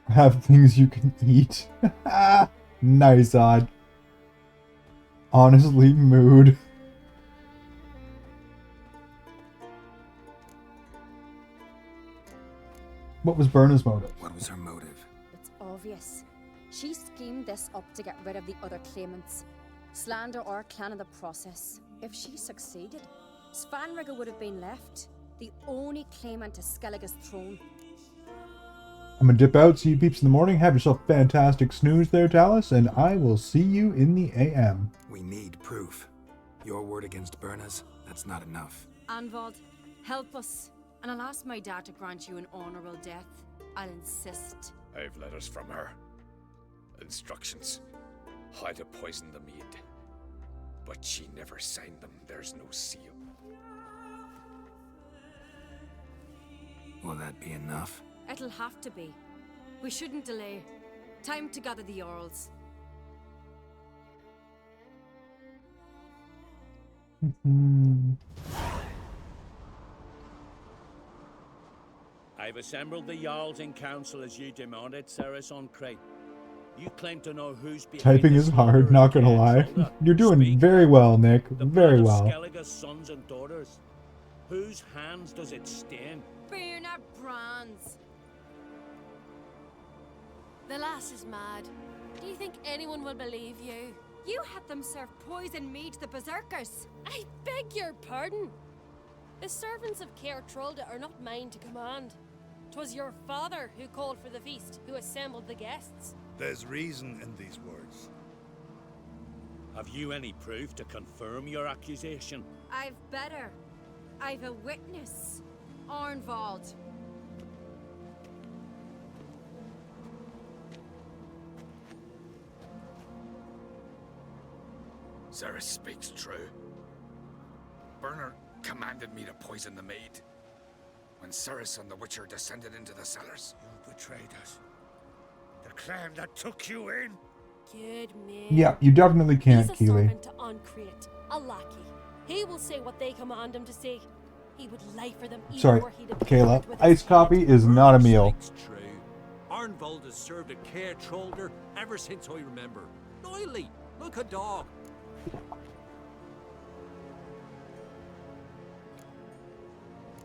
Have things you can eat. Nice, Odd. Honestly, mood. What was Berna's motive? What was her motive? It's obvious. She schemed this up to get rid of the other claimants. Slander our clan in the process. If she succeeded, Svanrigga would have been left, the only claimant to Skellige's throne. I'm gonna dip out. See you peeps in the morning. Have yourself a fantastic snooze there, Talus, and I will see you in the AM. We need proof. Your word against Berna's, that's not enough. Anvald, help us, and I'll ask my dad to grant you an honourable death. I'll insist. I've letters from her. Instructions. How to poison the mead. But she never signed them. There's no seal. Will that be enough? It'll have to be. We shouldn't delay. Time to gather the Earls. I've assembled the Jarls in council as you demanded, Ceres on Crate. You claim to know who's behind Typing this is hard, not gonna lie. Geralt. You're doing Speak. very well, Nick. The Very blood of well. Skellige's sons and daughters. Whose hands does it stain? Birna Brands. The lass is mad. Do you think anyone will believe you? You had them serve poison mead to the berserkers. I beg your pardon. The servants of Caer Trolda are not mine to command. 'Twas your father who called for the feast, who assembled the guests. There's reason in these words. Have you any proof to confirm your accusation? I've better. I've a witness. Arnvald. Ceres speaks true. Berna commanded me to poison the maid. When Ceres and the Witcher descended into the cellars. You betrayed us. The clan that took you in. Good man. Yeah, you definitely can't, He's a Keely. servant to Ancrate, a lackey. He will say what they command him to say. He would lie for them even Sorry, were he to Kayla. with his Iced head. coffee is not a meal. Speaks true. Arnvald has served a Caer Trolder ever since I remember. Loyally, like a dog.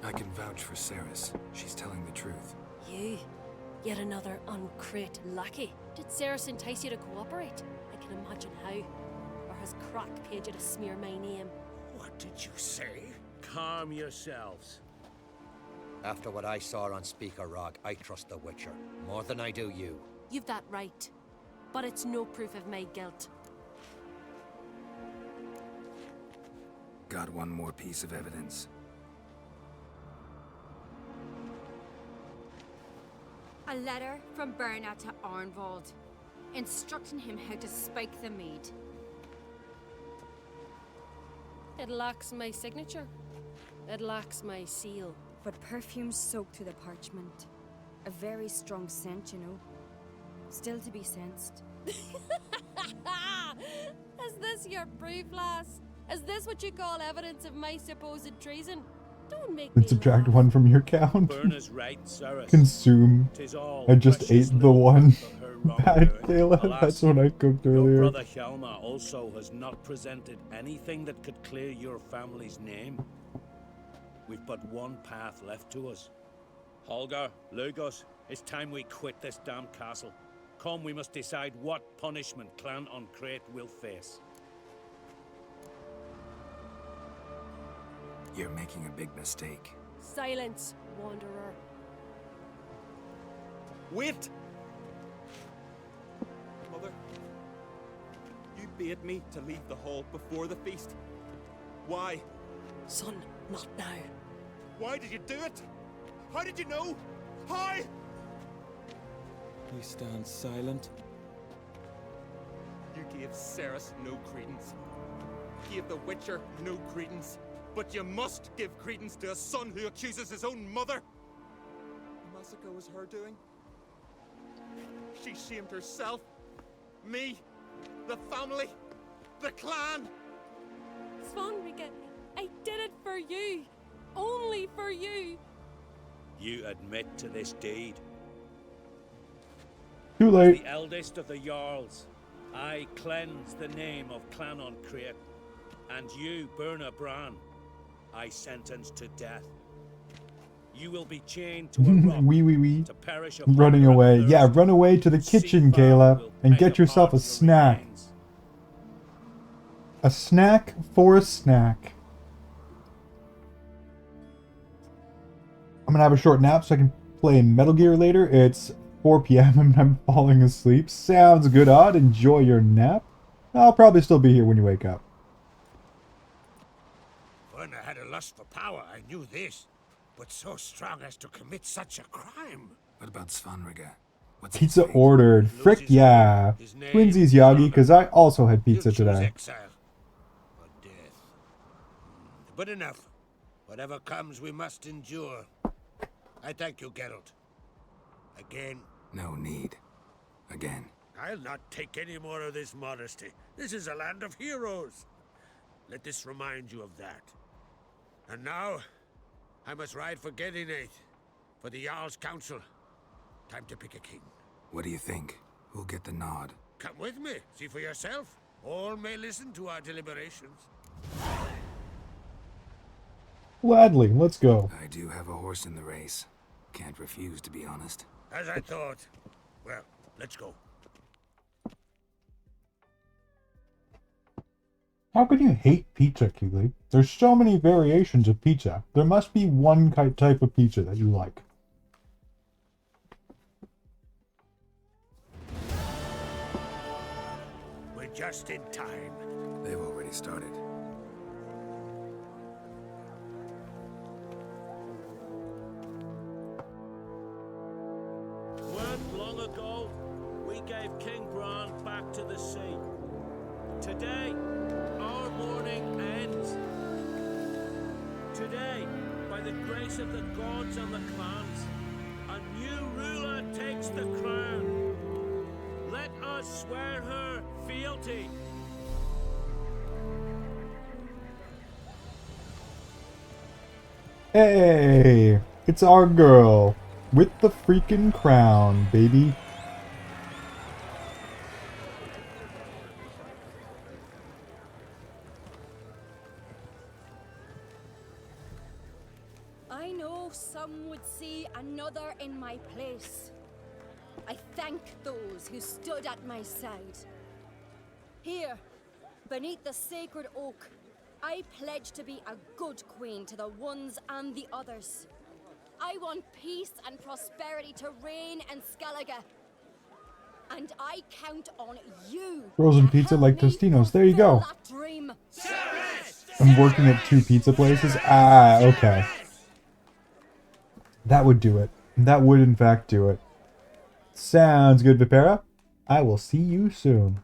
I can vouch for Ceres. She's telling the truth. You, yet another Ancrate lackey. Did Ceres entice you to cooperate? I can imagine how. Or has Crack paid you to smear my name? What did you say? Calm yourselves. After what I saw on Speaker Rock, I trust the Witcher more than I do you. You've that right. But it's no proof of my guilt. Got one more piece of evidence. A letter from Birna to Arnvald, instructing him how to spike the mead. It lacks my signature. It lacks my seal. But perfume soaked through the parchment. A very strong scent, you know. Still to be sensed. Is this your proof, lass? Is this what you call evidence of my supposed treason? Don't make me Let's subtract laugh. one from your count. Berna's right, Ceres. Consume. 'Tis all I just precious ate the little one for her bad wrongdoing. Kayla. Alas, That's what I cooked your earlier. brother Hjalmar also has not presented anything that could clear your family's name. We've but one path left to us. Holger, Lugos, it's time we quit this damn castle. Come, we must decide what punishment Clan Ancrate will face. You're making a big mistake. Silence, wanderer. Wait! Mother, you bade me to leave the hall before the feast. Why? Son, not now. Why did you do it? How did you know? How? You stand silent. You gave Ceres no credence. Gave the Witcher no credence. But you must give credence to a son who accuses his own mother. The massacre was her doing. She shamed herself, me, the family, the clan. Svanrigga, I did it for you. Only for you. You admit to this deed. Too As late. the eldest of the Jarls, I cleanse the name of Clan on Crete, and you, Berna Bran, I sentence to death. You will be chained to a rock Wee. to perish of Running hunger and away. Yeah, thirst. run away to the kitchen, Seafowl Kayla, will and pay get yourself part a of the snack. remains. A snack for a snack. I'm gonna have a short nap so I can play Metal Gear later. It's 4 p.m. and I'm falling asleep. Sounds good, Odd. Enjoy your nap. I'll probably still be here when you wake up. Werner had a lust for power, I knew this. But so strong as to commit such a crime. What about Svanrige? What's his Pizza fate? ordered. Frick yeah. Twinsies, Yagi, because I also had pizza You choose today. exile or death. But enough. Whatever comes, we must endure. I thank you, Geralt. Again. No need. Again. I'll not take any more of this modesty. This is a land of heroes. Let this remind you of that. And now, I must ride for Gedinate, for the Jarl's Council. Time to pick a king. What do you think? Who'll get the nod? Come with me, see for yourself. All may listen to our deliberations. Gladly, let's go. I do have a horse in the race. Can't refuse, to be honest. As I thought. Well, let's go. How can you hate pizza, Keeley? There's so many variations of pizza. There must be one type of pizza that you like. We're just in time. They've already started. Weren't long ago, we gave King Bran back to the sea. Today, our mourning ends. Today, by the grace of the gods and the clans, a new ruler takes the crown. Let us swear her fealty. Hey, it's our girl with the freaking crown, baby. I know some would see another in my place. I thank those who stood at my side. Here, beneath the sacred oak, I pledge to be a good queen to the ones and the others. I want peace and prosperity to reign in Skellige. And I count on you. Frozen to pizza help like me Tostinos. There you go. fulfill that dream. I'm working at 2 pizza places. Ah, okay. That would do it. That would in fact do it. Sounds good, Vipera. I will see you soon.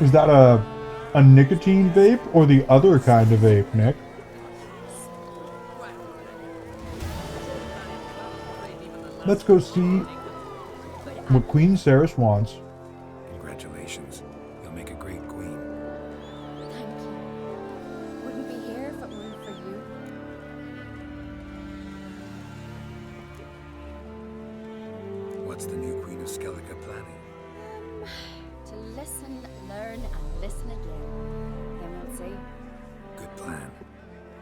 Is that a nicotine vape or the other kind of vape, Nick? Let's go see what Queen Ceres wants. Congratulations. You'll make a great queen. Thank you. Wouldn't be here if it weren't for you. What's the new Queen of Skellige planning? To listen, learn, and listen again. Then we'll see. Good plan.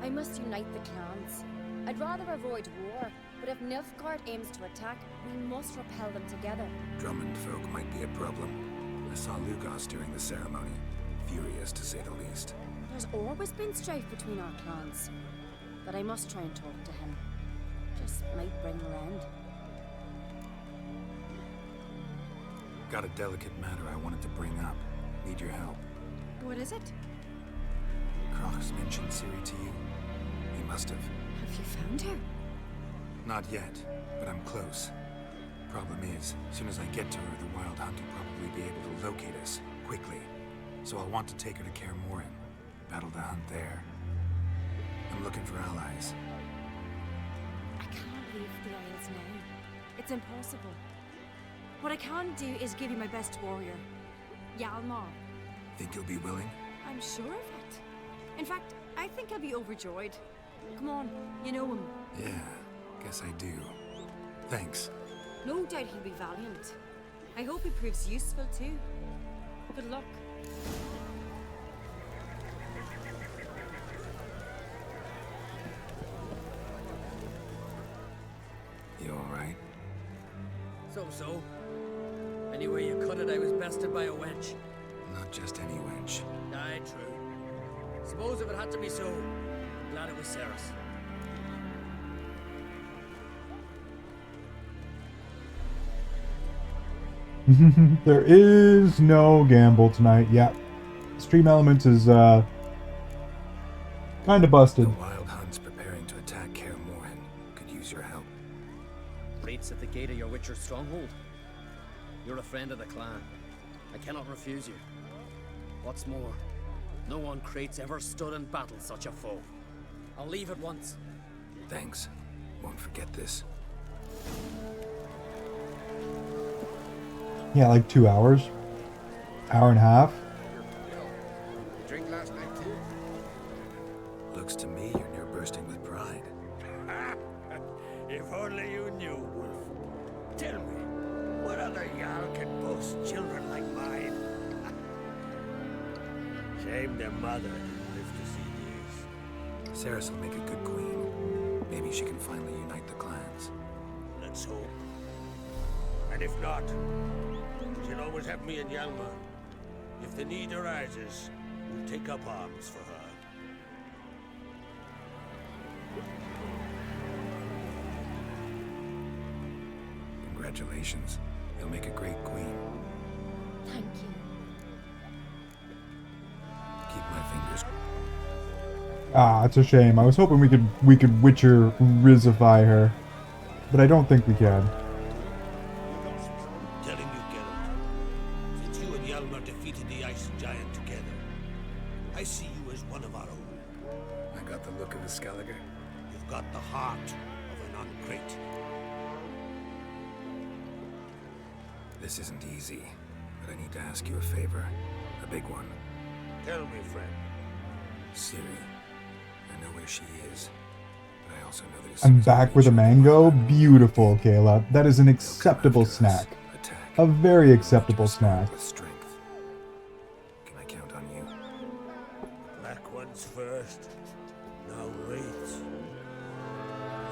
I must unite the clans. I'd rather avoid war, but if Nilfgaard aims to attack, we must repel them together. Drummond folk might be a problem. I saw Lugos during the ceremony. Furious, to say the least. There's always been strife between our clans. But I must try and talk to him. Just might bring her end. Got a delicate matter I wanted to bring up. Need your help. What is it? Crocus mentioned Ciri to you? He must have. Have you found her? Not yet, but I'm close. Problem is, as soon as I get to her, the Wild Hunt will probably be able to locate us, quickly. So I'll want to take her to Kaer Morhen. Battle the hunt there. I'm looking for allies. I can't leave the Isles now. It's impossible. What I can do is give you my best warrior, Hjalmar. Think you'll be willing? I'm sure of it. In fact, I think I'll be overjoyed. Come on, you know him. Yeah, guess I do. Thanks. No doubt he'll be valiant. I hope he proves useful too. Good luck. You alright? So. Anyway you cut it, I was bested by a wench. Not just any wench. Aye, true. Suppose if it had to be so, I'm glad it was Ceres. There is no gamble tonight. Yeah. Stream Elements is kind of busted. The Wild Hunt's preparing to attack Kaer Morhen. Could use your help. Raid's at the gate of your Witcher stronghold. You're a friend of the clan. I cannot refuse you. What's more, no one Crate's ever stood in battle such a foe. I'll leave at once. Thanks. Won't forget this. Yeah, like 2 hours. Hour and a half. You drink last night too? Looks to me you're near bursting with pride. If only you knew, Wolf. Tell me, what other Jarl can boast children like mine? Shame their mother didn't live to see these. Ceres will make a good queen. Maybe she can finally unite the clans. Let's hope. And if not, she'll always have me and Yalma. If the need arises, we'll take up arms for her. Congratulations. You'll make a great queen. Thank you. Keep my fingers. Ah, it's a shame. I was hoping we could Witcher Rizzify her, but I don't think we can. Telling you, Geralt, since you and Yalma defeated the Ice Giant together, I see you as one of our own. I got the look of a Skelliger. You've got the heart of an uncrate. This isn't easy, but I need to ask you a favor. A big one. Tell me, friend. Ciri. I know where she is, but I also know that as I'm soon as I back reach with a her, mango. Beautiful, Kayla. That is an acceptable they'll come after us. snack. Attack. A very acceptable snack. With strength. Can I count on you? Black ones first. Now wait.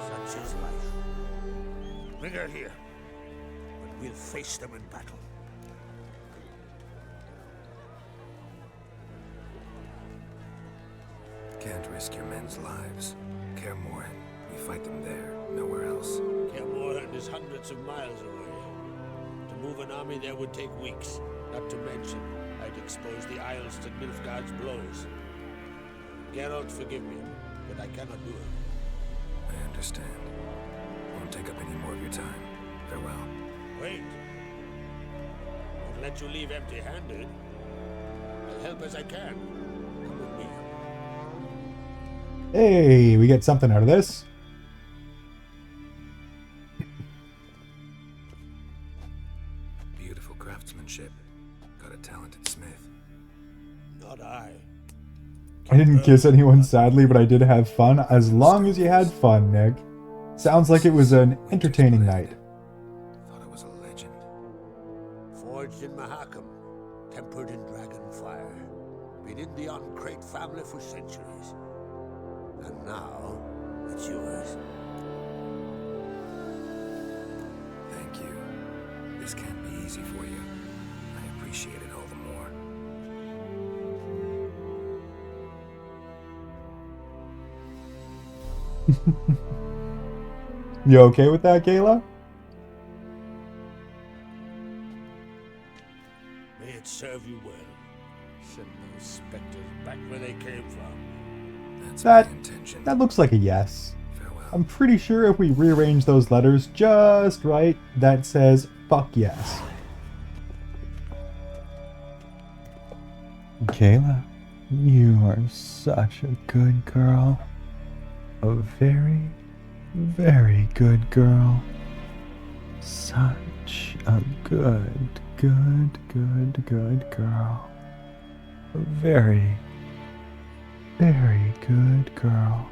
Such is life. Bring her here, and we'll face them in battle. Can't risk your men's lives. Kaer Morhen. We fight them there, nowhere else. Kaer Morhen is hundreds of miles away. To move an army there would take weeks. Not to mention, I'd expose the Isles to Nilfgaard's blows. Geralt, forgive me, but I cannot do it. I understand. Won't take up any more of your time. Farewell. Wait. Won't let you leave empty-handed. I'll help as I can. Come with me. Hey, we get something out of this. Beautiful craftsmanship. Got a talented smith. Not I. I didn't kiss anyone, sadly, but I did have fun. As long as you had fun, Nick. Sounds like it was an entertaining night. Thought I was a legend. Forged in Mahakam, tempered in dragon fire. Been in the Uncrate family for centuries. And now, it's yours. Thank you. This can't be easy for you. I appreciate it all the more. You okay with that, Kayla? May it serve you well. Send those specters back where they came from. That's That my intention. that looks like a yes. Farewell. I'm pretty sure if we rearrange those letters just right, that says fuck yes. Kayla, you are such a good girl. A very, very good girl. Such a good girl. A very, very good girl.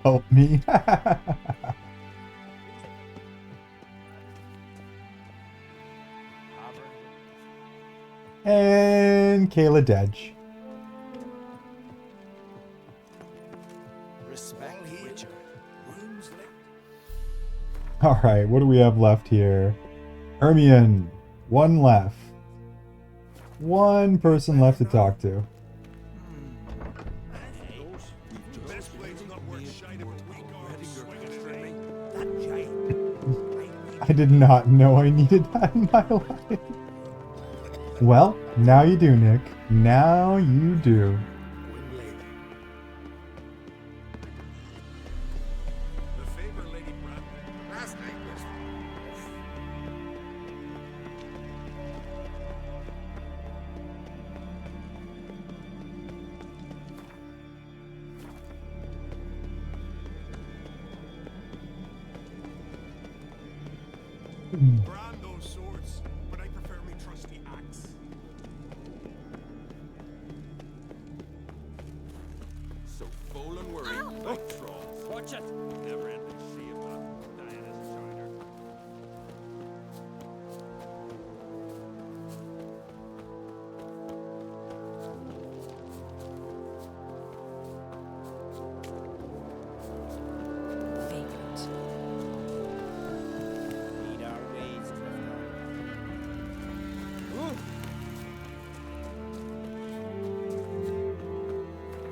Help me. And Kayla Dedge. Respect Witcher. Rooms lit. Alright, what do we have left here? Ermion. One left. One person left to talk to. Best blade's not worth shite if a weak arm swinging it at me. I did not know I needed that in my life. Well, now you do, Nick. Now you do. The favor, Lady Brand. Last night was... Brand those swords, but I prefer me trusty axe. So full and worried. Oh, trolls. Watch it! Never ending sea of that. Diana's chider. Vagrant. Lead our ways,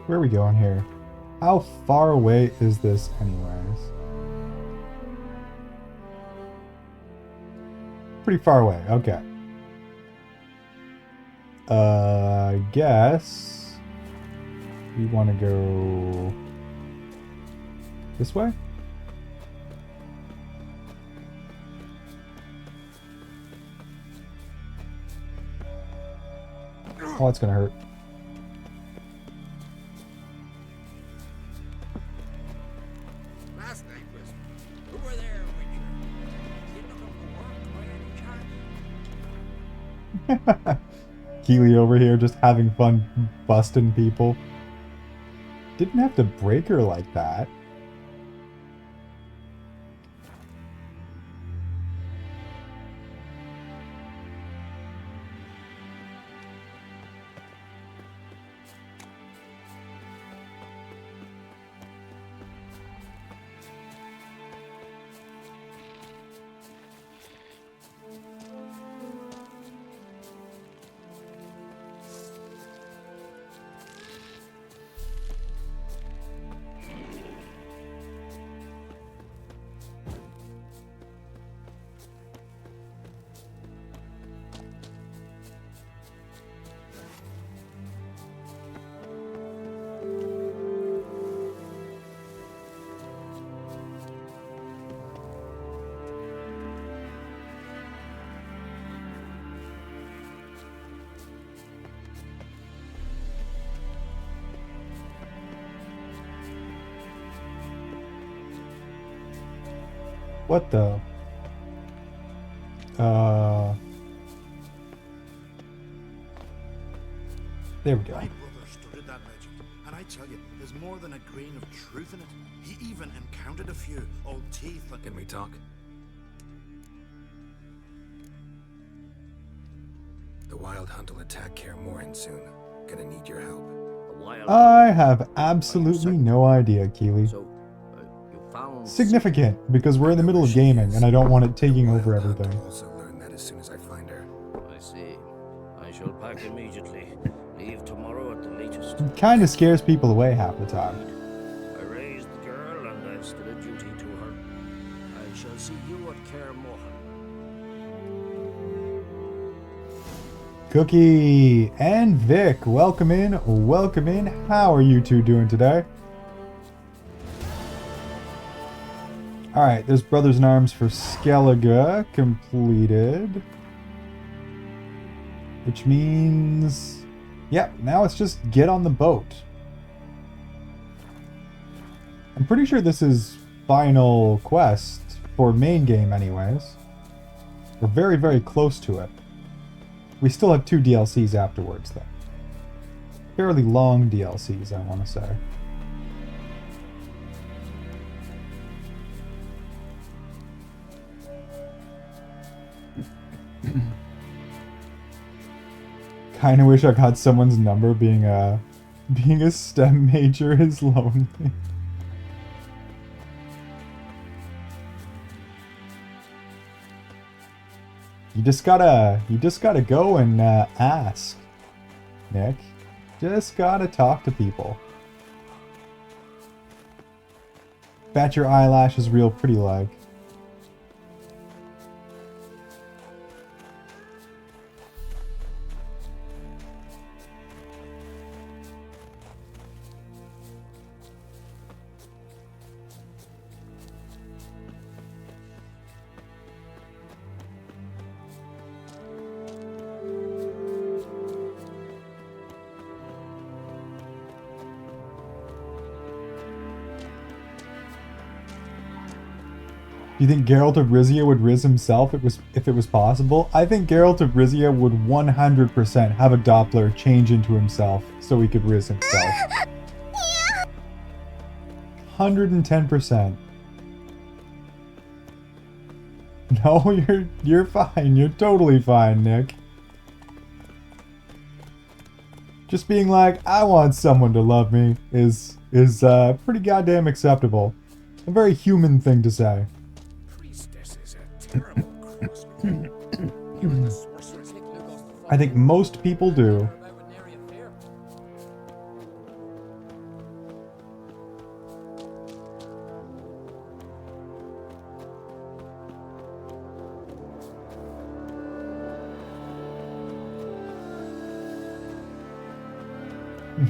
Where are we going here? How far away is this anyways? Pretty far away, okay. I guess we want to go this way? Oh, that's gonna hurt. Last night was... Who were there, Witcher? You looking for work by any chance? Keely over here just having fun busting people. Didn't have to break her like that. What the? There we go. My brother studied that legend, and I tell you, there's more than a grain of truth in it. He even encountered a few old teeth like... Can we talk? The Wild Hunt will attack Kaer Morhen soon. Gonna need your help. The wild. I have absolutely no idea, Keely. So, you found Significant, because we're in the middle of gaming, and I don't want it taking The over Wild Hunt everything. will also learn that as soon as I find her. I see. I shall pack immediately. Leave tomorrow at the latest. It kind of scares people away half the time. I raised the girl, and I've still a duty to her. I shall see you at Kaer Morhen. Cookie and Vic, welcome in, welcome in. How are you two doing today? Alright, there's Brothers in Arms for Skellige completed. Which means... Yep, now it's just get on the boat. I'm pretty sure this is final quest for main game anyways. We're very, very close to it. We still have 2 DLCs afterwards, though. Fairly long DLCs, I want to say. kind of wish I got someone's number. Being a STEM major is lonely. You just gotta go and ask, Nick. Just gotta talk to people. Bet your eyelash is real pretty like. Do you think Geralt of Rizzia would Riz himself if it was possible? I think Geralt of Rizzia would 100% have a Doppler change into himself so he could Riz himself. 110%. No, you're fine. You're totally fine, Nick. Just being like, I want someone to love me is pretty goddamn acceptable. A very human thing to say. I think most people do.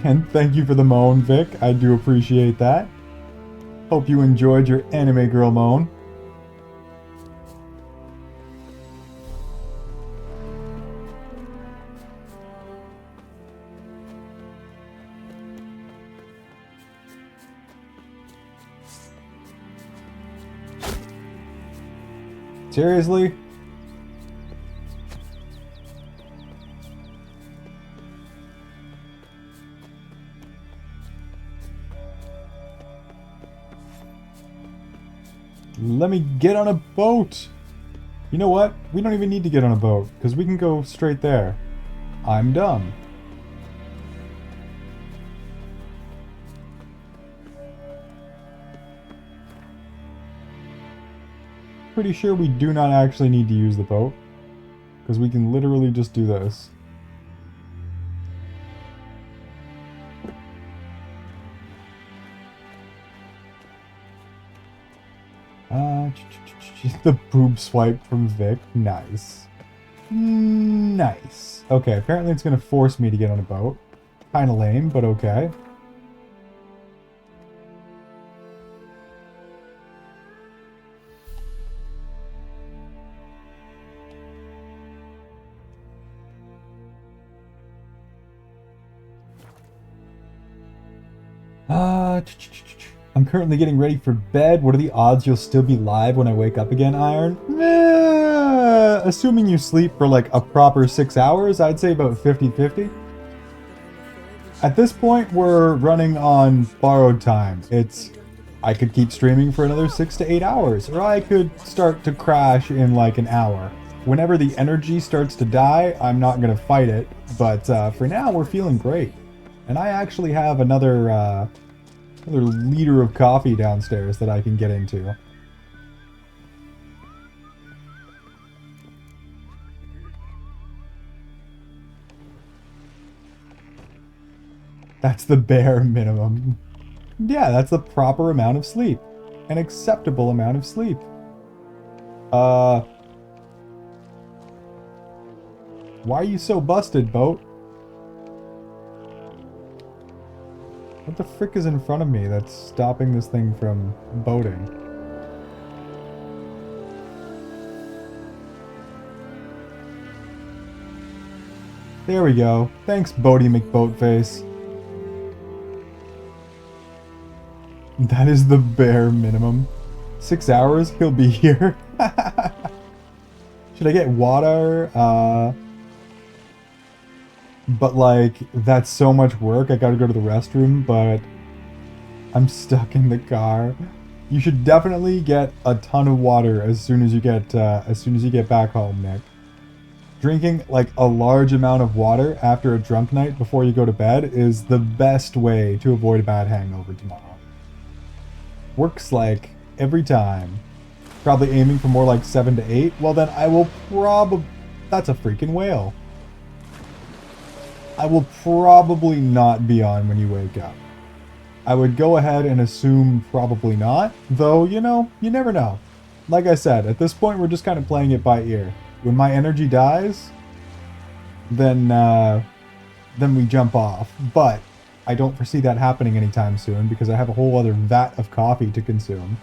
And thank you for the moan, Vic. I do appreciate that. Hope you enjoyed your anime girl moan. Seriously? Let me get on a boat. You know what? We don't even need to get on a boat, because we can go straight there. I'm dumb. Pretty sure we do not actually need to use the boat, because we can literally just do this. The boob swipe from Vic. Nice. Nice. Okay, apparently it's going to force me to get on a boat. Kind of lame, but okay. I'm currently getting ready for bed. What are the odds you'll still be live when I wake up again, Iron? Assuming you sleep for like a proper 6 hours, I'd say about 50-50. At this point, we're running on borrowed time. I could keep streaming for another 6 to 8 hours, or I could start to crash in like an hour. Whenever the energy starts to die, I'm not going to fight it, but for now, we're feeling great. And I actually have another liter of coffee downstairs that I can get into. That's the bare minimum. Yeah, that's the proper amount of sleep. An acceptable amount of sleep. Why are you so busted, boat? What the frick is in front of me that's stopping this thing from boating? There we go. Thanks, Boaty McBoatface. That is the bare minimum. 6 hours, he'll be here. Should I get water? But like, that's so much work. I gotta go to the restroom, but I'm stuck in the car. You should definitely get a ton of water as soon as you get back home, Nick. drinking like a large amount of water after a drunk night before you go to bed is the best way to avoid a bad hangover tomorrow. Works like every time. Probably aiming for more like 7 to 8. Well then I will probably... That's a freaking whale. I will probably not be on when you wake up. I would go ahead and assume probably not. Though, you know, you never know. Like I said, at this point we're just kind of playing it by ear. When my energy dies, then we jump off. But I don't foresee that happening anytime soon because I have a whole other vat of coffee to consume.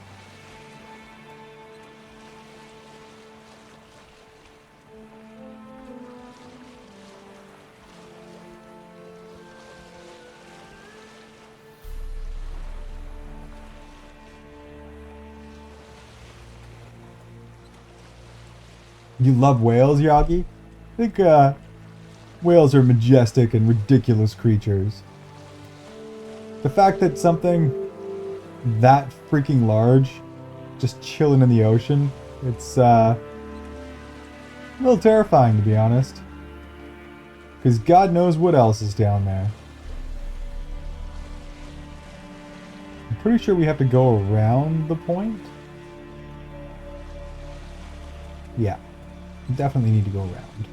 You love whales, Yagi? I think whales are majestic and ridiculous creatures. The fact that something that freaking large just chilling in the ocean, it's a little terrifying to be honest. Because God knows what else is down there. I'm pretty sure we have to go around the point. Yeah. Definitely need to go around.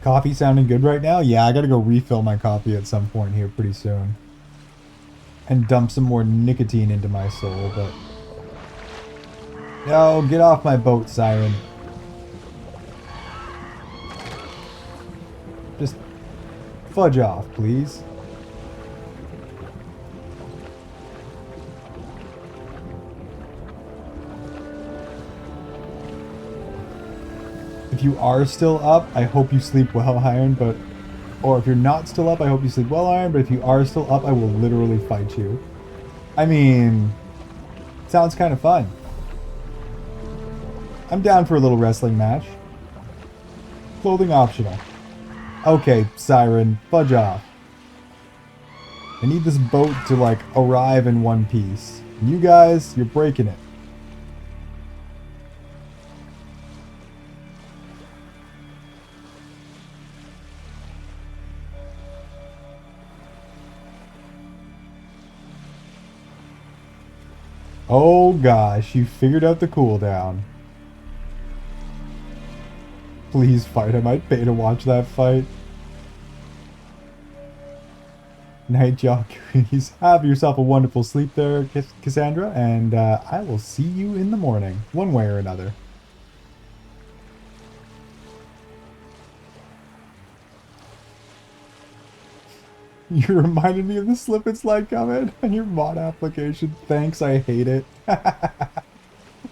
Coffee sounding good right now? Yeah, I gotta go refill my coffee at some point here pretty soon. And dump some more nicotine into my soul, but... No, get off my boat, Siren. Just fudge off, please. If you are still up, I hope you sleep well, Iron, but... Or if you're not still up, I hope you sleep well, Iron, but if you are still up, I will literally fight you. I mean... Sounds kind of fun. I'm down for a little wrestling match. Clothing optional. Okay, Siren, fudge off. I need this boat to, like, arrive in one piece. And you guys, you're breaking it. Oh gosh, you figured out the cooldown. Please fight, I might pay to watch that fight. Night, y'all. Have yourself a wonderful sleep there, Cassandra, and I will see you in the morning, one way or another. You reminded me of the slip and slide comment on your mod application. Thanks, I hate it.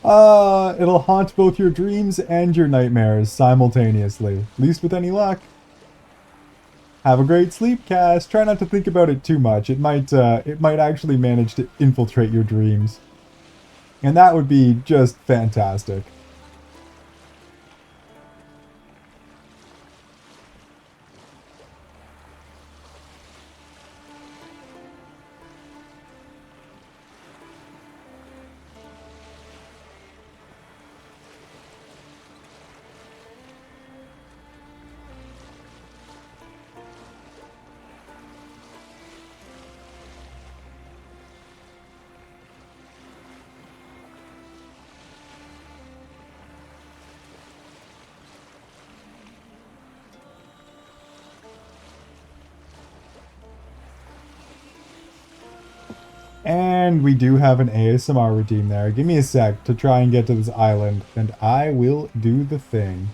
It'll haunt both your dreams and your nightmares simultaneously. At least with any luck. Have a great sleep, Cass. Try not to think about it too much. It might actually manage to infiltrate your dreams. And that would be just fantastic. And we do have an ASMR routine there. Give me a sec to try and get to this island, and I will do the thing.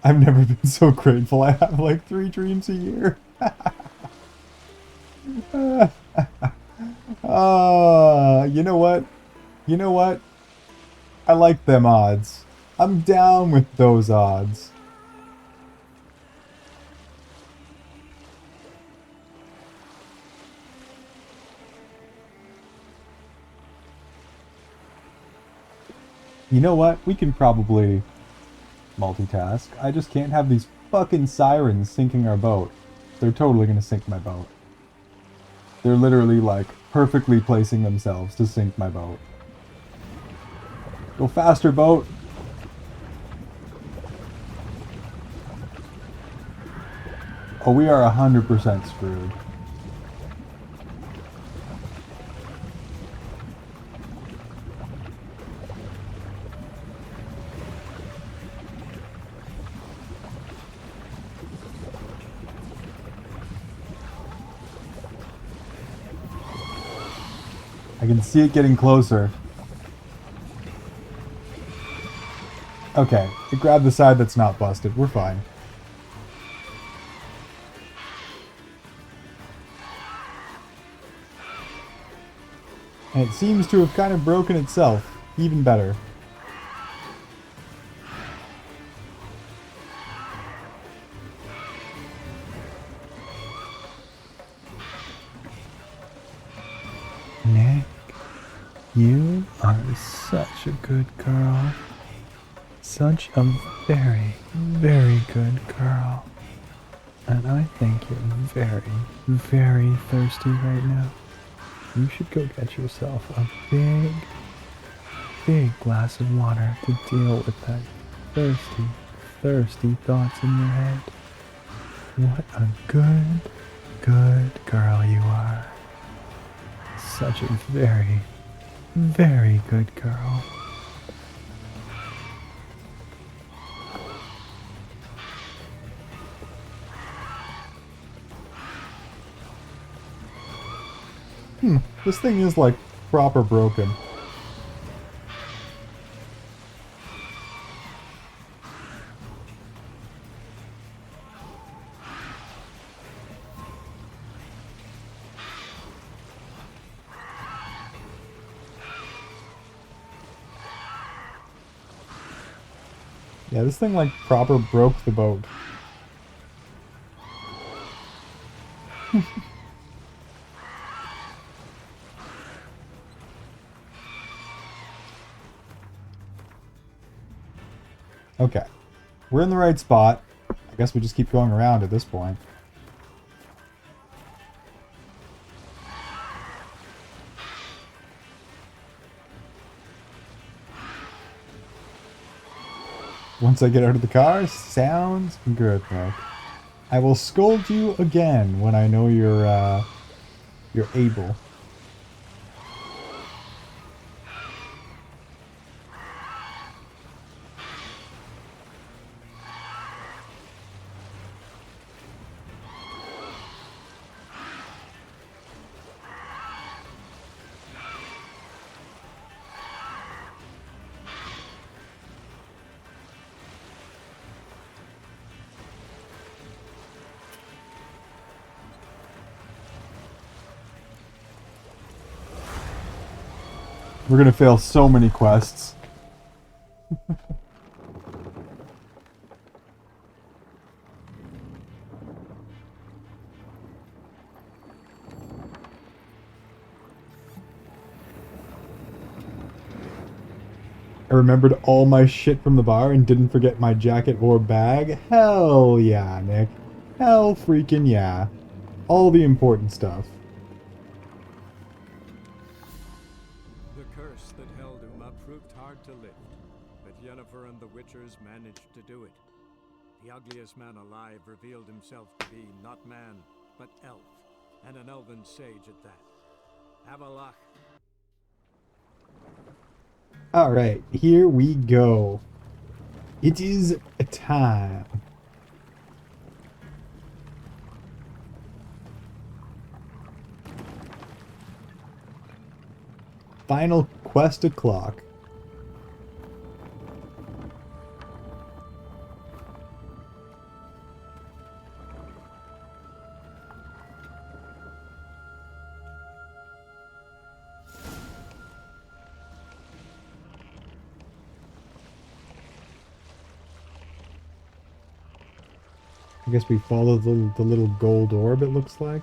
I've never been so grateful. I have like 3 dreams a year. You know what? You know what? I like them odds. I'm down with those odds. You know what? We can probably multitask. I just can't have these fucking sirens sinking our boat. They're totally gonna sink my boat. They're literally, like, perfectly placing themselves to sink my boat. Go faster, boat! Oh, we are 100% screwed. I can see it getting closer. Okay, it grabbed the side that's not busted. We're fine. And it seems to have kind of broken itself. Even better. Nick, you are such a good girl. Such a very, very good girl. And I think you're very, very thirsty right now. You should go get yourself a big, big glass of water to deal with that thirsty, thirsty thoughts in your head. What a good, good girl you are. Such a very, very good girl. This thing is like proper broken. Yeah, this thing like proper broke the boat. Okay. We're in the right spot. I guess we just keep going around at this point. Once I get out of the car, sounds good, Nick. I will scold you again when I know you're able. We're gonna fail so many quests. I remembered all my shit from the bar and didn't forget my jacket or bag. Hell yeah, Nick. Hell freaking yeah. All the important stuff. The curse that held him up proved hard to lift, but Yennefer and the Witchers managed to do it. The ugliest man alive revealed himself to be not man, but elf, and an elven sage at that. Have a luck. Alright, here we go. It is time. Final quest o'clock. I guess we follow the little gold orb, it looks like.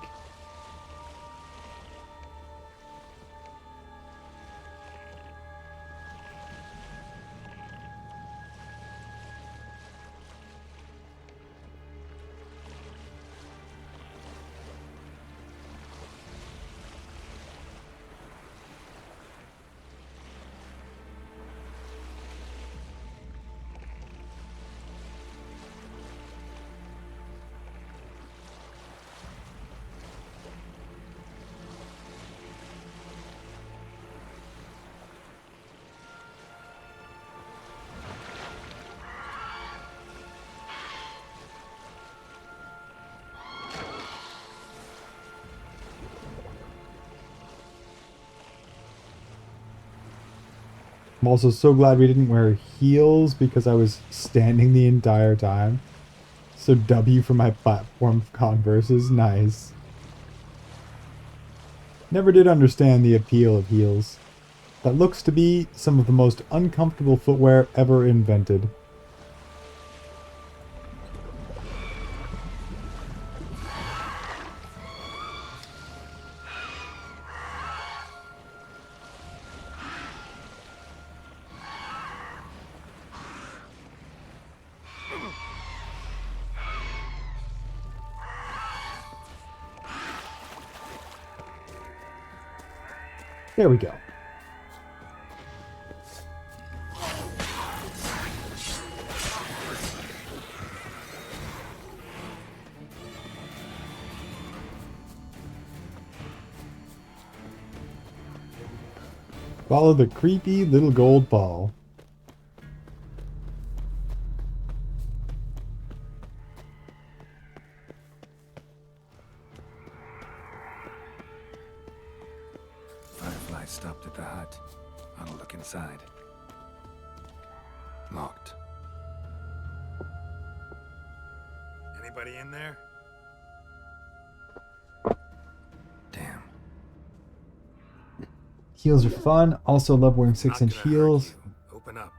I'm also so glad we didn't wear heels because I was standing the entire time. So W for my platform Converse is nice. Never did understand the appeal of heels. That looks to be some of the most uncomfortable footwear ever invented. There we go. Follow the creepy little gold ball. Firefly stopped at the hut. I'll look inside. Locked. Anybody in there? Damn. Heels are fun. Also love wearing 6-inch heels. Open up.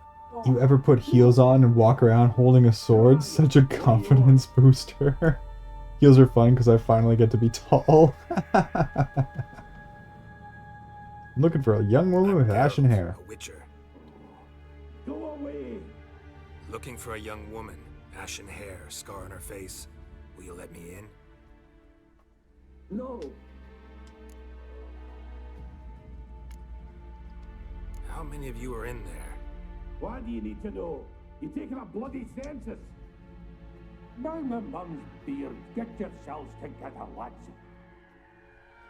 You ever put heels on and walk around holding a sword? Such a confidence booster. Heels are fun because I finally get to be tall. I'm looking for a young woman with ashen hair. A witcher. Go away! Looking for a young woman. Ashen hair, scar on her face. Will you let me in? No! How many of you are in there? Why do you need to know? You're taking a bloody census! Mind the mum's beard. Get yourselves together, lads.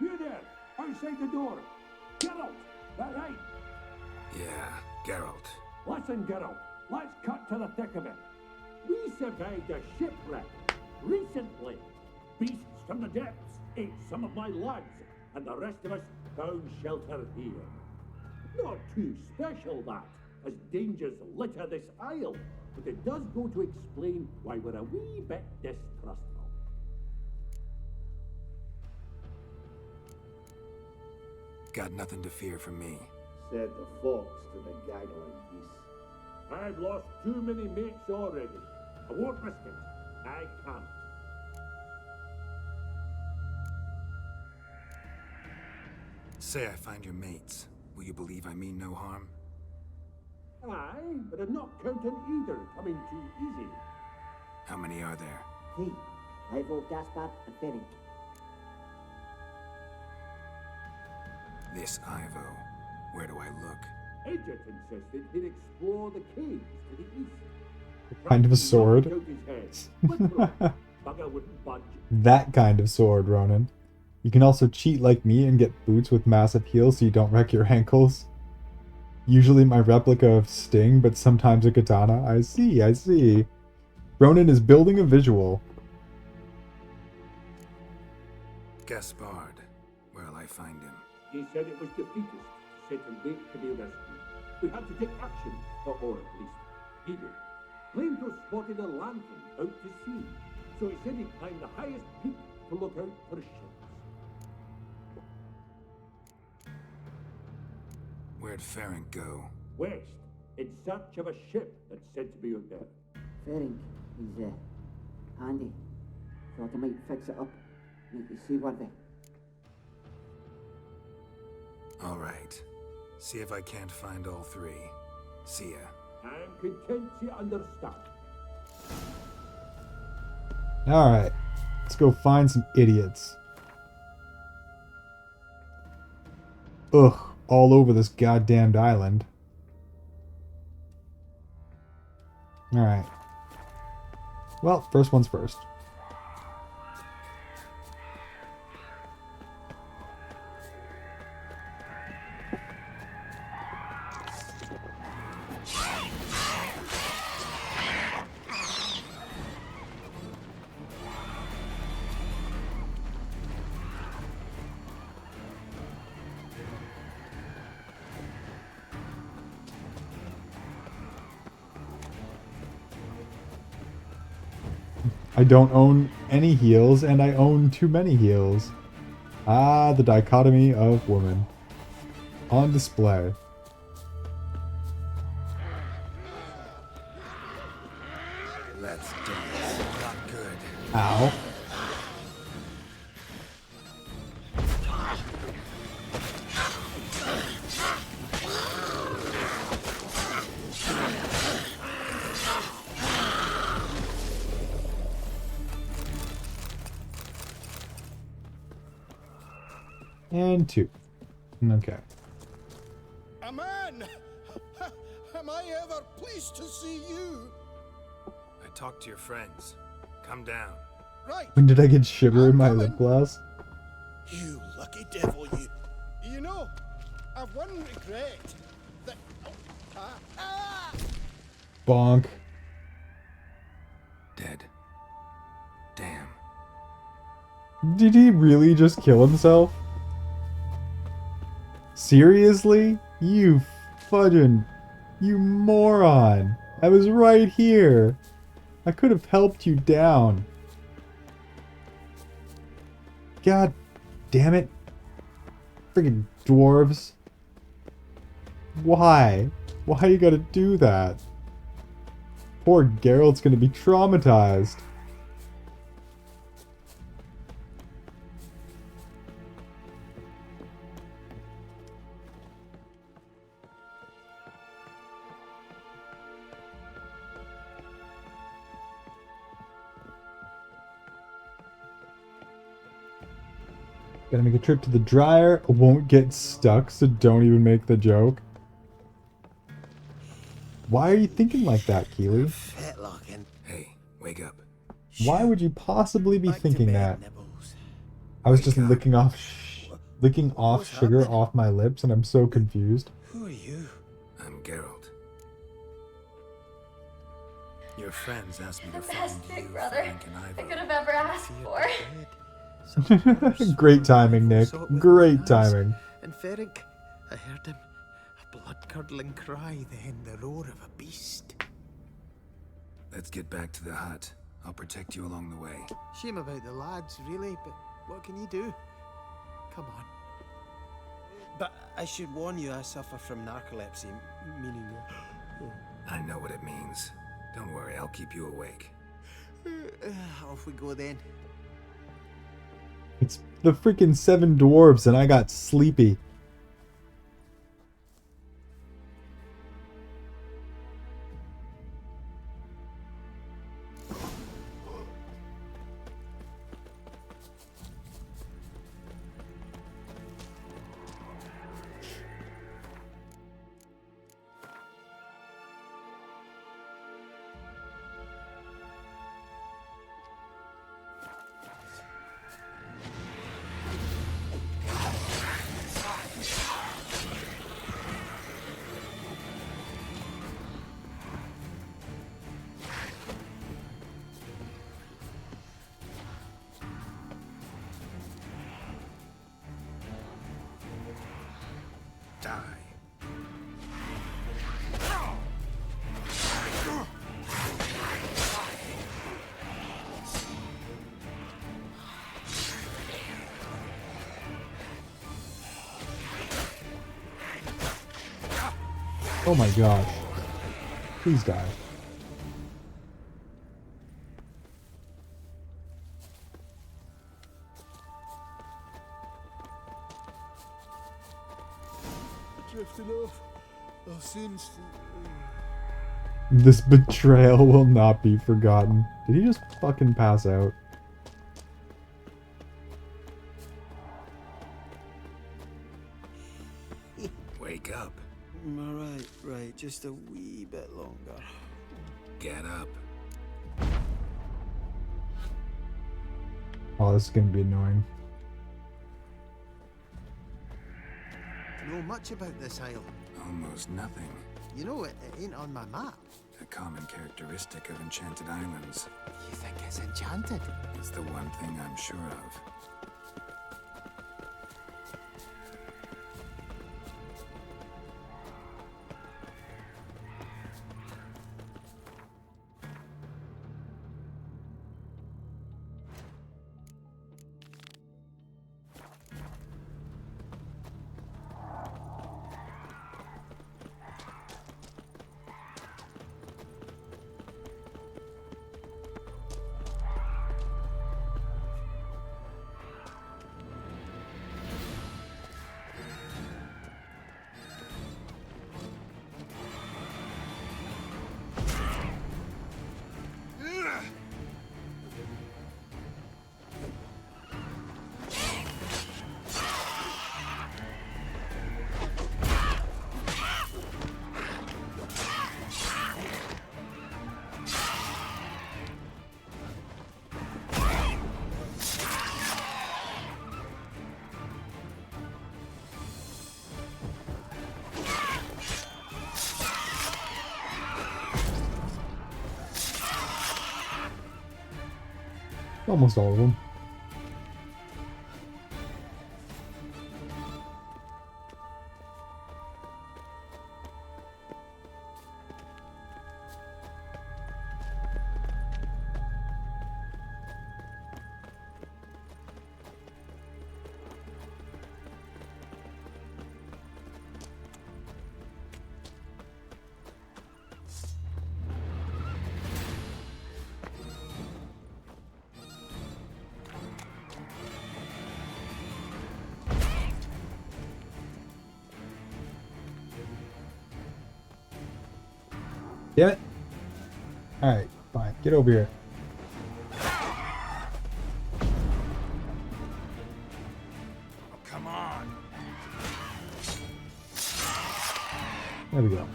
You there, outside the door. Geralt, that right? Yeah, Geralt. Listen, Geralt, let's cut to the thick of it. We survived a shipwreck recently. Beasts from the depths ate some of my lads, and the rest of us found shelter here. Not too special, that, as dangers litter this isle, but it does go to explain why we're a wee bit distrustful. Got nothing to fear from me. Said the fox to the gaggling geese. I've lost too many mates already. I won't risk it. I can't. Say I find your mates. Will you believe I mean no harm? Aye, but I'm not counting either coming too easy. How many are there? 3. Ivo, Gaspard, and Ferenc. This Ivo. Where do I look? Edget insisted he'd explore the caves to the east. Kind of a sword. Bugger wouldn't budge. That kind of sword, Ronan. You can also cheat like me and get boots with massive heels so you don't wreck your ankles. Usually my replica of Sting, but sometimes a katana. I see, I see. Ronan is building a visual. Gaspard. Where'll I find him? He said it was defeatist, set and wait to be rescued. We had to take action, or at least he did. Claimed to have spotted a lantern out to sea, so he said he'd climb the highest peak to look out for ships. Where'd Ferenc go? West, in search of a ship that's said to be out there. Ferenc, he's handy. Thought I might fix it up, make you seaworthy. All right. See if I can't find all 3. See ya. I'm content you understand. Alright. Let's go find some idiots. Ugh. All over this goddamned island. Alright. Well, first one's first. I don't own any heals, and I own too many heals. Ah, the dichotomy of woman. On display. Let's dance. Not good. Ow. And 2. Okay. A man! Am I ever pleased to see you? I talked to your friends. Come down. Right. When did I get shiver in my lip gloss? You lucky devil, you. You know, I've one regret. That. Bonk. Dead. Damn. Did he really just kill himself? Seriously? You fudgin'... You moron! I was right here! I could have helped you down. God damn it. Friggin' dwarves. Why? Why you gotta do that? Poor Geralt's gonna be traumatized. Gotta make a trip to the dryer. Won't get stuck, so don't even make the joke. Why are you thinking like that, Keely? Hey, wake up. Why would you possibly be thinking that? I was just licking off sugar off my lips, and I'm so confused. Who are you? I'm Geralt. Your friends asked me to find Best big you, brother Frank, and I Ivor. could have ever asked for. Great timing, Nick. Great timing. And Ferenc, I heard him. A blood-curdling cry, then the roar of a beast. Let's get back to the hut. I'll protect you along the way. Shame about the lads, really, but what can you do? Come on. But I should warn you, I suffer from narcolepsy, meaning... I know what it means. Don't worry, I'll keep you awake. Off we go then. It's the freaking 7 dwarves, and I got sleepy. Oh my gosh. Please die. Drifting off. I'll soon. This betrayal will not be forgotten. Did he just fucking pass out? Wake up. Alright, right, just a wee bit longer. Get up. Oh, this is gonna be annoying. Know much about this isle? Almost nothing. You know, it ain't on my map. A common characteristic of enchanted islands. You think it's enchanted? It's the one thing I'm sure of. Almost all of them. Damn it. Alright, fine. Get over here. Come on. There we go.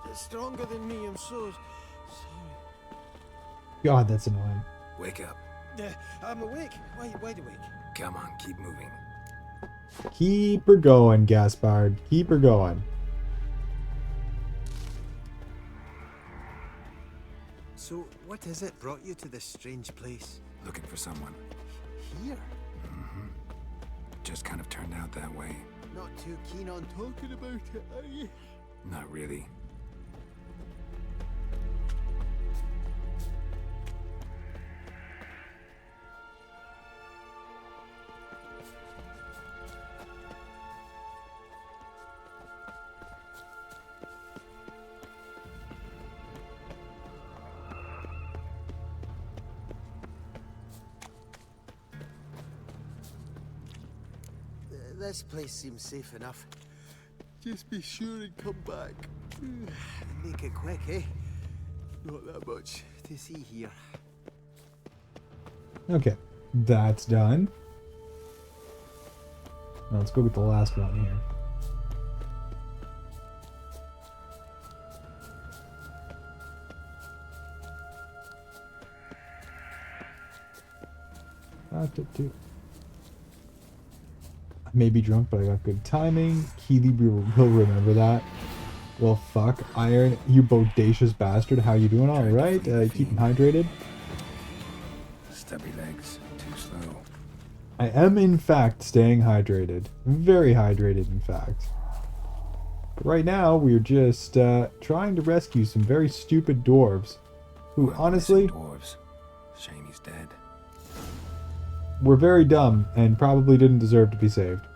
That's stronger than me, I'm so sorry. God, that's annoying. Wake up. I'm awake. Wide awake. Come on, keep moving. Keep her going, Gaspard. Keep her going. So, what is it brought you to this strange place? Looking for someone. Here? Mm-hmm. Just kind of turned out that way. Not too keen on talking about it, are you? Not really. This place seems safe enough. Just be sure and come back. Make it quick, eh? Not that much to see here. Okay, that's done. Now let's go get the last one here. I may be drunk, but I got good timing. Keely will remember that. Well, fuck. Iron, you bodacious bastard. How you doing? All right. Keeping hydrated. Stubby legs. Too slow. I am, in fact, staying hydrated. Very hydrated, in fact. But right now, we're just trying to rescue some very stupid dwarves. Who, Well, honestly, dwarves. Shame he's dead. were very dumb and probably didn't deserve to be saved.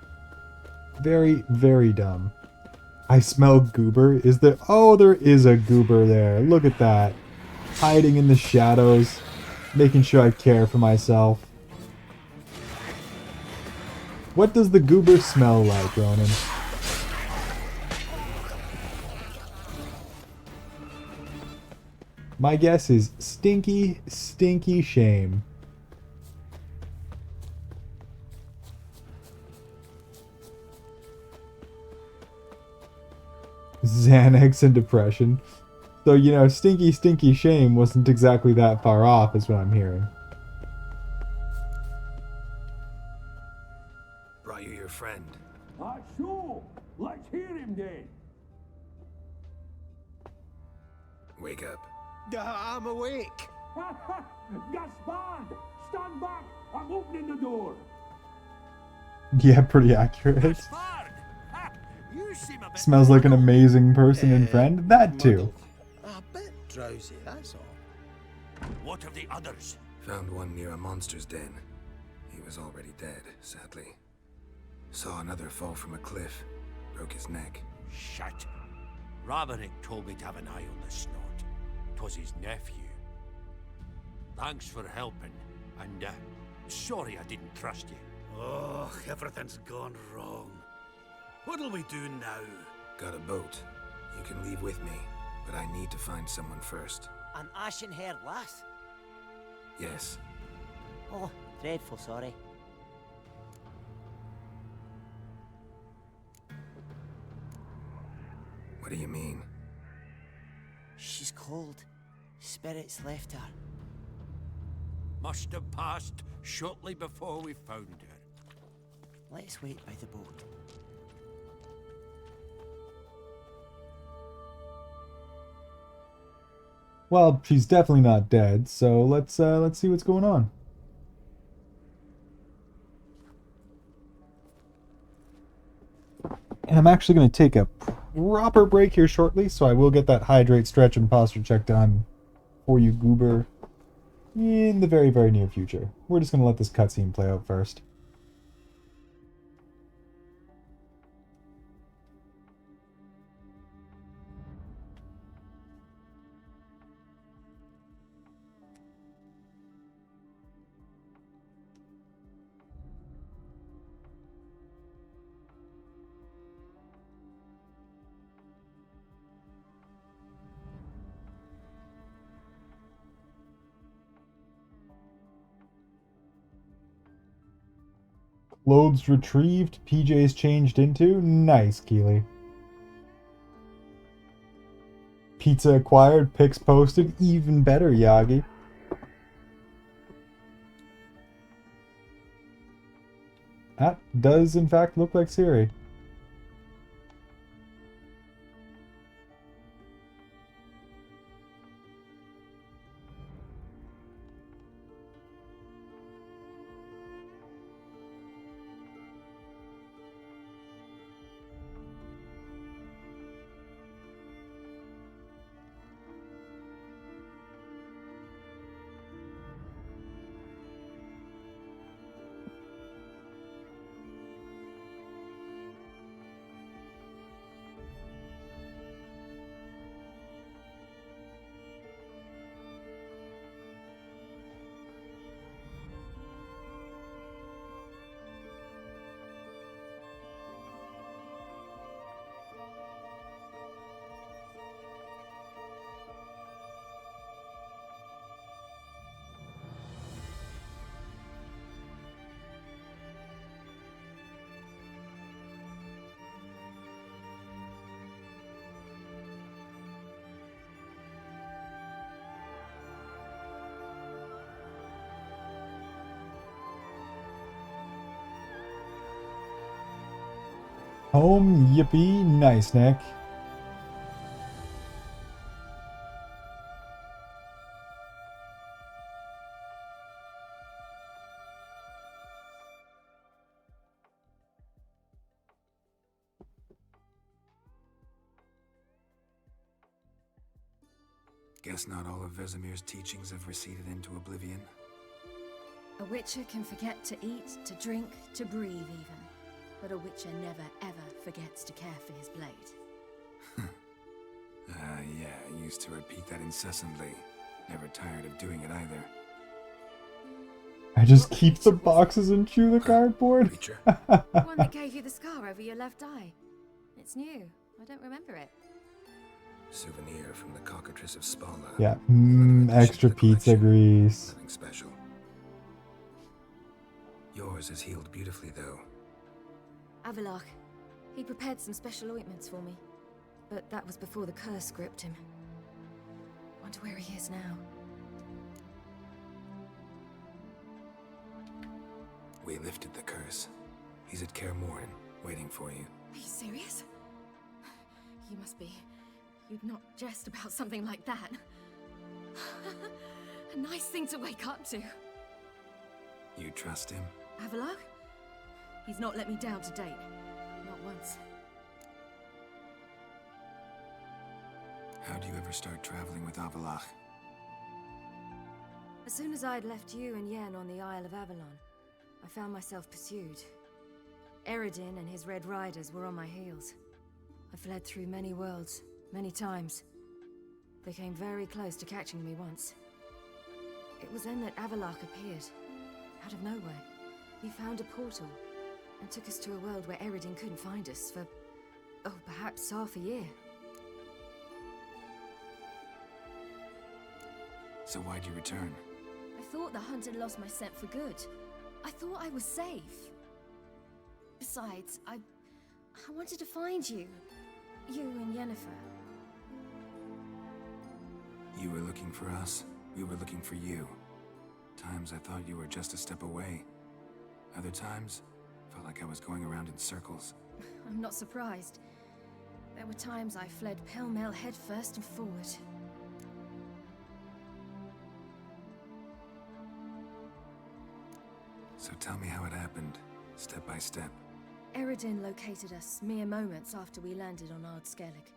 Very, very dumb. I smell goober. Is there... Oh, there is a goober there. Look at that. Hiding in the shadows. Making sure I care for myself. What does the goober smell like, Ronan? My guess is stinky, stinky shame. Xanax and depression. So, you know, stinky, stinky shame wasn't exactly that far off, is what I'm hearing. Brought you your friend. Ah, sure. Let's hear him then. Wake up. I'm awake. Gaspard, stand back. I'm opening the door. Yeah, pretty accurate. Gaspard, you seem a bit Smells like an amazing person and friend. That too. A bit drowsy, that's all. What of the others? Found one near a monster's den. He was already dead, sadly. Saw another fall from a cliff. Broke his neck. Shit. Roderick told me to have an eye on the snot. 'Twas his nephew. Thanks for helping, and sorry I didn't trust you. Oh, everything's gone wrong. What'll we do now? Got a boat. You can leave with me, but I need to find someone first. An ashen-haired lass? Yes. Oh, dreadful sorry. What do you mean? She's cold. Spirits left her. Must have passed shortly before we found her. Let's wait by the boat. Well, she's definitely not dead, so let's see what's going on. And I'm actually going to take a proper break here shortly, so I will get that hydrate, stretch, and posture check done for you, Goober, in the very, very near future. We're just going to let this cutscene play out first. Clothes retrieved, PJs changed into. Nice, Keely. Pizza acquired, pics posted. Even better, Yagi. That does, in fact, look like Siri. Home, yippee, nice, Nick. Guess not all of Vesemir's teachings have receded into oblivion. A witcher can forget to eat, to drink, to breathe even. But a witcher never, ever forgets to care for his blade. Yeah, I used to repeat that incessantly. Never tired of doing it either. I just keep the boxes and chew the cardboard. One that gave you the scar over your left eye. It's new. I don't remember it. Souvenir from the cockatrice of Spala. Yeah, extra pizza grease. Nothing special. Yours is healed beautifully, though. Avalach. He prepared some special ointments for me. But that was before the curse gripped him. Wonder where he is now. We lifted the curse. He's at Kaer Morhen, waiting for you. Are you serious? You must be. You'd not jest about something like that. A nice thing to wake up to. You trust him? Avalach? He's not let me down to date. Not once. How'd you ever start traveling with Avalach? As soon as I'd left you and Yen on the Isle of Avalon, I found myself pursued. Eredin and his Red Riders were on my heels. I fled through many worlds, many times. They came very close to catching me once. It was then that Avalach appeared, out of nowhere. He found a portal, and took us to a world where Eredin couldn't find us for, oh, perhaps half a year. So why'd you return? I thought the hunt had lost my scent for good. I thought I was safe. Besides, I wanted to find you. You and Yennefer. You were looking for us, we were looking for you. Times I thought you were just a step away. Other times, felt like I was going around in circles. I'm not surprised. There were times I fled pell-mell headfirst and forward. So tell me how it happened, step by step. Eredin located us mere moments after we landed on Ard Skellig.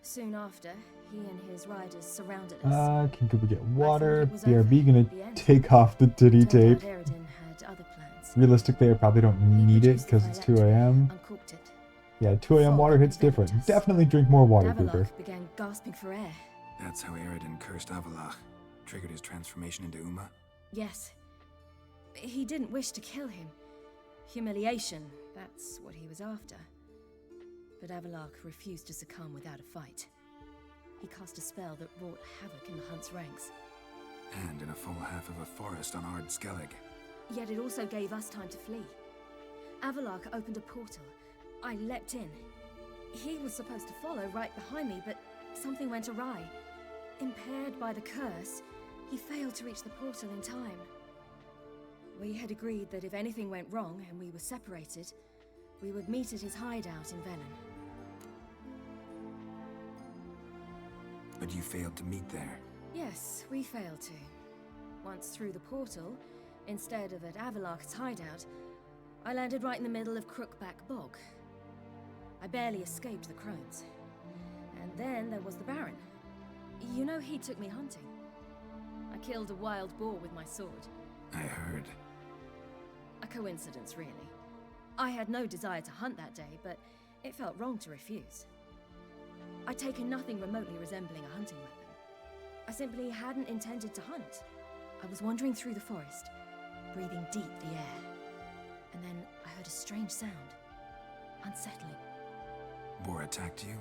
Soon after, he and his riders surrounded us. Can we get water? it was BRB over gonna at the end. take off the titty Turned out tape. Eredin had other plans. Realistically, I probably don't need it because it's 2 a.m. Uncorked it. Yeah, 2 a.m. water hits different. Definitely drink more water, Cooper. Avalok began gasping for air. That's how Eredin cursed Avalach, triggered his transformation into Uma? Yes. He didn't wish to kill him. Humiliation, that's what he was after. But Avalok refused to succumb without a fight. He cast a spell that wrought havoc in the hunt's ranks. And in a full half of a forest on Ard Skellig. Yet it also gave us time to flee. Avalok opened a portal. I leapt in. He was supposed to follow right behind me, but something went awry. Impaired by the curse, he failed to reach the portal in time. We had agreed that if anything went wrong and we were separated, we would meet at his hideout in Velen. But you failed to meet there. Yes, we failed to. Once through the portal, instead of at Avalok's hideout, I landed right in the middle of Crookback Bog. I barely escaped the crones. And then there was the Baron. You know, he took me hunting. I killed a wild boar with my sword. I heard. A coincidence, really. I had no desire to hunt that day, but it felt wrong to refuse. I'd taken nothing remotely resembling a hunting weapon. I simply hadn't intended to hunt. I was wandering through the forest, breathing deep the air. And then I heard a strange sound. Unsettling. Boar attacked you?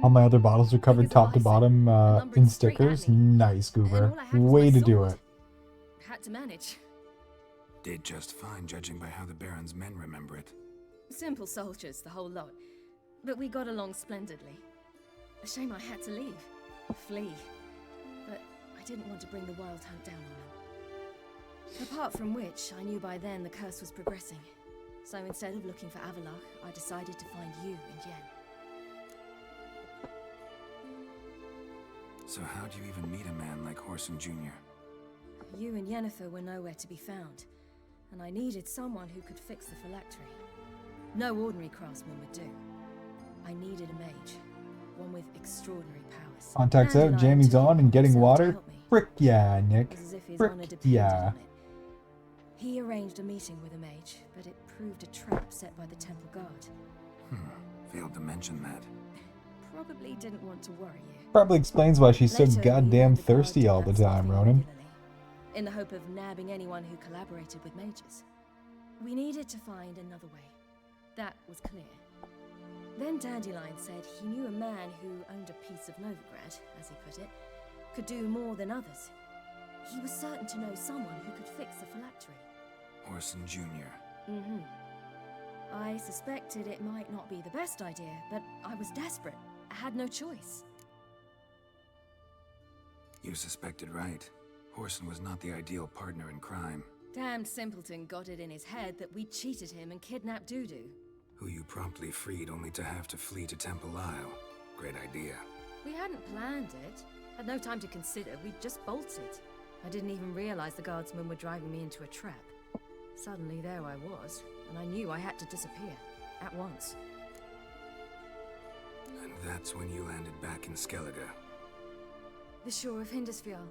All my other bottles are covered top to bottom in stickers. Nice, Goober. Way to do it. Had to manage. Did just fine, judging by how the Baron's men remember it. Simple soldiers, the whole lot. But we got along splendidly. A shame I had to leave. Flee. But I didn't want to bring the wild hunt down on them. Apart from which, I knew by then the curse was progressing. So instead of looking for Avalok, I decided to find you and Yen. So how do you even meet a man like Horson Jr.? You and Yennefer were nowhere to be found, and I needed someone who could fix the phylactery. No ordinary craftsman would do. I needed a mage, one with extraordinary powers. Contacts out, jamming's on, and getting water. Frick yeah, Nick. Frick yeah. He arranged a meeting with a mage, but it proved a trap set by the temple guard. Failed to mention that. Probably didn't want to worry you. Probably explains why she's so Later, goddamn thirsty all the time, Ronan. In the hope of nabbing anyone who collaborated with mages. We needed to find another way. That was clear. Then Dandelion said he knew a man who owned a piece of Novigrad, as he put it, could do more than others. He was certain to know someone who could fix the phylactery. Horson Jr. Mm-hmm. I suspected it might not be the best idea, but I was desperate. I had no choice. You suspected right. Horson was not the ideal partner in crime. Damned simpleton got it in his head that we cheated him and kidnapped Dudu. Who you promptly freed only to have to flee to Temple Isle. Great idea. We hadn't planned it. Had no time to consider. We just bolted. I didn't even realize the guardsmen were driving me into a trap. Suddenly there I was, and I knew I had to disappear. At once. And that's when you landed back in Skellige. The shore of Hindisfjall.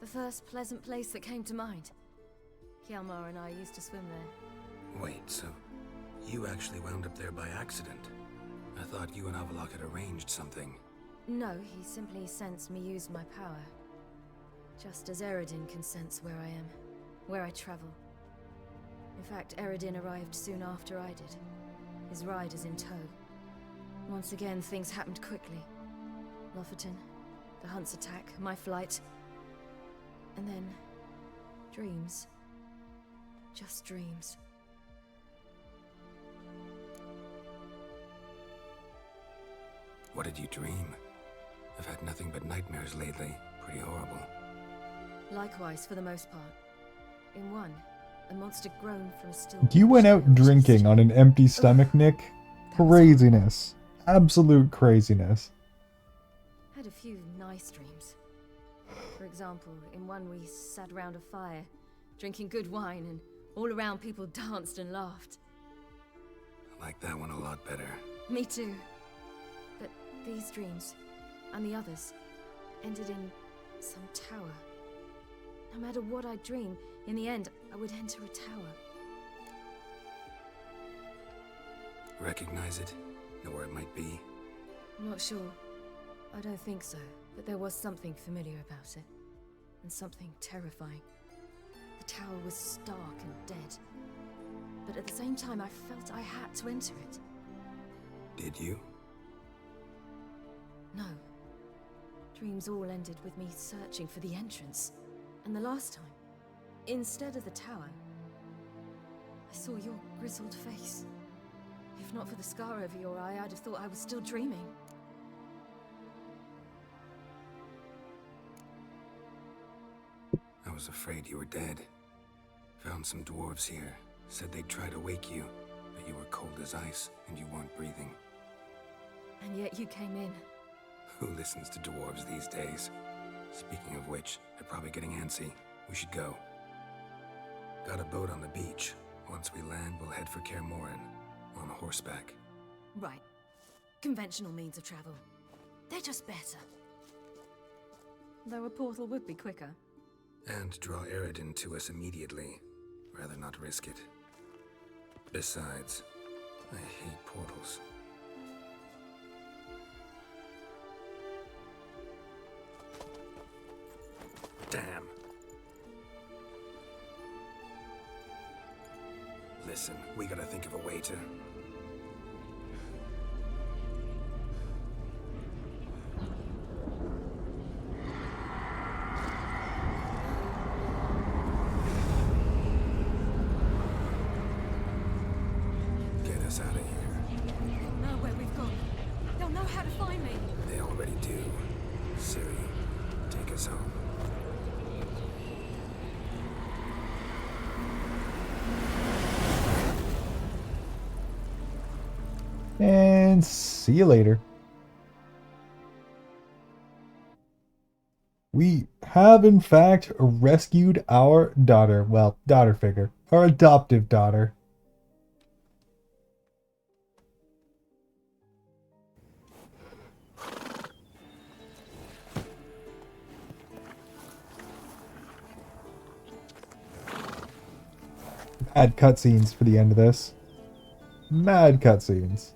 The first pleasant place that came to mind. Hjalmar and I used to swim there. Wait, so you actually wound up there by accident? I thought you and Avalok had arranged something. No, he simply sensed me use my power. Just as Eredin can sense where I am, where I travel. In fact, Eredin arrived soon after I did. His riders in tow. Once again, things happened quickly. Lofoten, the hunt's attack, my flight. And then, dreams. Just dreams. What did you dream? I've had nothing but nightmares lately. Pretty horrible. Likewise, for the most part. In one, a monster grown from a still. You went out drinking on an empty stomach, Nick. Craziness. Absolute craziness. Had a few nice dreams. For example, in one we sat around a fire, drinking good wine, and all around people danced and laughed. I like that one a lot better. Me too. But these dreams, and the others, ended in some tower. No matter what I dream, in the end, I would enter a tower. Recognize it? Know where it might be? I'm not sure. I don't think so, but there was something familiar about it. And something terrifying. The tower was stark and dead. But at the same time, I felt I had to enter it. Did you? No. Dreams all ended with me searching for the entrance. And the last time, instead of the tower, I saw your grizzled face. If not for the scar over your eye, I'd have thought I was still dreaming. I was afraid you were dead. Found some dwarves here. Said they'd try to wake you, but you were cold as ice and you weren't breathing. And yet you came in. Who listens to dwarves these days? Speaking of which, they're probably getting antsy. We should go. Got a boat on the beach. Once we land, we'll head for Kaer Morhen. On horseback. Right. Conventional means of travel. They're just better. Though a portal would be quicker. And draw Eredin to us immediately. Rather not risk it. Besides, I hate portals. Damn. Listen, we gotta think of a way to... get us out of here. They'll know where we've gone. They'll know how to find me. They already do. Ciri, take us home. And see you later. We have, in fact, rescued our daughter. Well, daughter figure. Our adoptive daughter. Mad cutscenes for the end of this. Mad cutscenes.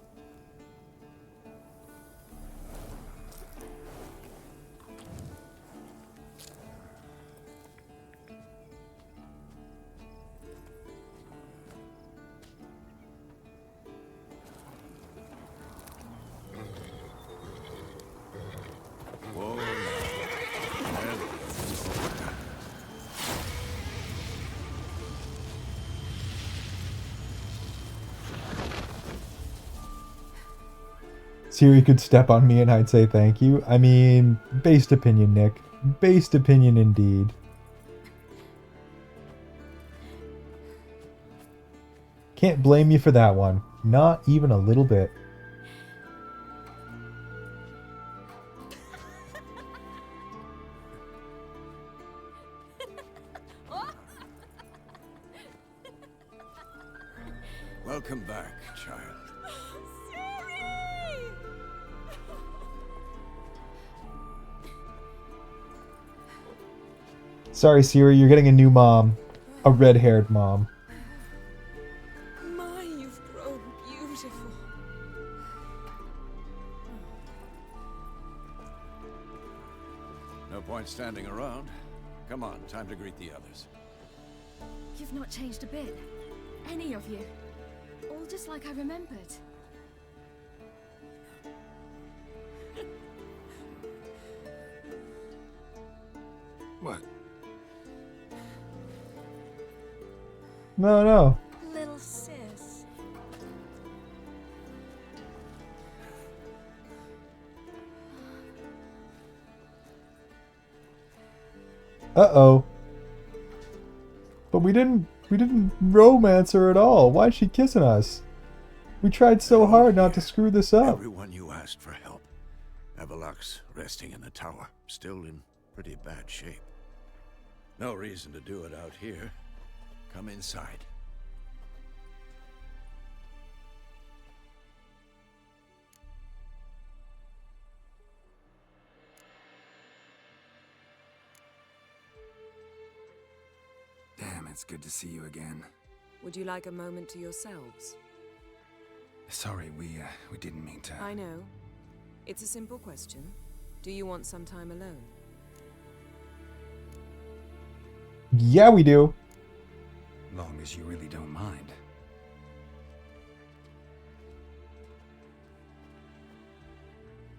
Ciri could step on me and I'd say thank you. I mean, based opinion, Nick. Based opinion indeed. Can't blame you for that one. Not even a little bit. Welcome back, child. Sorry, Ciri, you're getting a new mom. A red-haired mom. My, you've grown beautiful. No point standing around. Come on, time to greet the others. You've not changed a bit. Any of you. All just like I remembered. What? No. Little sis. Uh-oh. But we didn't romance her at all. Why is she kissing us? We tried so hard not to screw this up. Everyone you asked for help. Everlock's resting in the tower, still in pretty bad shape. No reason to do it out here. Come inside. Damn, it's good to see you again. Would you like a moment to yourselves? Sorry, we didn't mean to. I know. It's a simple question. Do you want some time alone? Yeah, we do. Long as you really don't mind.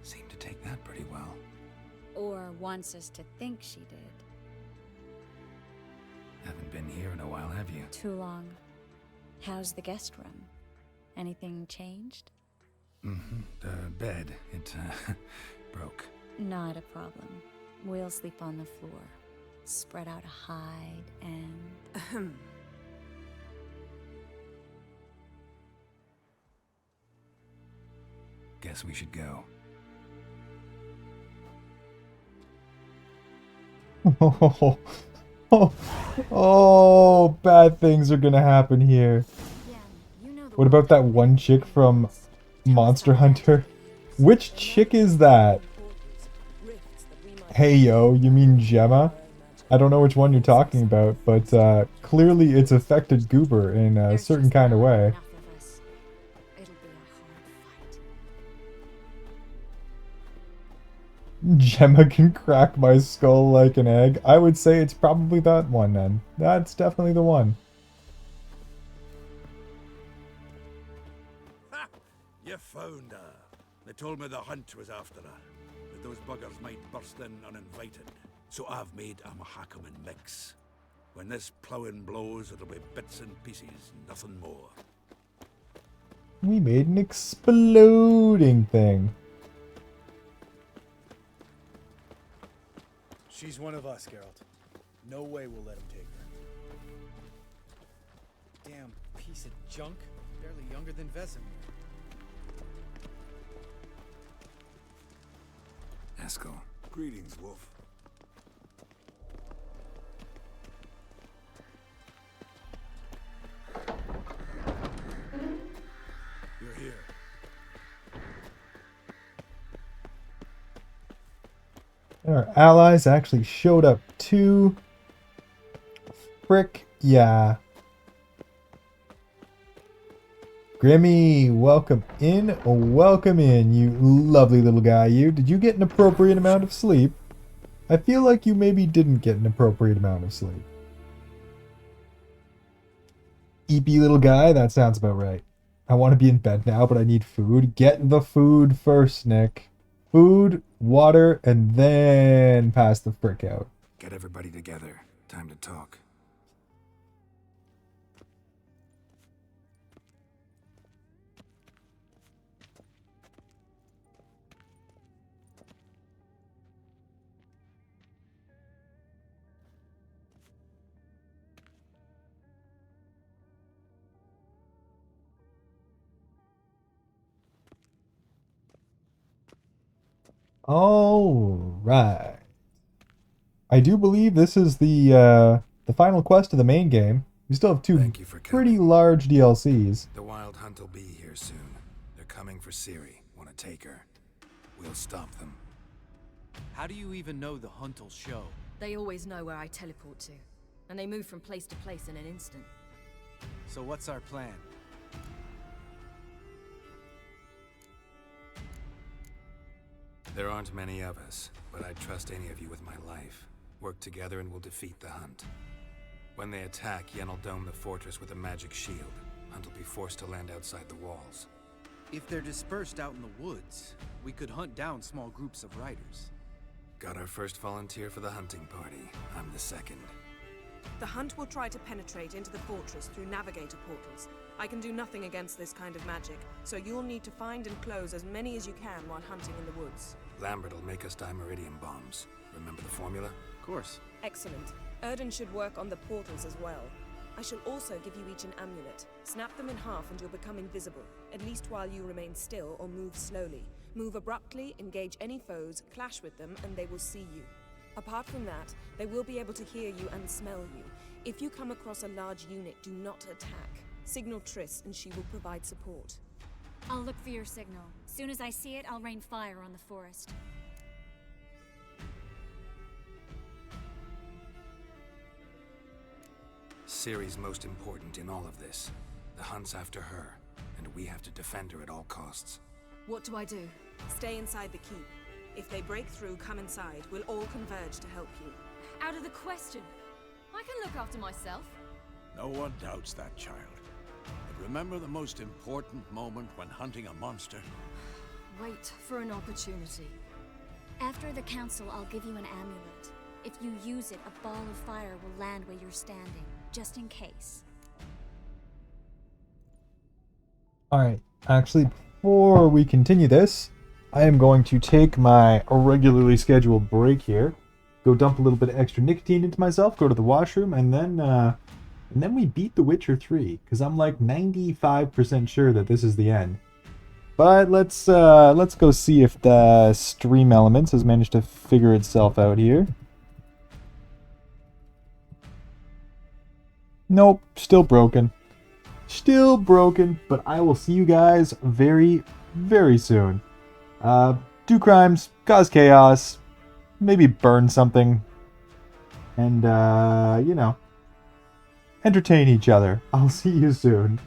Seemed to take that pretty well. Or wants us to think she did. Haven't been here in a while, have you? Too long. How's the guest room? Anything changed? Mm-hmm. The bed, it broke. Not a problem. We'll sleep on the floor. Spread out a hide and... Guess we should go. Oh, bad things are gonna happen here. What about that one chick from Monster Hunter? Which chick is that? Hey yo, you mean Gemma? I don't know which one you're talking about, but clearly it's affected Goober in a certain kind of way. Gemma can crack my skull like an egg. I would say it's probably that one then. That's definitely the one. Ha! You found her. They told me the hunt was after her. That those buggers might burst in uninvited. So I've made a Mahakaman mix. When this ploughing blows, it'll be bits and pieces, nothing more. We made an exploding thing. She's one of us, Geralt. No way we'll let him take her. Damn piece of junk. Barely younger than Vesemir. Eskel. Greetings, Wolf. You're here. Our allies actually showed up too. Frick yeah. Grimmy, welcome in, you lovely little guy, you. Did you get an appropriate amount of sleep? I feel like you maybe didn't get an appropriate amount of sleep. Eepy little guy, that sounds about right. I want to be in bed now, but I need food. Get the food first, Nick. Food, water, and then pass the frick out. Get everybody together. Time to talk. Alright. I do believe this is the final quest of the main game. We still have two pretty large DLCs. The Wild Hunt will be here soon. They're coming for Ciri. Want to take her. We'll stop them. How do you even know the hunt will show? They always know where I teleport to, and they move from place to place in an instant. So what's our plan? There aren't many of us, but I'd trust any of you with my life. Work together and we'll defeat the Hunt. When they attack, Yen'll dome the fortress with a magic shield. Hunt will be forced to land outside the walls. If they're dispersed out in the woods, we could hunt down small groups of riders. Got our first volunteer for the hunting party. I'm the second. The Hunt will try to penetrate into the fortress through navigator portals. I can do nothing against this kind of magic, so you'll need to find and close as many as you can while hunting in the woods. Lambert will make us dimeridium bombs. Remember the formula? Of course. Excellent. Erden should work on the portals as well. I shall also give you each an amulet. Snap them in half and you'll become invisible, at least while you remain still or move slowly. Move abruptly, engage any foes, clash with them, and they will see you. Apart from that, they will be able to hear you and smell you. If you come across a large unit, do not attack. Signal Triss and she will provide support. I'll look for your signal. Soon as I see it, I'll rain fire on the forest. Ciri's most important in all of this. The hunt's after her, and we have to defend her at all costs. What do I do? Stay inside the keep. If they break through, come inside. We'll all converge to help you. Out of the question. I can look after myself. No one doubts that, child. But remember the most important moment when hunting a monster? Wait for an opportunity. After the council, I'll give you an amulet. If you use it, a ball of fire will land where you're standing, just in case. Alright, actually, before we continue this, I am going to take my regularly scheduled break here, go dump a little bit of extra nicotine into myself, go to the washroom, and then we beat The Witcher 3, because I'm like 95% sure that this is the end. But let's go see if the Stream Elements has managed to figure itself out here. Nope, still broken. Still broken, but I will see you guys very, very soon. Do crimes, cause chaos, maybe burn something, and, you know, entertain each other. I'll see you soon.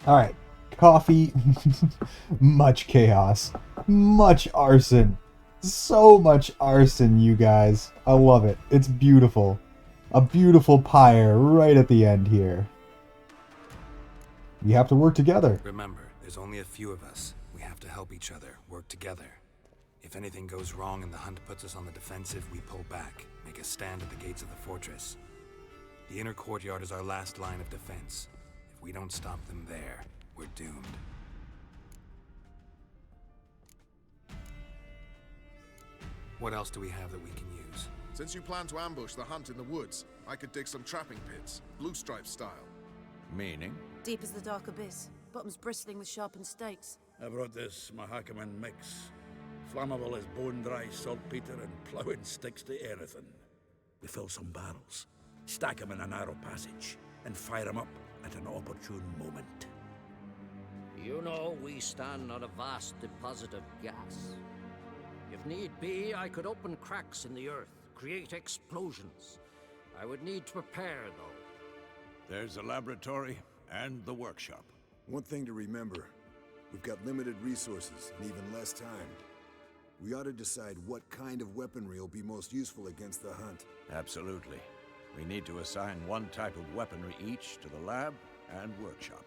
Alright. Coffee. Much chaos. Much arson. So much arson, you guys. I love it. It's beautiful. A beautiful pyre right at the end here. We have to work together. Remember, there's only a few of us. We have to help each other, work together. If anything goes wrong and the hunt puts us on the defensive, we pull back, make a stand at the gates of the fortress. The inner courtyard is our last line of defense. If we don't stop them there, we're doomed. What else do we have that we can use? Since you plan to ambush the hunt in the woods, I could dig some trapping pits, blue stripe style. Meaning? Deep as the dark abyss, bottoms bristling with sharpened stakes. I brought this Mahakaman mix. Flammable as bone-dry saltpeter and ploughing sticks to anything. We fill some barrels, stack them in a narrow passage, and fire them up at an opportune moment. You know, we stand on a vast deposit of gas. If need be, I could open cracks in the earth, create explosions. I would need to prepare, though. There's a laboratory and the workshop. One thing to remember, we've got limited resources and even less time. We ought to decide what kind of weaponry will be most useful against the hunt. Absolutely. We need to assign one type of weaponry each to the lab and workshop.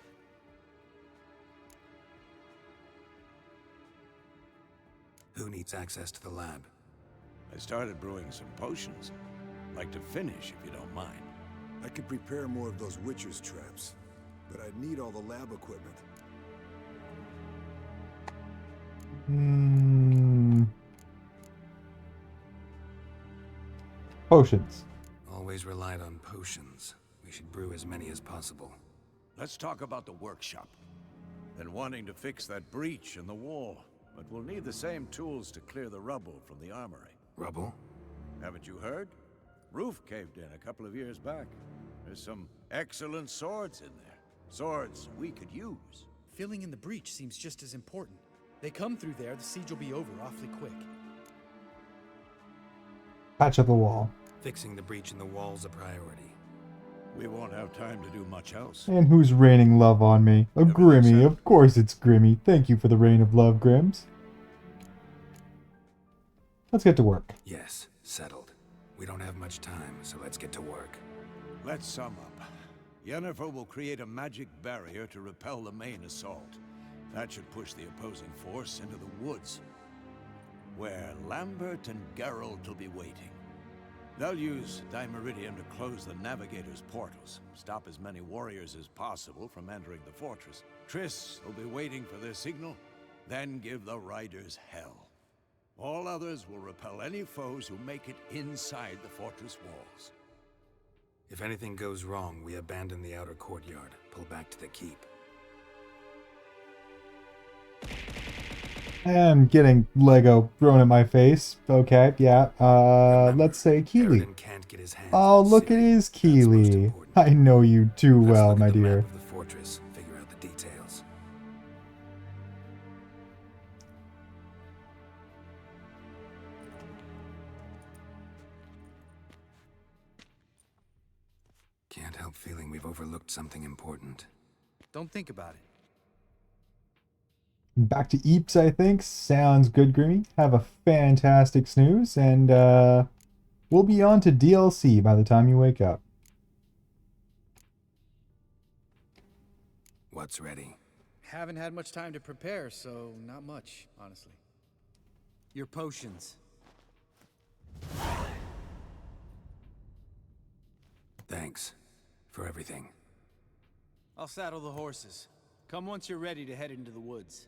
Who needs access to the lab? I started brewing some potions. Like to finish, if you don't mind. I could prepare more of those Witcher's traps, but I'd need all the lab equipment. Potions. Always relied on potions. We should brew as many as possible. Let's talk about the workshop. Been wanting to fix that breach in the wall, but we'll need the same tools to clear the rubble from the armory. Rubble? Haven't you heard? Roof caved in a couple of years back. There's some excellent swords in there. Swords we could use. Filling in the breach seems just as important. They come through there, the siege will be over awfully quick. Patch up the wall. Fixing the breach in the wall's a priority. We won't have time to do much else. And who's raining love on me? A Grimmy. Of course it's Grimmy. Thank you for the rain of love, Grims. Let's get to work. Yes, settled. We don't have much time, so let's get to work. Let's sum up. Yennefer will create a magic barrier to repel the main assault. That should push the opposing force into the woods, where Lambert and Geralt will be waiting. They'll use Dimeridium to close the Navigator's portals, stop as many warriors as possible from entering the fortress. Triss will be waiting for their signal, then give the riders hell. All others will repel any foes who make it inside the fortress walls. If anything goes wrong, we abandon the outer courtyard, pull back to the keep. I'm getting Lego thrown in my face. Okay, yeah. Let's say Keely. Oh, look, it is Keely. I know you too well, my dear. The fortress, figure out the details. Can't help feeling we've overlooked something important. Don't think about it. Back to Eeps, I think. Sounds good, Grimmy. Have a fantastic snooze, and we'll be on to DLC by the time you wake up. What's ready? Haven't had much time to prepare, so not much, honestly. Your potions. Thanks for everything. I'll saddle the horses. Come once you're ready to head into the woods.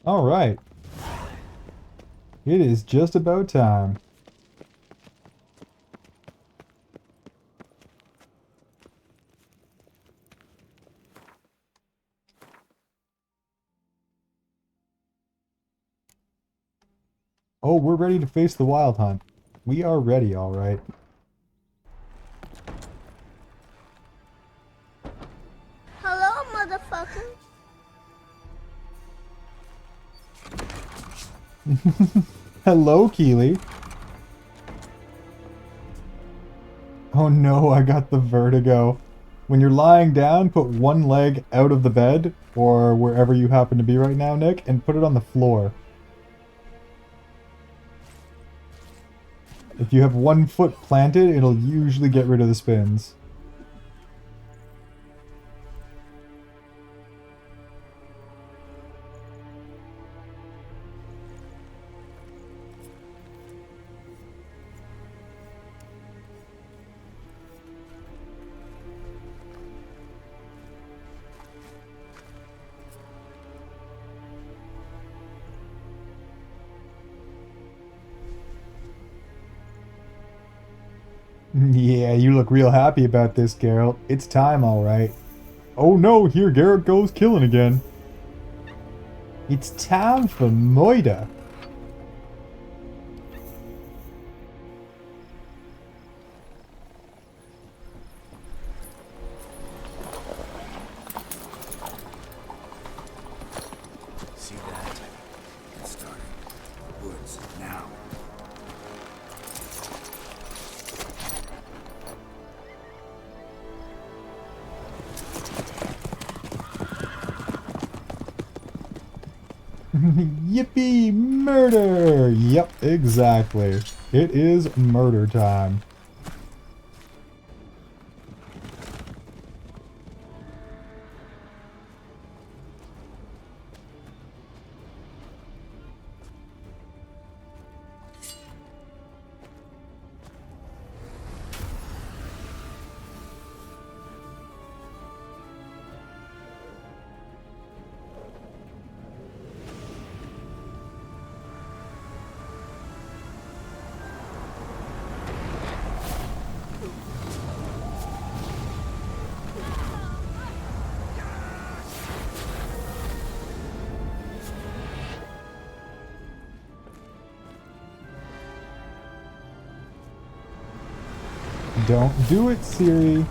All right. It is just about time. Oh, we're ready to face the wild hunt. We are ready, all right. Hello, motherfucker. Hello, Keely. Oh no, I got the vertigo. When you're lying down, put one leg out of the bed, or wherever you happen to be right now, Nick, and put it on the floor. If you have one foot planted, it'll usually get rid of the spins. Yeah, you look real happy about this, Geralt. It's time, alright. Oh no, here Geralt goes killing again. It's time for Moida. See that? Get started. Woods, now. Yippee! Murder! Yep, exactly. It is murder time. Don't do it, Siri.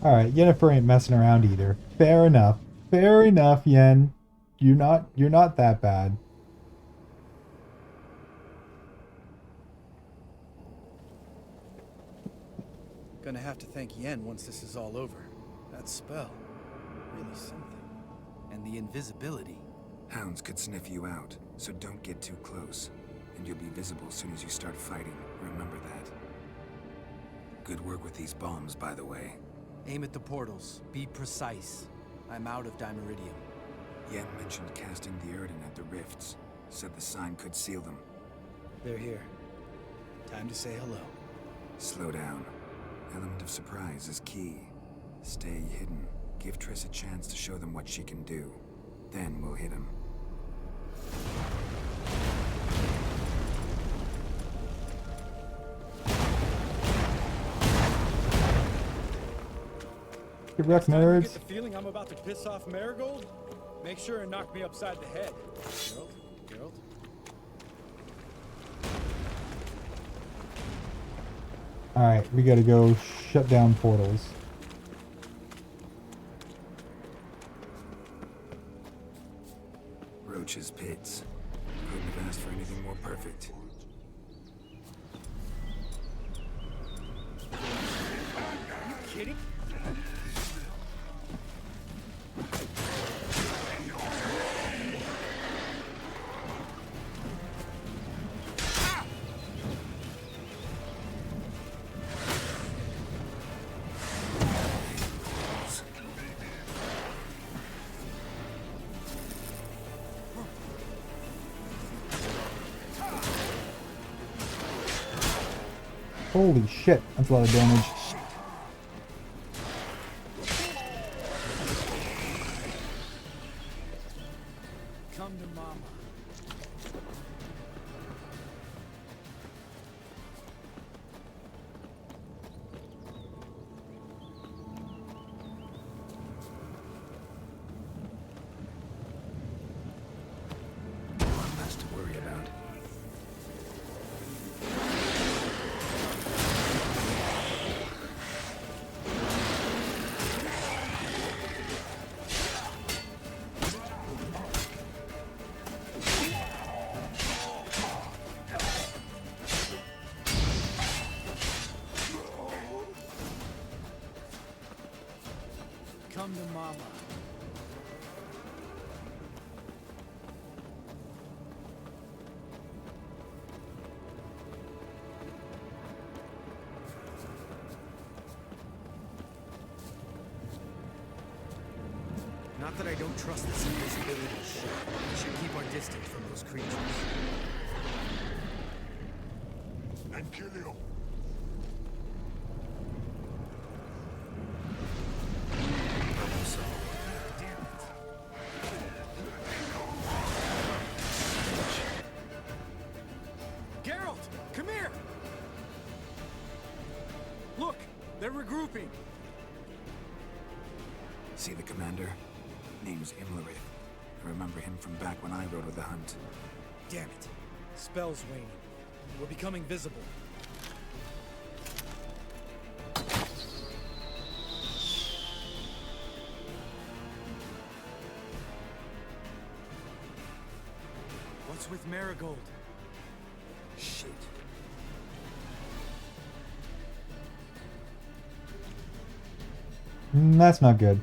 Alright, Yennefer ain't messing around either. Fair enough. Fair enough, Yen. You're not that bad. Gonna have to thank Yen once this is all over. That spell. Really something. And the invisibility. Hounds could sniff you out, so don't get too close. And you'll be visible as soon as you start fighting. Remember that. Good work with these bombs, by the way. Aim at the portals. Be precise. I'm out of Dimeridium. Yen mentioned casting the Erdin at the rifts. Said the sign could seal them. They're here. Time to say hello. Slow down. Element of surprise is key. Stay hidden. Give Triss a chance to show them what she can do. Then we'll hit him. Get wrecked, nerds. Get the feeling I'm about to piss off Marigold? Make sure and knock me upside the head. Geralt? Alright, we gotta go shut down portals. Roach's pits. Couldn't have asked for anything more perfect. Are you kidding? Holy shit, that's a lot of damage. Come to mama. Not that I don't trust this invisibility shit. We should keep our distance from those creatures. And kill you. Geralt, come here! Look, they're regrouping. See the commander? Name's Imlerith. I remember him from back when I rode with the hunt. Damn it. Spell's waning. We're becoming visible. What's with Marigold? Shit. That's not good.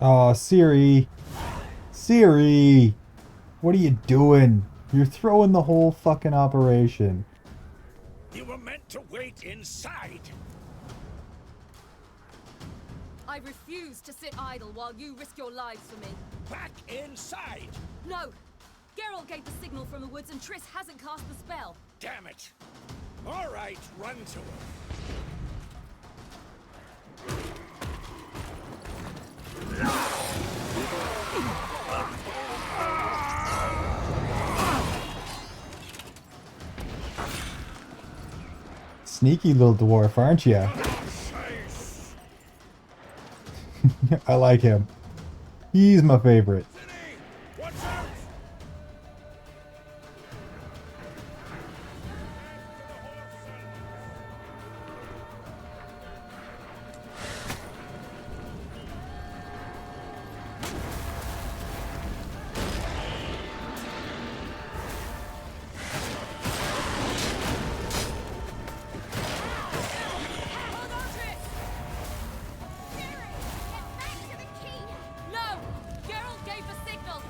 Oh, Siri. Siri! What are you doing? You're throwing the whole fucking operation. You were meant to wait inside. I refuse to sit idle while you risk your lives for me. Back inside! No! Geralt gave the signal from the woods and Triss hasn't cast the spell. Damn it! All right, run to her. Sneaky little dwarf, aren't you? I like him. He's my favorite. No! Geralt gave the signal!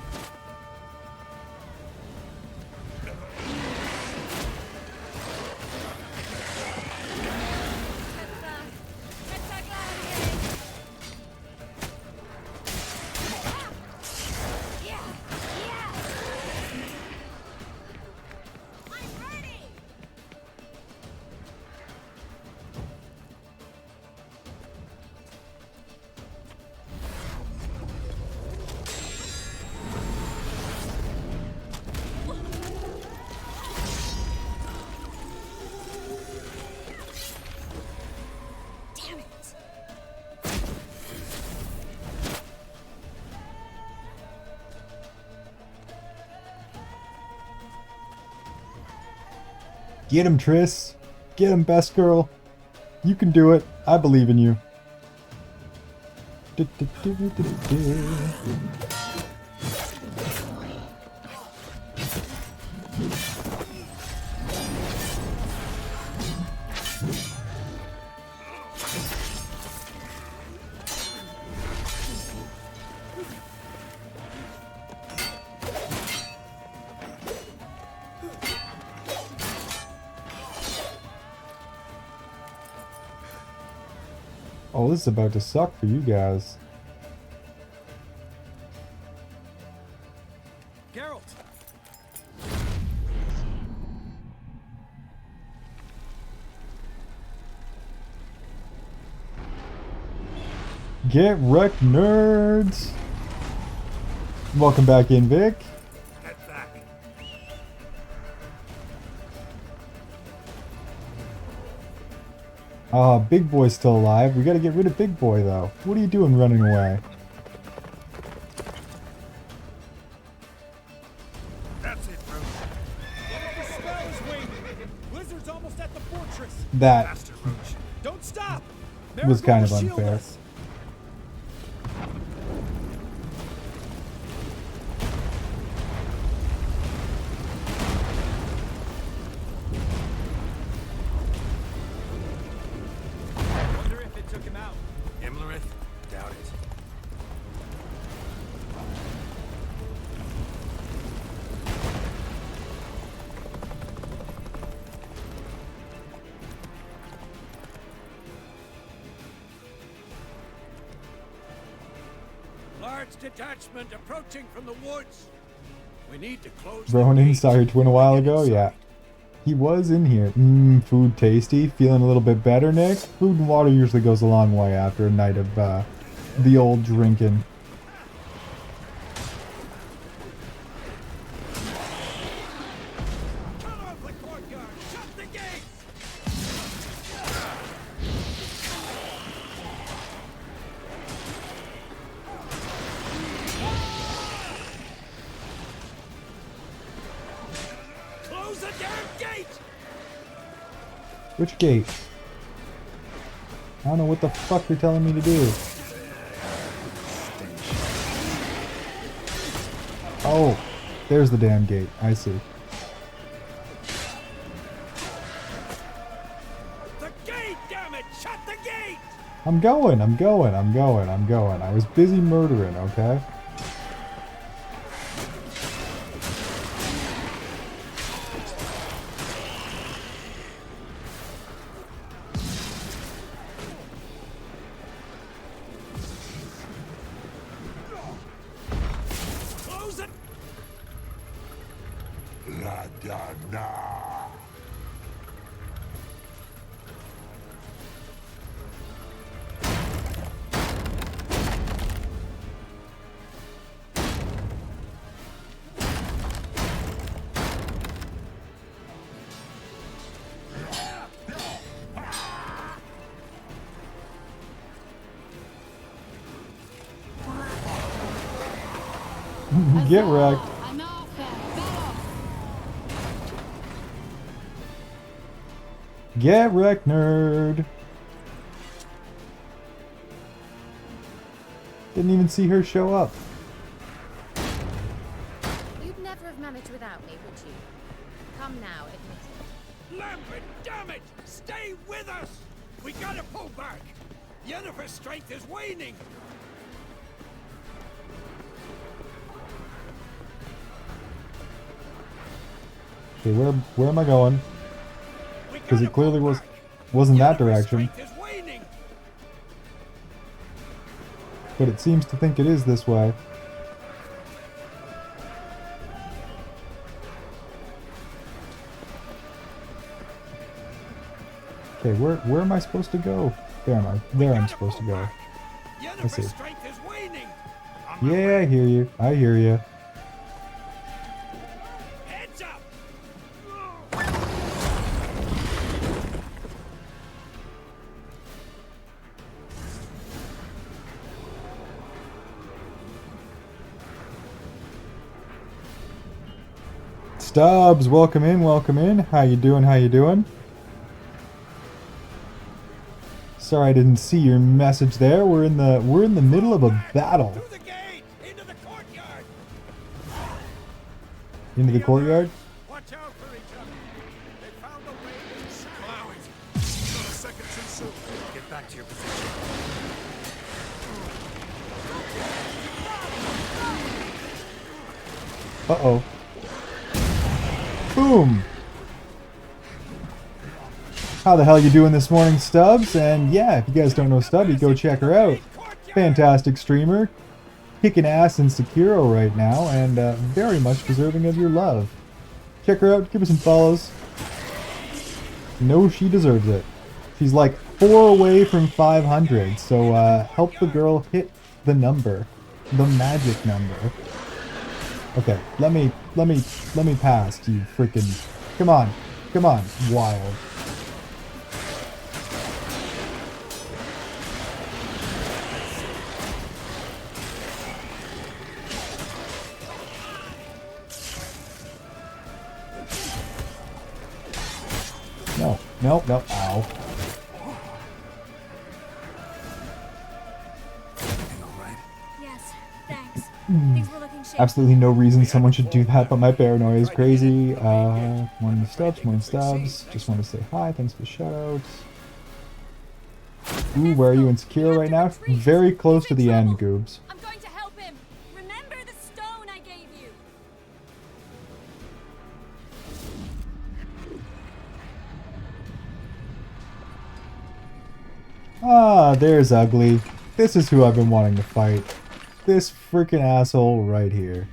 Get him, Triss. Get him, best girl. You can do it. I believe in you. Oh, this is about to suck for you guys. Geralt! Get wrecked, nerds! Welcome back in, Vic. Head back. Big Boy's still alive. We gotta get rid of Big Boy, though. What are you doing running away? That's it, bro. The spell is waning. Blizzard's almost at the fortress. That Faster, Roach. Don't stop. was kind of Marigold will shield unfair. us. Wonder if it took him out. Imlerith? Doubt it. large detachment approaching from the woods. We need to close the Ronan gate. saw your twin a while ago? Yeah. He was in here. Food tasty. Feeling a little bit better, Nick? Food and water usually goes a long way after a night of the old drinking. Close the damn gate! Which gate? I don't know what the fuck you're telling me to do. Oh, there's the damn gate. I see. The gate, damn it! Shut the gate! I'm going. I was busy murdering, okay? Close it! La Dana. Get wrecked. Get wrecked, nerd. Didn't even see her show up. You'd never have managed without me, would you? Come now, admit it. Lambert, damn it! Stay with us! We gotta pull back! Yennefer's strength is waning! Okay, where am I going? Because it clearly wasn't that direction. But it seems to think it is this way. Okay, where am I supposed to go? There I'm supposed to go. I see. Yeah, I hear you. I hear you. Stubbs, welcome in, welcome in. How you doing? How you doing? Sorry I didn't see your message there. We're in the middle of a battle. Into the courtyard? Watch out for each other. They found a way inside. Not a second too soon. Get back to your position. Uh-oh. Boom! How the hell you doing this morning, Stubbs? And yeah, if you guys don't know Stubby, go check her out. Fantastic streamer. Kicking ass in Sekiro right now, and very much deserving of your love. Check her out, give her some follows. No, she deserves it. She's like 4 away from 500, so help the girl hit the number. The magic number. Okay, let me pass, you freaking... Come on, wild. No, ow. Yes, thanks. Things were looking shaky. Absolutely no reason someone should do that, but my paranoia is crazy. Morning Stubbs. Just want to say hi, thanks for the shoutouts. Ooh, where are you in Sekiro right now? Very close to the end, Goobs. I'm going to help him. Remember the stone I gave you. Ah, there's Ugly. This is who I've been wanting to fight. this freaking asshole right here.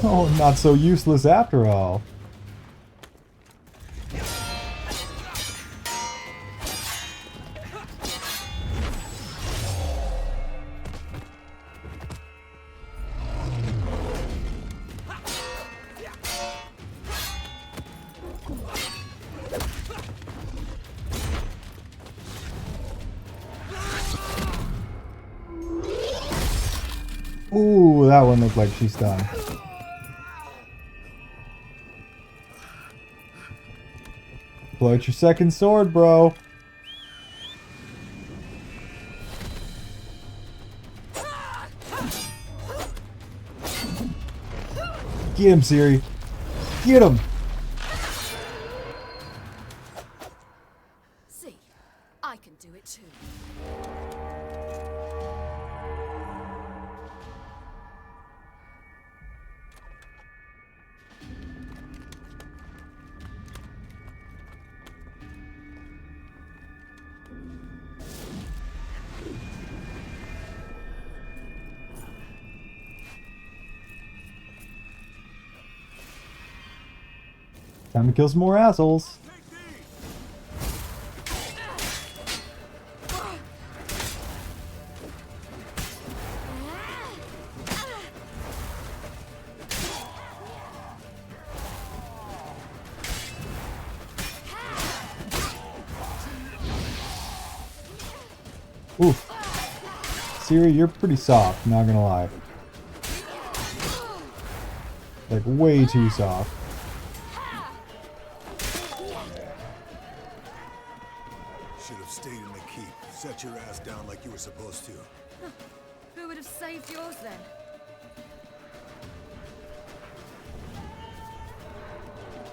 Oh, not so useless after all. Ooh, that one looked like she's done. Pull out your second sword, bro. Get him, Ciri. Get him. See, I can do it too. Time to kill some more assholes. Oof. Ciri, you're pretty soft, not gonna lie. Like, way too soft. Should have stayed in the keep. Set your ass down like you were supposed to. Who would have saved yours then?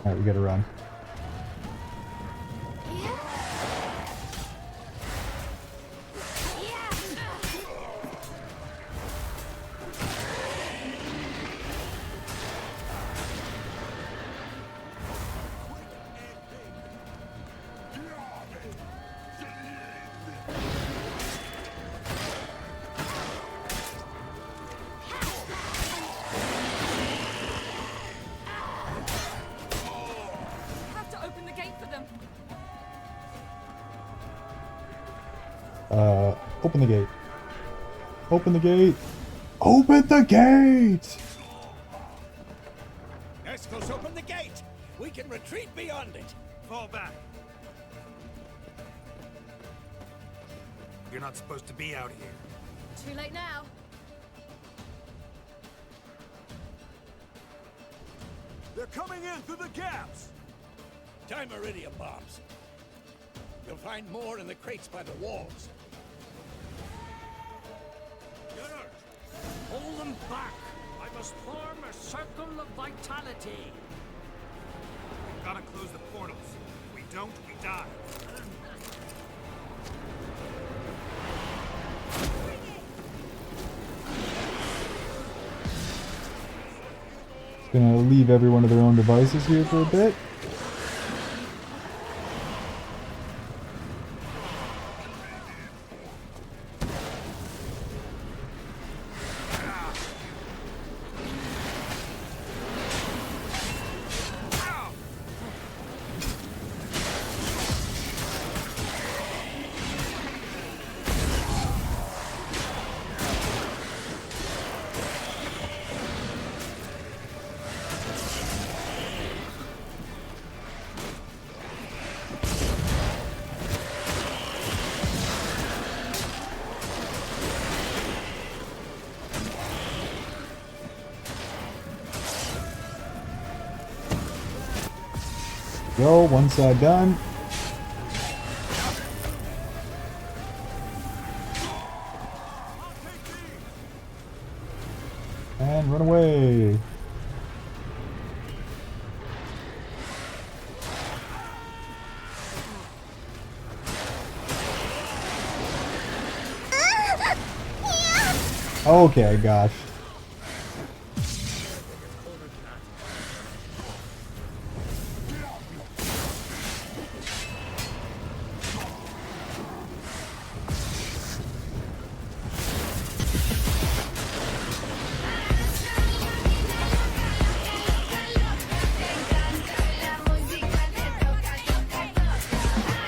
Alright, we gotta run. Open the gate. Open the gate. Open the gate! Escos, open the gate! We can retreat beyond it! Fall back. You're not supposed to be out here. Too late now. They're coming in through the gaps! Time iridium bombs. You'll find more in the crates by the walls. Geralt, hold them back. I must form a circle of vitality. We've gotta close the portals. If we don't, we die. Gonna leave everyone to their own devices here for a bit. Go, one side done. man, run away. Okay, gosh.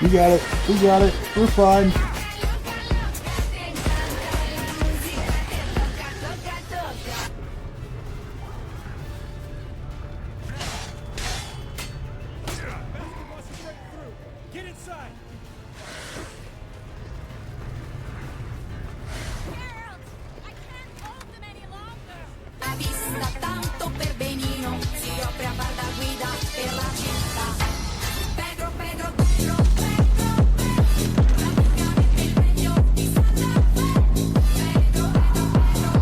We got it. We got it. We're fine. Get inside! La vista tanto per benino, si offre a far da guida per la città. Pedro, Pedro, Pedro, Pedro, Pedro, praticamente il regno di Santa Fe. Pedro, Pedro,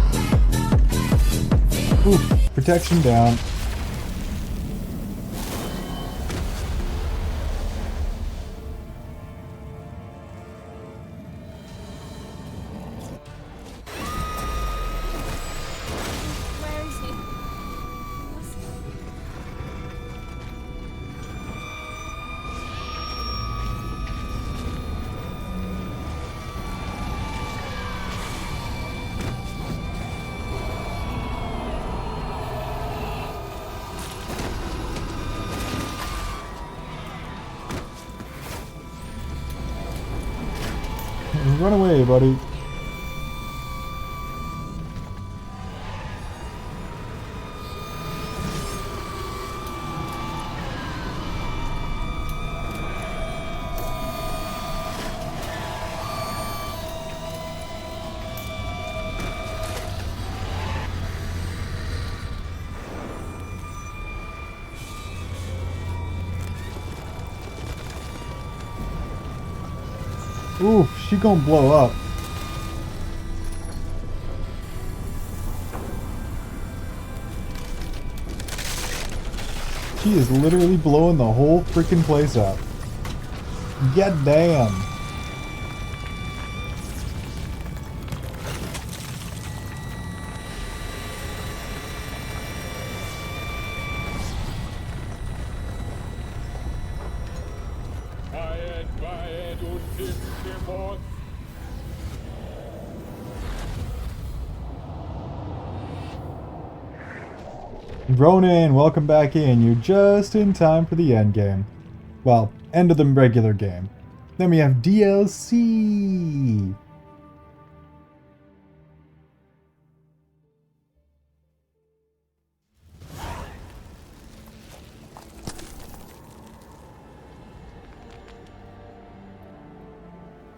Pedro, Oof, protection down. Where is he? Run away, buddy. Oof, she gonna blow up. She is literally blowing the whole freaking place up. God damn. Quiet, quiet, und im Boot. Ronan, welcome back in. You're just in time for the end game. Well, end of the regular game. Then we have DLC.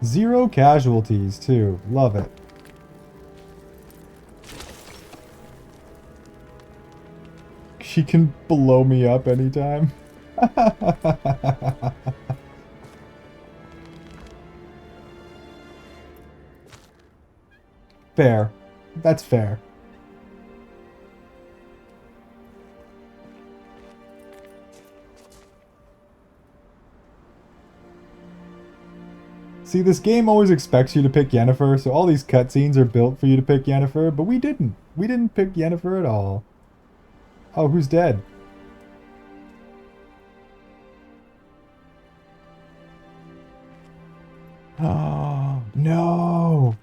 Zero casualties, too. Love it. She can blow me up anytime. Fair. That's fair. See, this game always expects you to pick Yennefer, so all these cutscenes are built for you to pick Yennefer, but we didn't. We didn't pick Yennefer at all. Oh, who's dead? Oh, no!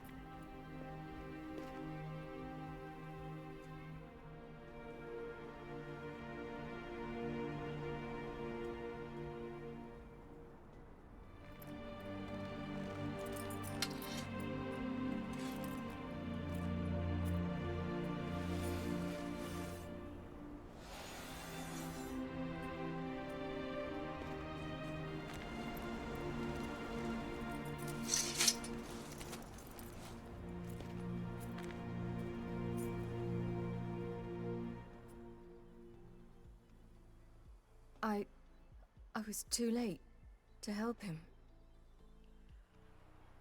I was too late to help him.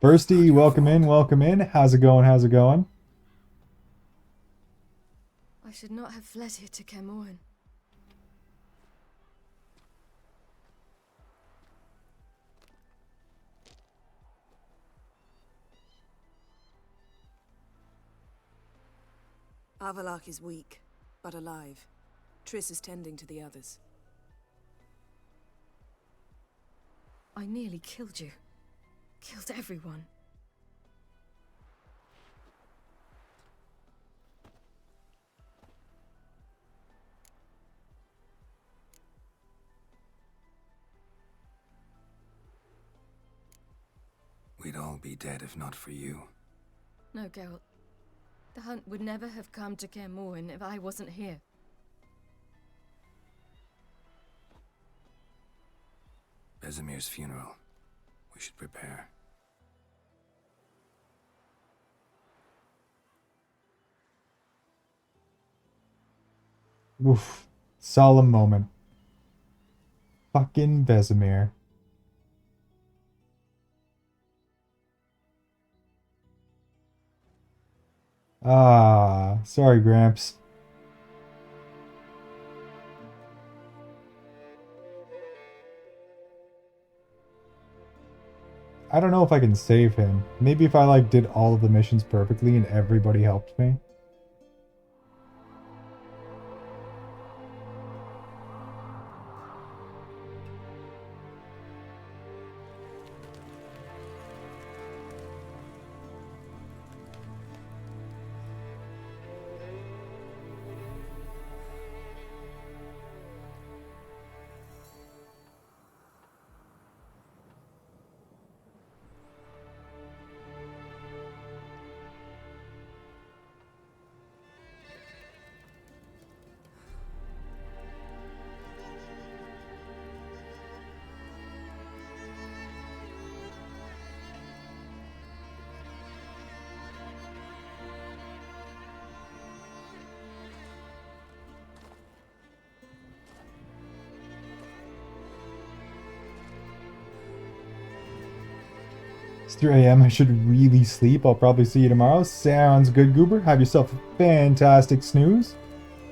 Bursty, welcome in, welcome in. How's it going, how's it going? I should not have fled here to Kermoren. Avalak is weak, but alive. Triss is tending to the others. I nearly killed you. Killed everyone. We'd all be dead if not for you. No, Geralt. The hunt would never have come to Kermoren if I wasn't here. Vesemir's funeral. We should prepare. Oof. Solemn moment. Fucking Vesemir. Ah, sorry, Gramps. I don't know if I can save him. Maybe if I like did all of the missions perfectly and everybody helped me. It's 3 a.m. I should really sleep. I'll probably see you tomorrow. Sounds good, Goober. Have yourself a fantastic snooze.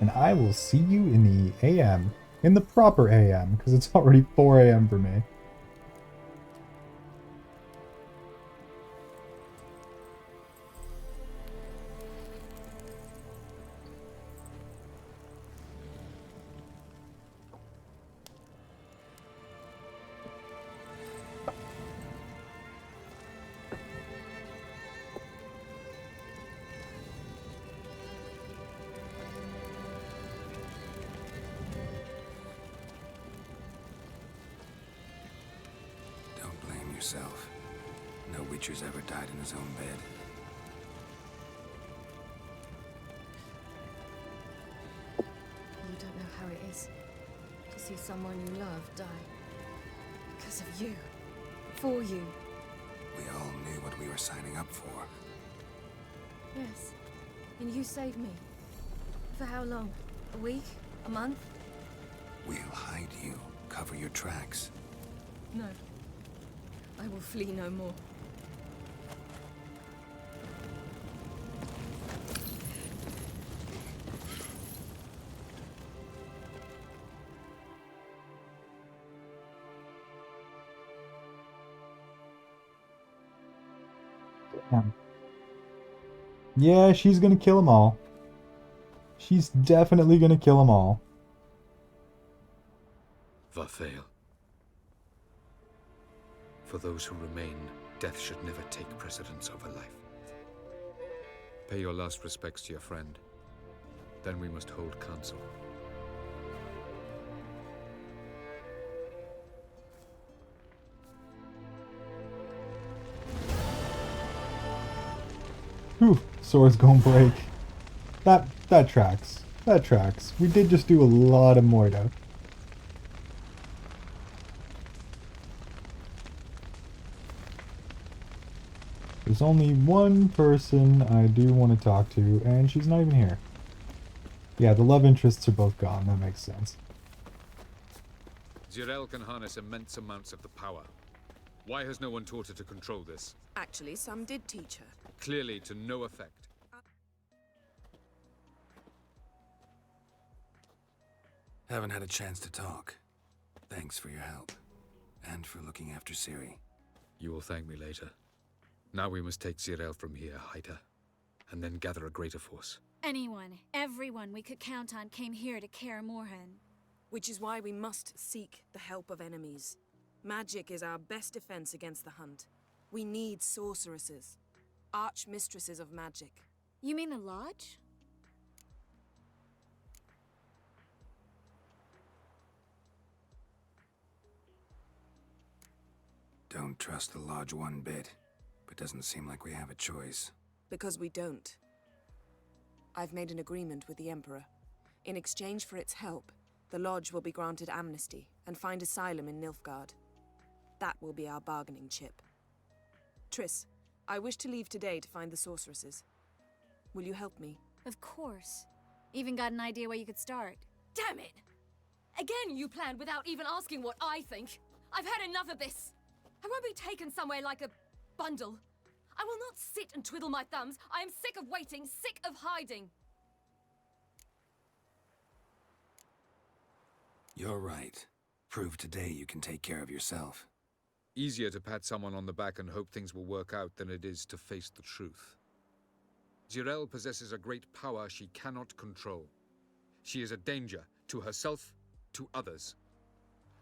And I will see you in the AM. In the proper AM, because it's already 4 a.m. for me. Yourself. No Witcher's ever died in his own bed. You don't know how it is to see someone you love die. Because of you. For you. We all knew what we were signing up for. Yes. And you saved me. For how long? A week? A month? We'll hide you. Cover your tracks. No. I will flee no more. Damn. Yeah, she's gonna kill them all. She's definitely gonna kill them all. Varthael. For those who remain, death should never take precedence over life. Pay your last respects to your friend. Then we must hold council. Whew, sword's gonna break. That tracks. That tracks. We did just do a lot of Moida. There's only one person I do want to talk to, and she's not even here. Yeah, the love interests are both gone. That makes sense. Geralt can harness immense amounts of the power. Why has no one taught her to control this? Actually, some did teach her. Clearly to no effect. Haven't had a chance to talk. Thanks for your help. And for looking after Ciri. You will thank me later. Now we must take Geralt from here, hide her, and then gather a greater force. Anyone, everyone we could count on came here to Kaer Morhen. Which is why we must seek the help of enemies. Magic is our best defense against the Hunt. We need sorceresses. Archmistresses of magic. You mean the Lodge? Don't trust the Lodge one bit, but doesn't seem like we have a choice. Because we don't. I've made an agreement with the Emperor. In exchange for its help, the Lodge will be granted amnesty and find asylum in Nilfgaard. That will be our bargaining chip. Triss, I wish to leave today to find the sorceresses. Will you help me? Of course. Even got an idea where you could start. Damn it! Again you planned without even asking what I think. I've had enough of this. I won't be taken somewhere like a bundle. I will not sit and twiddle my thumbs. I am sick of waiting, sick of hiding. You're right. Prove today you can take care of yourself. Easier to pat someone on the back and hope things will work out than it is to face the truth. Geralt possesses a great power she cannot control. She is a danger to herself, to others.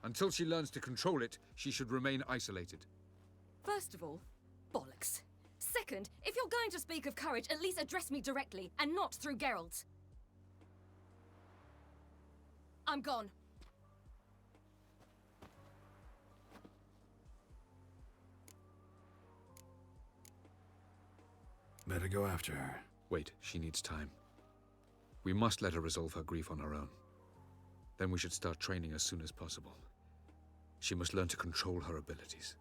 Until she learns to control it, she should remain isolated. First of all, bollocks. Second, if you're going to speak of courage, at least address me directly, and not through Geralt. I'm gone. Better go after her. Wait, she needs time. We must let her resolve her grief on her own. Then we should start training as soon as possible. She must learn to control her abilities.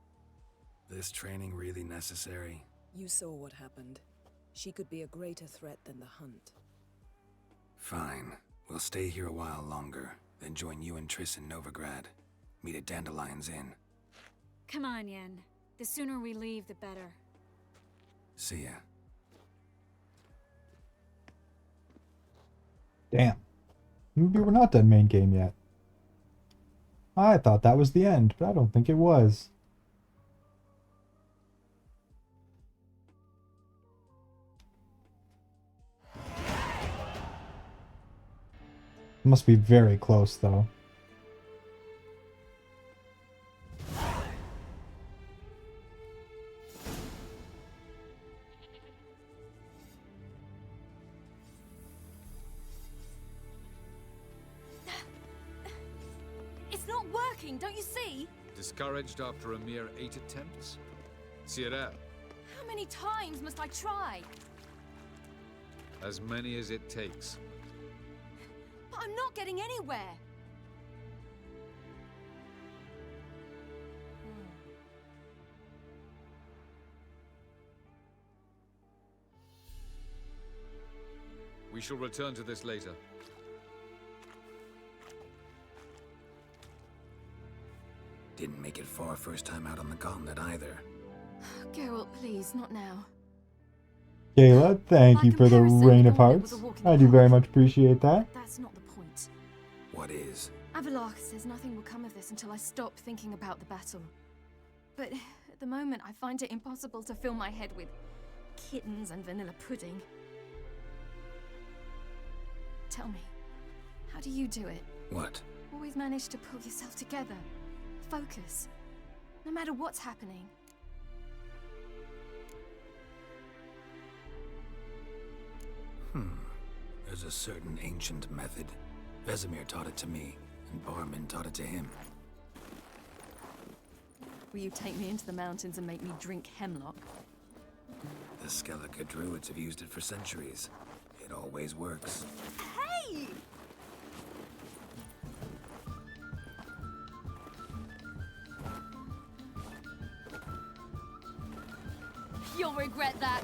This training really necessary? You saw what happened. She could be a greater threat than the Hunt. Fine. We'll stay here a while longer, then join you and Triss in Novigrad. Meet at Dandelion's Inn. Come on, Yen. The sooner we leave, the better. See ya. Damn. Maybe we're not done main game yet. I thought that was the end, but I don't think it was. Must be very close, though. It's not working, don't you see? Discouraged after a mere 8 attempts? Ciri, How many times must I try? as many as it takes. But I'm not getting anywhere. We shall return to this later. Didn't make it far first time out on the gauntlet either. Geralt, please, not now. Kayla, thank you for the Rain of Hearts. I do very much appreciate that. That's not the point. What is? Avalok says nothing will come of this until I stop thinking about the battle. But at the moment, I find it impossible to fill my head with kittens and vanilla pudding. Tell me, how do you do it? What? Always manage to pull yourself together. Focus. No matter what's happening. There's a certain ancient method. Vesemir taught it to me, and Barman taught it to him. Will you take me into the mountains and make me drink hemlock? The Skellige druids have used it for centuries. It always works. Hey! You'll regret that.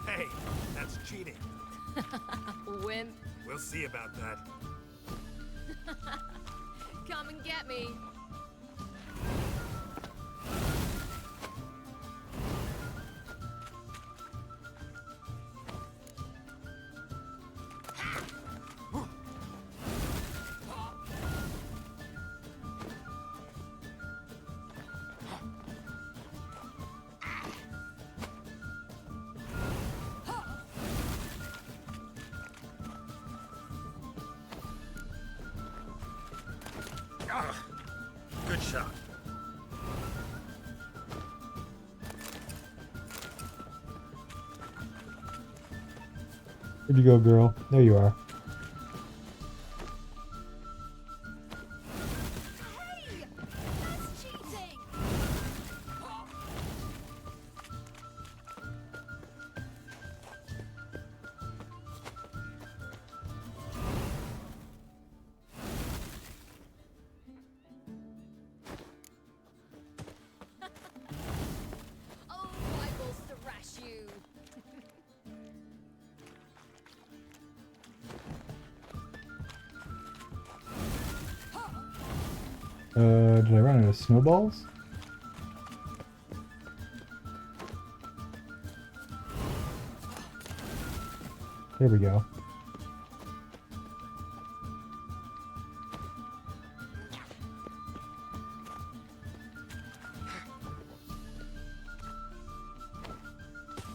Hey, that's cheating. Wimp. We'll see about that. Come and get me. Good shot. Where'd you go, girl? There you are. Hey! That's cheating! Oh, I will thrash you. Did I run out of snowballs? There we go.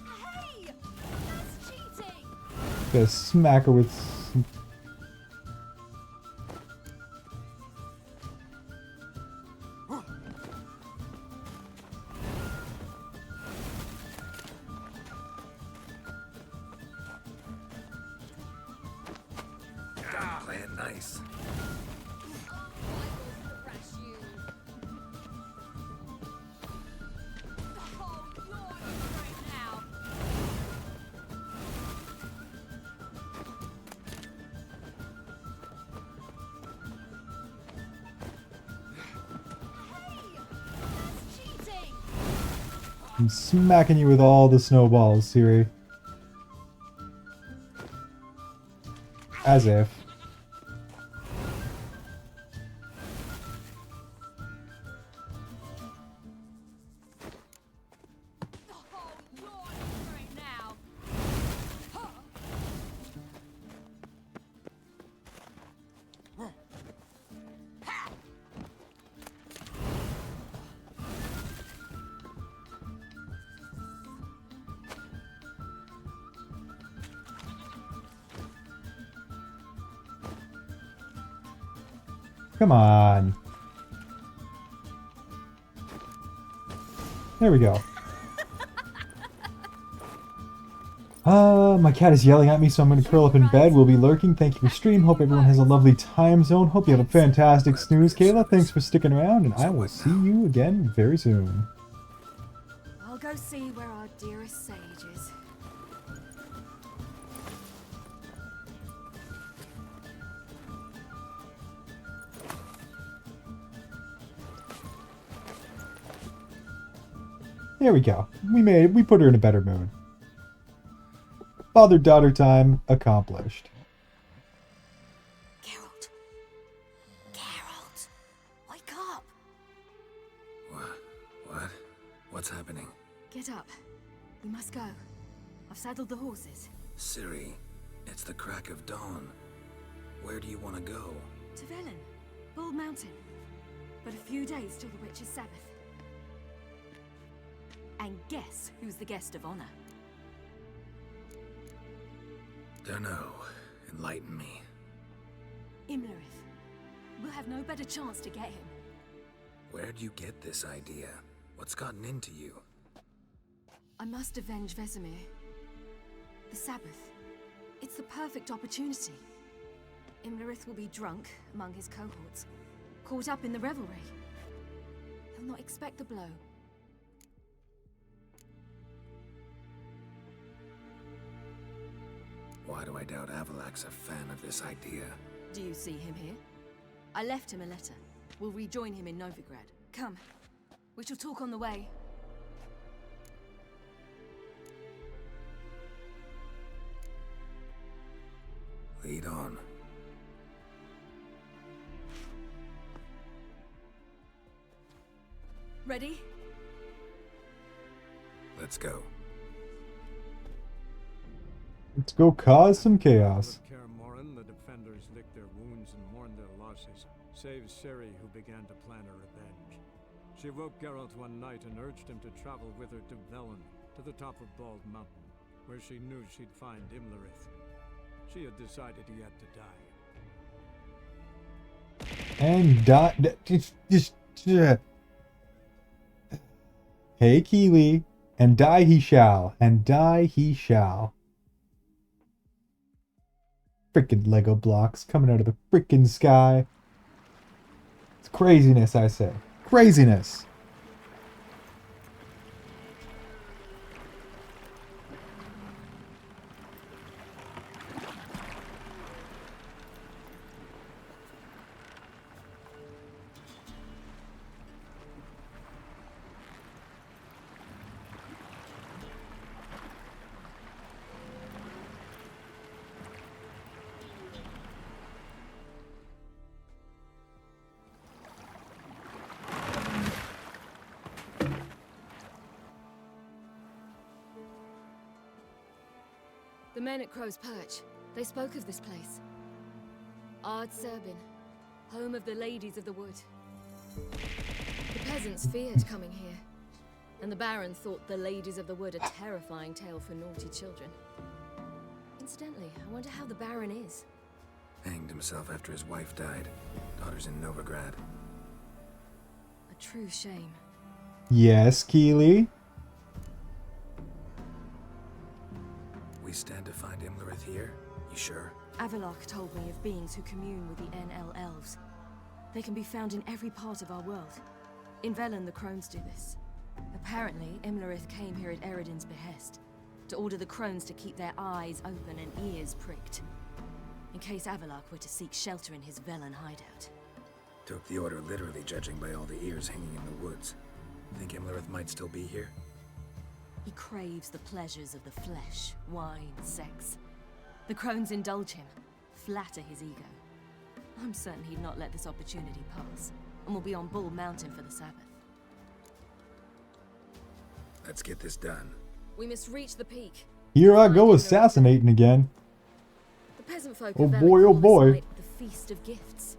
Hey! That's cheating! Gotta smack her with some... Play it nice. I'm smacking you with all the snowballs, Siri. As if. Come on. There we go. My cat is yelling at me, so I'm going to curl up in bed. We'll be lurking. Thank you for stream. Hope everyone has a lovely time zone. Hope you have a fantastic snooze, Kayla. Thanks for sticking around, and I will see you again very soon. I'll go see where our dearest sage is. There we go. We put her in a better mood. Father-daughter time accomplished. Geralt. Geralt. Wake up. What? What's happening? Get up. We must go. I've saddled the horses. Ciri, it's the crack of dawn. Where do you want to go? To Velen. Bald Mountain. But a few days till the Witch's Sabbath. And guess who's the guest of honor? Dunno. Enlighten me. Imlerith. We'll have no better chance to get him. Where'd you get this idea? What's gotten into you? I must avenge Vesemir. The Sabbath. It's the perfect opportunity. Imlerith will be drunk among his cohorts, caught up in the revelry. He'll not expect the blow. Why do I doubt Avalak's a fan of this idea? Do you see him here? I left him a letter. We'll rejoin him in Novigrad. Come. We shall talk on the way. Lead on. Ready? Let's go. Let's go cause some chaos. With Kaer Morhen, the defenders licked their wounds and mourned their losses, save Ciri, who began to plan a revenge. She woke Geralt one night and urged him to travel with her to Velen, to the top of Bald Mountain, where she knew she'd find Imlerith. She had decided he had to die. And die. Hey, Keely. And die he shall. And die he shall. Frickin' Lego blocks coming out of the frickin' sky. It's craziness, I say. Craziness. The men at Crow's Perch, they spoke of this place. Ard Serbin, home of the Ladies of the Wood. The peasants feared coming here, and the Baron thought the Ladies of the Wood a terrifying tale for naughty children. Incidentally, I wonder how the Baron is. Hanged himself after his wife died. Daughter's in Novigrad. A true shame. Yes, Keely? We stand to find Imlerith here? You sure? Avalok told me of beings who commune with the NL elves. They can be found in every part of our world. In Velen, the crones do this. Apparently, Imlerith came here at Eredin's behest, to order the crones to keep their eyes open and ears pricked, in case Avalok were to seek shelter in his Velen hideout. Took the order literally, judging by all the ears hanging in the woods. Think Imlerith might still be here? He craves the pleasures of the flesh, wine, sex. The crones indulge him, flatter his ego. I'm certain he'd not let this opportunity pass, and will be on Bull Mountain for the Sabbath. Let's get this done. We must reach the peak. Here I go assassinating again. The peasant folk Oh of Velen boy, oh call this boy. night the Feast of Gifts.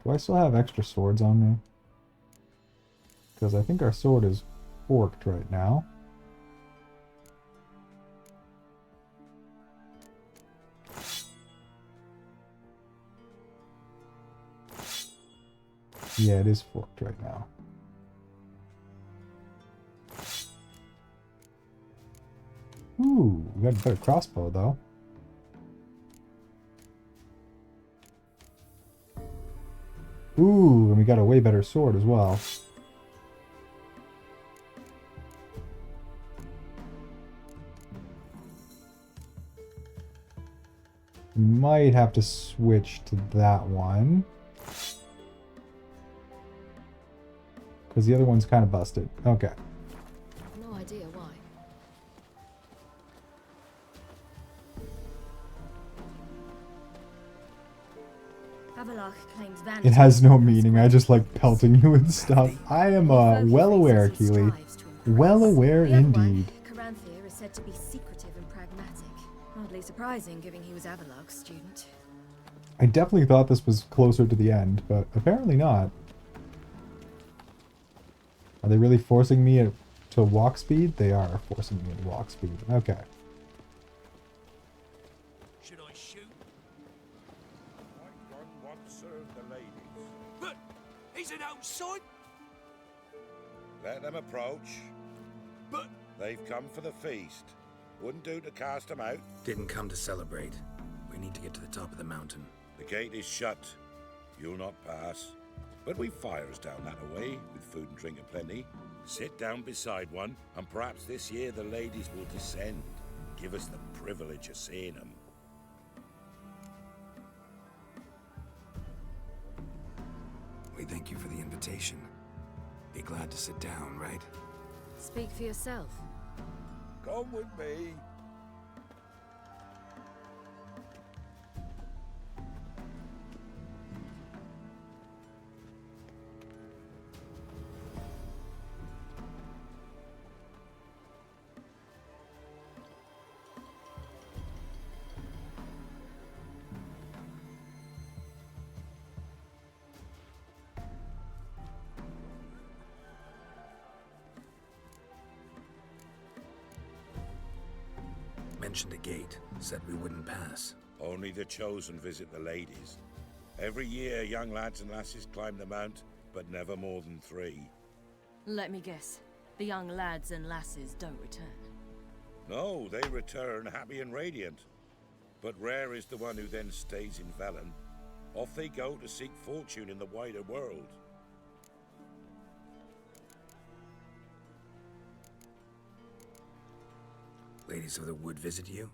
Do I still have extra swords on me? Because I think our sword is forked right now. Yeah, it is forked right now. Ooh, we got a better crossbow though. Ooh, and we got a way better sword as well. Might have to switch to that one. Because the other one's kind of busted. Okay. No idea why. Avalok claims vanity. It has no meaning. I just like pelting you with stuff. I am well aware, Keely. Well aware indeed. Caranthir is said to be secretive and pragmatic. Hardly surprising, given he was Avalok's student. I definitely thought this was closer to the end, but apparently not. Are they really forcing me to walk speed? They are forcing me to walk speed. Okay. Should I shoot? My gun won't serve the ladies. But he's an outside. Let them approach. But They've come for the feast. Wouldn't do to cast them out. Didn't come to celebrate. We need to get to the top of the mountain. The gate is shut. You'll not pass. But we've fires down that way, with food and drink aplenty. Sit down beside one, and perhaps this year the ladies will descend. Give us the privilege of seeing them. We thank you for the invitation. Be glad to sit down, right? Speak for yourself. Come with me. Mentioned a gate. Said we wouldn't pass. Only the chosen visit the ladies. Every year, young lads and lasses climb the mount, but never more than 3. Let me guess. The young lads and lasses don't return. No, they return happy and radiant. But rare is the one who then stays in Velen. Off they go to seek fortune in the wider world. Ladies of the Wood visit you?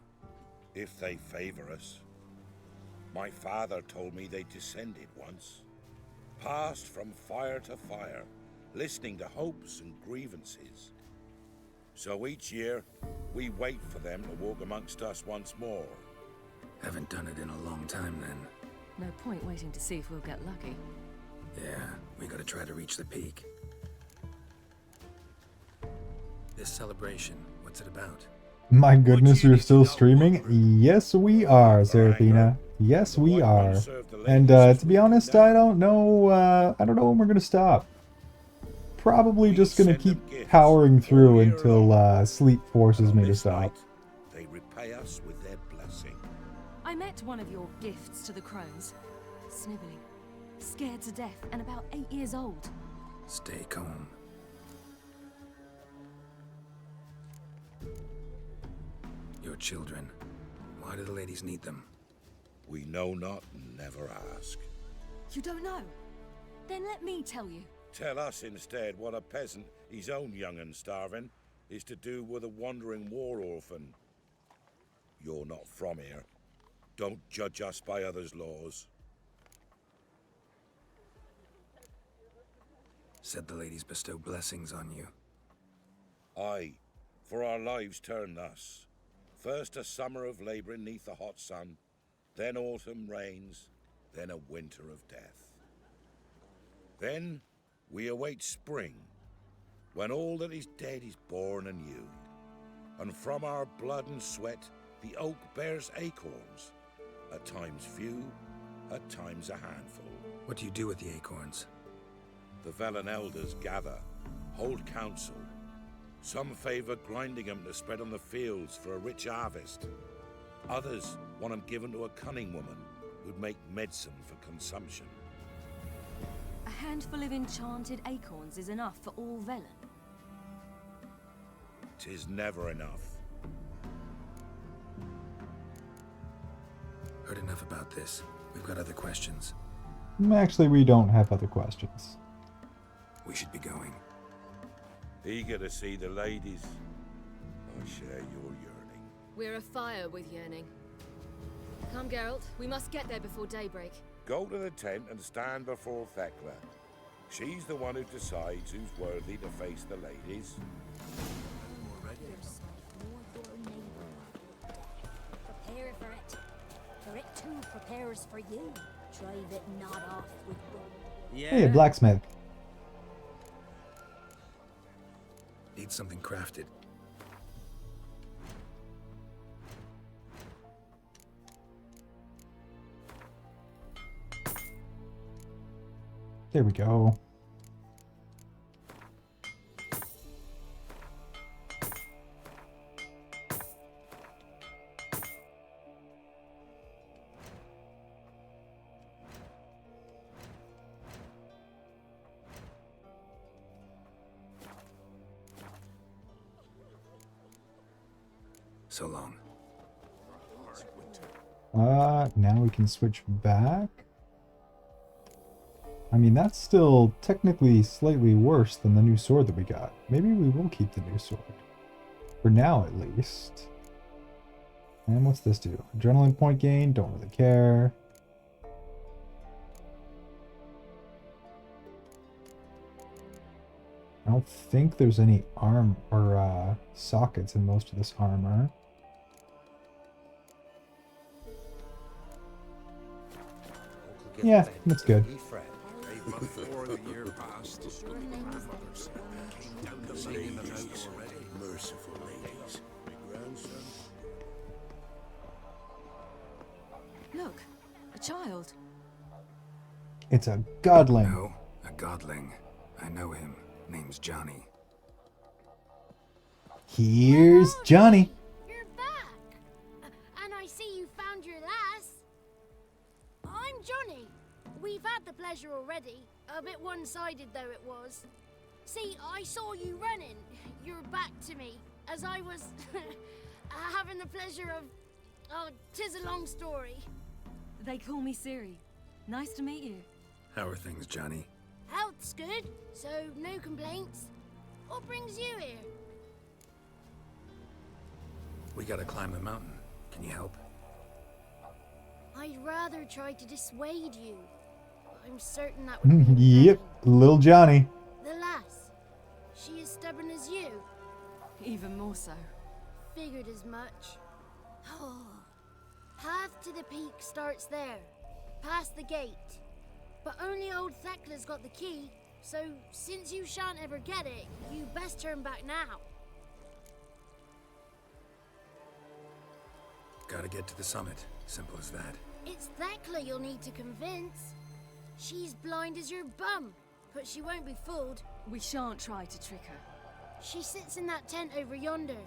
If they favor us. My father told me they descended once. Passed from fire to fire, listening to hopes and grievances. So each year, we wait for them to walk amongst us once more. Haven't done it in a long time then. No point waiting to see if we'll get lucky. Yeah, we gotta try to reach the peak. This celebration, what's it about? My goodness, you're still streaming? Yes, we are, Seraphina. Yes, we are. And to be honest, I don't know when we're gonna stop. Probably just gonna keep powering through until sleep forces me to stop. They repay us with their blessing. I met one of your gifts to the crones. Snivelling, scared to death, and about 8 years old. Stay calm. Your children. Why do the ladies need them? We know not and never ask. You don't know? Then let me tell you. Tell us instead what a peasant, his own young and starving, is to do with a wandering war orphan. You're not from here. Don't judge us by others' laws. Said the ladies bestow blessings on you. Aye, for our lives turn thus. First a summer of labouring neath the hot sun, then autumn rains, then a winter of death. Then we await spring, when all that is dead is born anew. And from our blood and sweat the oak bears acorns, at times few, at times a handful. What do you do with the acorns? The Velen elders gather, hold council. Some favour grinding them to spread on the fields for a rich harvest. Others want them given to a cunning woman who'd make medicine for consumption. A handful of enchanted acorns is enough for all Velen. 'Tis never enough. Heard enough about this. We've got other questions. Actually, we don't have other questions. We should be going. Eager to see the ladies. I share your yearning. We're afire with yearning. Come, Geralt. We must get there before daybreak. Go to the tent and stand before Thekla. She's the one who decides who's worthy to face the ladies. Prepare for it. For it too prepares for you. Drive it not off with gold. Hey, a blacksmith. Need something crafted. There we go. So long. Now we can switch back. I mean, that's still technically slightly worse than the new sword that we got. Maybe we will keep the new sword. For now, at least. And what's this do? Adrenaline point gain, don't really care. I don't think there's any arm or sockets in most of this armor. Yeah, that's good. Before the year passed, Merciful ladies. Look, a child. It's a godling. No, a godling. I know him. Name's Johnny. Here's Johnny. You're back! And I see you found your lass. I'm Johnny. We've had the pleasure already. A bit one-sided though it was. See, I saw you running, your back to me, as I was having the pleasure of... Oh, 'tis a long story. They call me Siri. Nice to meet you. How are things, Johnny? Health's good, so no complaints. What brings you here? We gotta climb the mountain. Can you help? I'd rather try to dissuade you. I'm certain that would be Yep, little Johnny. the lass. She as stubborn as you. Even more so. Figured as much. Path to the peak starts there, past the gate. But only old Thekla's got the key, so since you shan't ever get it, you best turn back now. Gotta get to the summit. Simple as that. It's Thekla you'll need to convince. She's blind as your bum, but she won't be fooled. We shan't try to trick her. She sits in that tent over yonder.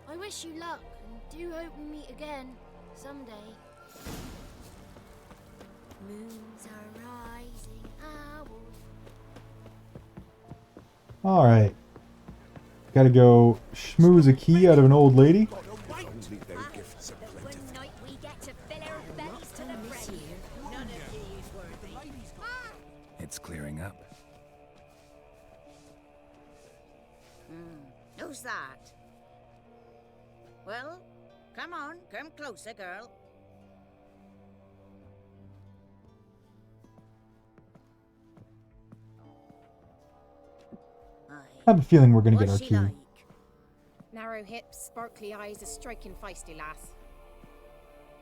I wish you luck, and do hope we meet again, someday. Moons are rising, owls. Alright. Gotta go schmooze a key out of an old lady. It's clearing up. Who's that? Well, come on, come closer, girl. I have a feeling we're gonna get our What's she key. like? Narrow hips, sparkly eyes, a striking feisty lass.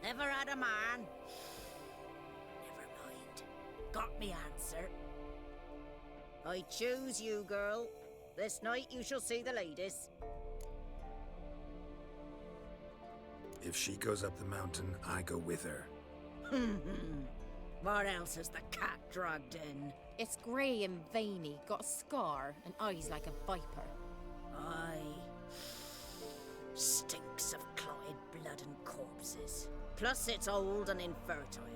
Never had a man. Never mind. Got me answer. I choose you, girl. This night you shall see the ladies. If she goes up the mountain, I go with her. What else has the cat dragged in? It's grey and veiny, got a scar, and eyes like a viper. Aye. Stinks of clotted blood and corpses. Plus it's old and infertile.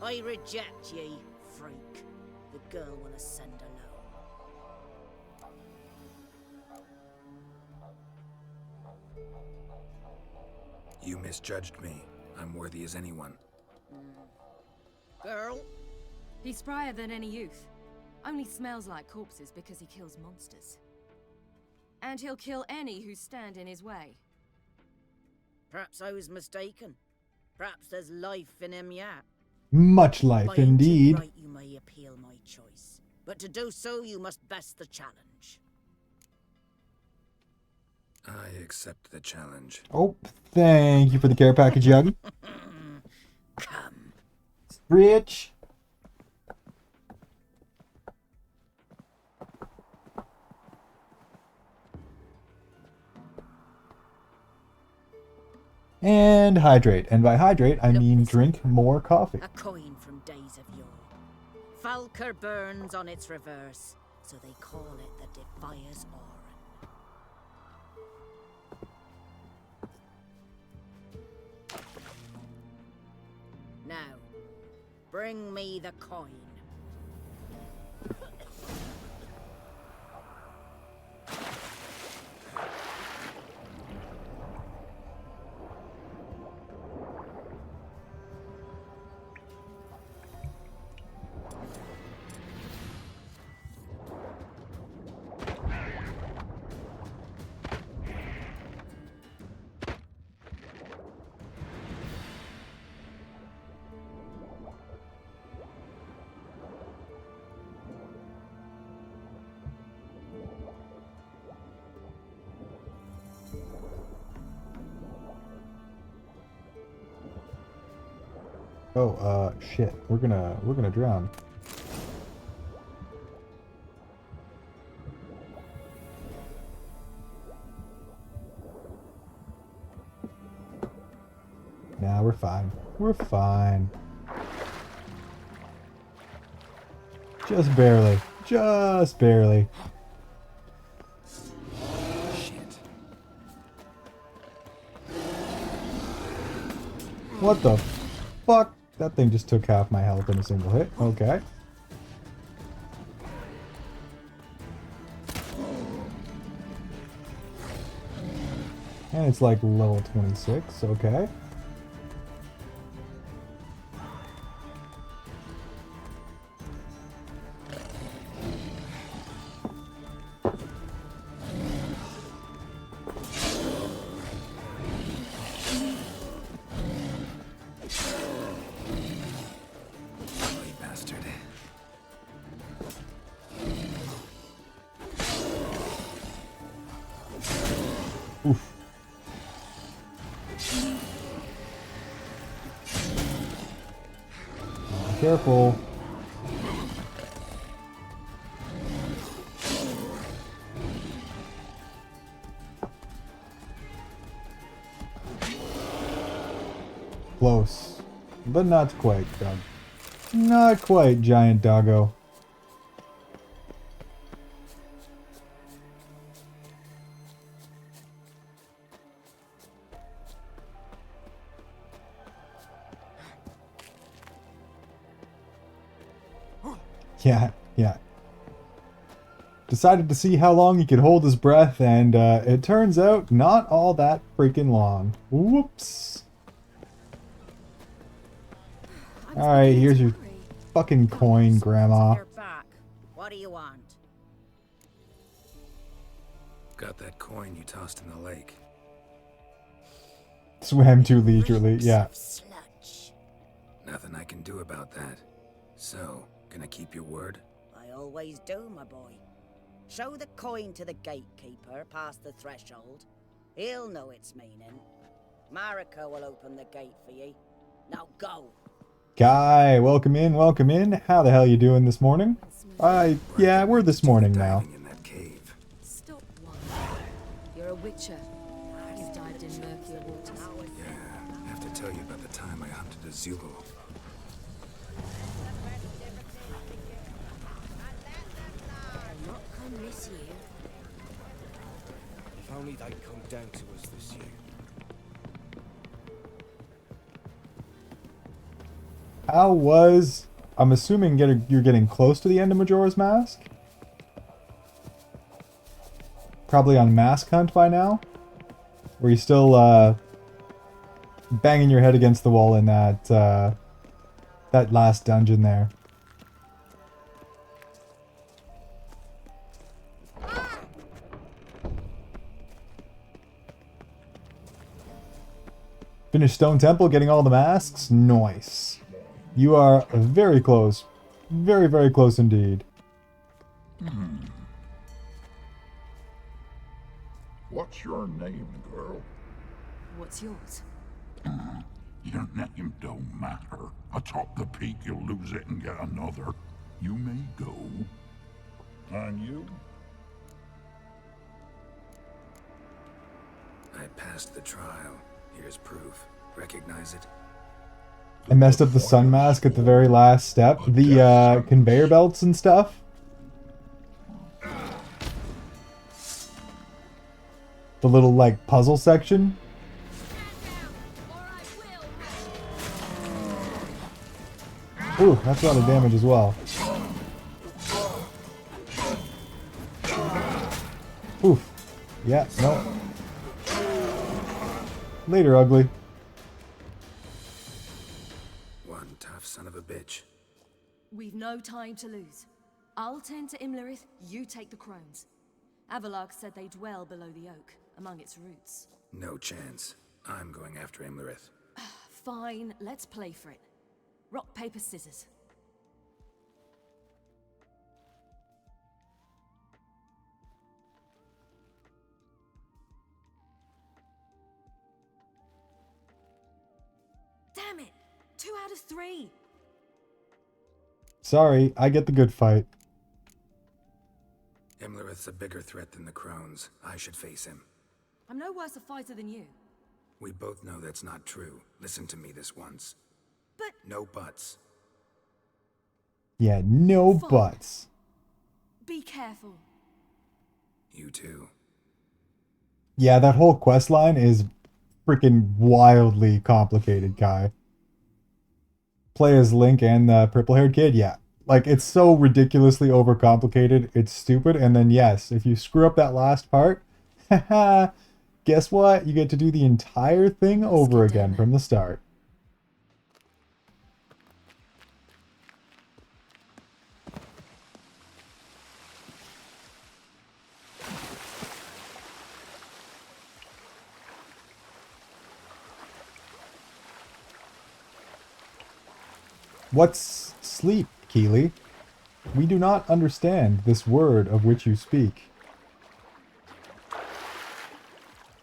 I reject ye, freak. The girl will ascend alone. You misjudged me. I'm worthy as anyone. Girl? He's sprier than any youth. Only smells like corpses because he kills monsters. And he'll kill any who stand in his way. Perhaps I was mistaken. Perhaps there's life in him yet. Much life, By ancient indeed. right, you may appeal my choice. But to do so, you must best the challenge. I accept the challenge. Oh, thank you for the care package, Yogi. Come. Rich. And hydrate. And by hydrate, I mean drink more coffee. A coin from days of yore. Falker burns on its reverse, so they call it the Defier's Oran. Now, bring me the coin. Oh, shit. We're gonna drown. Nah, we're fine. We're fine. Just barely. Just barely. Shit. What the fuck? That thing just took half my health in a single hit. Okay. And it's like level 26. Okay. Oof. Careful. Close. But not quite, Doug. Not quite, giant doggo. Yeah. Decided to see how long he could hold his breath, and it turns out not all that freaking long. Whoops. Alright, here's your fucking coin, Grandma. You're back. What do you want? Got that coin you tossed in the lake. Swam too leisurely, yeah. Nothing I can do about that. So, gonna keep your word? I always do, my boy. Show the coin to the gatekeeper past the threshold. He'll know its meaning. Marika will open the gate for ye. Now go. Guy, welcome in, welcome in. How the hell you doing this morning? Yeah, we're this morning now. In that cave. Stop one. You're a witcher. You've dived in murkier waters. Yeah, I have to tell you about the time I hunted a Zulu. Not come this year. If only they'd come down to us this year. How was... I'm assuming you're getting close to the end of Majora's Mask? Probably on Mask Hunt by now? Or are you still, banging your head against the wall in that, that last dungeon there? Finished Stone Temple, getting all the masks? Nice. You are very close. Very, very close indeed. What's your name, girl? What's yours? Your name don't matter. Atop the peak, you'll lose it and get another. You may go. And you? I passed the trial. Here's proof. Recognize it? I messed up the sun mask at the very last step. The conveyor belts and stuff. The little, like, puzzle section. Ooh, that's a lot of damage as well. Oof. Yeah, no. Later, ugly. One tough son of a bitch. We've no time to lose. I'll tend to Imlerith, you take the crones. Avalok said they dwell below the oak, among its roots. No chance. I'm going after Imlerith. Fine, let's play for it. Rock, paper, scissors. Damn it! 2 out of 3! Sorry, I get the good fight. Imlerith's a bigger threat than the crones. I should face him. I'm no worse a fighter than you. We both know that's not true. Listen to me this once. But... No buts. Yeah, no Fine. buts. Be careful. You too. Yeah, that whole quest line is freaking wildly complicated, Kai. play as Link and the purple-haired kid, yeah. Like, it's so ridiculously overcomplicated, it's stupid, and then yes, if you screw up that last part, haha, guess what? You get to do the entire thing over again from the start. What's sleep, Keely? We do not understand this word of which you speak.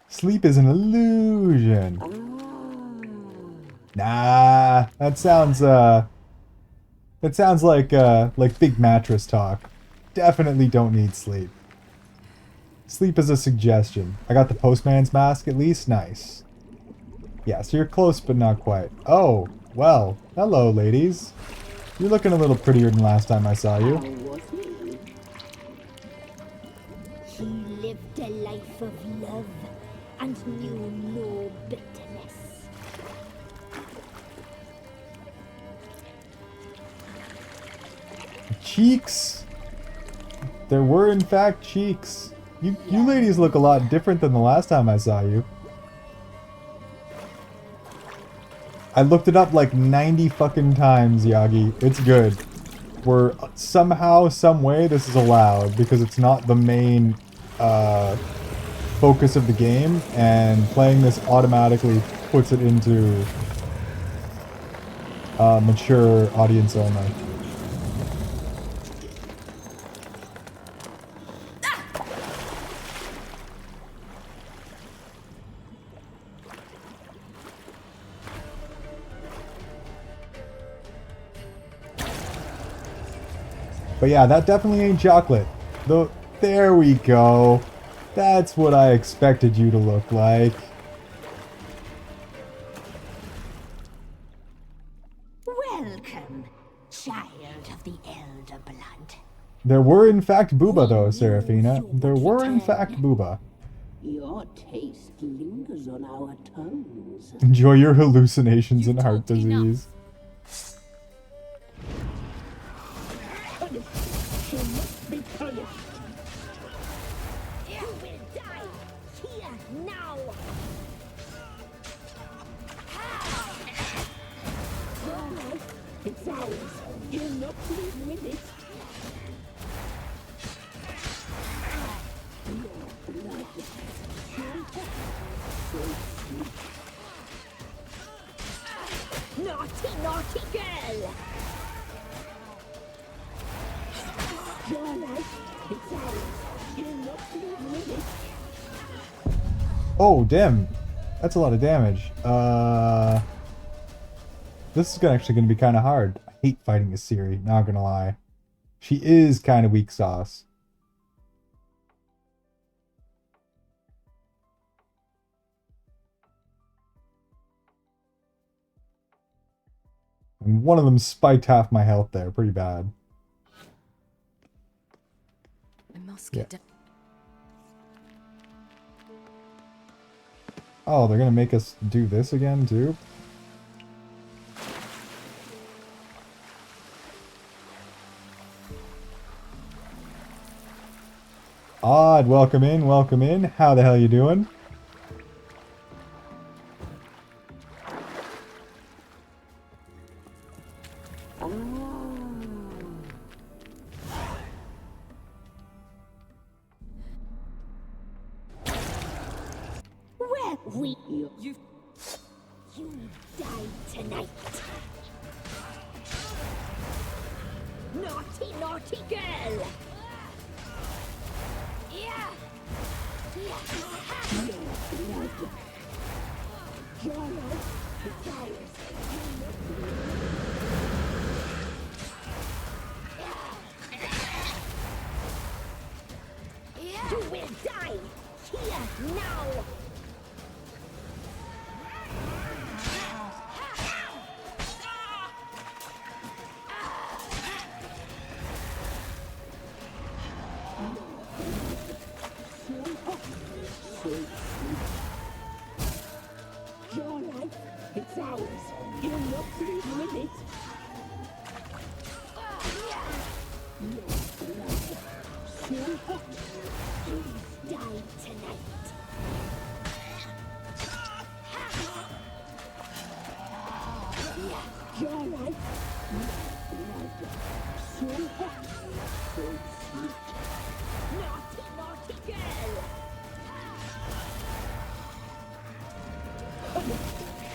Sleep is an illusion. Nah, that sounds like big mattress talk. Definitely don't need sleep. Sleep is a suggestion. I got the postman's mask at least. Nice. Yeah, so you're close but not quite. Oh, well, hello ladies. You're looking a little prettier than last time I saw you. He lived a life of love and knew no bitterness. Cheeks! There were in fact cheeks. You ladies look a lot different than the last time I saw you. I looked it up like 90 fucking times, Yagi. It's good. We're somehow, some way this is allowed because it's not the main focus of the game, and playing this automatically puts it into mature audience only. But yeah, that definitely ain't chocolate. Though, there we go. That's what I expected you to look like. Welcome, child of the elder blood. There were in fact booba though, Seraphina. There were in fact booba. Your taste lingers on our tongues. Enjoy your hallucinations and heart disease. She must be punished. You will die here now. It's ours. You're not leaving with it. Your blood. Naughty, naughty girl. Your life. It's ours. You're not leaving with it. Oh, damn. That's a lot of damage. This is actually going to be kind of hard. I hate fighting Asiri, not gonna lie. She is kind of weak sauce. And one of them spiked half my health there. Pretty bad. I must get down. Oh, they're gonna make us do this again, too? Odd, welcome in, welcome in. How the hell you doing? Where we you die tonight. Naughty, naughty girl. Yeah. You will die here now. Your life. It's ours. You're not leaving with it.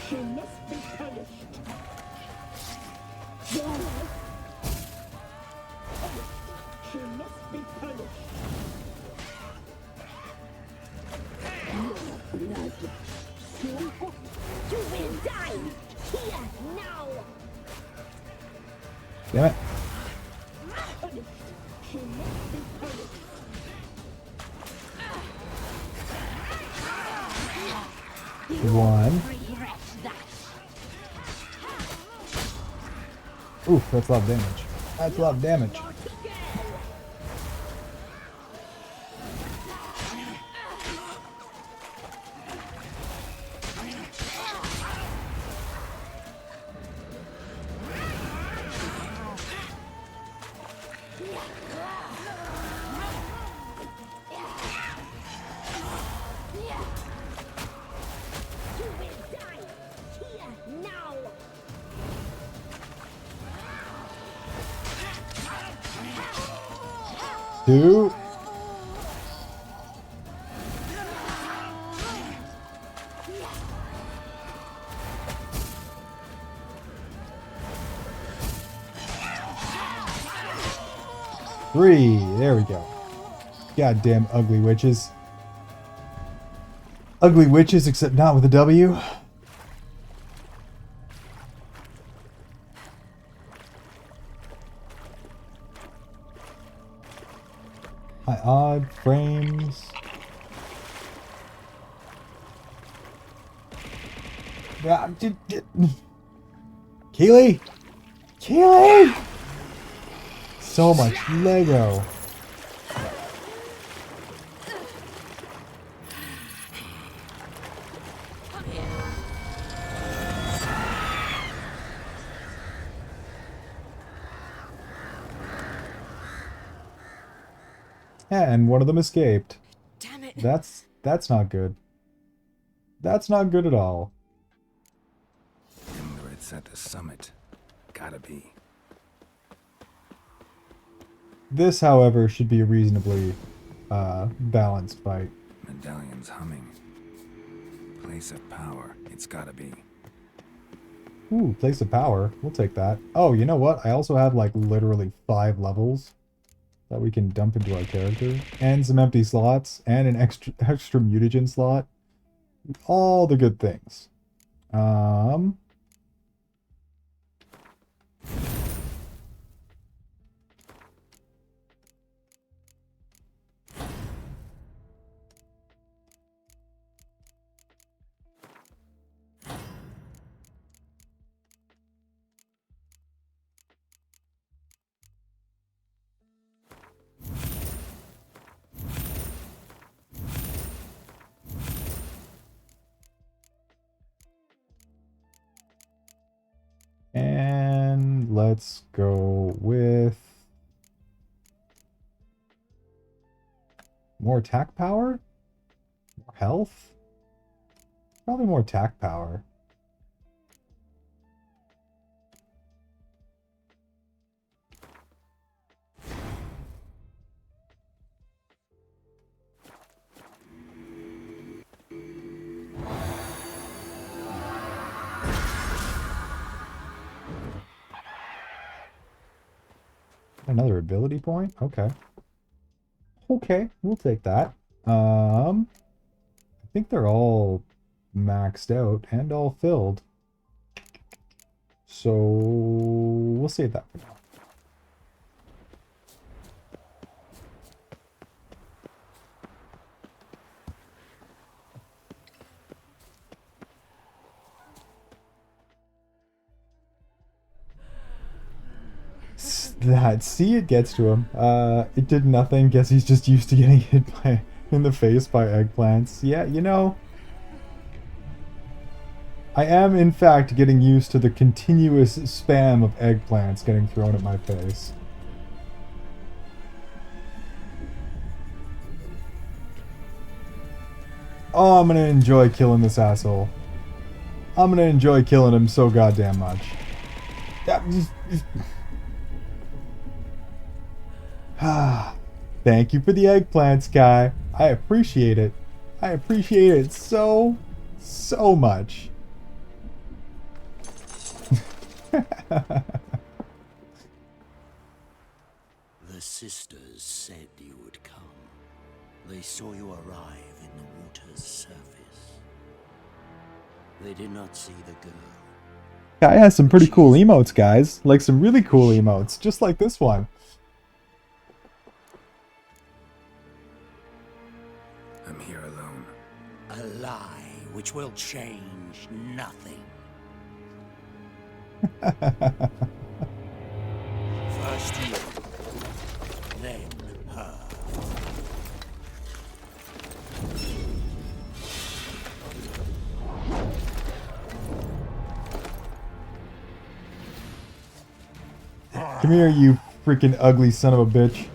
She must be punished. Geralt. She must be punished. Your blood. You will die here now. Damn it. Punished. She must be punished. One. Oof, that's a lot of damage. That's a lot of damage. Two. Three. There we go. Goddamn ugly witches. Ugly witches, except not with a W. High odd frames. Yeah, Keely! Keely! So much Lego. And one of them escaped. Damn it. That's not good. That's not good at all. Remember, it's at the summit. Gotta be. This, however, should be a reasonably balanced fight. Medallion's humming. Place of power. It's gotta be. Ooh, place of power. We'll take that. Oh, you know what? I also have like literally 5 levels that we can dump into our character, and some empty slots, and an extra mutagen slot. All the good things. And let's go with more attack power? More health? Probably more attack power. Another ability point? Okay. Okay, we'll take that. I think they're all maxed out and all filled. So we'll save that for now. That, see, it gets to him. It did nothing. Guess he's just used to getting hit in the face by eggplants. Yeah, you know, I am, in fact, getting used to the continuous spam of eggplants getting thrown at my face. Oh, I'm gonna enjoy killing this asshole. I'm gonna enjoy killing him so goddamn much. Thank you for the eggplants, guy. I appreciate it. I appreciate it so much. The sisters said you would come. They saw you arrive in the water's surface. They did not see the girl. Guy has some pretty cool emotes, guys. Like some really cool emotes, just like this one. I'm here alone. A lie which will change nothing. First you, then her. Come here, you freaking ugly son of a bitch.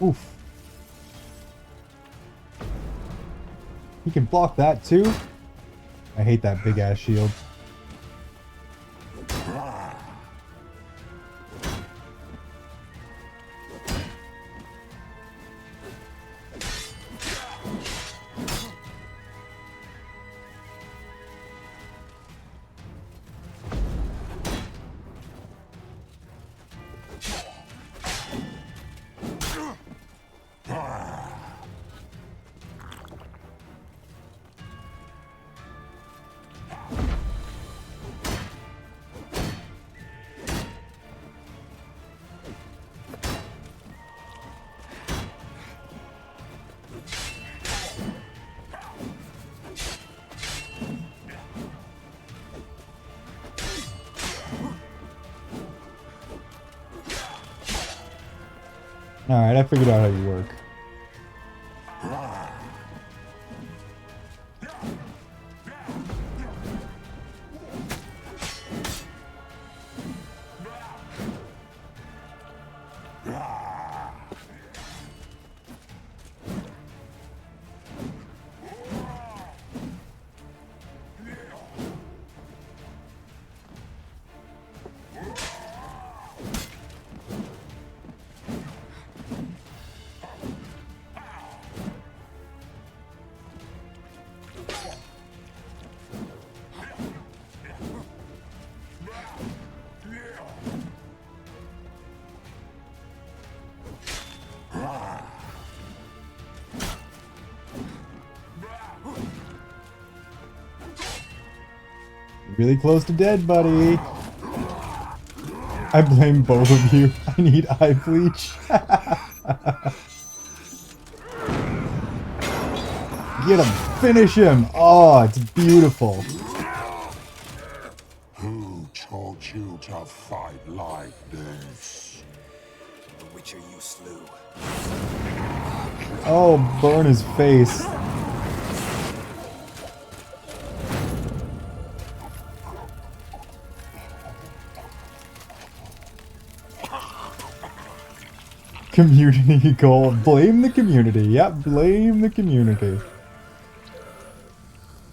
Oof. He can block that too? I hate that big ass shield. Alright, I figured out how you work. Really close to dead, buddy. I blame both of you. I need eye bleach. Get him. Finish him. Oh, it's beautiful. Who told you to fight like this? The Witcher you slew. Oh, burn his face. Community goal. Blame the community. Yep, blame the community.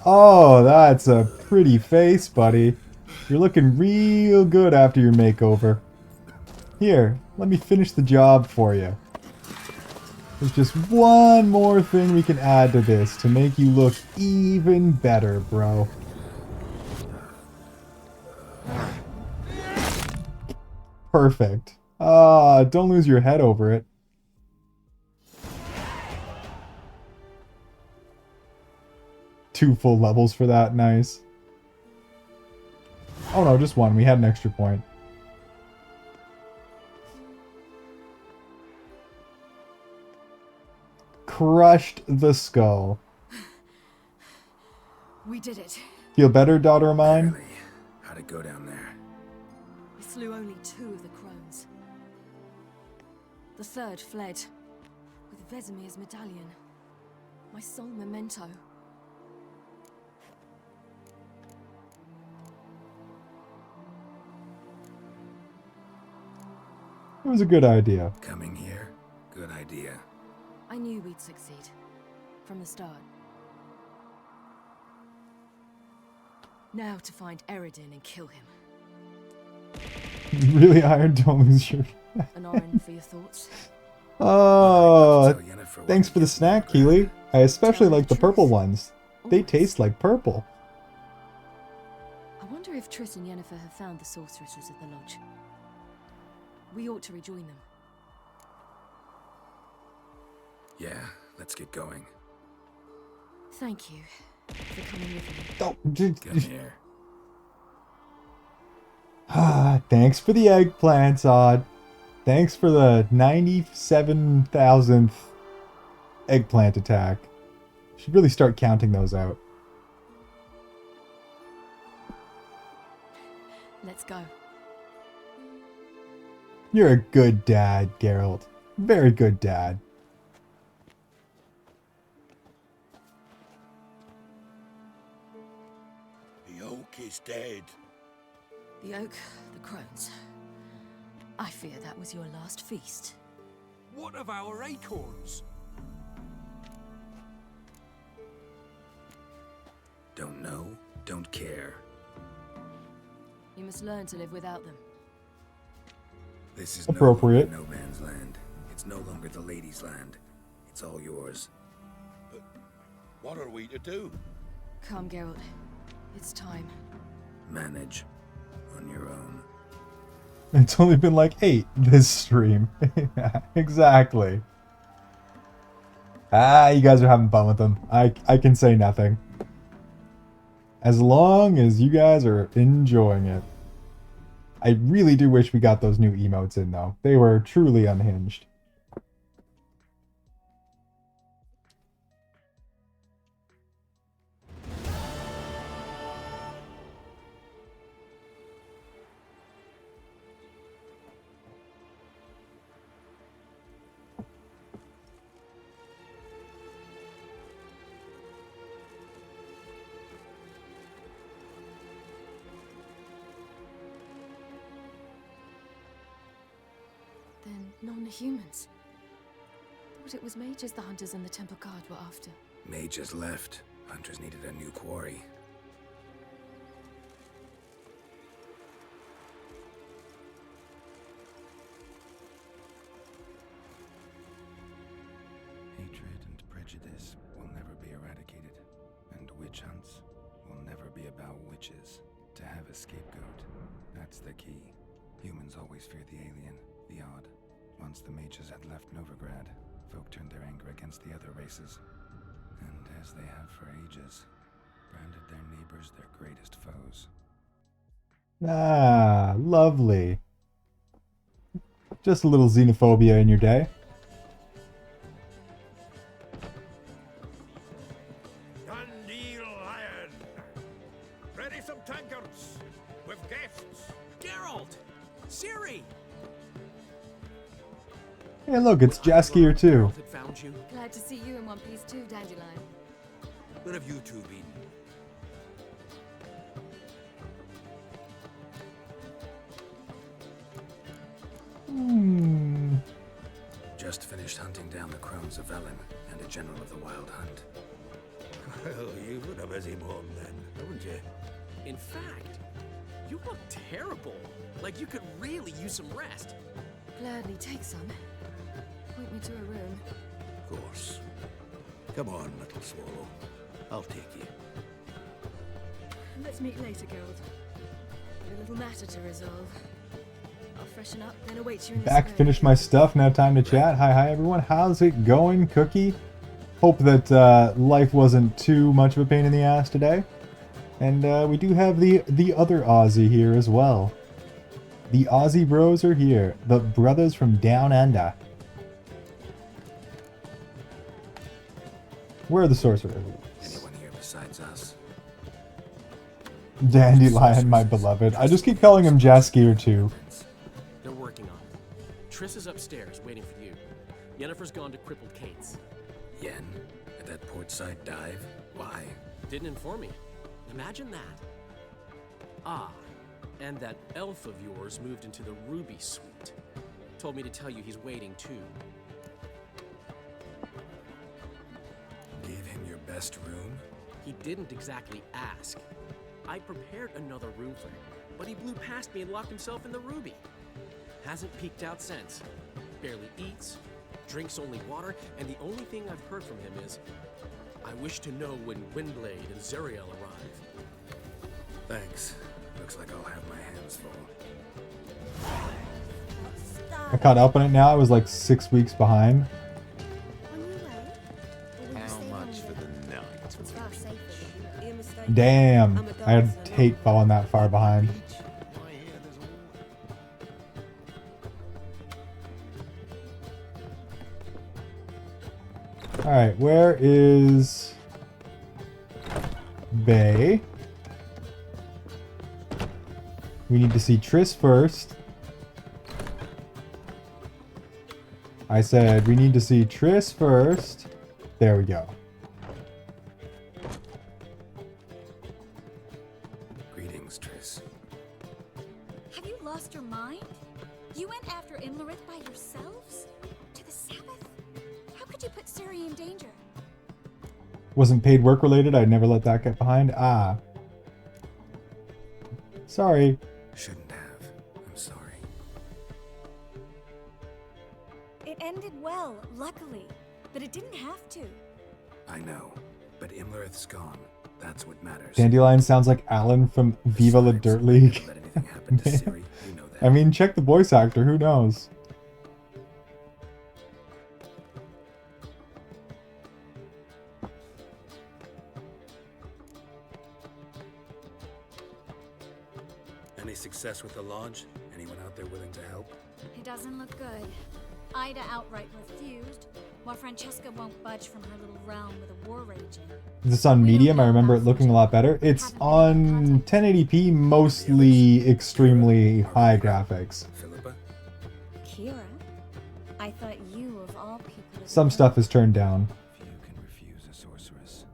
Oh, that's a pretty face, buddy. You're looking real good after your makeover. Here, let me finish the job for you. There's just one more thing we can add to this to make you look even better, bro. Perfect. Ah, don't lose your head over it. Two full levels for that, nice. Oh no, just one. We had an extra point. crushed the skull. We did it. Feel better, daughter of mine? How'd it go down there? We slew only 2 of the crones. The third fled with Vesemir's medallion, my sole memento. It was a good idea. Coming here? Good idea. I knew we'd succeed. From the start. Now to find Eredin and kill him. Really, Iron? Don't lose your... An orange for your thoughts? Oh, thanks for the snack, Keely. I especially like the purple ones. They taste like purple. I wonder if Triss and Yennefer have found the sorceresses at the lodge. We ought to rejoin them. Yeah, let's get going. Thank you for coming with me. Oh, Come here. Thanks for the eggplants, Odd. Thanks for the 97,000th eggplant attack. Should really start counting those out. Let's go. You're a good dad, Geralt. Very good dad. The oak is dead. The oak, the crones. I fear that was your last feast. What of our acorns? Don't know, don't care. You must learn to live without them. This is appropriate. No man's land. It's no longer the lady's land. It's all yours. But what are we to do? Come, Geralt. It's time. Manage. On your own. It's only been like 8 this stream. Yeah, exactly. You guys are having fun with them. I can say nothing. As long as you guys are enjoying it. I really do wish we got those new emotes in, though. They were truly unhinged. Non-humans. Thought it was mages the hunters and the temple guard were after. Mages left. Hunters needed a new quarry. Hatred and prejudice will never be eradicated. And witch hunts will never be about witches. To have a scapegoat, that's the key. Humans always fear the alien, the odd. Once the mages had left Novigrad, folk turned their anger against the other races. And as they have for ages, branded their neighbors their greatest foes. Ah, lovely. Just a little xenophobia in your day. Dundee Lion! Ready some tankards with guests! Geralt! Ciri! Hey, look, it's Jaskier too. Had found you. Glad to see you in one piece too, Dandelion. Where have you two been? Just finished hunting down the crones of Velen and a general of the Wild Hunt. Well, you've been a busy mom then, haven't you? In fact, you look terrible. Like you could really use some rest. Gladly take some. Point me to a room. Of course. Come on, little swallow. I'll take you. Let's meet later, Geralt. Got a little matter to resolve. I'll freshen up, then await you in the Back, square. finish my stuff, now time to chat. Hi everyone, how's it going, Cookie? Hope that life wasn't too much of a pain in the ass today. And we do have the other Aussie here as well. The Aussie bros are here. The brothers from Down Under. Where are the sorcerers? Anyone here besides us? Dandelion, my beloved. I just keep calling him Jaskier too. They're working on it. Triss is upstairs, waiting for you. Yennefer's gone to crippled Kate's. Yen? At that portside dive? Why? Didn't inform me. Imagine that. Ah, and that elf of yours moved into the Ruby Suite. Told me to tell you he's waiting too. Gave him your best room? He didn't exactly ask. I prepared another room for him, but he blew past me and locked himself in the Ruby. Hasn't peeked out since. Barely eats, drinks only water, and the only thing I've heard from him is, I wish to know when Windblade and Zuriel arrive. Thanks. Looks like I'll have my hands full. I caught up on it now. I was like 6 weeks behind. How much for the night? Damn. I'd hate falling that far behind. Alright, where is Bay? We need to see Triss first. I said we need to see Triss first. There we go. Greetings, Triss. Have you lost your mind? You went after Imlerith by yourselves? To the Sabbath? How could you put Ciri in danger? Wasn't paid work related. I'd never let that get behind. Ah. Sorry. Shouldn't have. I'm sorry. It ended well, luckily. But it didn't have to. I know. But Imlerith's gone. That's what matters. Dandelion sounds like Alan from Viva La Dirt League. Let anything happen to Ciri. You know that. I mean, check the voice actor. Who knows? Any success with the lodge? Anyone out there willing to help? It doesn't look good. Ida outright refused, while Francesca won't budge from her little realm with a war raging. Is this on medium? I remember it looking a lot better. It's on 1080p, mostly extremely high graphics. Philippa? Kira? I thought you, of all people... Some stuff is turned down. Few can refuse a sorceress.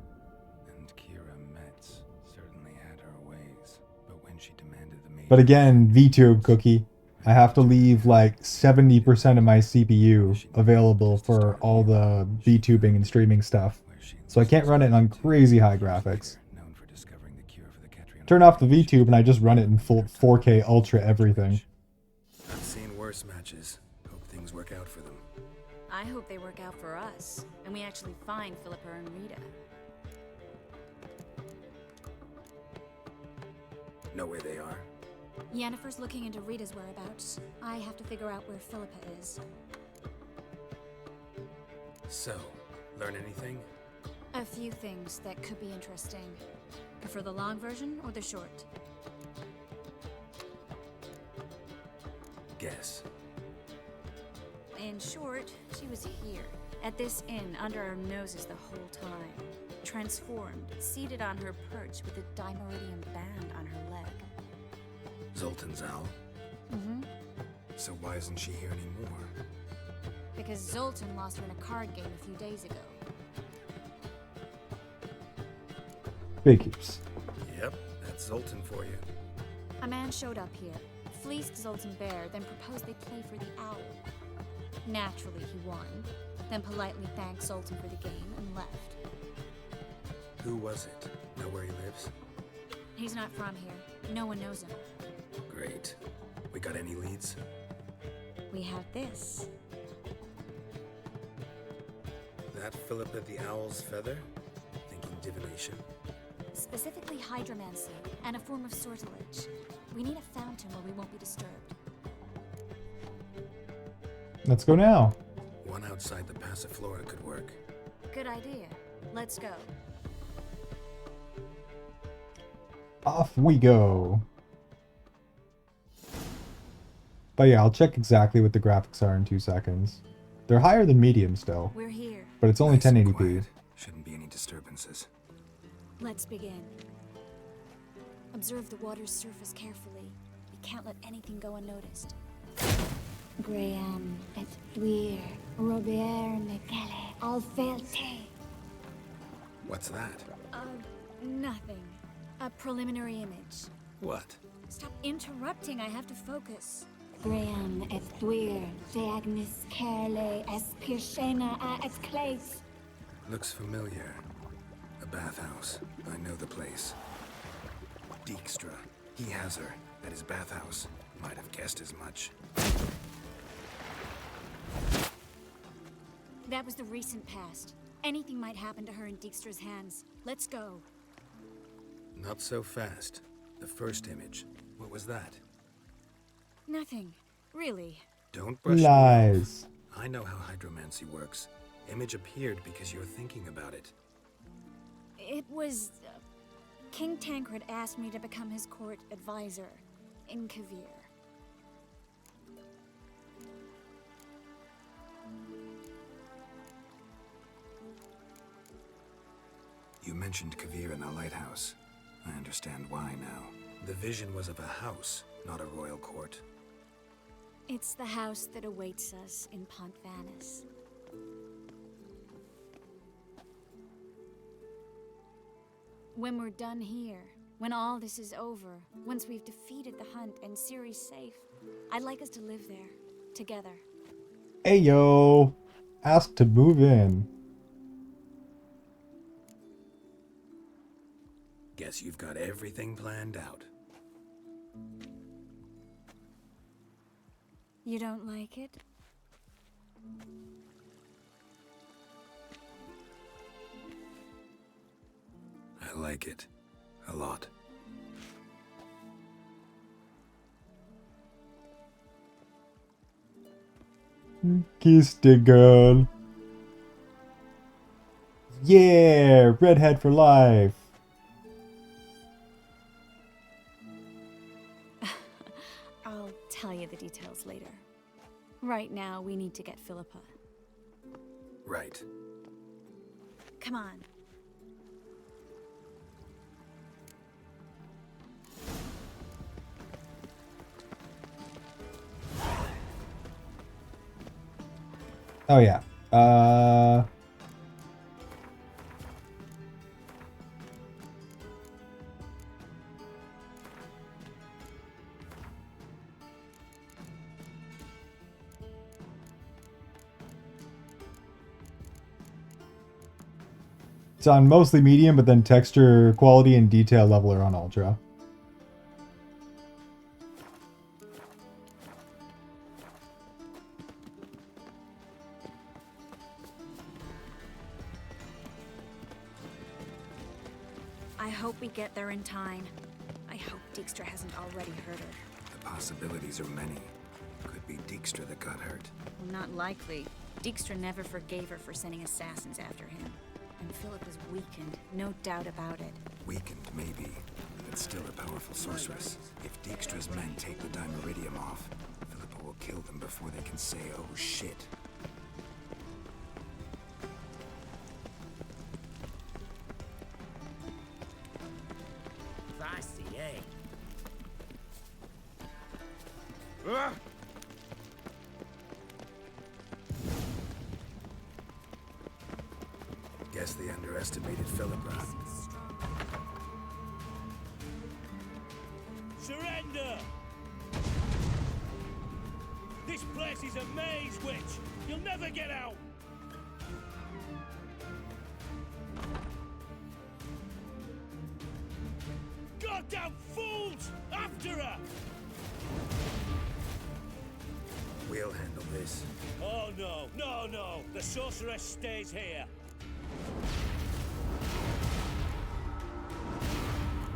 And Kira Metz certainly had her ways. But when she demanded the But again, VTube cookie. I have to leave like 70% of my CPU available for all the VTubing and streaming stuff. So I can't run it on crazy high graphics. Turn off the VTube and I just run it in full 4K ultra everything. I've seen worse matches. Hope things work out for them. I hope they work out for us, and we actually find Philippa and Rita. Know where they are? Yennefer's looking into Rita's whereabouts. I have to figure out where Philippa is. So, learn anything? A few things that could be interesting. Prefer the long version or the short? Guess. In short, she was here, at this inn, under our noses the whole time. Transformed, seated on her perch with a dimeridium band on her leg. Zoltan's owl? Mm-hmm. So why isn't she here anymore? Because Zoltan lost her in a card game a few days ago. Big heaps. Yep, that's Zoltan for you. A man showed up here, fleeced Zoltan bare, then proposed they play for the owl. Naturally, he won, then politely thanked Zoltan for the game and left. Who was it? Know where he lives? He's not from here. No one knows him. Great. We got any leads? We have this. That Philippa the Owl's feather? Thinking divination? Specifically hydromancy, and a form of sortilege. We need a fountain where we won't be disturbed. Let's go now. One outside the Passiflora could work. Good idea. Let's go. Off we go. But yeah, I'll check exactly what the graphics are in 2 seconds. They're higher than medium still. We're here. But it's only 1080p. Shouldn't be any disturbances. Let's begin. Observe the water's surface carefully. We can't let anything go unnoticed. Graham et Dwyer, Robert Mekele, Alfelte. What's that? Nothing. A preliminary image. What? Stop interrupting, I have to focus. Graham et Dwyer, Deagnis Kerle, Espirshena a et Clace. Looks familiar. A bathhouse. I know the place. Dijkstra. He has her at his bathhouse. Might have guessed as much. That was the recent past. Anything might happen to her in Dijkstra's hands. Let's go. Not so fast. The first image. What was that? Nothing. Really. Don't brush me Lies. off. I know how hydromancy works. Image appeared because you're thinking about it. It was... King Tancred asked me to become his court advisor in Kavir. You mentioned Kavir in the lighthouse. I understand why now. The vision was of a house, not a royal court. It's the house that awaits us in Pont Vanis. When we're done here, when all this is over, once we've defeated the hunt and Ciri's safe, I'd like us to live there, together. Hey yo! Ask to move in. Guess you've got everything planned out. You don't like it? I like it. A lot. Kiss the girl. Yeah! Redhead for life. I'll tell you the details later. Right now, we need to get Philippa. Right. Come on. Oh yeah. It's on mostly medium, but then texture quality and detail level are on ultra. I hope we get there in time. I hope Dijkstra hasn't already hurt her. The possibilities are many. Could be Dijkstra that got hurt. Well, not likely. Dijkstra never forgave her for sending assassins after him. And Philip was weakened, no doubt about it. Weakened, maybe, but still a powerful sorceress. If Dijkstra's men take the Dimeridium off, Philippa will kill them before they can say, oh shit. Feisty, eh? Guess they underestimated Philippa. Surrender! This place is a maze, witch! You'll never get out! Goddamn fools! After her! We'll handle this. Oh no, no, no! The sorceress stays here!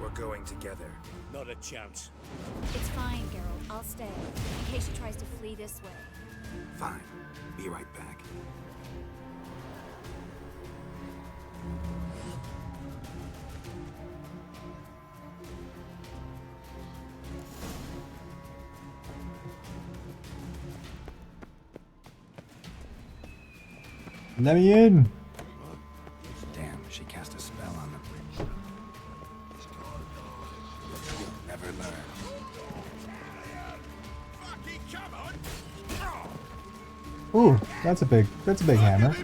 We're going together. Not a chance. It's fine, Geralt. I'll stay, in case she tries to flee this way. Fine. Be right back. Let me in. never learn. Ooh, that's a big hammer.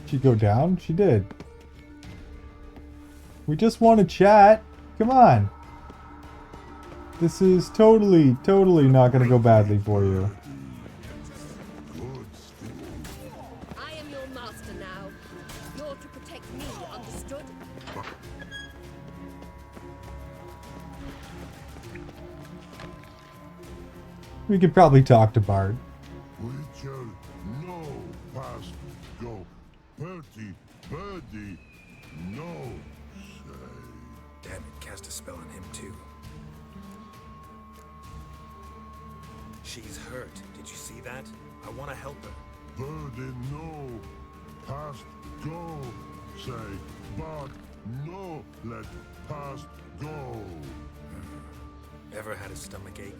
She go down? She did. We just want to chat. Come on. This is totally not going to go badly for you. I am your master now. You're to protect me, understood? We could probably talk to Bard. Witcher, no past go. Birdie, no say. Damn it, cast a spell on him too. She's hurt. Did you see that? I want to help her. Birdie, no past go. Say, but no let past go. Ever had a stomach ache?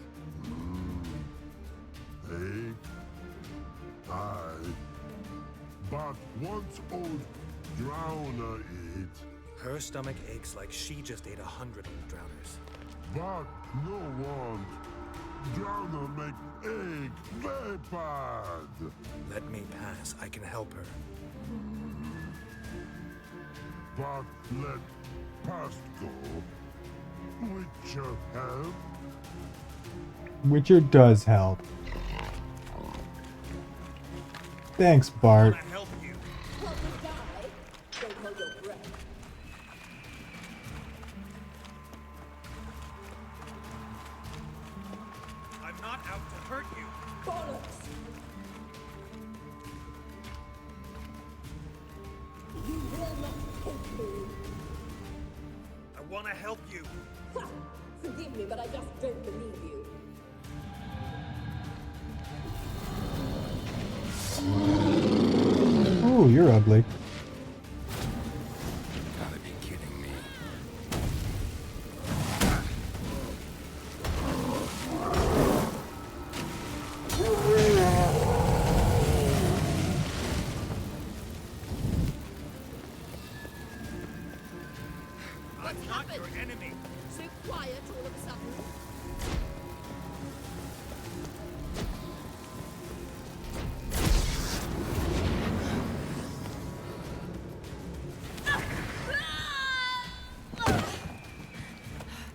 Ache? Aye. But once old drowner eat. Her stomach aches like she just ate 100 old drowners. But no want. Drowner make egg very bad. Let me pass. I can help her. But let past go. Witcher help. Witcher does help. Thanks, Bart. Help you. Don't hold your breath. I'm not out to hurt you. Bollocks! You will not take me. I want to help you. Ha! Forgive me, but I just don't believe you. Oh, you're ugly. Gotta be kidding me. What's happened? Your enemy. So quiet all of a sudden.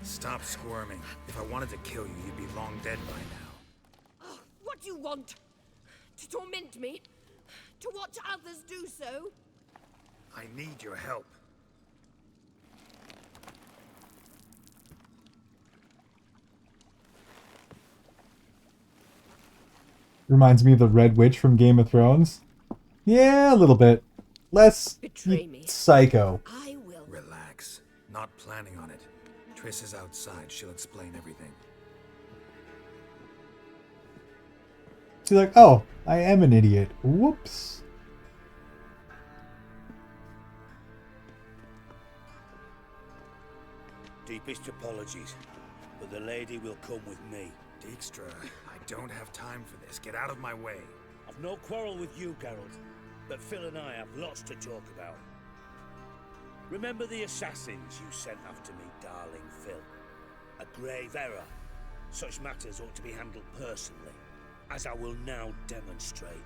Stop squirming. If I wanted to kill you, you'd be long dead by now. Oh, what do you want? To torment me? To watch others do so? I need your help. Reminds me of the Red Witch from Game of Thrones. Yeah, a little bit. Less Betray me. psycho. I will. Relax. Not planning on it. Triss is outside. She'll explain everything. She's like, oh, I am an idiot. Whoops. Deepest apologies, but the lady will come with me. Dijkstra, I don't have time for this. Get out of my way. I've no quarrel with you, Geralt, but Phil and I have lots to talk about. Remember the assassins you sent after me, darling Phil? A grave error. Such matters ought to be handled personally, as I will now demonstrate.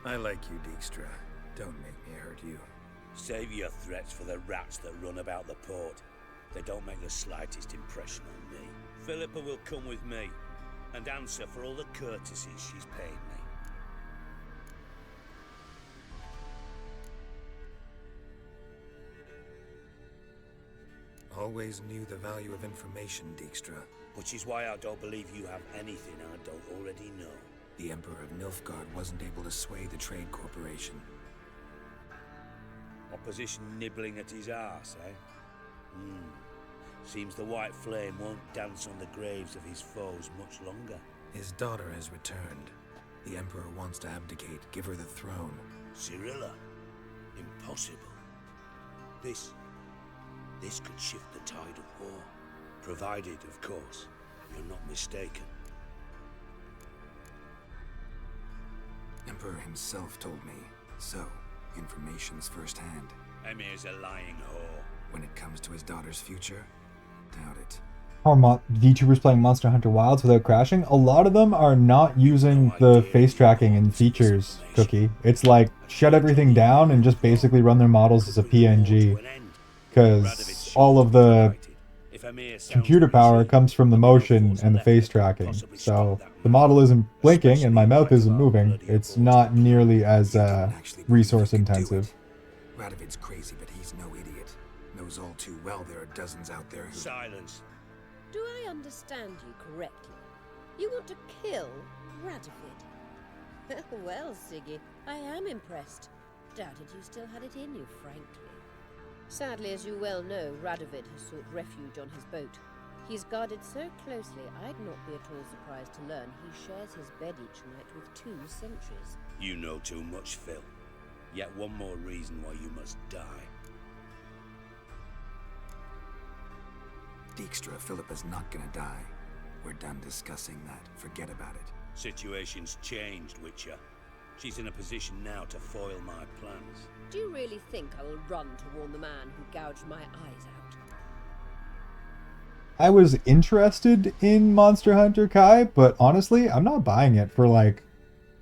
I like you, Dijkstra. Don't make me hurt you. Save your threats for the rats that run about the port. They don't make the slightest impression on me. Philippa will come with me and answer for all the courtesies she's paid me. Always knew the value of information, Dijkstra. Which is why I don't believe you have anything I don't already know. The Emperor of Nilfgaard wasn't able to sway the Trade Corporation. Opposition nibbling at his arse, eh? Seems the White Flame won't dance on the graves of his foes much longer. His daughter has returned. The Emperor wants to abdicate, give her the throne. Cyrilla? Impossible. This This could shift the tide of war. Provided, of course, you're not mistaken. Emperor himself told me, so information's firsthand. Emir's a lying whore. When it comes to his daughter's future, doubt it. Are VTubers playing Monster Hunter Wilds without crashing? A lot of them are not using the face tracking and features, Cookie. It's like, shut everything down and just basically run their models as a PNG. Because all of the computer power comes from the motion and the face tracking. So the model isn't blinking and my mouth isn't moving. It's not nearly as resource intensive. Radovid's crazy, but he's no idiot. Knows all too well there are dozens out there who... Silence. Do I understand you correctly? You want to kill Radovid? Well, Siggy, I am impressed. Doubted you still had it in you, frankly. Sadly, as you well know, Radovid has sought refuge on his boat. He's guarded so closely, I'd not be at all surprised to learn he shares his bed each night with 2 sentries. You know too much, Phil. Yet one more reason why you must die. Dijkstra, Philippa's not gonna die. We're done discussing that. Forget about it. Situation's changed, Witcher. She's in a position now to foil my plans. Do you really think I will run to warn the man who gouged my eyes out? I was interested in Monster Hunter Kai, but honestly, I'm not buying it for like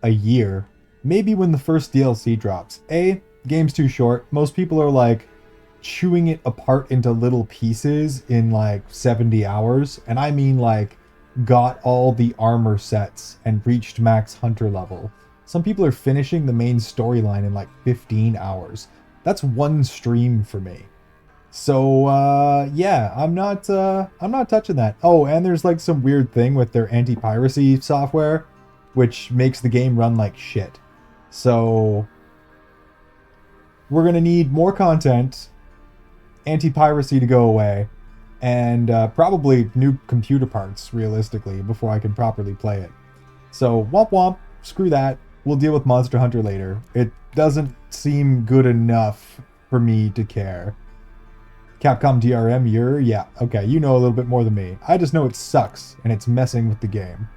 a year. Maybe when the first DLC drops. A, game's too short. Most people are like chewing it apart into little pieces in like 70 hours. And I mean like got all the armor sets and reached max hunter level. Some people are finishing the main storyline in like 15 hours. That's one stream for me. So yeah, I'm not touching that. Oh, and there's like some weird thing with their anti-piracy software, which makes the game run like shit. So we're gonna need more content, anti-piracy to go away, and probably new computer parts, realistically, before I can properly play it. So womp womp, screw that. We'll deal with Monster Hunter later. It doesn't seem good enough for me to care. Capcom DRM, yeah, okay, you know a little bit more than me. I just know it sucks, and it's messing with the game.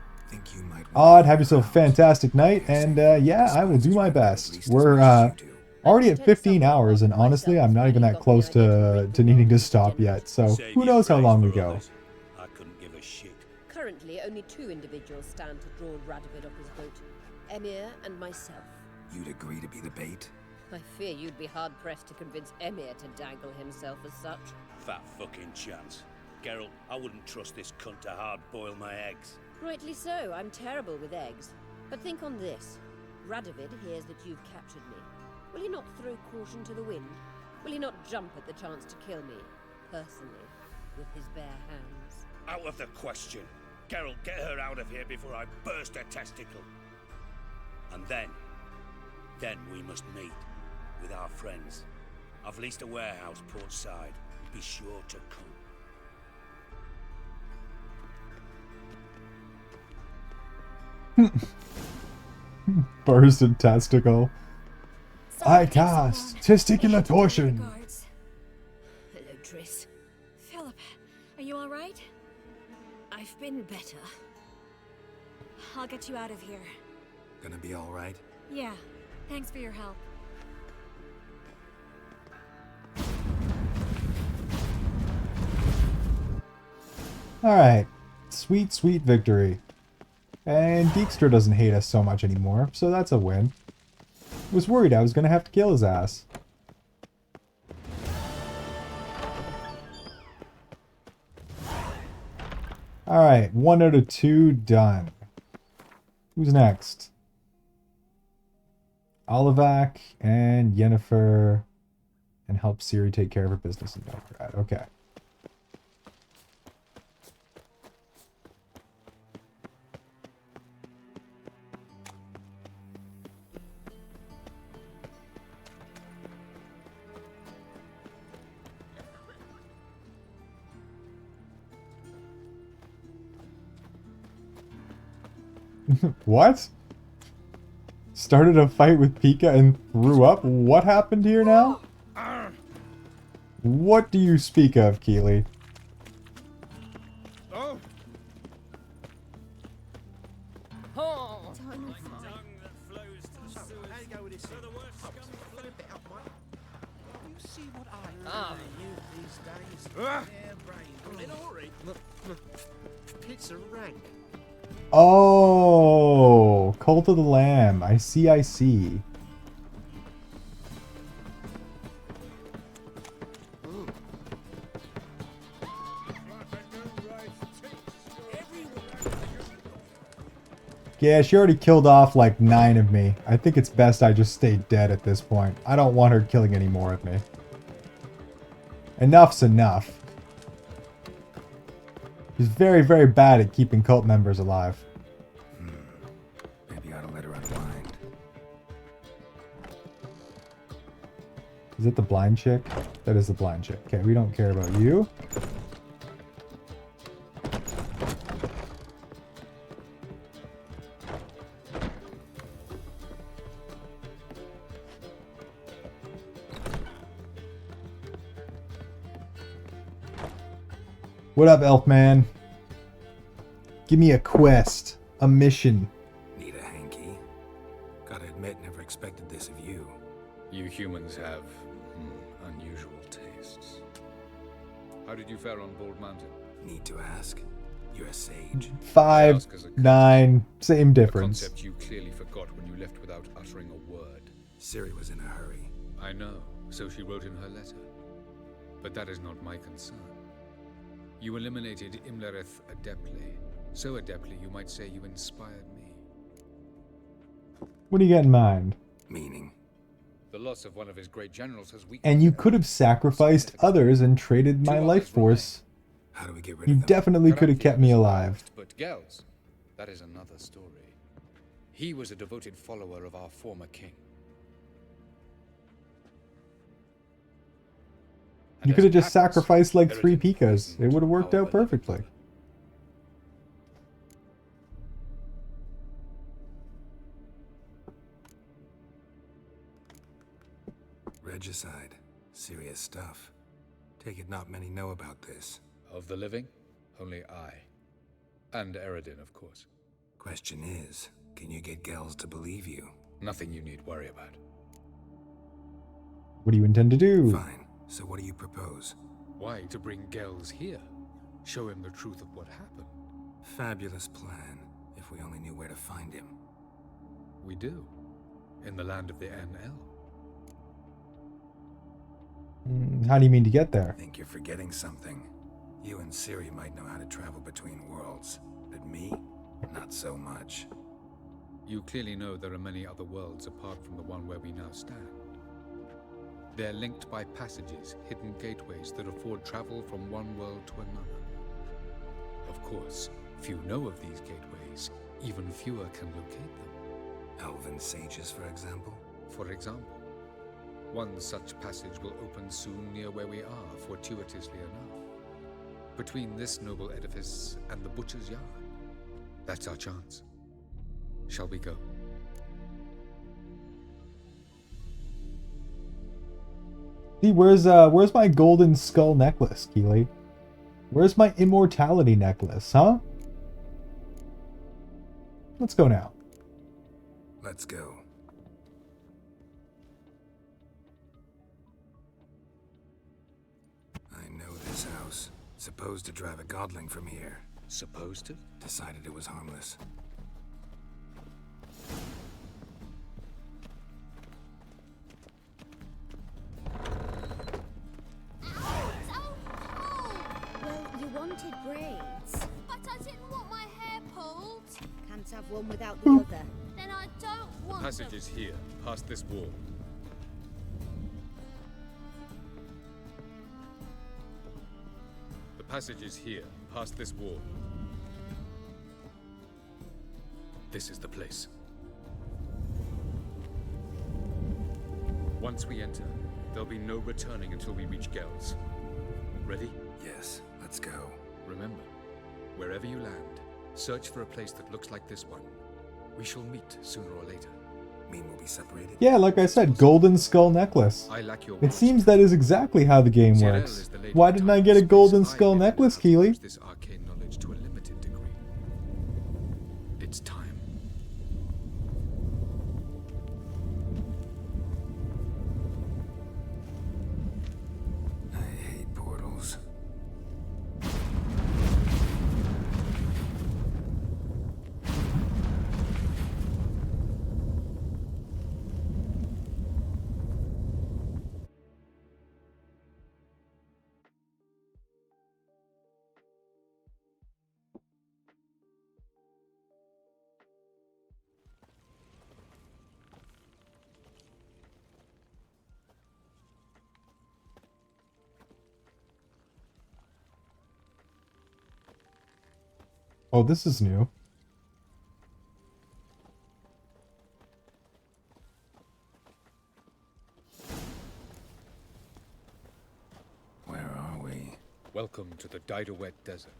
Odd, have yourself a fantastic night, and yeah, I will do my best. We're already at 15 hours, and honestly, I'm not even that close to needing to stop yet, so who knows how long we go. I couldn't give a shit. Currently, only 2 individuals stand to draw Radovid off his boat. Emir and myself. You'd agree to be the bait? I fear you'd be hard-pressed to convince Emir to dangle himself as such. Fat fucking chance. Geralt, I wouldn't trust this cunt to hard-boil my eggs. Rightly so, I'm terrible with eggs. But think on this. Radovid hears that you've captured me. Will he not throw caution to the wind? Will he not jump at the chance to kill me, personally, with his bare hands? Out of the question. Geralt, get her out of here before I burst her testicle. And then we must meet with our friends. I've leased a warehouse port side. Be sure to come. Bursted testicle. I cast testicular torsion. Hello, Triss. Philip, are you alright? I've been better. I'll get you out of here. Gonna be alright? Yeah. Thanks for your help. Alright. Sweet, sweet victory. And Dijkstra doesn't hate us so much anymore, so that's a win. Was worried I was gonna have to kill his ass. Alright, 1 out of 2 done. Who's next? Olivac and Yennefer, and help Ciri take care of her business in Belgrade. Okay. What? Started a fight with Pika and threw up? What happened here now? What do you speak of, Keely? Oh! Oh! Ah, you these days. In a hurry. Pizza rank. Oh, Cult of the Lamb. I see, I see. Yeah, she already killed off like 9 of me. I think it's best I just stay dead at this point. I don't want her killing any more of me. Enough's enough. She's very, very bad at keeping cult members alive. Maybe I ought to let her unwind. Is it the blind chick? That is the blind chick. Okay, we don't care about you. What up, Elfman? Give me a quest. A mission. Need a hanky? Gotta admit, never expected this of you. You humans have unusual tastes. How did you fare on Bald Mountain? Need to ask? You're a sage. 5, 9, same A difference. concept you clearly forgot when you left without uttering a word. Ciri was in a hurry. I know, so she wrote in her letter. But that is not my concern. You eliminated Imlerith adeptly. So adeptly, you might say you inspired me. What do you got in mind? Meaning? The loss of one of his great generals has weakened. And you could have sacrificed others and traded my life force. How do we get rid You of them? definitely could have kept me alive. But Gels, that is another story. He was a devoted follower of our former king. You could have just sacrificed like 3 Pikas. It would have worked out perfectly. Regicide. Serious stuff. Take it not many know about this. Of the living, only I. And Eredin, of course. Question is, can you get Gels to believe you? Nothing you need worry about. What do you intend to do? Fine. So what do you propose? Why, to bring Gels here. Show him the truth of what happened. Fabulous plan, if we only knew where to find him. We do. In the land of the NL. How do you mean to get there? Think you're forgetting something. You and Ciri might know how to travel between worlds, but me? Not so much. You clearly know there are many other worlds apart from the one where we now stand. They're linked by passages, hidden gateways that afford travel from one world to another. Of course, few know of these gateways, even fewer can locate them. Elven sages, for example? For example. One such passage will open soon near where we are, fortuitously enough. Between this noble edifice and the butcher's yard. That's our chance. Shall we go? See, where's my golden skull necklace, Keely? Where's my immortality necklace, huh? Let's go now. Let's go. I know this house. Supposed to drive a godling from here. Supposed to? Decided it was harmless. Well, you wanted braids. But I didn't want my hair pulled. Can't have one without the other. Then I don't want Passage them. is here, past this wall. The passage is here, past this wall. This is the place. Once we enter, there'll be no returning until we reach Gels. Ready? Yes, let's go. Remember, wherever you land, search for a place that looks like this one. We shall meet sooner or later. Mean we'll be separated? Yeah, like I said, golden skull necklace. I lack your It seems that is exactly how the game Geralt works. is the lady Why of didn't time I and get a space. golden I skull live in necklace, enough to Keely? use this arcane knowledge to a limited degree. It's time. I hate portals. Oh, this is new. Where are we? Welcome to the Didowet Desert.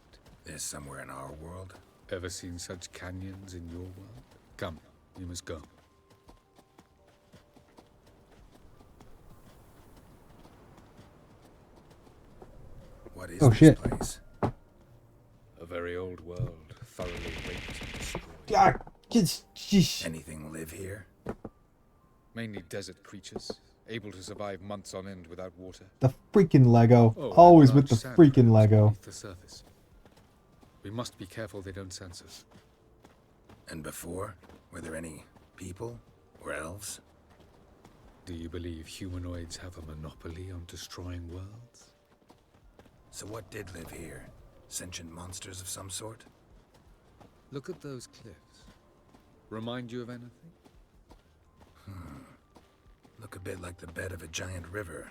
This somewhere in our world? Ever seen such canyons in your world? Come, you must go. What is Oh, this shit. place? A very old world, thoroughly raped and destroyed. Ah, just. Anything live here? Mainly desert creatures, able to survive months on end without water. The freaking Lego. Oh, Always and with the large sand freaking crabs Lego. beneath the surface. We must be careful they don't sense us. And before? Were there any people? Or elves? Do you believe humanoids have a monopoly on destroying worlds? So what did live here? Sentient monsters of some sort? Look at those cliffs. Remind you of anything? Look a bit like the bed of a giant river.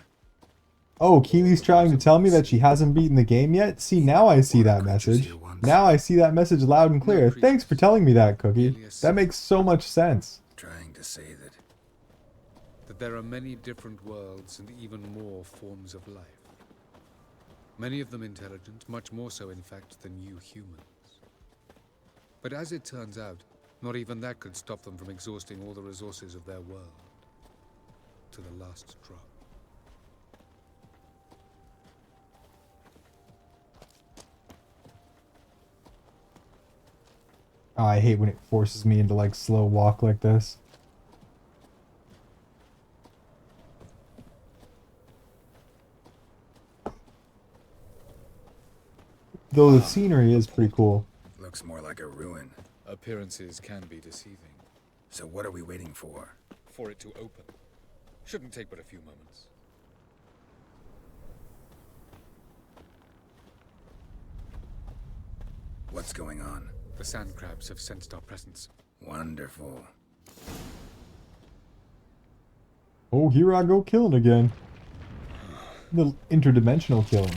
Oh, Keely's trying to tell me that she hasn't beaten the game yet? See, now I see that message. Now I see that message loud and clear. Thanks for telling me that, Cookie. That makes so much sense. Trying to say That there are many different worlds and even more forms of life. Many of them intelligent, much more so in fact than you humans. But as it turns out, not even that could stop them from exhausting all the resources of their world. To the last drop. Oh, I hate when it forces me into like slow walk like this. Though the scenery is pretty cool. looks more like a ruin. Appearances can be deceiving. So what are we waiting for? For it to open. Shouldn't take but a few moments. What's going on? The sand crabs have sensed our presence. Wonderful. Oh, here I go killing again. The interdimensional killing.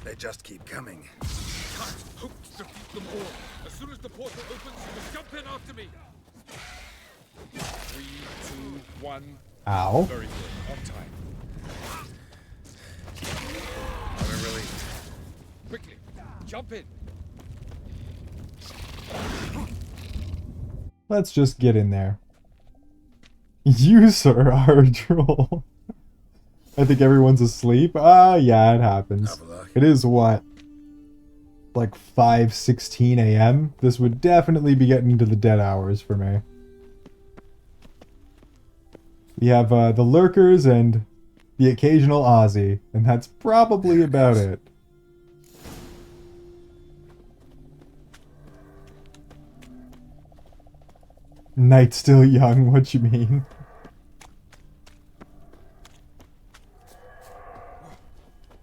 They just keep coming. Can't hope to defeat them all. As soon as the portal opens, you must jump in after me. 3, 2, 1. Ow. Very good. On time. I'm a relief. Quickly, jump in. Let's just get in there. You, sir, are a troll. I think everyone's asleep. Yeah, it happens. It is what? Like 5:16 a.m.? This would definitely be getting into the dead hours for me. We have the lurkers and the occasional Aussie, and that's probably about it. Night's still young, what you mean?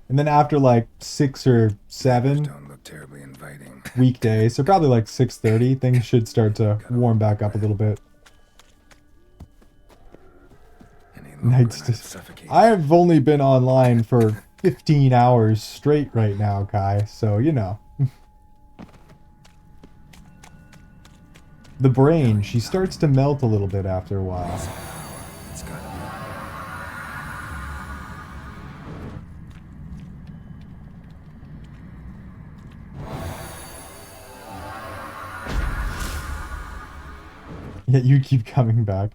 And then after like 6 or 7 Don't look terribly inviting. weekdays, so probably like 6:30, things should start to warm back up a little bit. Any I have only been online for 15 hours straight right now, Kai, so you know. The brain, she starts to melt a little bit after a while. Yeah, you keep coming back.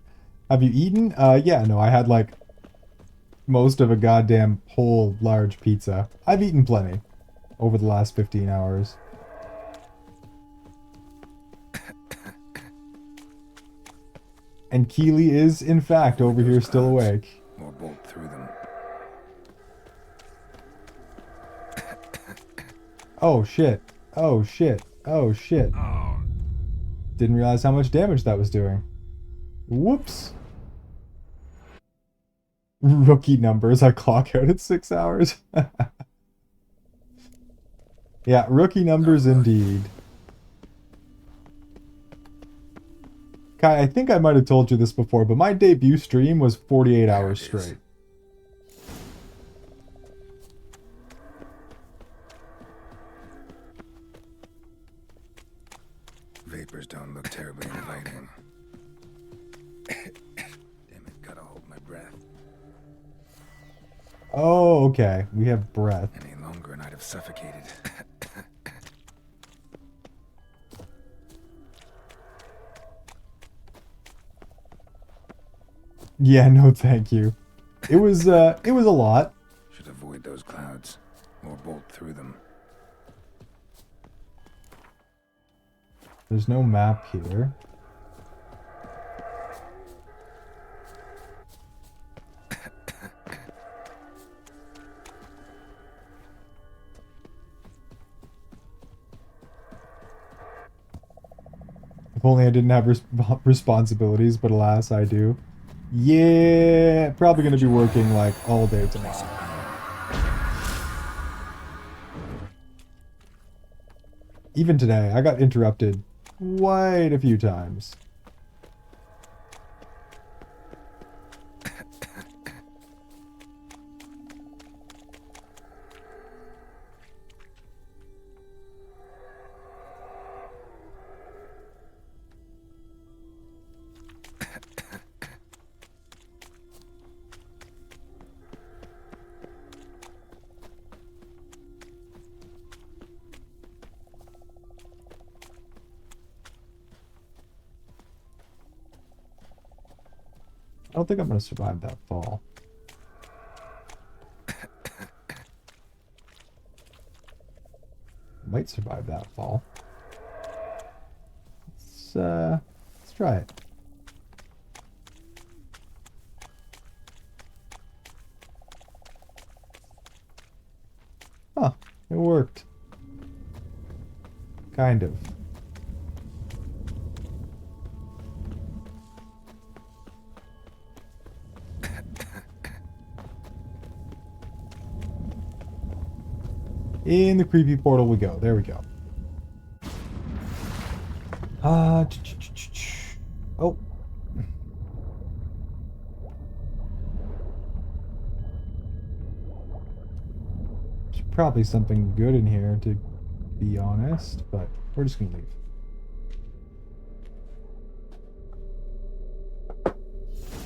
Have you eaten? Yeah, no, I had like most of a goddamn whole large pizza. I've eaten plenty over the last 15 hours. And Keely is, in fact, over here still awake. Or bolt through them. Oh shit. Oh shit. Oh shit. Didn't realize how much damage that was doing. Whoops. Rookie numbers, I clock out at 6 hours. Yeah, rookie numbers indeed. Kai, I think I might have told you this before, but my debut stream was 48 hours straight. Vapors don't look terribly inviting. Damn it, gotta hold my breath. Oh, okay. We have breath. Any longer and I'd have suffocated. Yeah, no thank you. It was a lot. Should avoid those clouds. Or bolt through them. There's no map here. If only I didn't have responsibilities, but alas, I do. Yeah, probably gonna be working like all day tomorrow. Even today, I got interrupted quite a few times. I don't think I'm going to survive that fall. Might survive that fall. Let's try it. Huh, it worked. Kind of. In the creepy portal we go. There we go. Oh. There's probably something good in here, to be honest, but we're just gonna leave.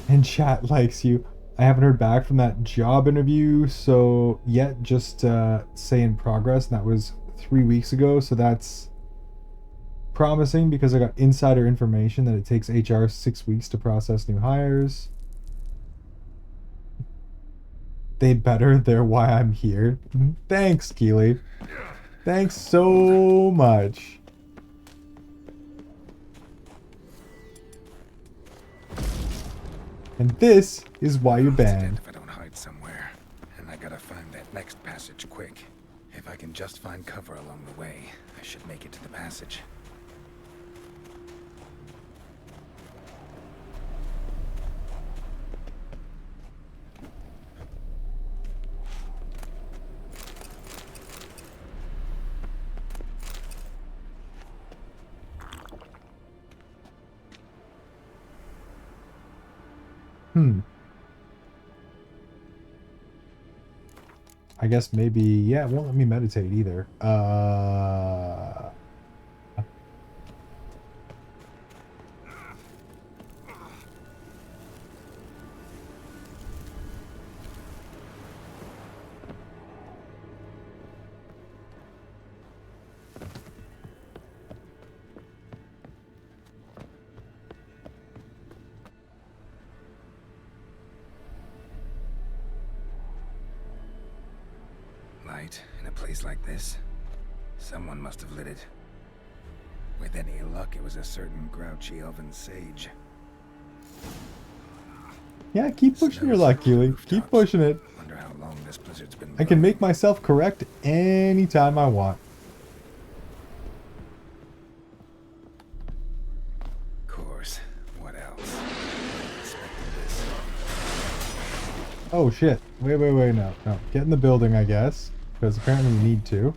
And chat likes you. I haven't heard back from that job interview, so yet, just say in progress, and that was 3 weeks ago, so that's promising because I got insider information that it takes HR 6 weeks to process new hires. They better, they're why I'm here. Thanks, Keely. Thanks so much. And this is why you're banned. If I don't hide somewhere, and I gotta find that next passage quick. If I can just find cover along the way, I should make it to the passage. I guess maybe, yeah, it won't let me meditate either. Light in a place like this? Someone must have lit it. With any luck, it was a certain grouchy elven sage. Yeah, keep pushing your luck, Keely. Keep pushing it. Wonder how long this blizzard's been I can make myself correct anytime I want. Of course. What else? Expected this. Oh shit. Wait, no. Get in the building, I guess. Because apparently we need to.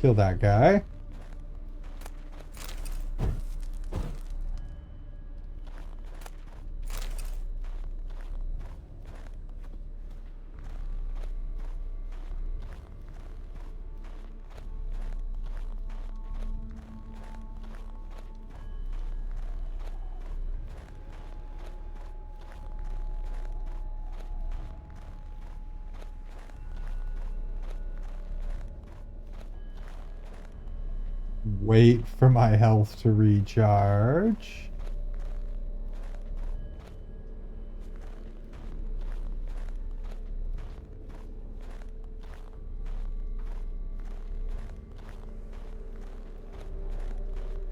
Kill that guy. Wait for my health to recharge.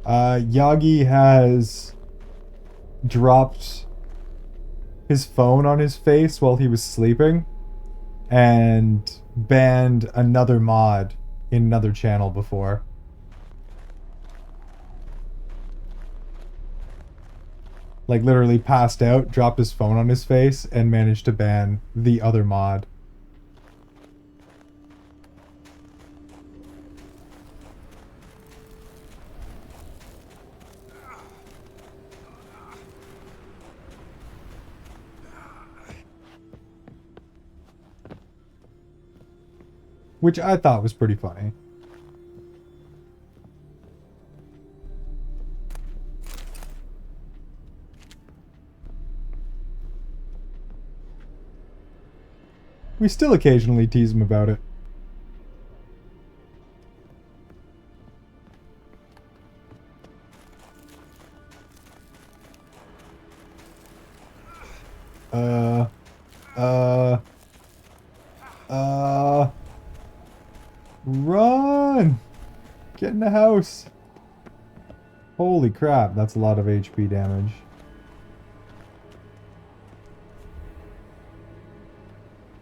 Yagi has dropped his phone on his face while he was sleeping and banned another mod in another channel before. Like literally passed out, dropped his phone on his face, and managed to ban the other mod. Which I thought was pretty funny. We still occasionally tease him about it. Run! Get in the house. Holy crap, that's a lot of HP damage.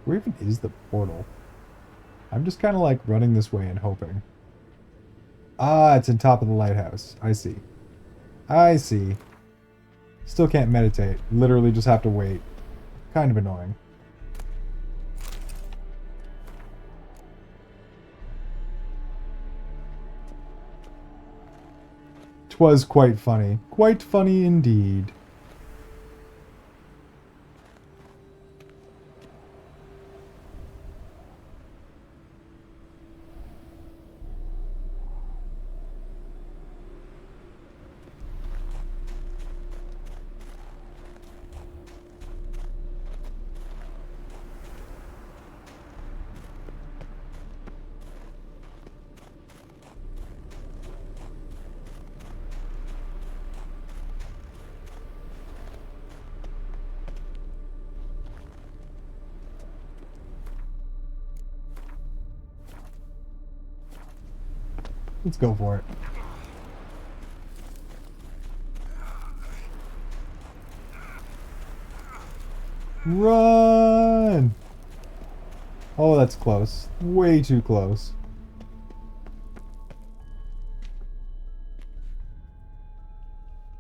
Where even is the portal? I'm just kind of like running this way and hoping. Ah, it's on top of the lighthouse. I see. I see. Still can't meditate. Literally just have to wait. Kind of annoying. Twas quite funny. Quite funny indeed. Let's go for it. Run! Oh, that's close. Way too close.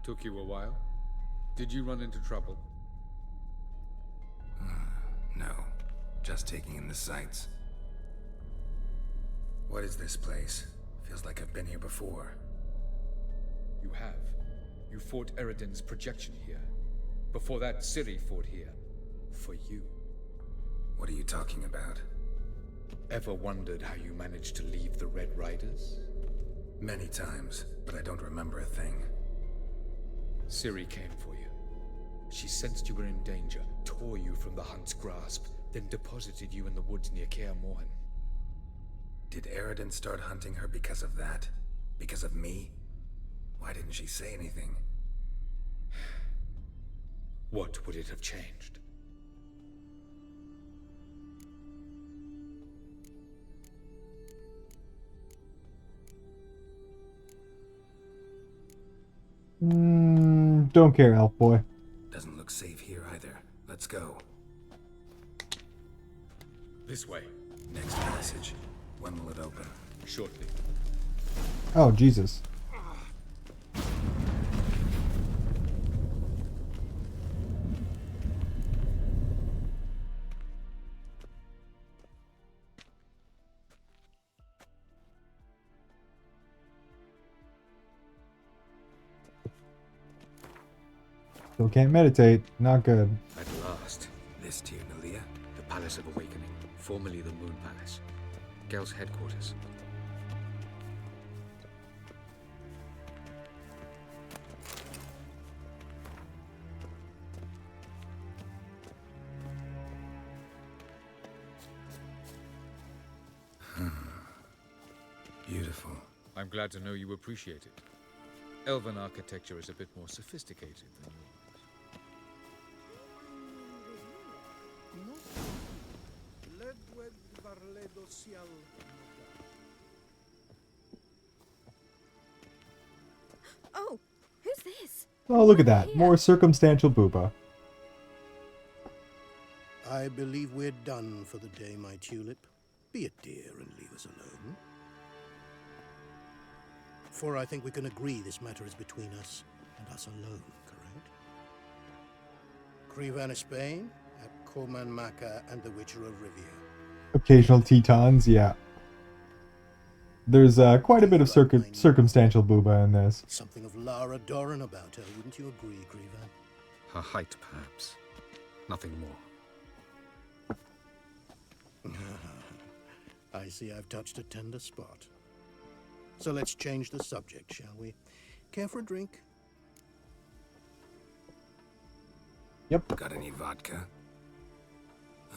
Took you a while? Did you run into trouble? No. Just taking in the sights. What is this place? Feels like I've been here before. You have. You fought Eredin's projection here. Before that, Ciri fought here. For you. What are you talking about? Ever wondered how you managed to leave the Red Riders? Many times, but I don't remember a thing. Ciri came for you. She sensed you were in danger, tore you from the Hunt's grasp, then deposited you in the woods near Kaer Morhen. Did Eredin start hunting her because of that? Because of me? Why didn't she say anything? What would it have changed? Don't care, elf boy. Doesn't look safe here either. Let's go. This way. Next passage. When will it open? Shortly. Oh, Jesus. Still can't meditate. Not good. At last. This Tyr Nalia? The Palace of Awakening, formerly the Moon Palace. Gel's headquarters. Beautiful. I'm glad to know you appreciate it. Elven architecture is a bit more sophisticated than yours. Oh, who's this? Oh, look at that. More circumstantial booba. I believe we're done for the day, my tulip. Be a dear and leave us alone. For I think we can agree this matter is between us and us alone, correct? Krivan Spain, at Korman Maka and the Witcher of Rizzia. Occasional Tetons, yeah. There's quite a bit of circumstantial booba in this. Something of Lara Doran about her, wouldn't you agree, Krivan? Her height, perhaps. Nothing more. I see I've touched a tender spot. So let's change the subject, shall we? Care for a drink? Yep. Got any vodka?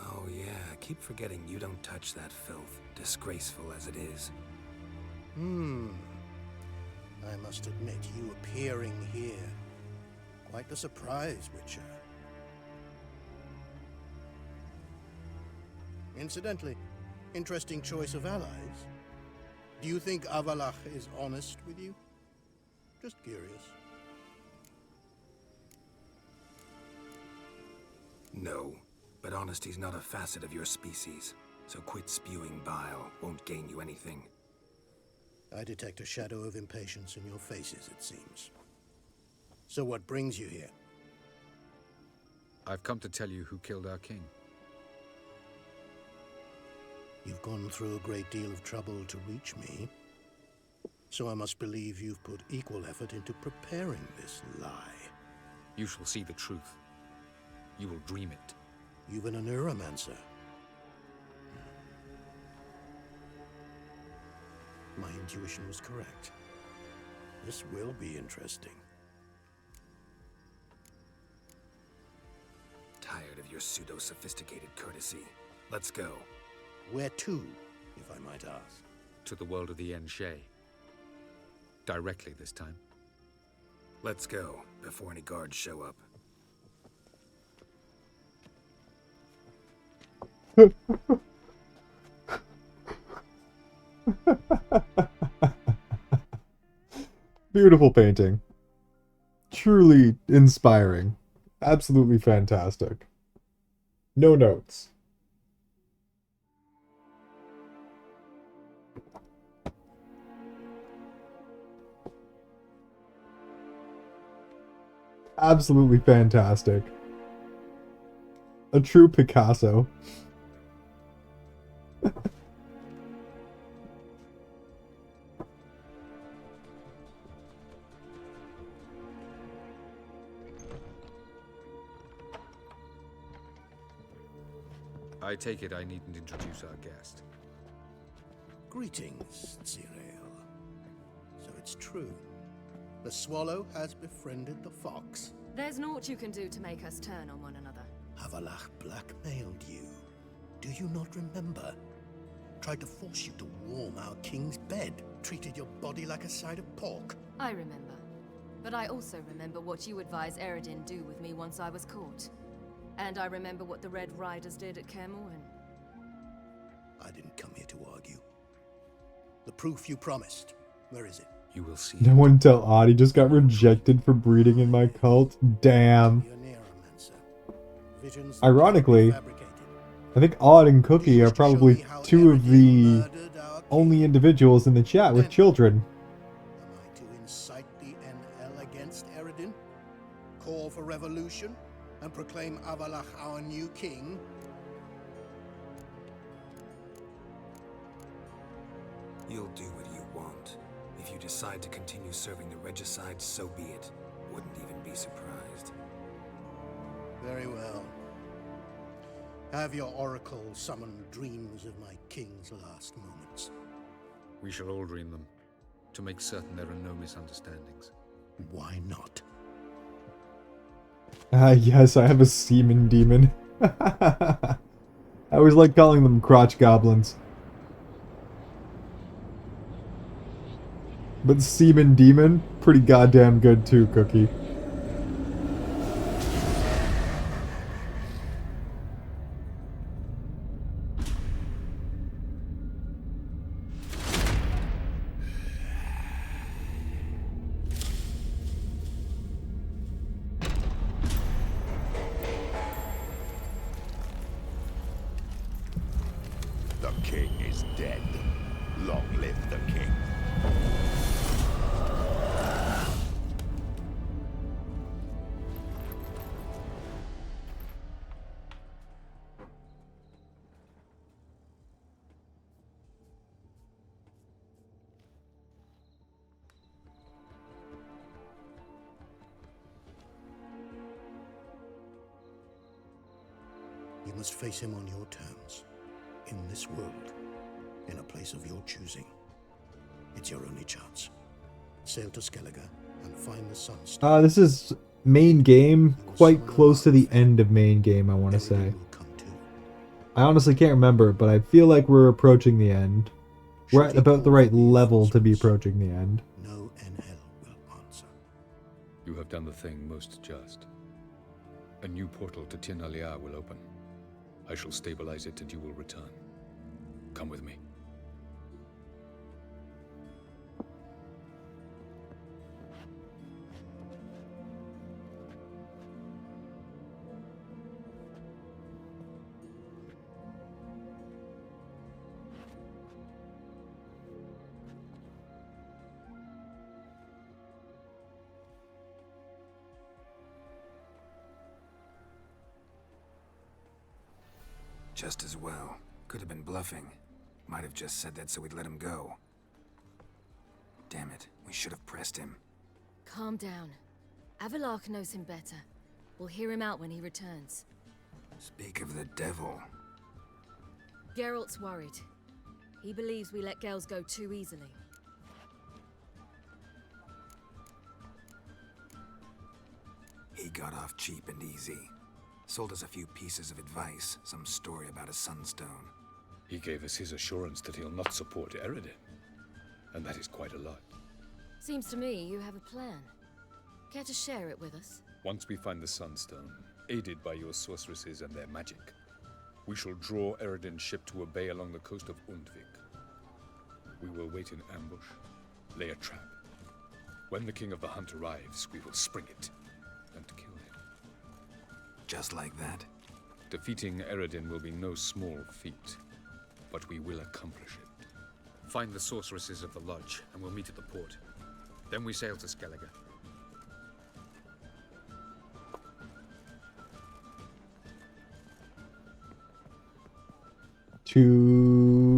Oh yeah, I keep forgetting you don't touch that filth, disgraceful as it is. I must admit, you appearing here, quite a surprise, Witcher. Incidentally, interesting choice of allies. Do you think Avalach is honest with you? Just curious. No, but honesty's not a facet of your species, so quit spewing bile, won't gain you anything. I detect a shadow of impatience in your faces, it seems. So what brings you here? I've come to tell you who killed our king. You've gone through a great deal of trouble to reach me. So I must believe you've put equal effort into preparing this lie. You shall see the truth. You will dream it. You've been a neuromancer. My intuition was correct. This will be interesting. Tired of your pseudo-sophisticated courtesy. Let's go. Where to, if I might ask? To the world of the Enshe. Directly this time. Let's go, before any guards show up. Beautiful painting. Truly inspiring. Absolutely fantastic. No notes. Absolutely fantastic. A true Picasso. I take it I needn't introduce our guest. Greetings, Cyril. So it's true. The swallow has befriended the fox. There's naught you can do to make us turn on one another. Avalach blackmailed you. Do you not remember? Tried to force you to warm our king's bed. Treated your body like a side of pork. I remember. But I also remember what you advised Eredin do with me once I was caught. And I remember what the Red Riders did at Kaer Morhen. I didn't come here to argue. The proof you promised. Where is it? You will see. No one tell Odd he just got rejected for breeding in my cult. Damn. Ironically, I think Odd and Cookie are probably two of the only individuals in the chat with children. Am I to incite the NL against Eredin? Call for revolution? And proclaim Avalach our new king? You'll do what you want. If you decide to continue serving the regicide, so be it. Wouldn't even be surprised. Very well. Have your oracle summon dreams of my king's last moments. We shall all dream them, to make certain there are no misunderstandings. Why not? Yes, I have a semen demon. I always like calling them crotch goblins. But semen demon, pretty goddamn good too, Cookie. The king is dead. Long live the king. You must face him on your terms. In this world. In a place of your choosing. It's your only chance. Sail to Skellige and find the sunstone. This is main game, quite close to the end of main game, I want to say. I honestly can't remember, but I feel like we're approaching the end. We're at about the right level to be approaching the end. No NL will answer. You have done the thing most just. A new portal to Tir na Liar will open. I shall stabilize it and you will return. Come with me. Just as well. Could have been bluffing. Might have just said that so we'd let him go. Damn it, we should have pressed him. Calm down. Avalach knows him better. We'll hear him out when he returns. Speak of the devil. Geralt's worried. He believes we let girls go too easily. He got off cheap and easy. Sold us a few pieces of advice, some story about a sunstone. He gave us his assurance that he'll not support Eredin. And that is quite a lot. Seems to me you have a plan. Care to share it with us? Once we find the sunstone, aided by your sorceresses and their magic, we shall draw Eredin's ship to a bay along the coast of Undvik. We will wait in ambush, lay a trap. When the King of the Hunt arrives, we will spring it and kill him. Just like that? Defeating Eredin will be no small feat, but we will accomplish it. Find the sorceresses of the lodge, and we'll meet at the port. Then we sail to Skellige.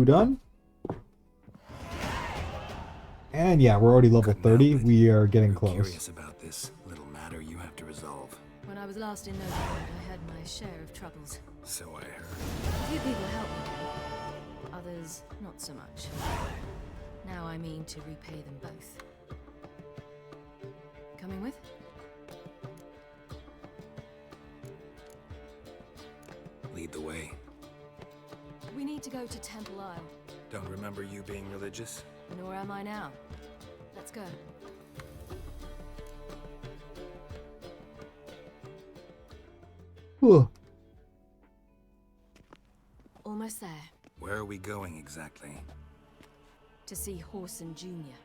Done. And yeah, we're already level 30. We are getting close. Curious about this little matter you have to resolve. When I was last in Novigrad, I had my share of troubles. So I heard. A few people helped me, others not so much. Now I mean to repay them both. Coming with? Lead the way. We need to go to Temple Isle. Don't remember you being religious? Nor am I now. Let's go. Almost there. Where are we going exactly? To see Horson Jr.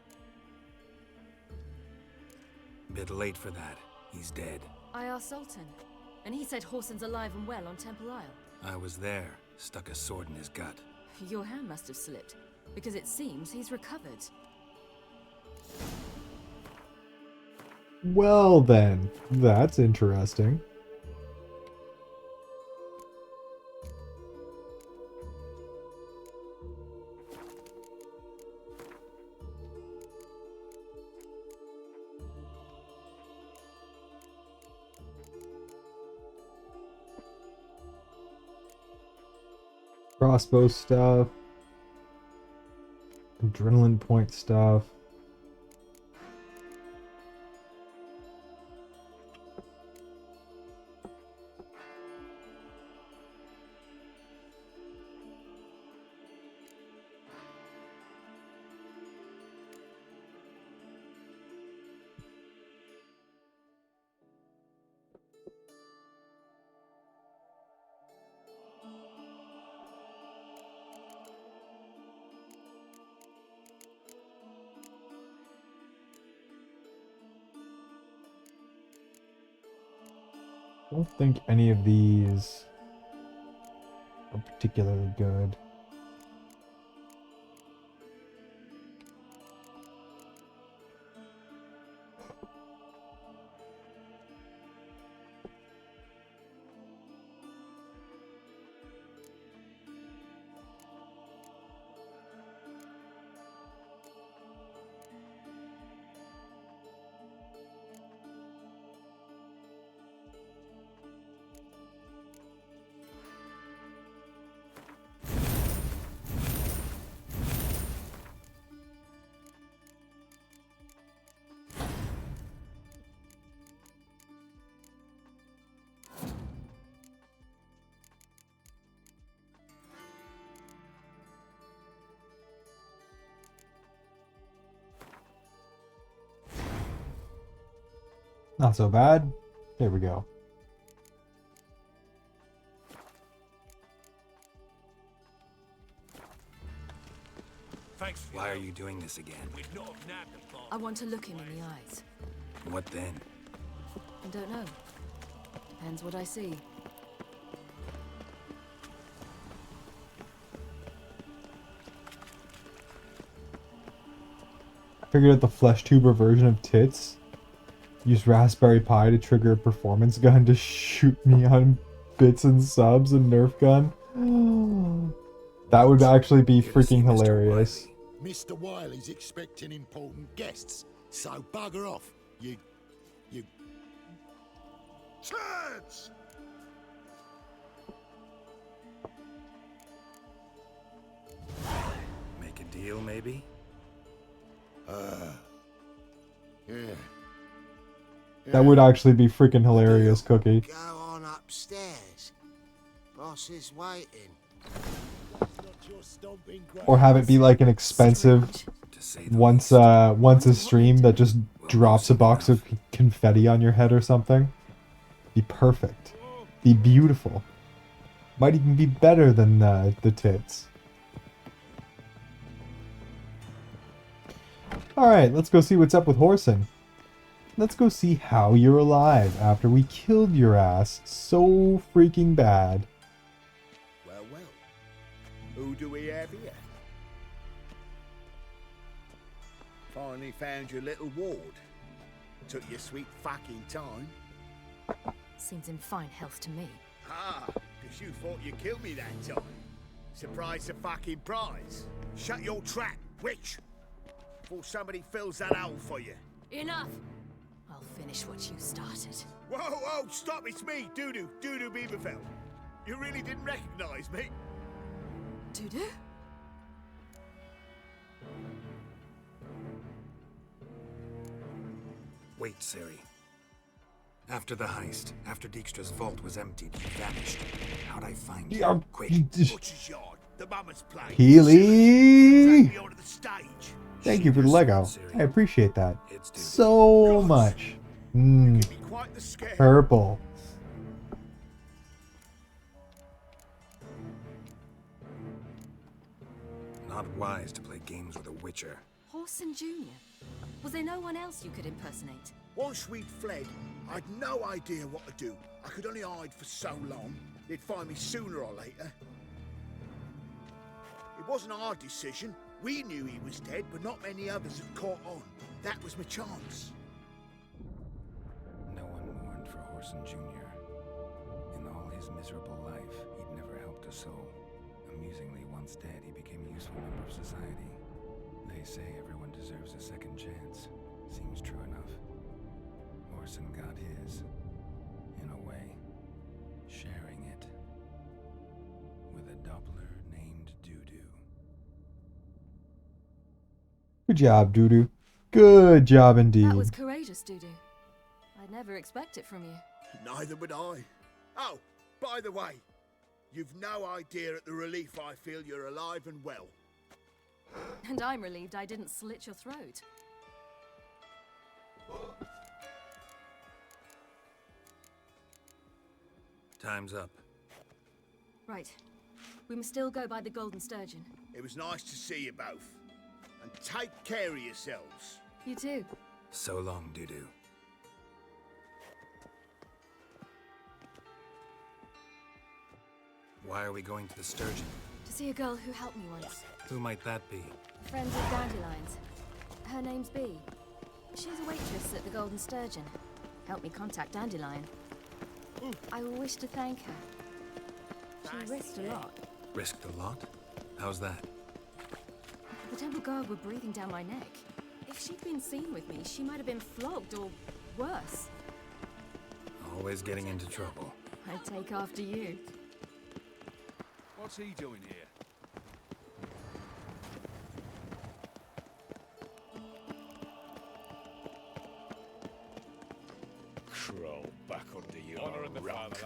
Bit late for that. He's dead. I asked Sultan, and he said Horson's alive and well on Temple Isle. I was there. Stuck a sword in his gut. Your hand must have slipped, because it seems he's recovered. Well then, that's interesting. Crossbow stuff. Adrenaline point stuff. I don't think any of these are particularly good. Not so bad. There we go. Thanks. Why are you doing this again? I want to look him in the eyes. What then? I don't know. Depends what I see. I figured out the flesh tuber version of tits. Use Raspberry Pi to trigger a performance gun to shoot me on bits and subs and Nerf gun. That would actually be freaking hilarious. Mr. Wiley's expecting important guests, so bugger off, you... Turds! Make a deal, maybe? Yeah. That would actually be freaking hilarious, Cookie. Go on upstairs. Boss is waiting. Or have it be like an expensive once a stream that just drops a box of confetti on your head or something. Be perfect. Be beautiful. Might even be better than the tits. Alright, let's go see what's up with Horson. Let's go see how you're alive after we killed your ass so freaking bad. Well, well. Who do we have here? Finally found your little ward. Took your sweet fucking time. Seems in fine health to me. Ah, because you thought you killed me that time. Surprise the fucking prize. Shut your trap, witch. Before somebody fills that hole for you. Enough! I'll finish what you started. Whoa, whoa, stop, it's me, Doodoo Beaverfell. You really didn't recognize me? Dudu? Wait, Ciri. After the heist, after Dijkstra's vault was emptied, you vanished. How'd I find you? Yeah. Quick. Butcher's yard. The mama's place. Healy! Take me onto the stage. Thank you for the Lego. I appreciate that so much. Quite the scare. Purple. Not wise to play games with a Witcher. Horson Jr. Was there no one else you could impersonate? Once we'd fled, I'd no idea what to do. I could only hide for so long. They'd find me sooner or later. It wasn't our decision. We knew he was dead, but not many others had caught on. That was my chance. No one mourned for Horson Jr. In all his miserable life, he'd never helped a soul. Amusingly, once dead, he became a useful member of society. They say everyone deserves a second chance. Seems true enough. Horson got his, in a way, sharing it with a Doppler named Dudu. Good job, Dudu. Good job indeed. That was courageous, Dudu. I'd never expect it from you. Neither would I. Oh, by the way, you've no idea at the relief I feel you're alive and well. And I'm relieved I didn't slit your throat. Time's up. Right. We must still go by the Golden Sturgeon. It was nice to see you both. And take care of yourselves. You too. So long, Dudu. Why are we going to the Sturgeon? To see a girl who helped me once. Who might that be? Friends of Dandelion's. Her name's Bee. She's a waitress at the Golden Sturgeon. Helped me contact Dandelion. I will wish to thank her. She risked a lot. Risked a lot? How's that? The temple guard were breathing down my neck. If she'd been seen with me, she might have been flogged or worse. Always getting into trouble. I'd take after you. What's he doing here? Crawl back under your rock.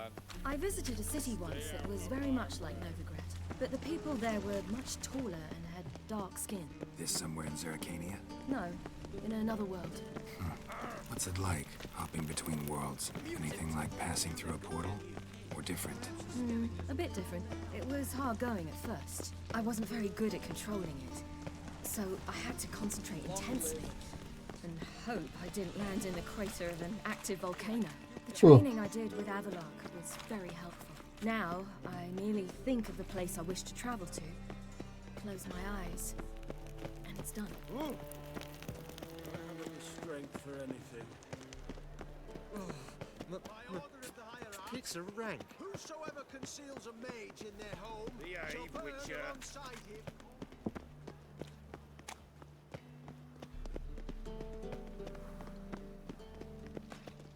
I visited a city once that was very much like Novigrad, but the people there were much taller and had dark skin. This somewhere in Zerrikania? No, in another world. What's it like, hopping between worlds? Anything like passing through a portal? Or different? A bit different. It was hard going at first. I wasn't very good at controlling it, so I had to concentrate intensely and hope I didn't land in the crater of an active volcano. The training I did with Avalok was very helpful. Now, I merely think of the place I wish to travel to, close my eyes, and it's done. I haven't the strength for anything. It's a rank. Whosoever conceals a mage in their home shall burn alongside him.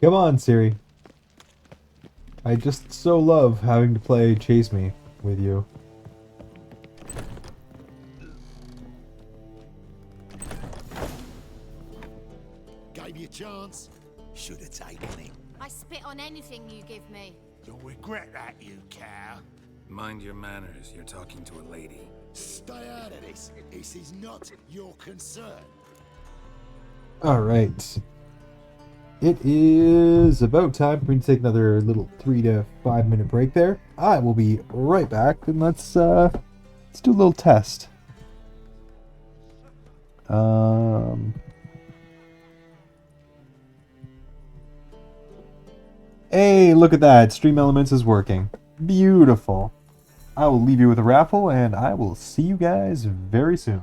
Come on, Ciri. I just so love having to play Chase Me with you. Gave you a chance. Should have taken it. I spit on anything you give me. You'll regret that, you cow. Mind your manners, you're talking to a lady. Stay out of this. This is not your concern. Alright. It is about time for me to take another little 3 to 5 minute break there. I will be right back, and let's do a little test. Hey, look at that. Stream Elements is working. Beautiful. I will leave you with a raffle, and I will see you guys very soon.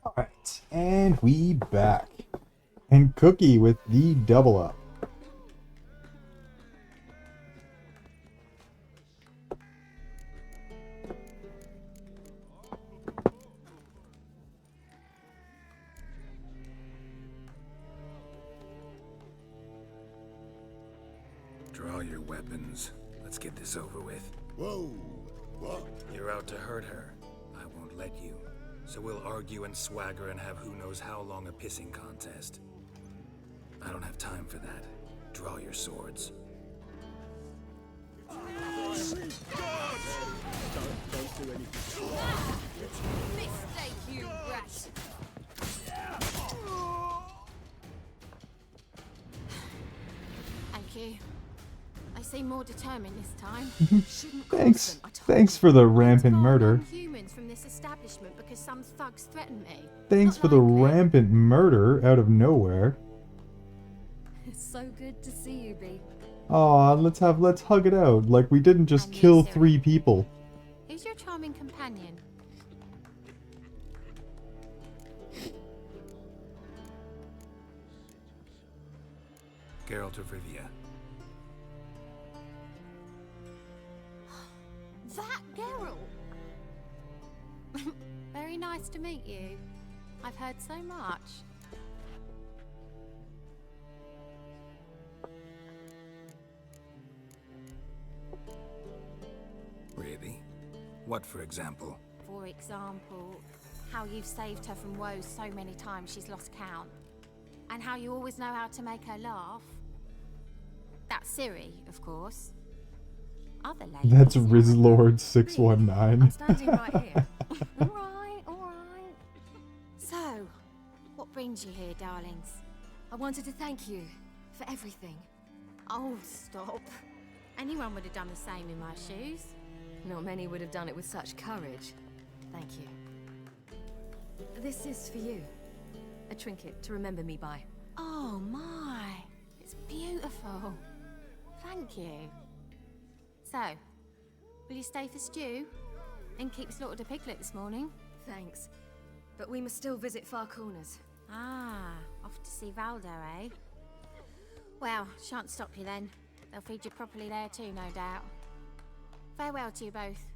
Alright, and we back. And Cookie with the double up. Draw your weapons. Let's get this over with. Whoa! What? You're out to hurt her. I won't let you. So we'll argue and swagger and have who knows how long a pissing contest. I don't have time for that. Draw your swords. Don't do anything. Mistake, you rat! Thank you. I seem more determined this time. Thanks for the rampant murder. Humans from this establishment because some thugs threatened me. Thanks for the rampant murder out of nowhere. It's so good to see you, B. Aw, let's hug it out. Like we didn't just kill 3 people. Who's your charming companion? Geralt of Rizzia. That Geralt! Very nice to meet you. I've heard so much. Really? What, for example? For example, how you've saved her from woes so many times she's lost count. And how you always know how to make her laugh. That's Ciri, of course. Other ladies... That's Rizzlord 619. I'm standing right here. Alright. So, what brings you here, darlings? I wanted to thank you for everything. Oh, stop. Anyone would have done the same in my shoes. Not many would have done it with such courage. Thank you. This is for you. A trinket to remember me by. Oh my, it's beautiful. Thank you. So, will you stay for stew? And keep slaughtered a piglet this morning? Thanks. But we must still visit Far Corners. Ah, off to see Valdo, eh? Well, shan't stop you then. They'll feed you properly there too, no doubt. Farewell to you both.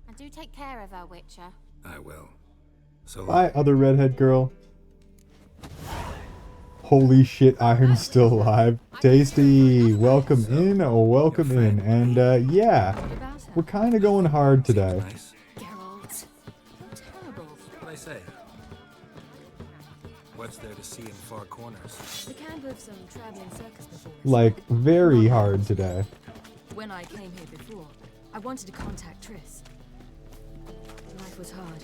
And do take care of her, Witcher. I will. So Bye, other redhead girl. Holy shit, Iron's still alive. Tasty, welcome in, and yeah, we're kind of going hard today. Geralt, terrible. What'd I say? What's there to see in Far Corners? The camp of some traveling circus performers. Like, very hard today. When I came here before, I wanted to contact Triss. Life was hard.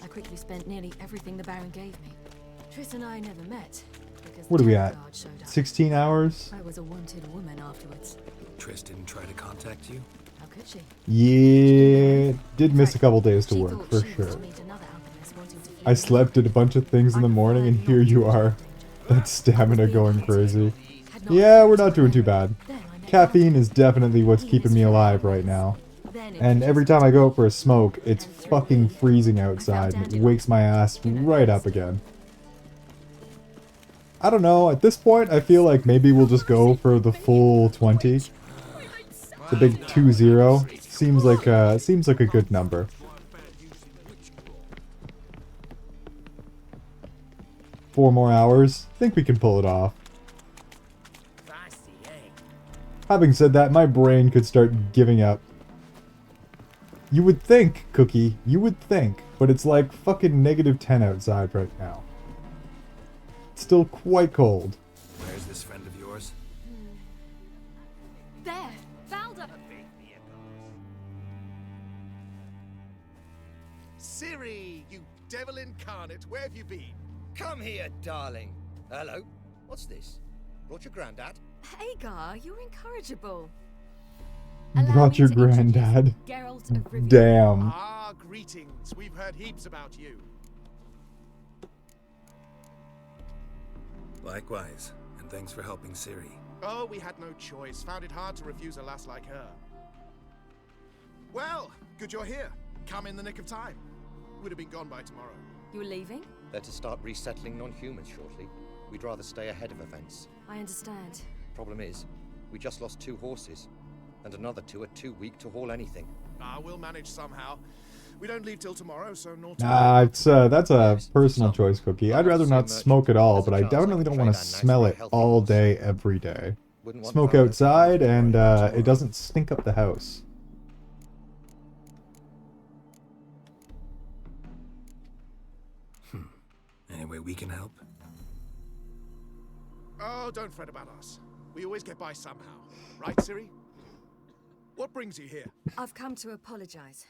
I quickly spent nearly everything the Baron gave me. Triss and I never met. What are we at? 16 hours? I was a wanted woman afterwards. Triss didn't try to contact you? How could she? Yeah, did miss a couple days to work, for sure. I slept, did a bunch of things in the morning, and here you are. That stamina going crazy. Yeah, we're not doing too bad. Caffeine is definitely what's keeping me alive right now. And every time I go out for a smoke, it's fucking freezing outside, and it wakes my ass right up again. I don't know, at this point I feel like maybe we'll just go for the full 20. The big 2-0 seems like a good number. Four more hours, think we can pull it off. Having said that, my brain could start giving up. You would think, Cookie, you would think, but it's like fucking -10 outside right now. Still quite cold. Where's this friend of yours? There! Valdo! Ciri, you devil incarnate, where have you been? Come here, darling. Hello. What's this? Brought your granddad? Hagar, you're incorrigible. Brought your granddad. Geralt of Rizzia. Damn. Ah, greetings. We've heard heaps about you. Likewise, and thanks for helping Ciri. Oh, we had no choice. Found it hard to refuse a lass like her. Well, good you're here. Come in the nick of time. We'd have been gone by tomorrow. You're leaving? They're to start resettling non-humans shortly. We'd rather stay ahead of events. I understand. Problem is, we just lost 2 horses, and another 2 are too weak to haul anything. We'll manage somehow. We don't leave till tomorrow, so no. That's a personal choice, Cookie. I'd rather not smoke at all, but I definitely don't want to smell it all day, every day. Smoke outside, and it doesn't stink up the house. Any way we can help? Oh, don't fret about us. We always get by somehow. Right, Ciri? What brings you here? I've come to apologize.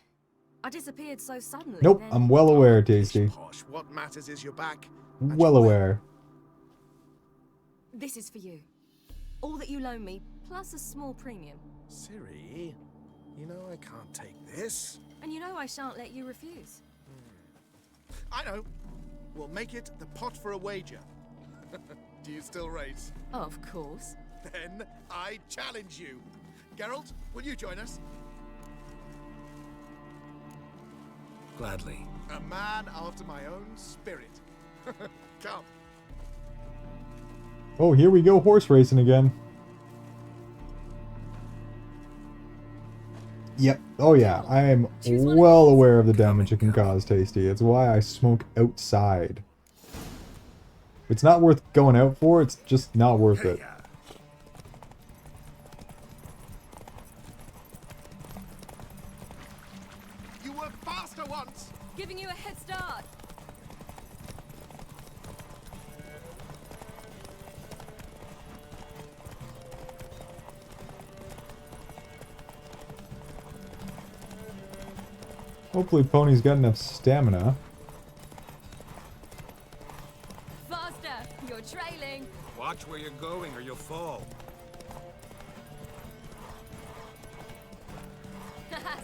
I disappeared so suddenly. Nope, then... I'm well aware, Tasty. Posh, what matters is you're back. Well aware. This is for you. All that you loan me, plus a small premium. Ciri, you know I can't take this. And you know I shan't let you refuse. I know. We'll make it the pot for a wager. Do you still race? Of course. Then I challenge you. Geralt, will you join us? Gladly. A man after my own spirit. Come. Oh, here we go, horse racing again. Yep. Oh yeah, I am well aware of the damage it can cause, Tasty. It's why I smoke outside. It's not worth going out for, it's just not worth it. You were faster once. Giving you a head start. Hopefully Pony's got enough stamina. Faster! You're trailing. Watch where you're going or you'll fall.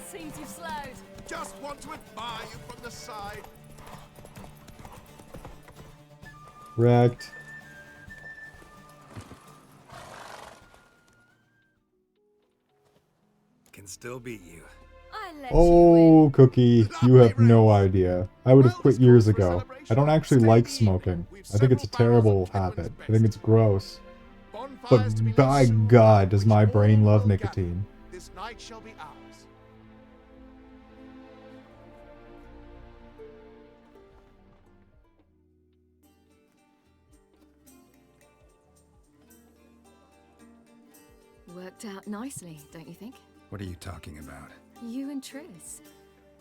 Seems you've slowed. Just want to admire you from the side. Wrecked. Can still beat you. Oh, Cookie, you have no idea. I would have quit years ago. I don't actually like smoking. I think it's a terrible habit. I think it's gross. But by God, does my brain love nicotine. This night shall be ours. Worked out nicely, don't you think? What are you talking about? You and Triss.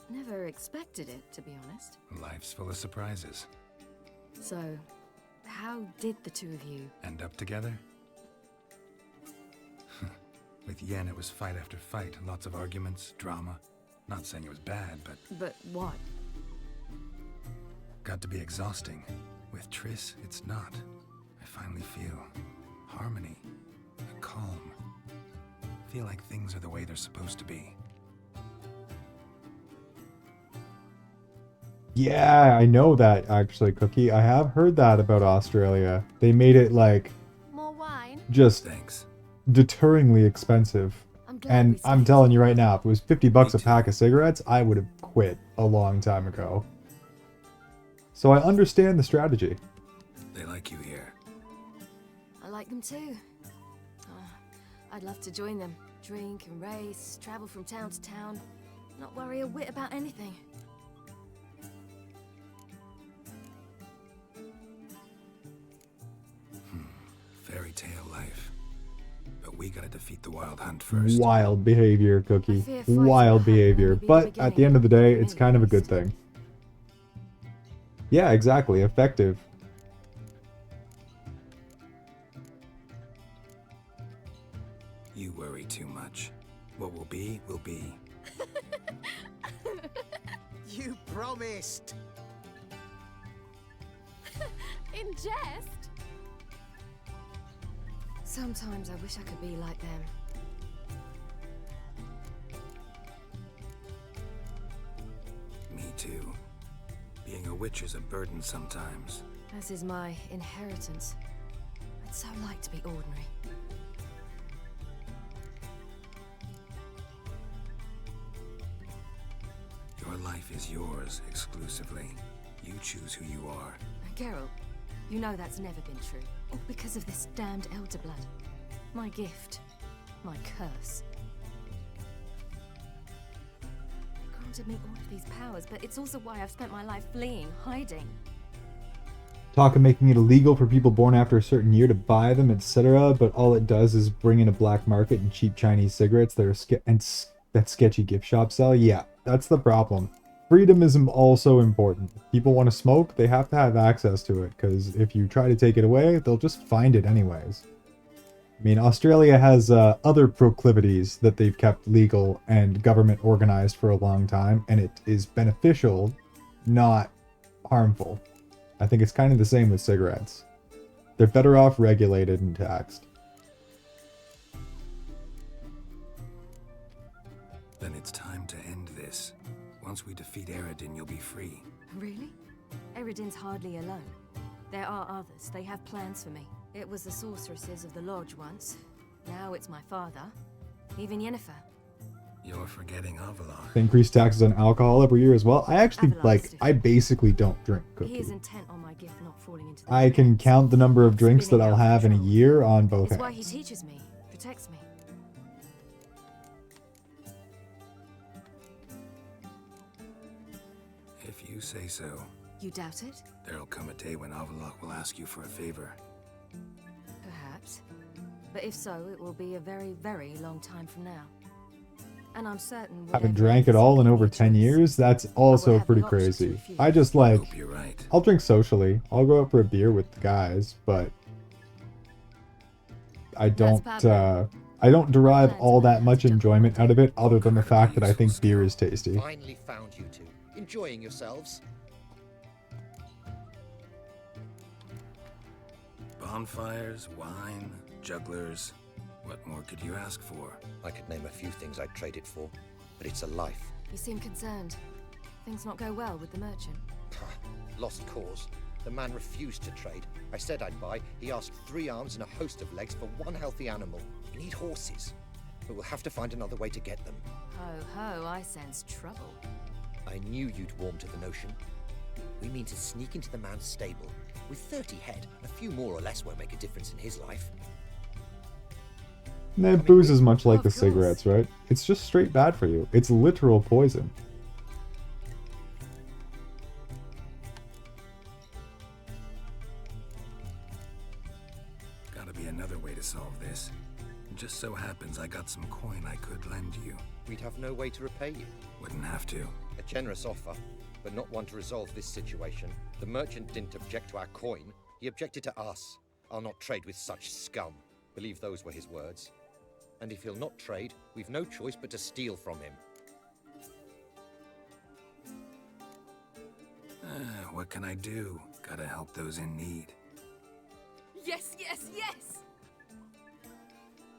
Never expected it, to be honest. Life's full of surprises. So, how did the two of you... End up together? With Yen, it was fight after fight. Lots of arguments, drama. Not saying it was bad, but... But what? Got to be exhausting. With Triss, it's not. I finally feel harmony, a calm. Feel like things are the way they're supposed to be. Yeah, I know that, actually, Cookie. I have heard that about Australia. They made it, like... More wine? Just... Thanks. Deterringly expensive. And I'm telling you right now, if it was 50 bucks a pack of cigarettes, I would have quit a long time ago. So I understand the strategy. They like you here. I like them too. I'd love to join them. Drink and race, travel from town to town. Not worry a whit about anything. Fairy tale life. But we gotta defeat the Wild Hunt first. Wild behavior, Cookie. Wild behavior. But at the end of the day, it's kind of a good thing. Yeah, exactly. Effective. You worry too much. What will be, will be. You promised. In jest? Sometimes I wish I could be like them. Me too. Being a witch is a burden sometimes. As is my inheritance. I'd so like to be ordinary. Your life is yours exclusively. You choose who you are. Geralt, you know that's never been true. All because of this damned elder blood. My gift. My curse. It granted me all of these powers, but it's also why I've spent my life fleeing, hiding. Talk of making it illegal for people born after a certain year to buy them, etc., but all it does is bring in a black market and cheap Chinese cigarettes that are that sketchy gift shops sell. Yeah, that's the problem. Freedom is also important. If people want to smoke, they have to have access to it, because if you try to take it away, they'll just find it anyways. I mean, Australia has other proclivities that they've kept legal and government organized for a long time, and it is beneficial, not harmful. I think it's kind of the same with cigarettes. They're better off regulated and taxed. Then it's time to end this. Once we defeat Eredin, you'll be free. Really? Eredin's hardly alone. There are others. They have plans for me. It was the sorceresses of the Lodge once. Now it's my father. Even Yennefer. You're forgetting Avallac'h. They increase taxes on alcohol every year as well. I actually, I basically don't drink cookie. He is intent on my gift not falling into the I can count the number of drinks that I'll have in a year on both It's why he hands. teaches me, protects me. If you say so. You doubt it? There'll come a day when Avallac'h will ask you for a favor. Perhaps. But if so, it will be a very, very long time from now. And I'm certain Haven't drank at all in over 10 years? That's also pretty crazy. I just like, I'll drink socially. I'll go out for a beer with the guys, but I don't derive all that much enjoyment out of it other than the fact that I think beer is tasty. Finally found you two. Enjoying yourselves? Bonfires, wine, jugglers. What more could you ask for? I could name a few things I'd trade it for, but it's a life. You seem concerned. Things not go well with the merchant. Lost cause. The man refused to trade. I said I'd buy. He asked 3 arms and a host of legs for 1 healthy animal. We need horses. But we'll have to find another way to get them. Ho ho, I sense trouble. I knew you'd warm to the notion. We mean to sneak into the man's stable. With 30 head, a few more or less won't make a difference in his life. That booze is much like the cigarettes, right? It's just straight bad for you. It's literal poison. Gotta be another way to solve this. It just so happens I got some coin I could lend you. We'd have no way to repay you. Wouldn't have to. A generous offer, but not one to resolve this situation. The merchant didn't object to our coin. He objected to us. I'll not trade with such scum. Believe those were his words. And if he'll not trade, we've no choice but to steal from him. What can I do? Gotta help those in need. Yes, yes, yes!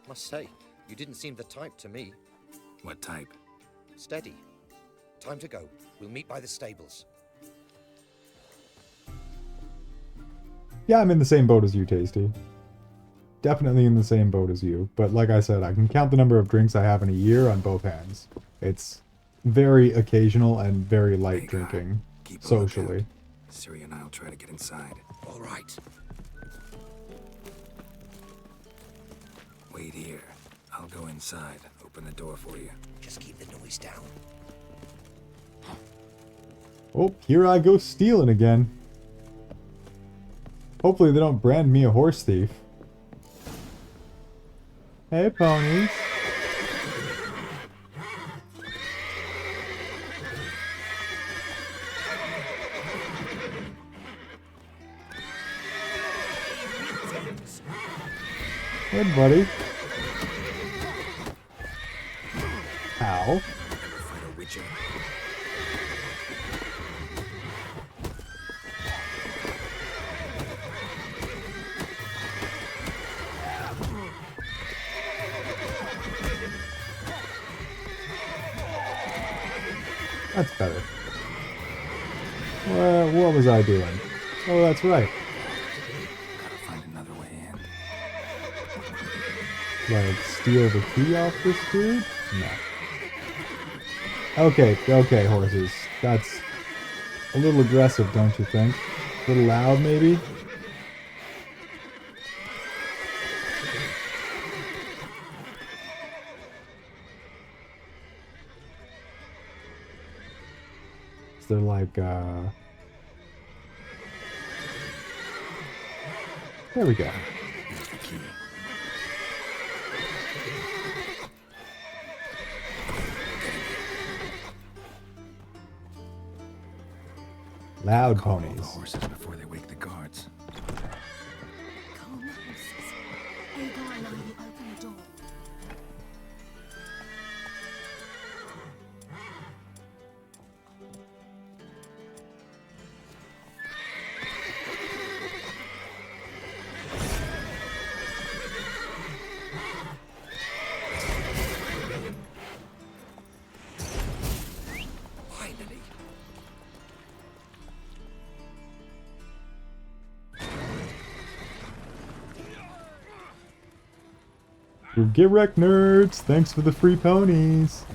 Must say, you didn't seem the type to me. What type? Steady. Time to go. We'll meet by the stables. Yeah, I'm in the same boat as you, Tasty. Definitely in the same boat as you. But like I said, I can count the number of drinks I have in a year on both hands. It's very occasional and very light drinking, socially. Ciri and I'll try to get inside. All right. Wait here. I'll go inside. Open the door for you. Just keep the noise down. Oh, here I go stealing again. Hopefully they don't brand me a horse thief. Hey, ponies. Good, buddy. Ow. That's better. What was I doing? Oh, that's right. Gotta find another way in. Like, steal the key off this dude? No. Okay, horses. That's a little aggressive, don't you think? A little loud, maybe? Is there like, there we go. Here's the key. Loud Call all the ponies. horses before they wake the guards. Calm the horses. Agar and I will open the door. Finally. Get wrecked, nerds! Thanks for the free ponies!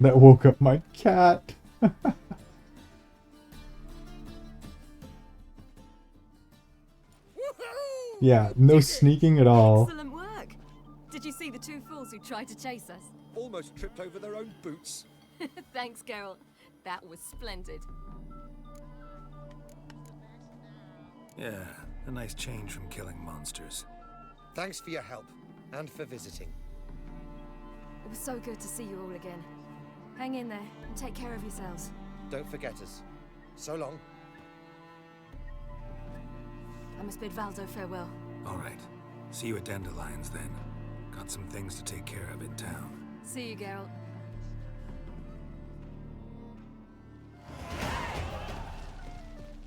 That woke up my cat. Yeah, no sneaking at all. Excellent work. Did you see the two fools who tried to chase us? Almost tripped over their own boots. Thanks, Geralt. That was splendid. Yeah, a nice change from killing monsters. Thanks for your help and for visiting. It was so good to see you all again. Hang in there and take care of yourselves. Don't forget us. So long. I must bid Valdo farewell. All right. See you at Dandelions then. Got some things to take care of in town. See you, Geralt.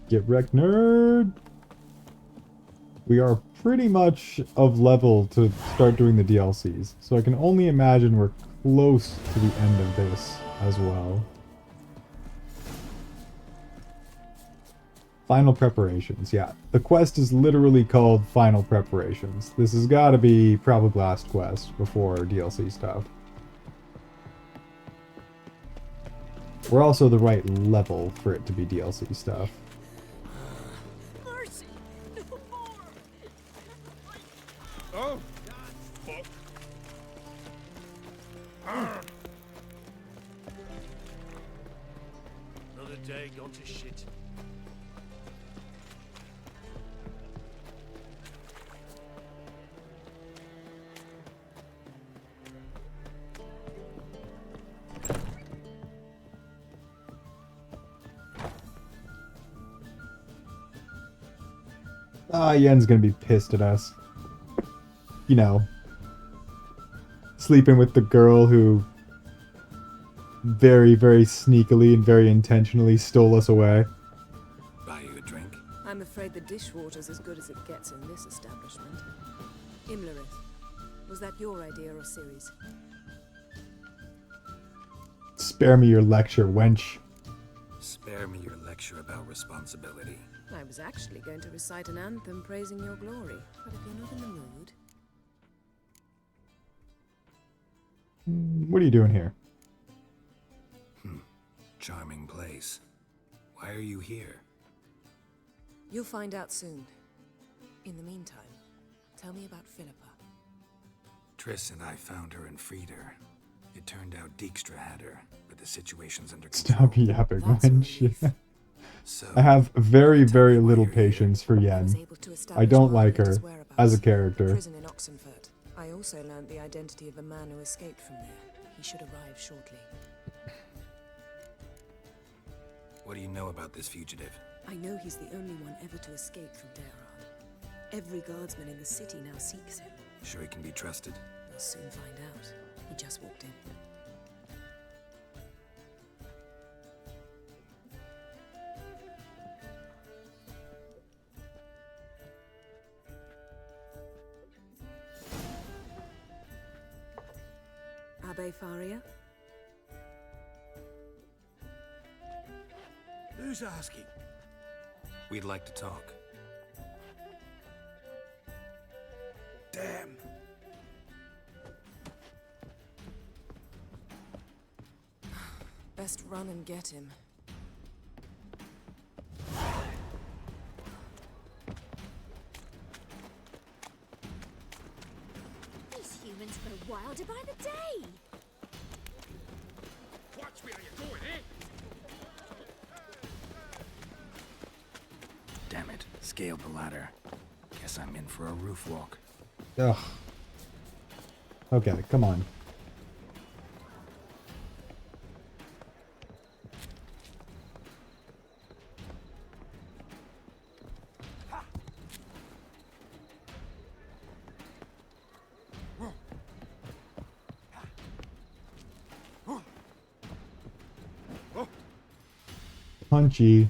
Get wrecked, nerd! We are pretty much of level to start doing the DLCs, so I can only imagine we're close to the end of this as well. Final preparations, yeah. The quest is literally called Final Preparations. This has got to be probably last quest before DLC stuff. We're also the right level for it to be DLC stuff. Mercy! No more! Oh! Fuck. Another day gone to shit. Ah, Yen's gonna be pissed at us. You know, sleeping with the girl who very, very sneakily and very intentionally stole us away. Buy you a drink? I'm afraid the dishwater's as good as it gets in this establishment. Imlerith, was that your idea or Ciri's? Spare me your lecture, wench. Spare me your lecture about responsibility. I was actually going to recite an anthem praising your glory, but if you're not in the mood... What are you doing here? Charming place. Why are you here? You'll find out soon. In the meantime, tell me about Philippa. Triss and I found her and freed her. It turned out Dijkstra had her, but the situation's under control. Stop yapping, wench. So, I have very, very little patience for Yen. I don't like her as a character. Prison in Oxenfurt. I also learned the identity of a man who escaped from there. He should arrive shortly. What do you know about this fugitive? I know he's the only one ever to escape from Geralt. Every guardsman in the city now seeks him. Sure he can be trusted? We'll soon find out. He just walked in. Abbe Faria? Who's asking? We'd like to talk. Damn. best run and get him. These humans grow wilder by the day. Watch where you're going, eh? Damn it. Scaled the ladder. Guess I'm in for a roof walk. Ugh. Okay, come on. Punchy.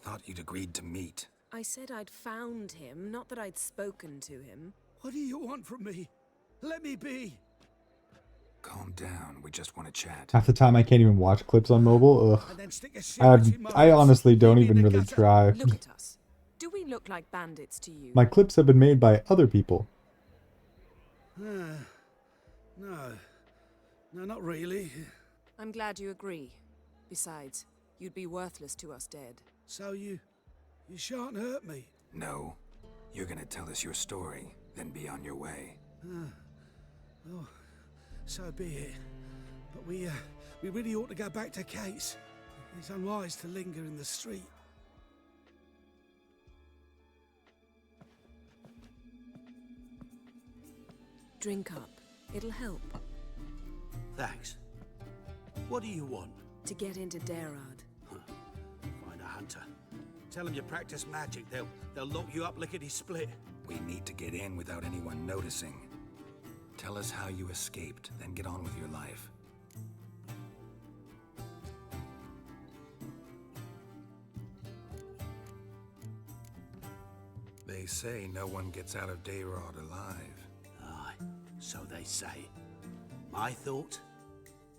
Thought you'd agreed to meet. I said I'd found him, not that I'd spoken to him. What do you want from me? Let me be. Calm down. We just want to chat. Half the time I can't even watch clips on mobile. Ugh. And then stick a sandwich in my I mouth. honestly don't Leave me in even the really gutter. try. Look at us. Do we look like bandits to you? My clips have been made by other people. No. No, not really. I'm glad you agree. Besides, you'd be worthless to us dead. So you shan't hurt me. No. You're gonna tell us your story, then be on your way. Oh, so be it. But we really ought to go back to Kate's. It's unwise to linger in the street. Drink up. It'll help. Thanks. What do you want? To get into Geralt. Find a hunter. Tell them you practice magic. They'll lock you up lickety-split. We need to get in without anyone noticing. Tell us how you escaped, then get on with your life. They say no one gets out of Dayrod alive. Aye, so they say. My thought?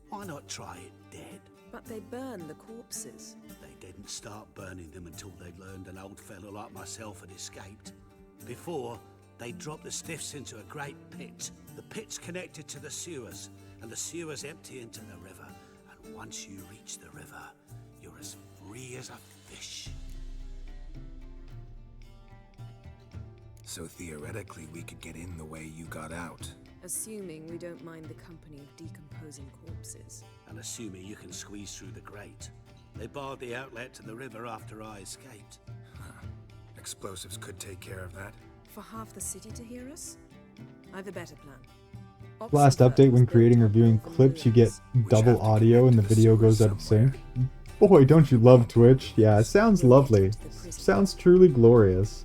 Why not try it dead? But they burn the corpses. They didn't start burning them until they'd learned an old fellow like myself had escaped. Before, they dropped the stiffs into a great pit. The pit's connected to the sewers, and the sewers empty into the river. And once you reach the river, you're as free as a fish. So theoretically, we could get in the way you got out. Assuming we don't mind the company of decomposing corpses. And assuming you can squeeze through the grate. They barred the outlet to the river after I escaped. Huh. Explosives could take care of that. For half the city to hear us? I've a better plan. Last update, when creating or viewing clips, you get double audio and the video goes out of sync. Boy, don't you love Twitch? Yeah, it sounds lovely. Sounds truly glorious.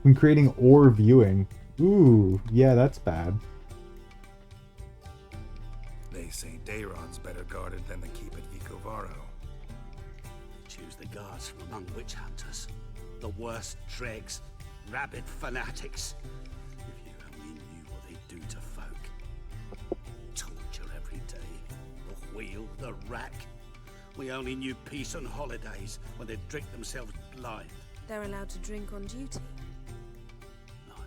When creating or viewing. Ooh, yeah, that's bad. They say Dayrod's better guarded than the keep at Vicovaro. Choose the guards from among witch hunters. The worst dregs, rabid fanatics. If you only knew what they do to folk. Torture every day. The wheel, the rack. We only knew peace on holidays when they'd drink themselves blind. They're allowed to drink on duty.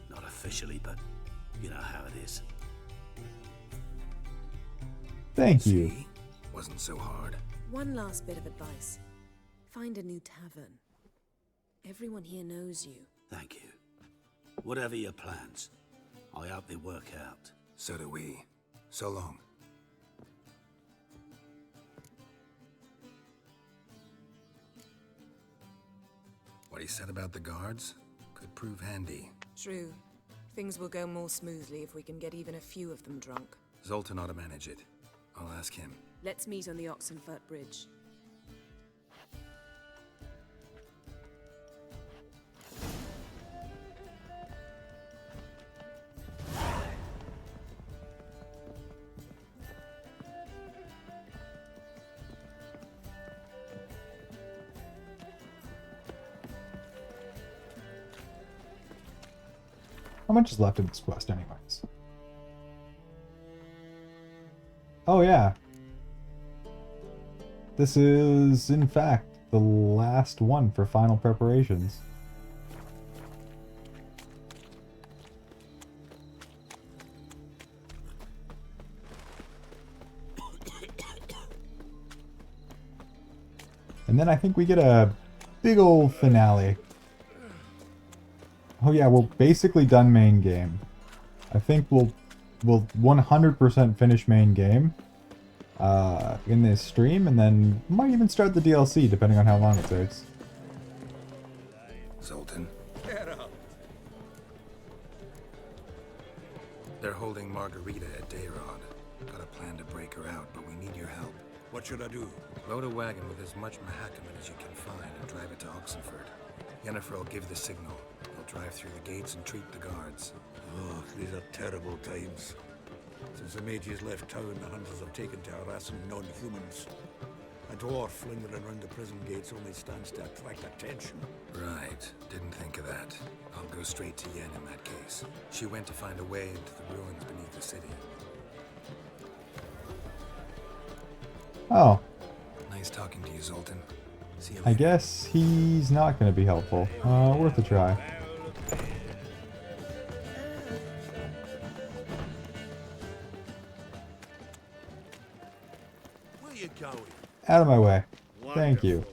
Not officially, but you know how it is. Thank you. See? Wasn't so hard. One last bit of advice. Find a new tavern. Everyone here knows you. Thank you. Whatever your plans, I hope they work out. So do we. So long. What he said about the guards could prove handy. True. Things will go more smoothly if we can get even a few of them drunk. Zoltan ought to manage it. I'll ask him. Let's meet on the Oxenfurt Bridge. How much is left of this quest anyways? Oh yeah. This is, in fact, the last one for final preparations. And then I think we get a big old finale. Oh yeah, we're basically done main game. I think we'll 100% finish main game in this stream, and then might even start the DLC depending on how long it takes. Zoltan, Geralt. they're holding Margarita at Dayrod. Got a plan to break her out, but we need your help. What should I do? Load a wagon with as much Mahakaman as you can find and drive it to Oxenford. Yennefer will give the signal. They'll drive through the gates and treat the guards. Oh, these are terrible times. Since the mages left town, the hunters have taken to harassing non-humans. A dwarf lingering around the prison gates only stands to attract attention. Right. Didn't think of that. I'll go straight to Yen in that case. She went to find a way into the ruins beneath the city. Oh. Nice talking to you, Zoltan. See you I later. guess he's not going to be helpful. Worth a try. Where you going? Out of my way. Thank you.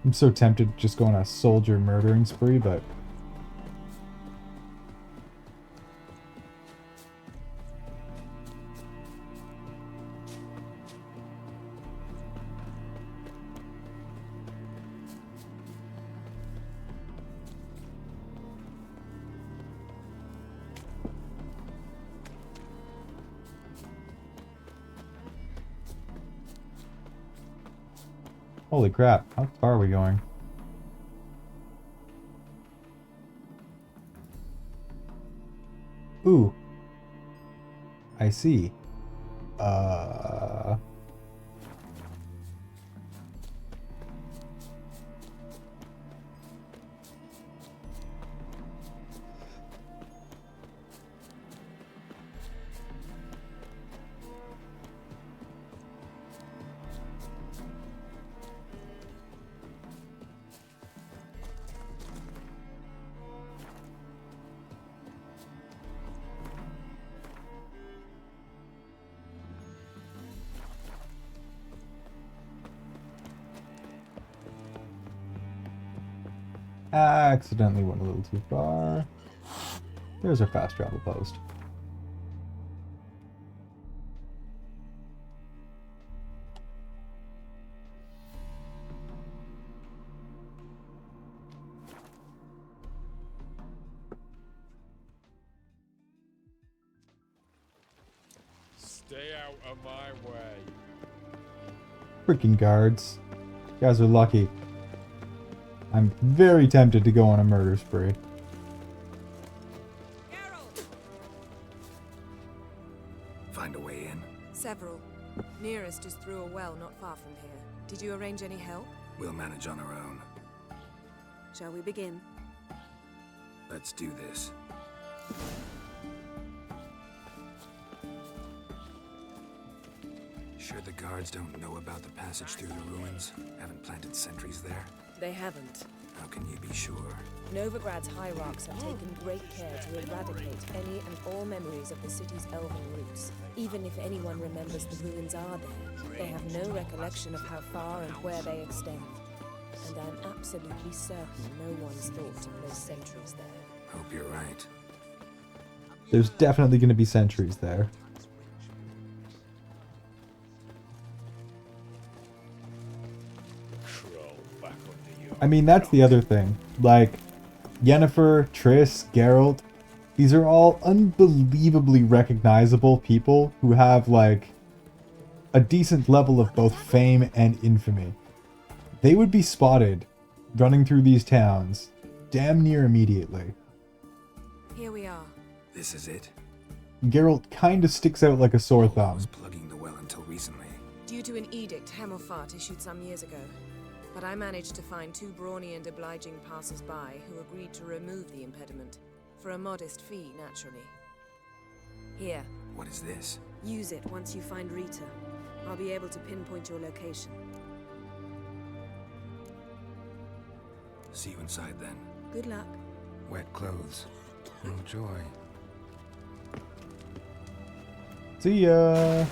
I'm so tempted to just go on a soldier murdering spree, but... Holy crap, how far are we going? Ooh. I see. Accidentally went a little too far. There's our fast travel post. Stay out of my way. Freaking guards. You guys are lucky. I'm very tempted to go on a murder spree. Find a way in. Several. Nearest is through a well not far from here. Did you arrange any help? We'll manage on our own. Shall we begin? Let's do this. Sure the guards don't know about the passage through the ruins? Haven't planted sentries there? They haven't. How can you be sure? Novigrad's hierarchs have taken great care to eradicate any and all memories of the city's elven roots. Even if anyone remembers the ruins are there, they have no recollection of how far and where they extend. And I'm absolutely certain no one's thought to place sentries there. Hope you're right. There's definitely going to be sentries there. I mean, that's the other thing. Like, Yennefer, Triss, Geralt, these are all unbelievably recognizable people who have, like, a decent level of both fame and infamy. They would be spotted running through these towns damn near immediately. Here we are. This is it? Geralt kind of sticks out like a sore thumb. Plugging the well until recently. Due to an edict Hemmelfart issued some years ago. But I managed to find two brawny and obliging passers-by who agreed to remove the impediment. For a modest fee, naturally. Here. What is this? Use it once you find Rita. I'll be able to pinpoint your location. See you inside then. Good luck. Wet clothes. No joy. See ya!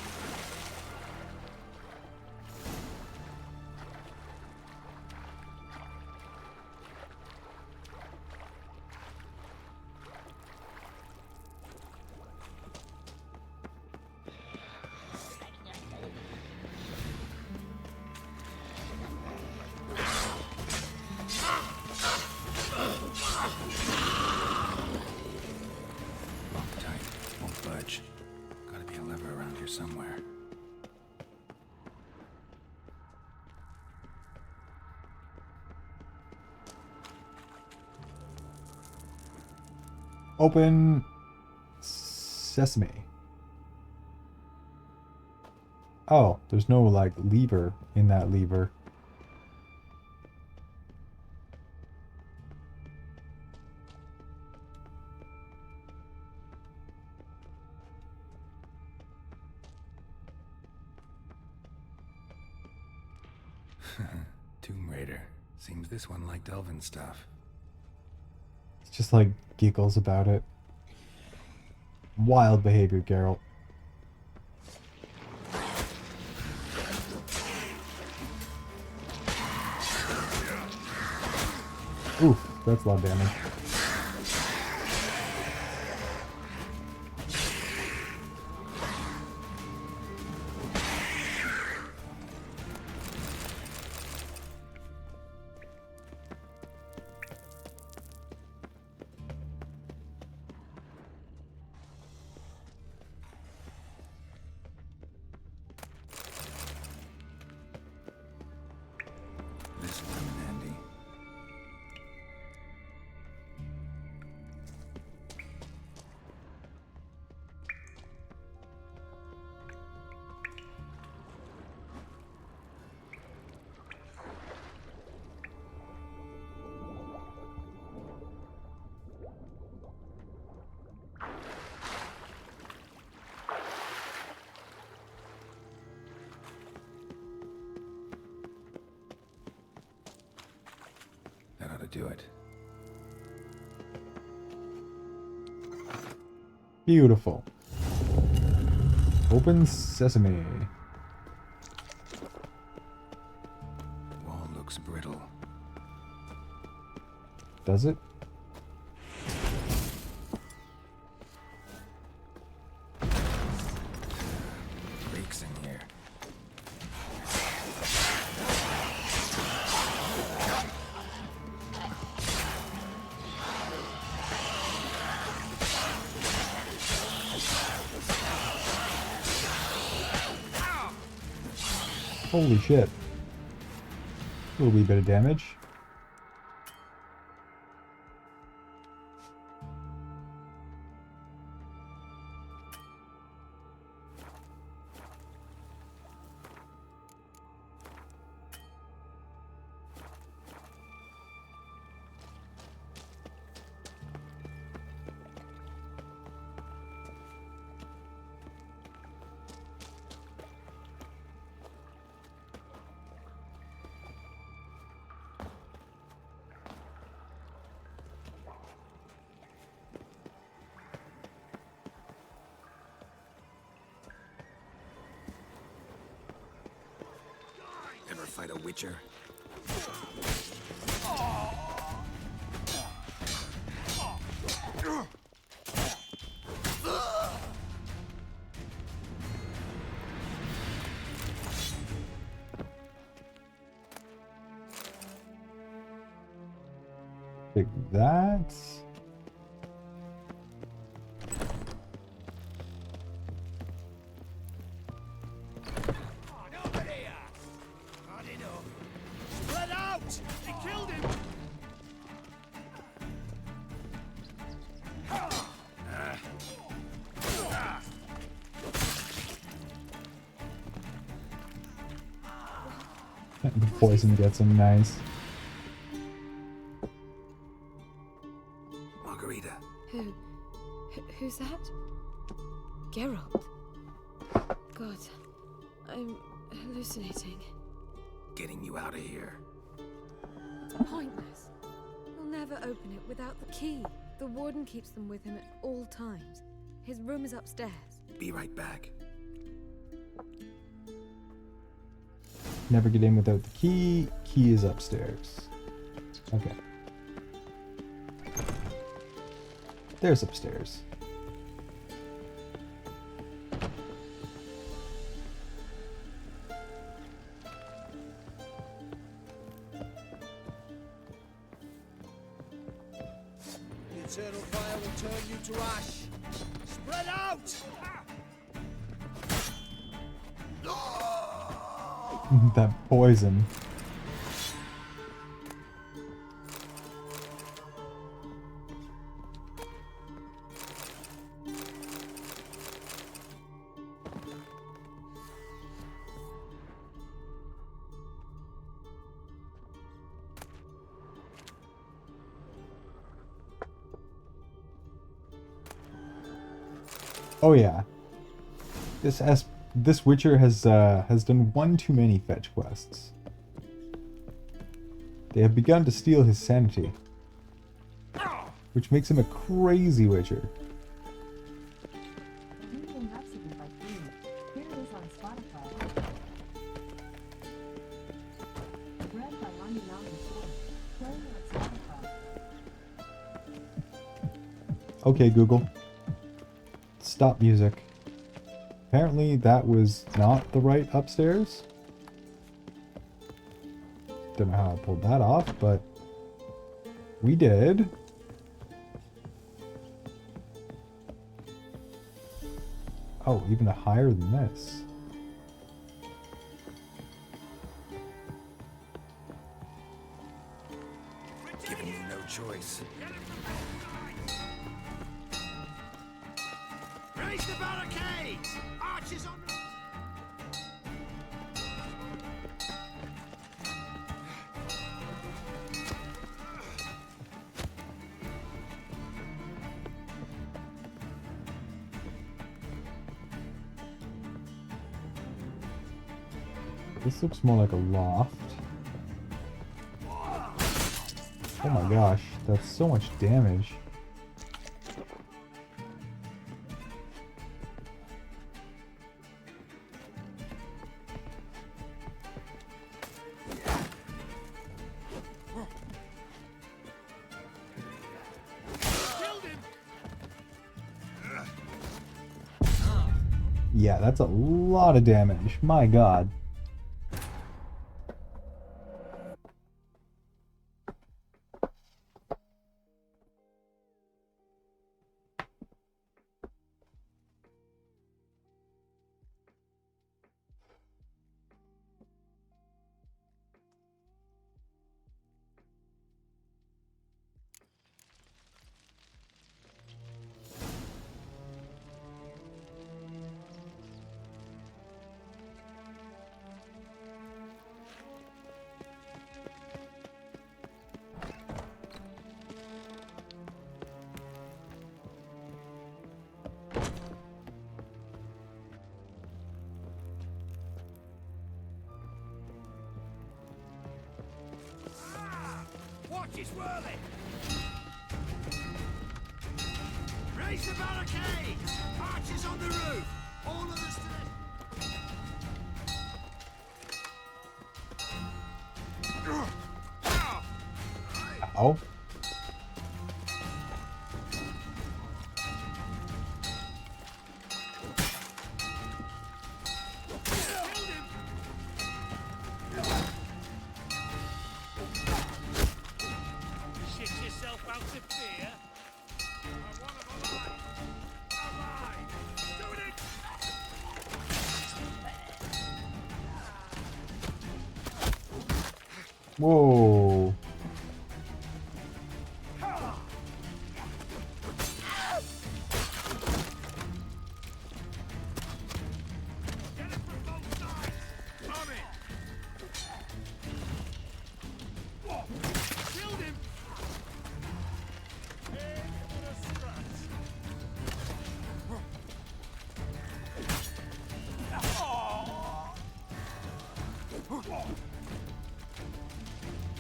Somewhere. Open sesame. Oh, there's no like lever in that lever. Tomb Raider. Seems this one liked elven stuff. It's just like giggles about it. Wild behavior, Geralt. Oof, that's a lot of damage. This will come in handy. That ought to do it. Beautiful. Open sesame. Wall looks brittle. Does it? Leaks in here. Holy shit. A little wee bit of damage. Ever fight a witcher? Take that. Let out! They killed him! The poison gets him nice. Margarita. Who's that? Geralt. God, I'm hallucinating. Getting you out of here. It's pointless. We'll never open it without the key. The warden keeps them with him at all times. His room is upstairs. Be right back. Never get in without the key. Key is upstairs. Okay. There's upstairs. The eternal fire will turn you to ash. Spread out! That poison. Oh yeah. This Witcher has done one too many fetch quests. They have begun to steal his sanity, which makes him a crazy Witcher. Okay, Google. Stop music. Apparently that was not the right upstairs. Don't know how I pulled that off, but we did. Oh, even higher than this. Giving you no choice. Raise the barricades! Archers on the... This looks more like a loft. Oh my gosh, that's so much damage. Yeah, that's a lot of damage. My god. Watch is whirling! Raise the barricades! Archers on the roof! All of us to the... Ow. Shit yourself out of fear? I want him alive! Alive! Doing it! Whoa. Killed him!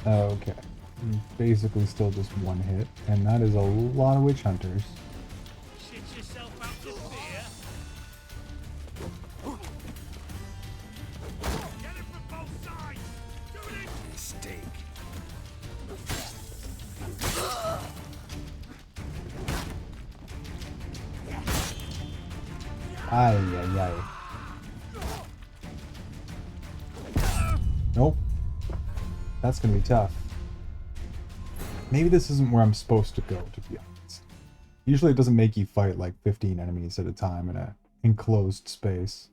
Okay. Basically still just one hit, and that is a lot of witch hunters. Shit yourself out to fear. Get it from both sides. Do it. Mistake. Ay, ay, ay. Nope. That's gonna be tough. Maybe this isn't where I'm supposed to go, to be honest. Usually it doesn't make you fight like 15 enemies at a time in a enclosed space.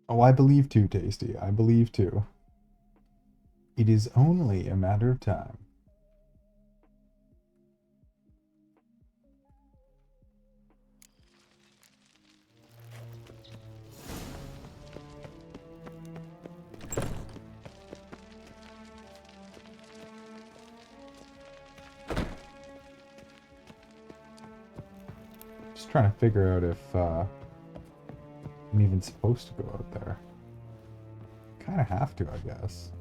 Oh, I believe too, Tasty. I believe too. It is only a matter of time. Just trying to figure out if I'm even supposed to go out there. Kind of have to, I guess.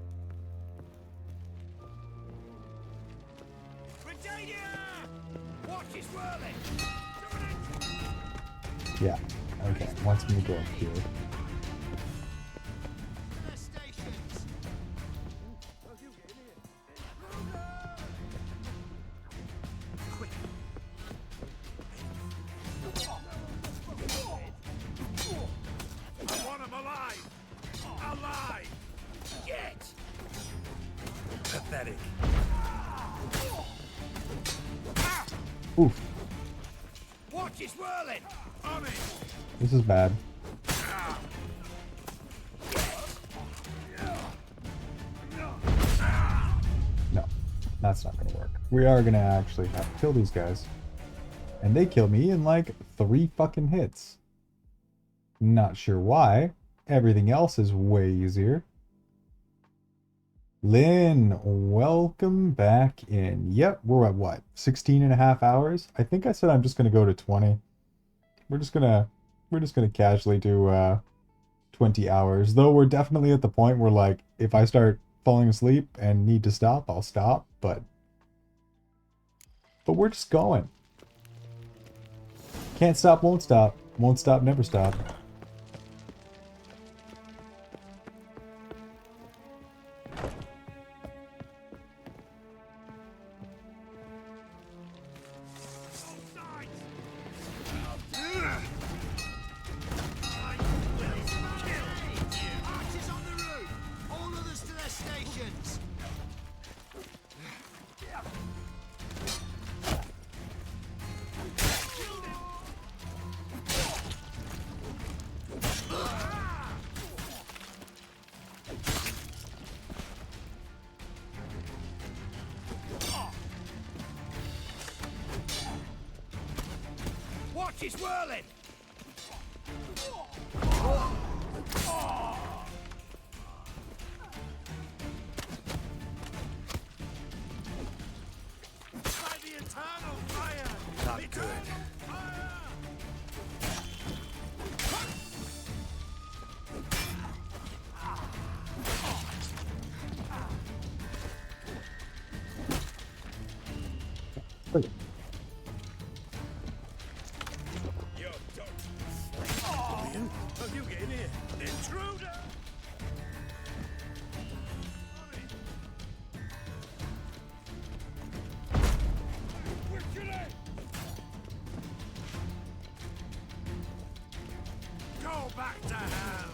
Yeah, okay, wants me to go up here. I want him alive! Alive! Get! Pathetic. Oof. Watch his whirling! On it! This is bad. No, that's not gonna work. We are gonna actually have to kill these guys. And they kill me in like 3 fucking hits. Not sure why. Everything else is way easier. Lynn, welcome back in. Yep, we're at what? 16.5 hours? I think I said I'm just gonna go to 20. We're just gonna casually do 20 hours. Though we're definitely at the point where like if I start falling asleep and need to stop, I'll stop, but we're just going. Can't stop, won't stop. Won't stop, never stop. Watch his whirling! By the eternal fire! Not good. Oh, you get in here! Intruder! Go back to hell!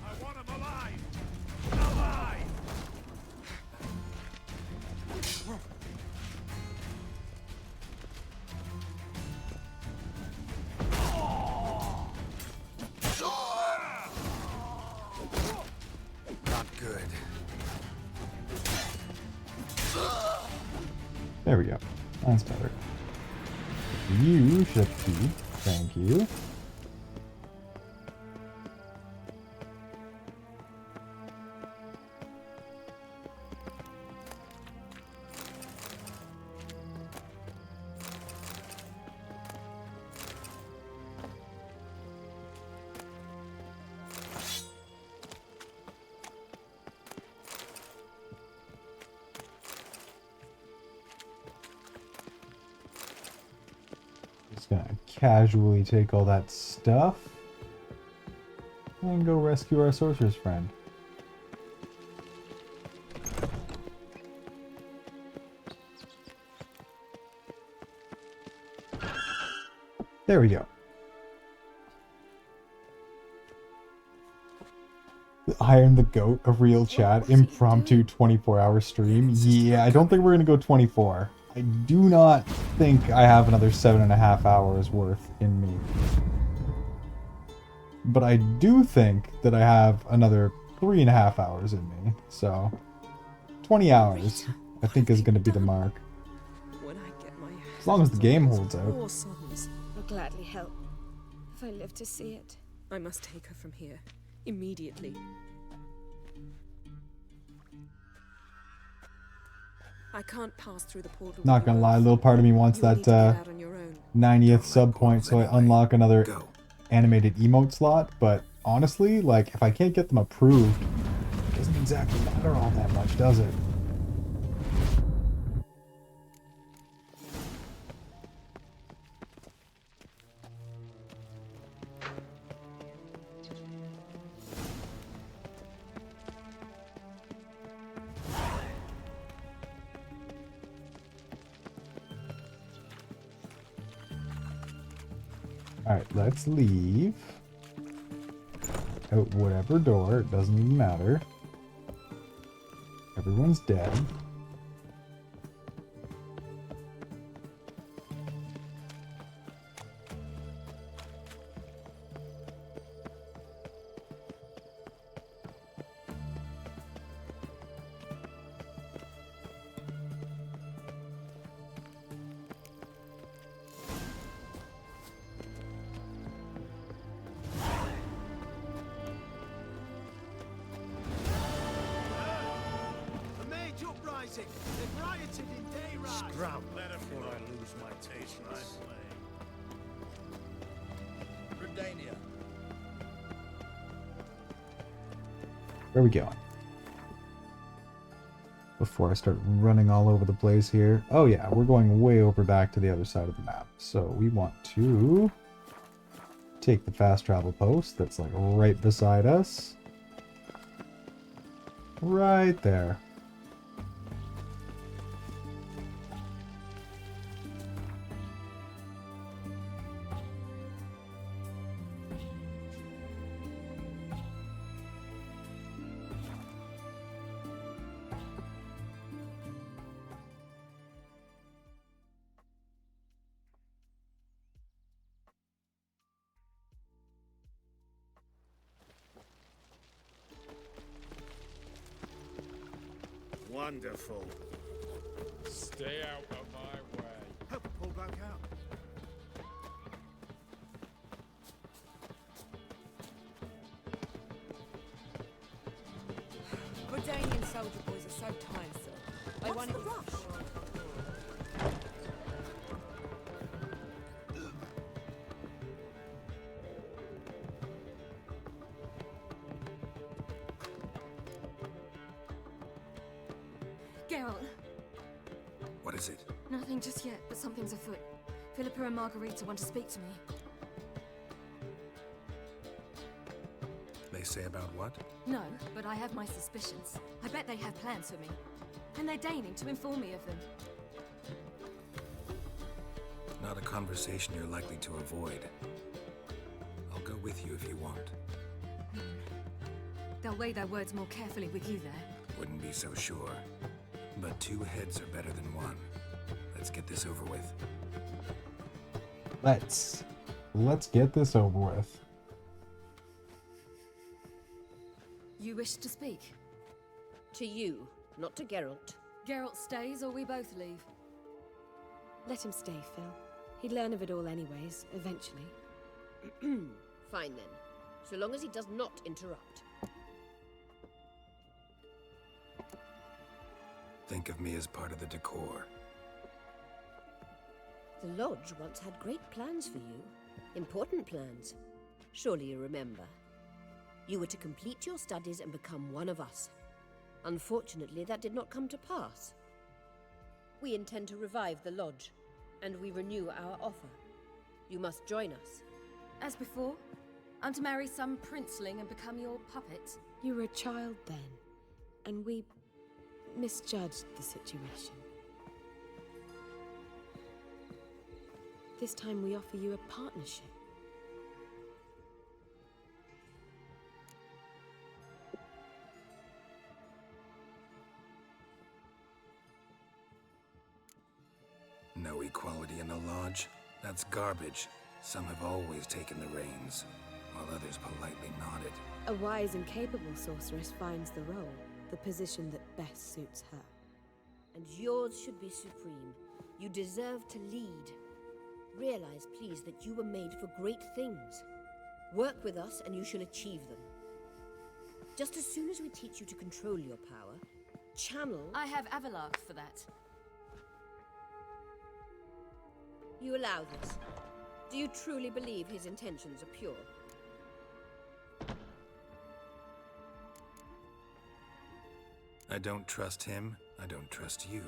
I want him alive! Alive! There we go. That's better. You should be. Thank you. Just gonna casually take all that stuff and go rescue our sorcerer's friend. There we go. Iron the Goat of real chat, impromptu 24-hour stream. Yeah, I don't think we're gonna go 24. I do not think I have another 7.5 hours worth in me. But I do think that I have another 3.5 hours in me. So 20 hours, I think, is gonna be the mark. As long as the game holds out. I'll gladly help. If I live to see it. I must take her from here. Immediately. I can't pass through the portal. Not gonna lie, a little part of me wants that 90th sub point so I unlock another animated emote slot, but honestly, like, if I can't get them approved, it doesn't exactly matter all that much, does it? Alright, let's leave. Out whatever door, it doesn't even matter. Everyone's dead. They've rioted in Dayrise. Scrum before I lose my taste right away. Redania. Where are we going? Before I start running all over the place here. Oh yeah, we're going way over back to the other side of the map. So we want to take the fast travel post that's like right beside us. Right there. Wonderful. Stay out of my way. Help pull back out. Redanian soldier boys are so tiresome. They want to rush. Geralt. What is it? Nothing just yet, but something's afoot. Philippa and Margarita want to speak to me. They say about what? No, but I have my suspicions. I bet they have plans for me. And they're deigning to inform me of them. Not a conversation you're likely to avoid. I'll go with you if you want. They'll weigh their words more carefully with you there. Wouldn't be so sure. But two heads are better than one. Let's get this over with. Let's get this over with. You wish to speak? To you, not to Geralt. Geralt stays or we both leave? Let him stay, Phil. He'd learn of it all anyways, eventually. Fine then. So long as he does not interrupt. Think of me as part of the decor. The Lodge once had great plans for you. Important plans. Surely you remember. You were to complete your studies and become one of us. Unfortunately, that did not come to pass. We intend to revive the Lodge, and we renew our offer. You must join us. As before? I'm to marry some princeling and become your puppet? You were a child then, and we misjudged the situation. This time we offer you a partnership. No equality in the Lodge? That's garbage. Some have always taken the reins, while others politely nodded. A wise and capable sorceress finds the role, the position that best suits her. And yours should be supreme. You deserve to lead. Realize, please, that you were made for great things. Work with us and you shall achieve them. Just as soon as we teach you to control your power, channel... I have Avalark for that. You allow this. Do you truly believe his intentions are pure? I don't trust him, I don't trust you.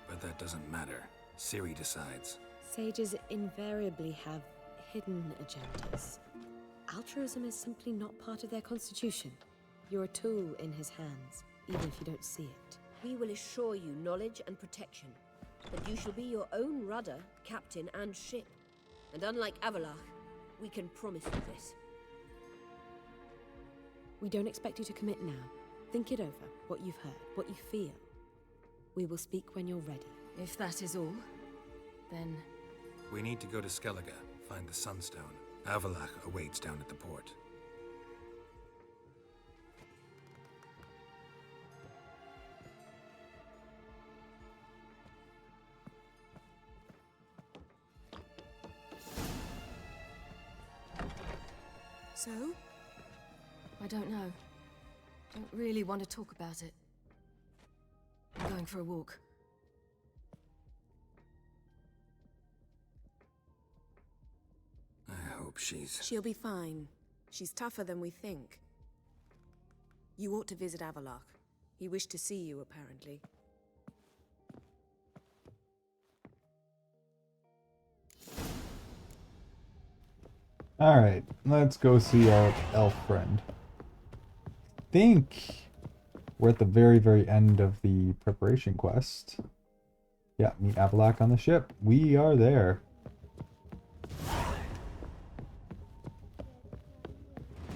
But that doesn't matter. Ciri decides. Sages invariably have hidden agendas. Altruism is simply not part of their constitution. You're a tool in his hands, even if you don't see it. We will assure you knowledge and protection. That you shall be your own rudder, captain, and ship. And unlike Avalark, we can promise you this. We don't expect you to commit now. Think it over, what you've heard, what you feel. We will speak when you're ready. If that is all, then... We need to go to Skellige, find the Sunstone. Avalark awaits down at the port. So? I don't know. Don't really want to talk about it. I'm going for a walk. I hope she's... She'll be fine. She's tougher than we think. You ought to visit Avalark. He wished to see you, apparently. Alright, let's go see our elf friend. I think we're at the very, very end of the preparation quest. Yeah, meet Avalark on the ship. We are there.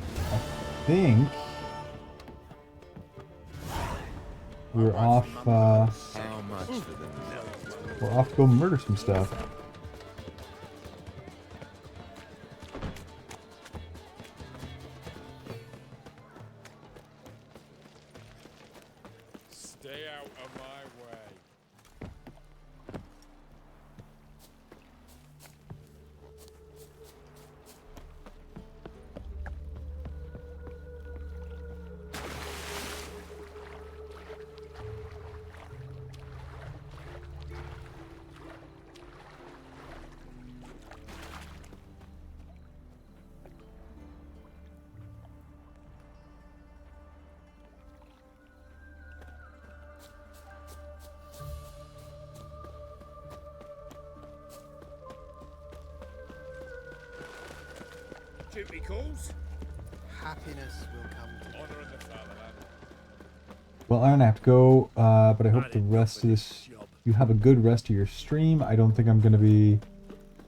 I think we're off, we're off to go murder some stuff. Stay out of my way. Duty calls. Happiness will come to Honor in the fatherland. Well, I'm gonna have to go, but I hope the rest of this, you have a good rest of your stream. I don't think I'm gonna be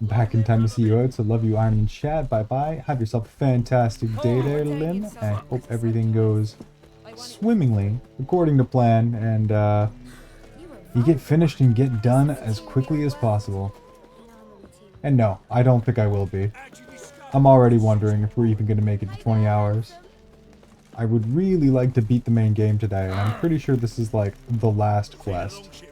back in time to see you out, so love you, Iron and Chad. Bye-bye. Have yourself a fantastic day there, Lynn. I hope everything goes swimmingly, according to plan, and you get finished and get done as quickly as possible. And no, I don't think I will be. I'm already wondering if we're even going to make it to 20 hours. I would really like to beat the main game today, and I'm pretty sure this is like the last quest.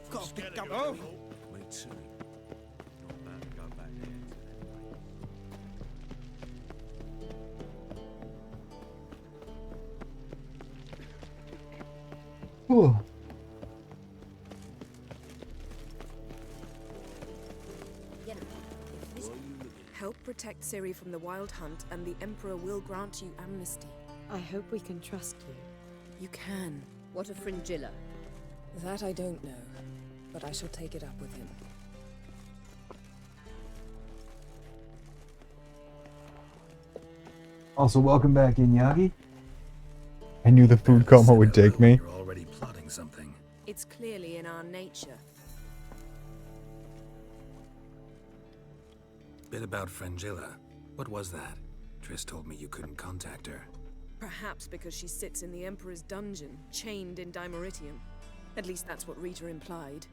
Whew. Help protect Ciri from the Wild Hunt, and the Emperor will grant you amnesty. I hope we can trust you. You can. What of Fringilla? That I don't know, but I shall take it up with him. Also, welcome back, Inyagi. I knew the food coma would take me. You're already plotting something. It's clearly in our nature. Bit about Fringilla. What was that? Triss told me you couldn't contact her. Perhaps because she sits in the Emperor's dungeon, chained in Dimeritium. At least that's what Rita implied.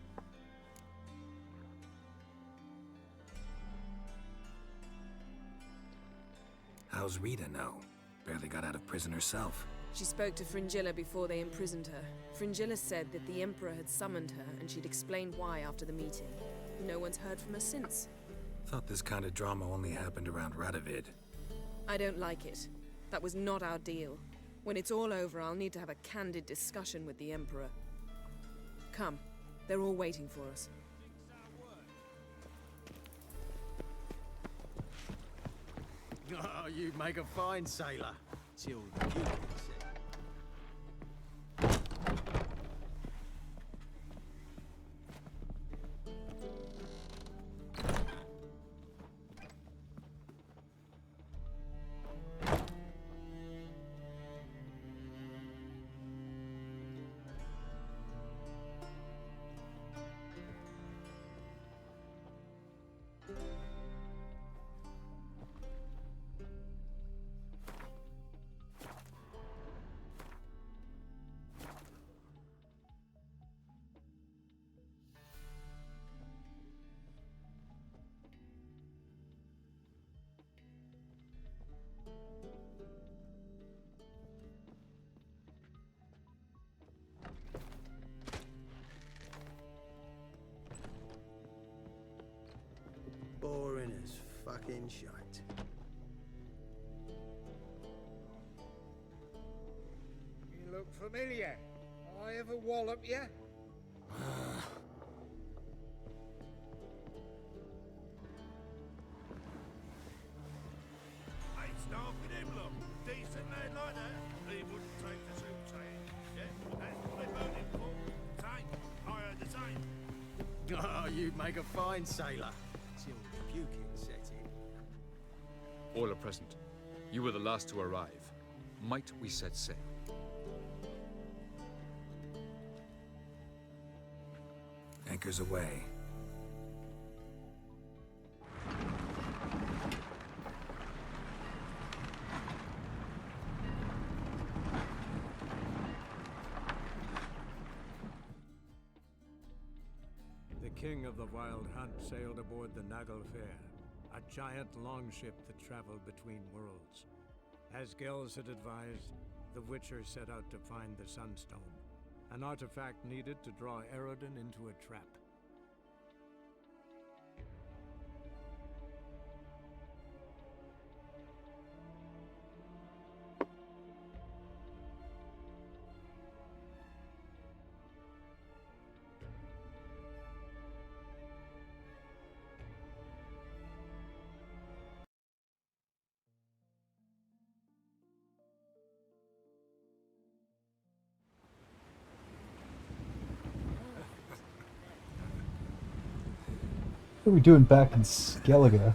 How's Rita know? Barely got out of prison herself. She spoke to Fringilla before they imprisoned her. Fringilla said that the Emperor had summoned her, and she'd explained why after the meeting. No one's heard from her since. Thought this kind of drama only happened around Radovid. I don't like it. That was not our deal. When it's all over, I'll need to have a candid discussion with the Emperor. Come. They're all waiting for us. Oh, you make a fine sailor. Till you boring as fucking shite. You look familiar. I ever wallop you? Hey, start with him, look. Decent man like that, he wouldn't take the soup saying. Yeah, that's what they voted for. Same. I heard the same. Oh, you make a fine sailor. Till the puking set in. All are present. You were the last to arrive. Might we set sail? Anchors away. The king of the Wild Hunt sailed aboard the Naglfar, a giant longship that traveled between worlds. As Gels had advised, the Witcher set out to find the Sunstone, an artifact needed to draw Eredin into a trap. What are we doing back in Skellige?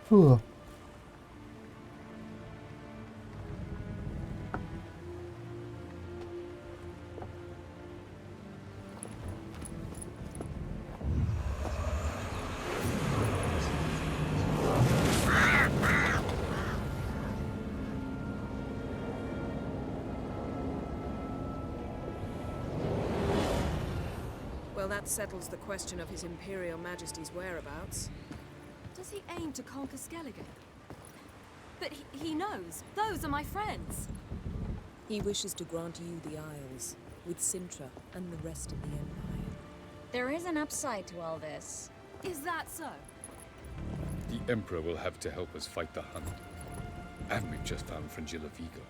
Whew. Well, that settles the question of His Imperial Majesty's whereabouts. Does he aim to conquer Skellige? But he knows. Those are my friends. He wishes to grant you the Isles. with Sintra and the rest of the Empire. There is an upside to all this. Is that so? The Emperor will have to help us fight the Hunt. And we've just found Fringilla Vigo.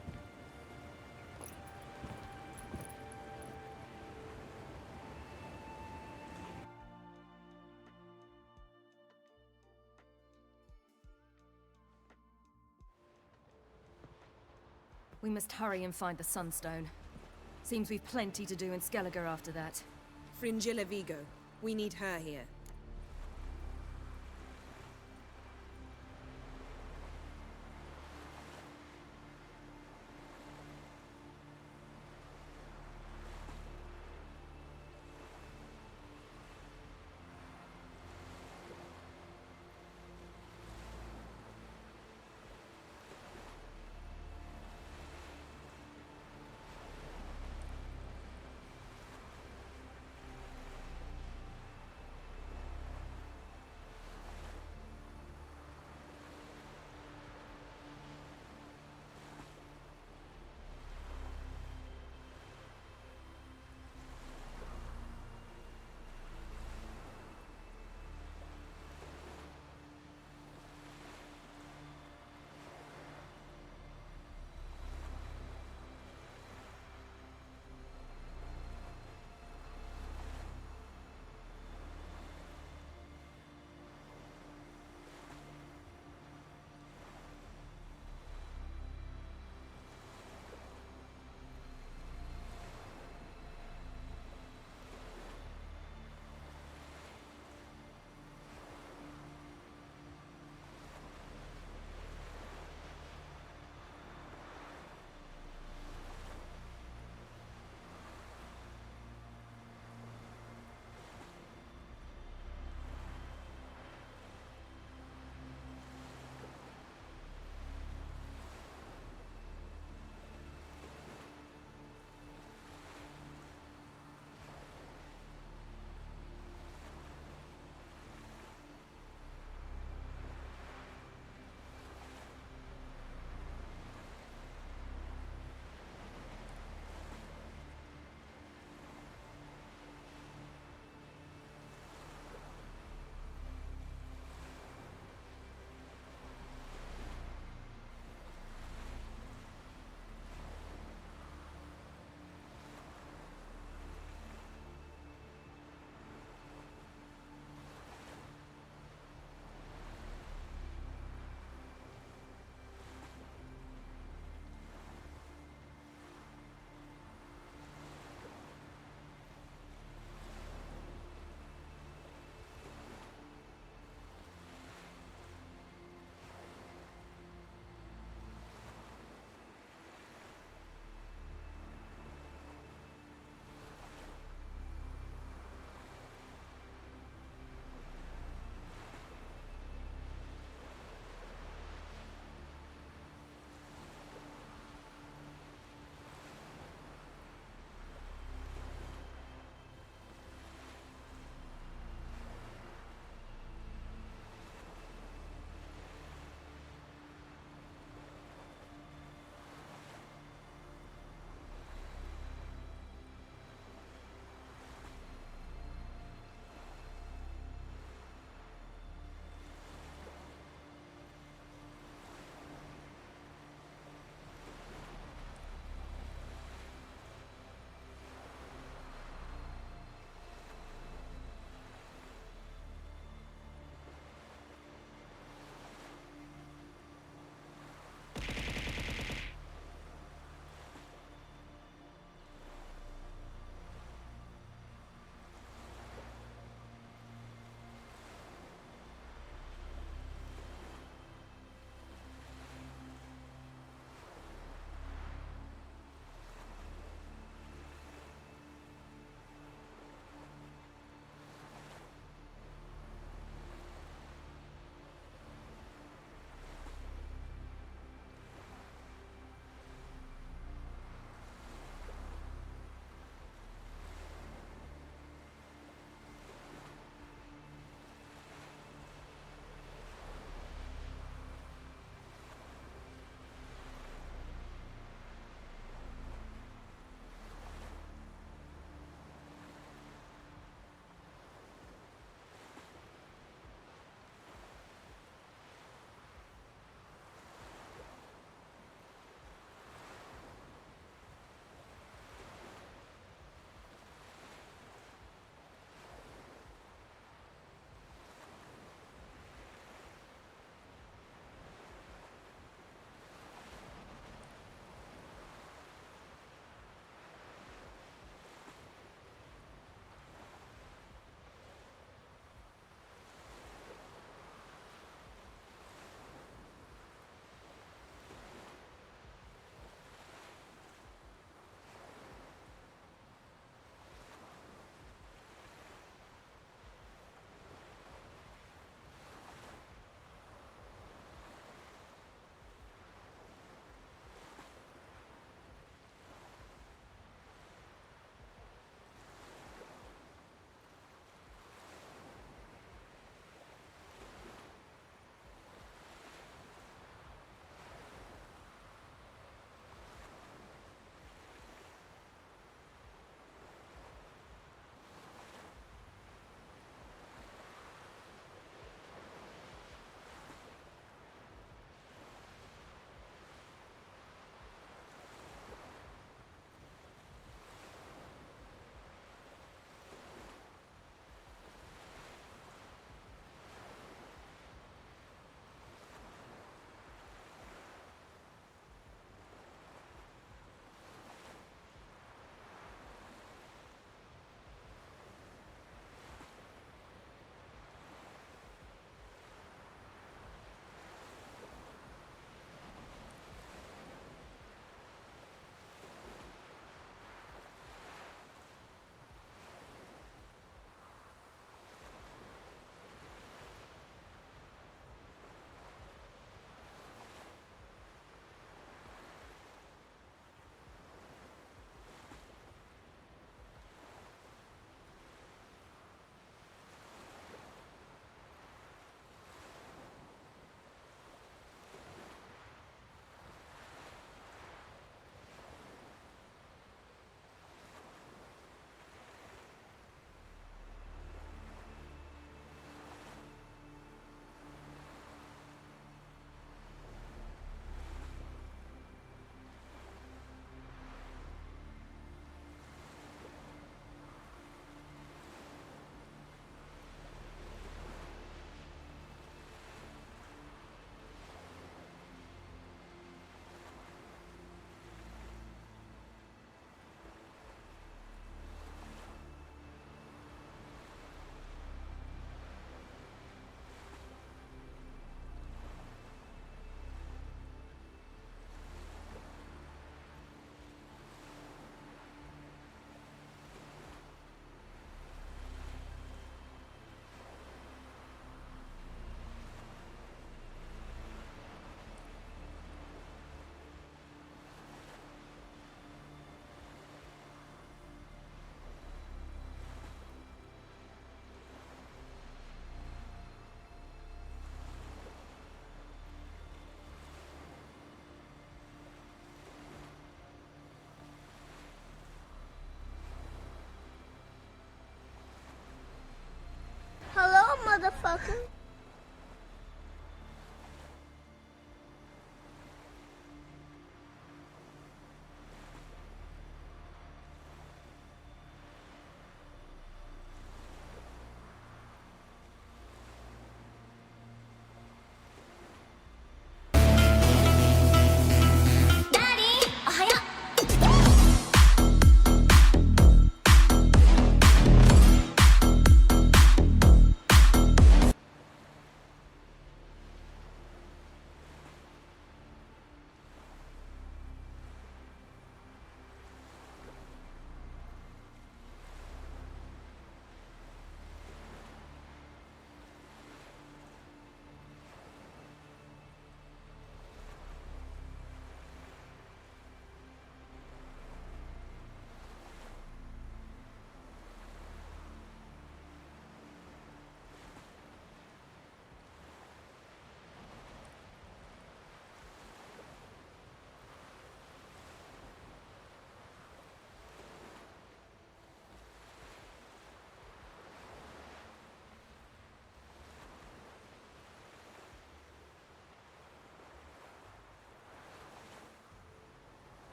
We must hurry and find the Sunstone. Seems we've plenty to do in Skellige after that. Fringilla Vigo. We need her here.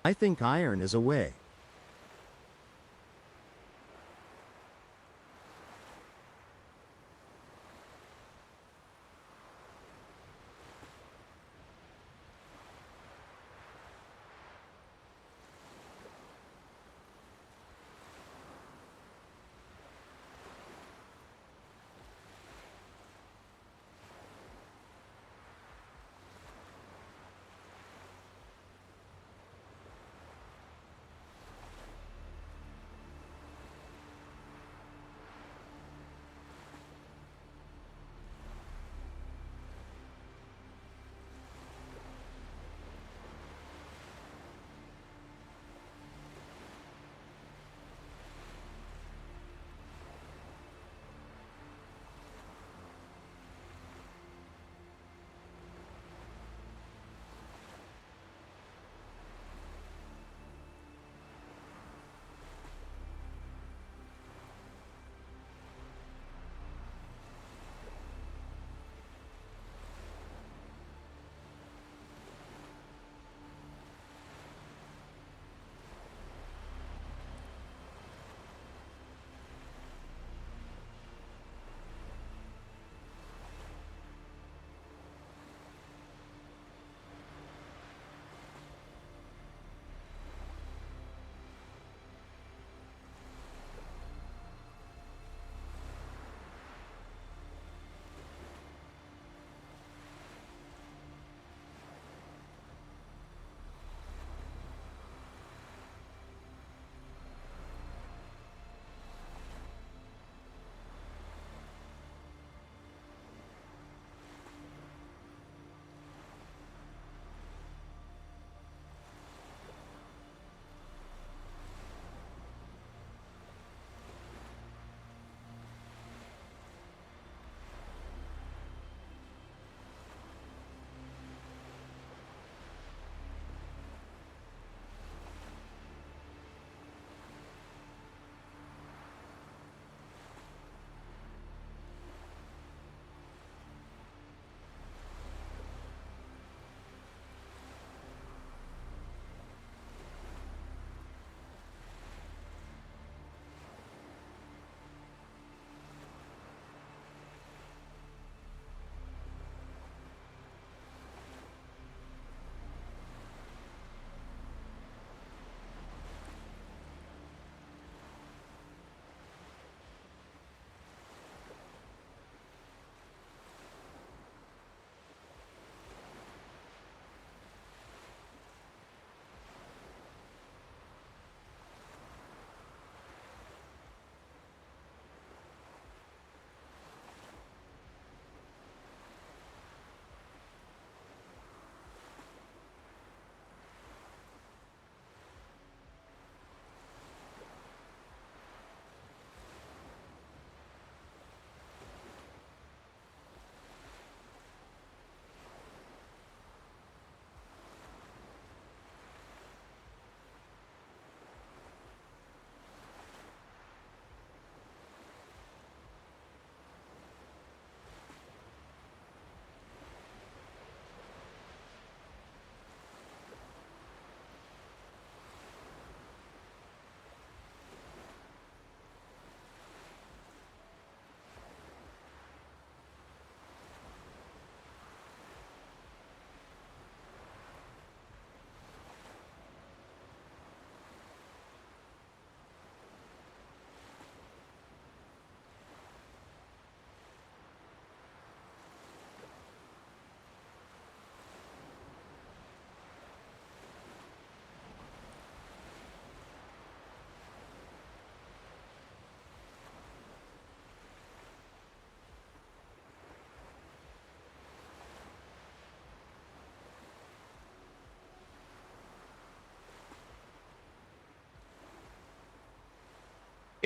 I think iron is a way.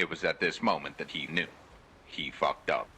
It was at this moment that he knew. He fucked up.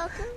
welcome.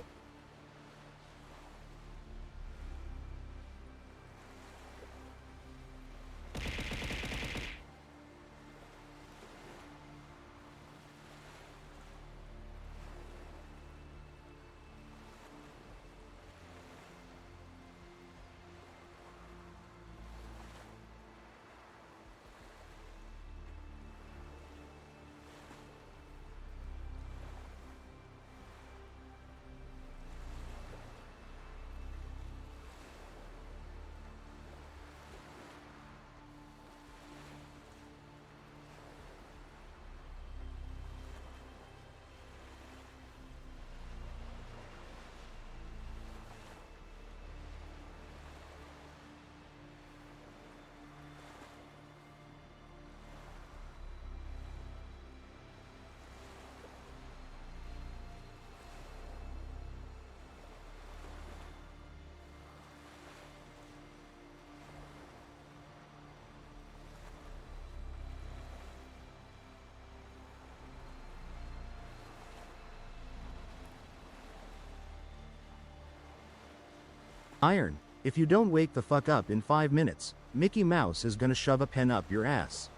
Iron, if you don't wake the fuck up in 5 minutes, Mickey Mouse is gonna shove a pen up your ass.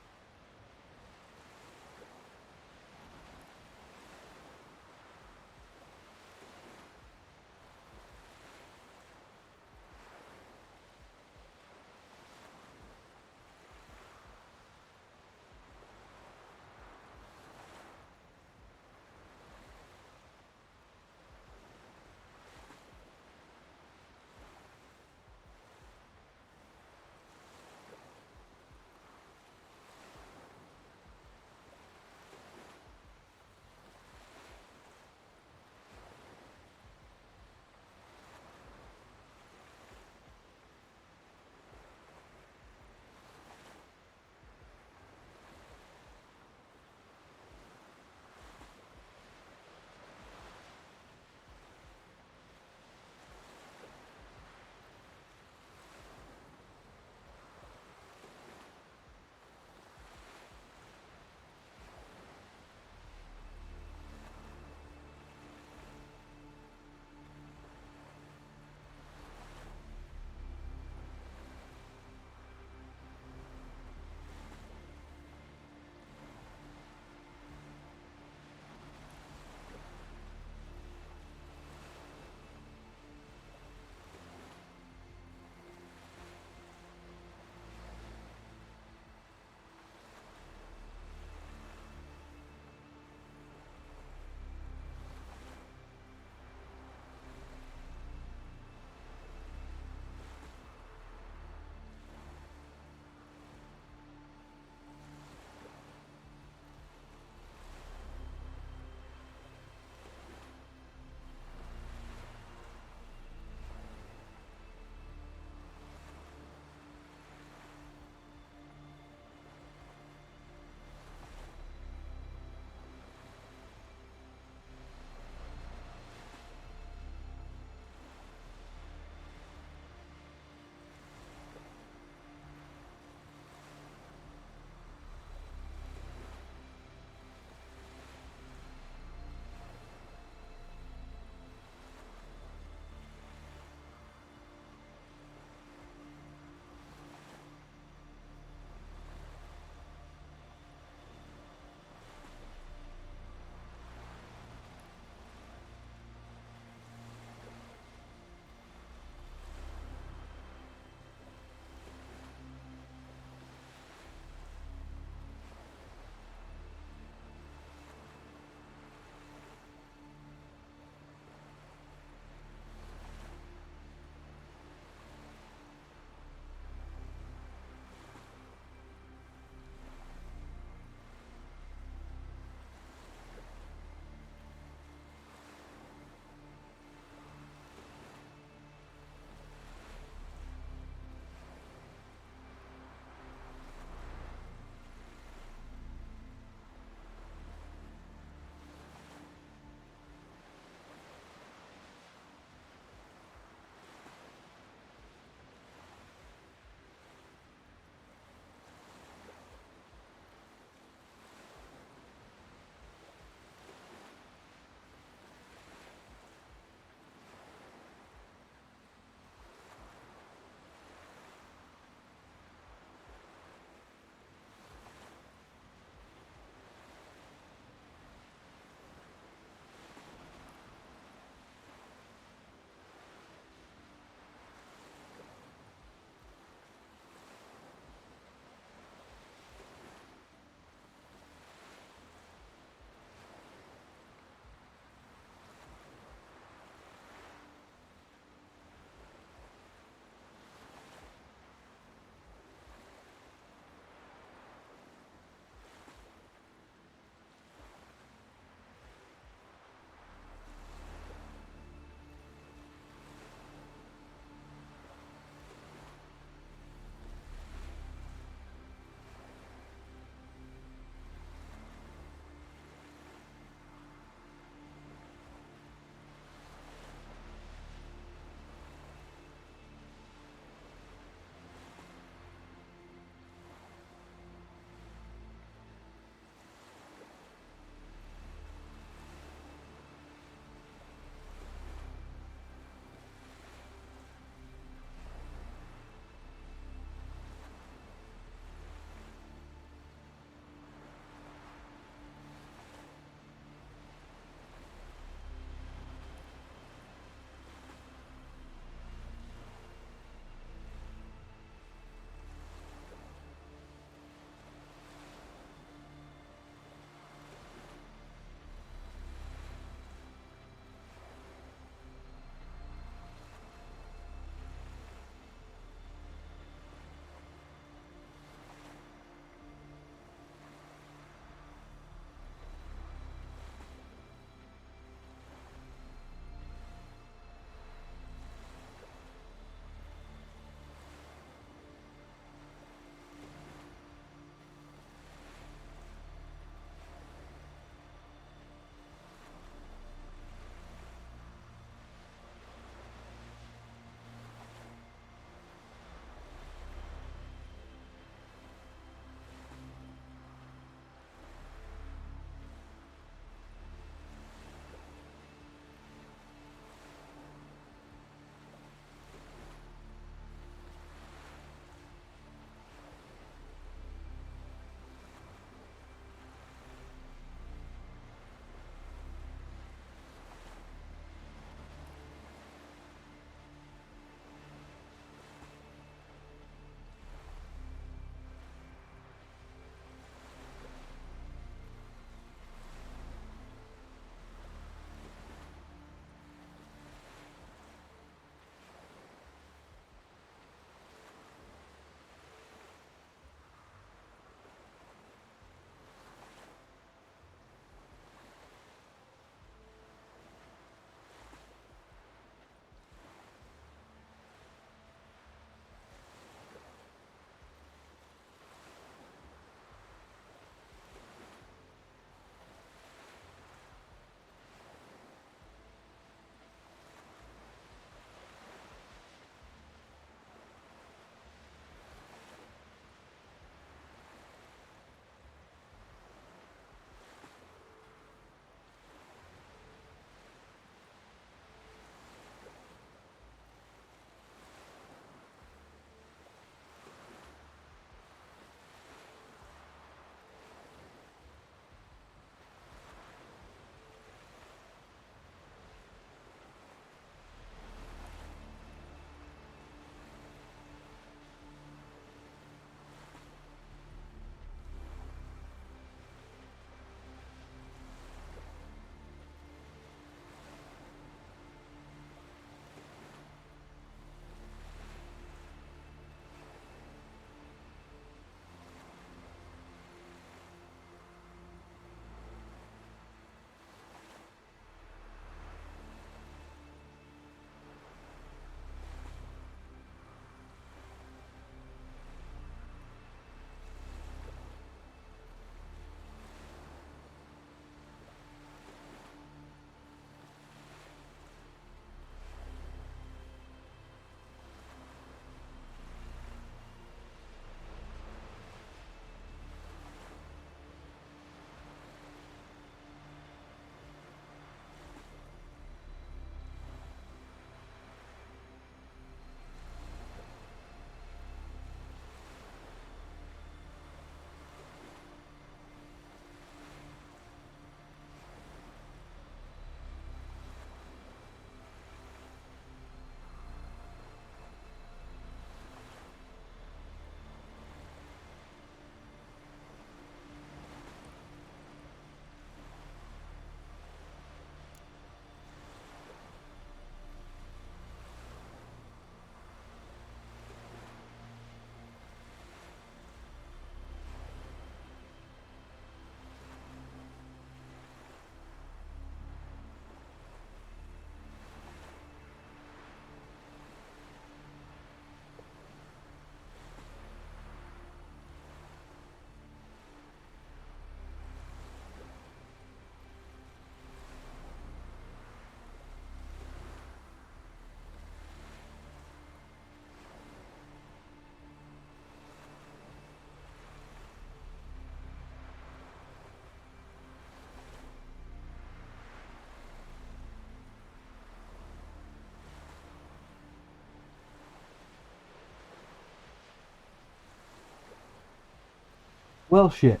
Well, shit.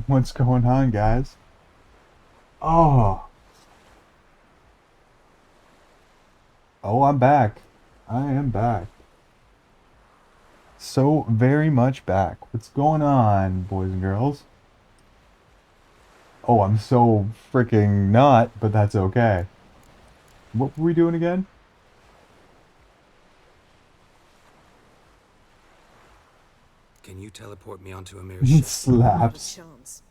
What's going on, guys? Oh. Oh, I'm back. I am back. So very much back. What's going on, boys and girls? Oh, I'm so freaking not, but that's okay. What were we doing again? Can you teleport me onto a mere ship? Slaps. Not a chance.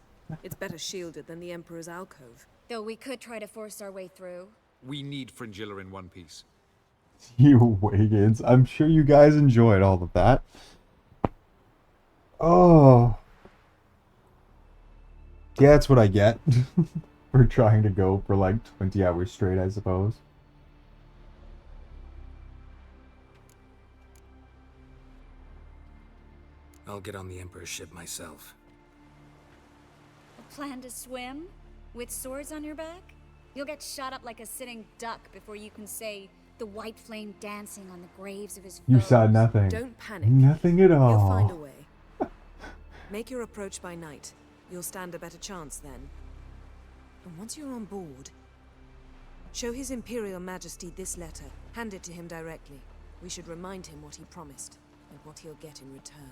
It's better shielded than the Emperor's alcove. Though we could try to force our way through. We need Fringilla in one piece. You Wiggins. I'm sure you guys enjoyed all of that. Oh. Yeah, that's what I get for trying to go for like 20 hours straight, I suppose. I'll get on the Emperor's ship myself. A plan to swim? With swords on your back? You'll get shot up like a sitting duck before you can say the white flame dancing on the graves of his You foes. saw nothing. Don't panic. Nothing at all. You'll find a way. Make your approach by night. You'll stand a better chance then. And once you're on board, show His Imperial Majesty this letter. Hand it to him directly. We should remind him what he promised, and what he'll get in return.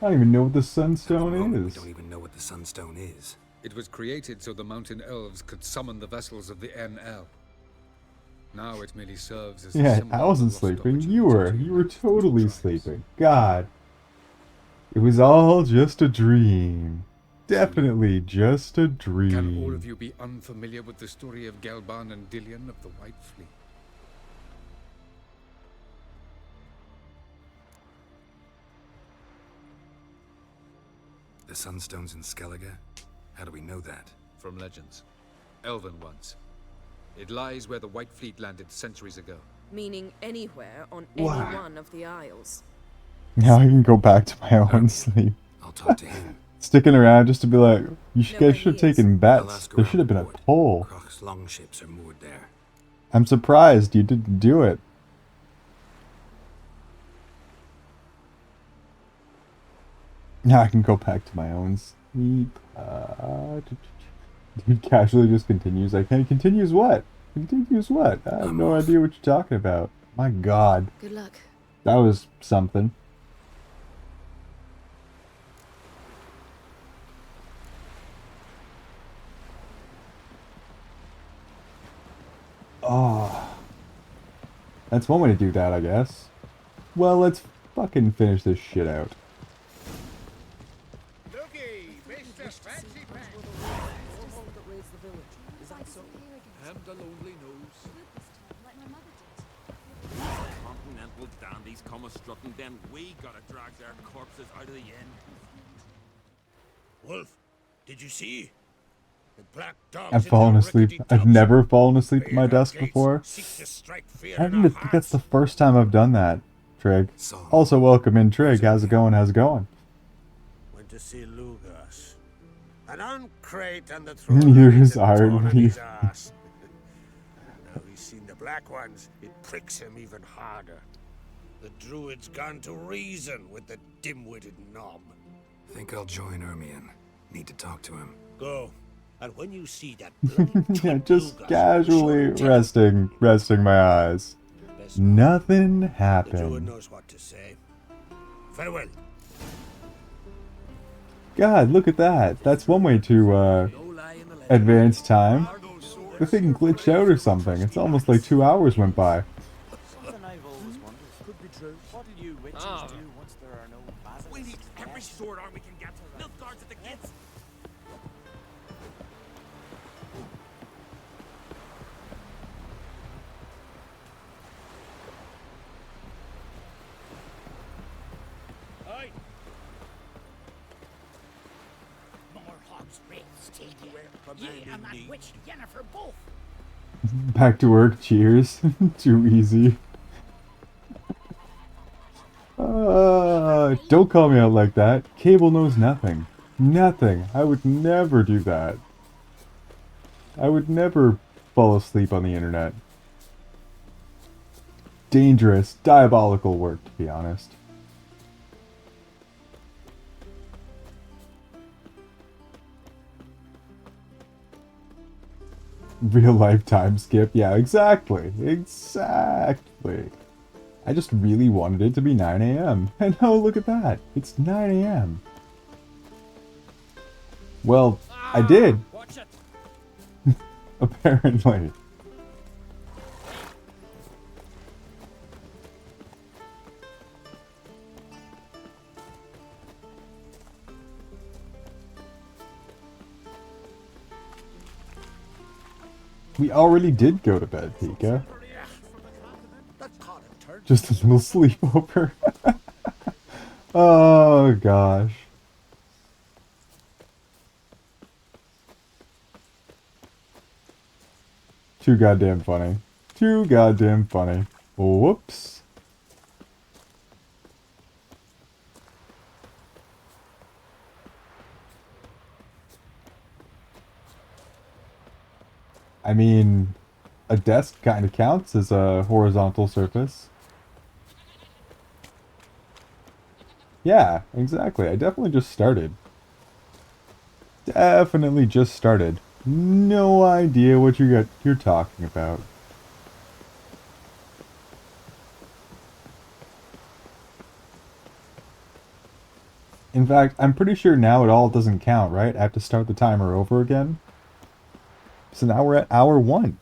I don't even know what the Sunstone We is. don't even know what the Sunstone is. It was created so the mountain elves could summon the vessels of the NL. Now it merely serves as a Yeah, symbol I of wasn't lost sleeping. You were totally sleeping. God. It was all just a dream. Definitely just a dream. Can all of you be unfamiliar with the story of Gelban and Dillion of the White Fleet? The Sunstone's in Skellige? How do we know that? From legends. Elven ones. It lies where the White Fleet landed centuries ago. Meaning anywhere on Wow. any one of the isles. Now I can go back to my own sleep. I'll talk to him. Sticking around just to be like, you guys should have taken I'll bets. ask There around should have been a the port. poll. Croc's longships are moored there. I'm surprised you didn't do it. Now I can go back to my own sleep. Dude casually just continues like, hey, continues what? Continues what? I have no idea what you're talking about. My God. Good luck. That was something. Oh. That's one way to do that, I guess. Well, let's fucking finish this shit out. The lonely nose. Continental dandies come a strutting, then we gotta drag their corpses out of the inn. Wolf, did you see? The black dogs I've in fallen their asleep. rickety I've tubs never fallen asleep at my barrier desk gates before. seek to strike fear I in don't our even think that's the first time I've done that, Trig. So, Also, welcome in, Trig. How's it going? How's it going? Went to see Lugas. An uncrate and the Yours throne are on his ass. Now he's seen the black ones, it pricks him even harder. The druid's gone to reason with the dim-witted knob. think I'll join Ermion. Need to talk to him. Go. And when you see that bloody Yeah, just casually resting my eyes. Nothing the druid happened. knows what to say. Farewell. God, look at that. That's one way to advance time. The thing glitched out or something. It's almost like 2 hours went by. Something I've always wondered. Could be true. What do you witches do once there are no basilisks? We need every sword arm we can get. Milk guards at the gates. Aye. More hogs wraiths take you. Ye and that witch Yennefer both. Back to work, cheers. Too easy. Don't call me out like that. Cable knows nothing. Nothing. I would never do that. I would never fall asleep on the internet. Dangerous, diabolical work, to be honest. Real life time skip. Yeah, exactly. Exactly. I just really wanted it to be 9 a.m. And oh, look at that. It's 9 a.m. Well, I did. Apparently. We already did go to bed, Pika. Just a little sleepover. Oh, gosh. Too goddamn funny. Too goddamn funny. Whoops. I mean, a desk kind of counts as a horizontal surface. Yeah, exactly. I definitely just started. Definitely just started. No idea what you're talking about. In fact, I'm pretty sure now it all doesn't count, right? I have to start the timer over again. So now we're at hour 1.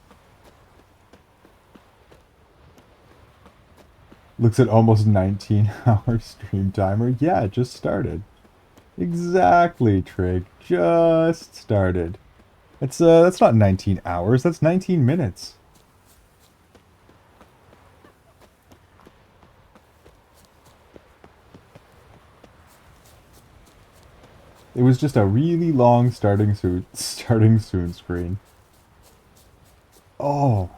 Looks at almost 19-hour stream timer. Yeah, it just started. Exactly, Trig. Just started. That's not 19 hours, that's 19 minutes. It was just a really long starting soon screen. Oh.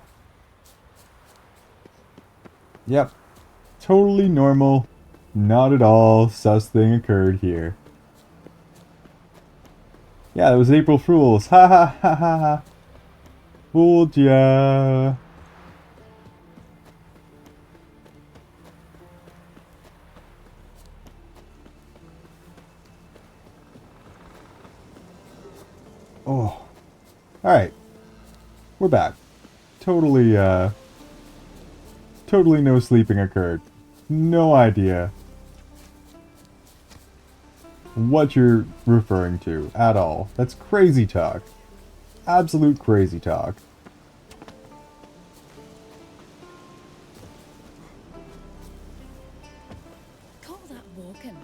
Yep. Totally normal. Not at all sus thing occurred here. Yeah, it was April Fools. Ha ha ha ha ha. Fooled ya. Oh. Alright. We're back. Totally no sleeping occurred. No idea what you're referring to at all. That's crazy talk. Absolute crazy talk. Call that walking.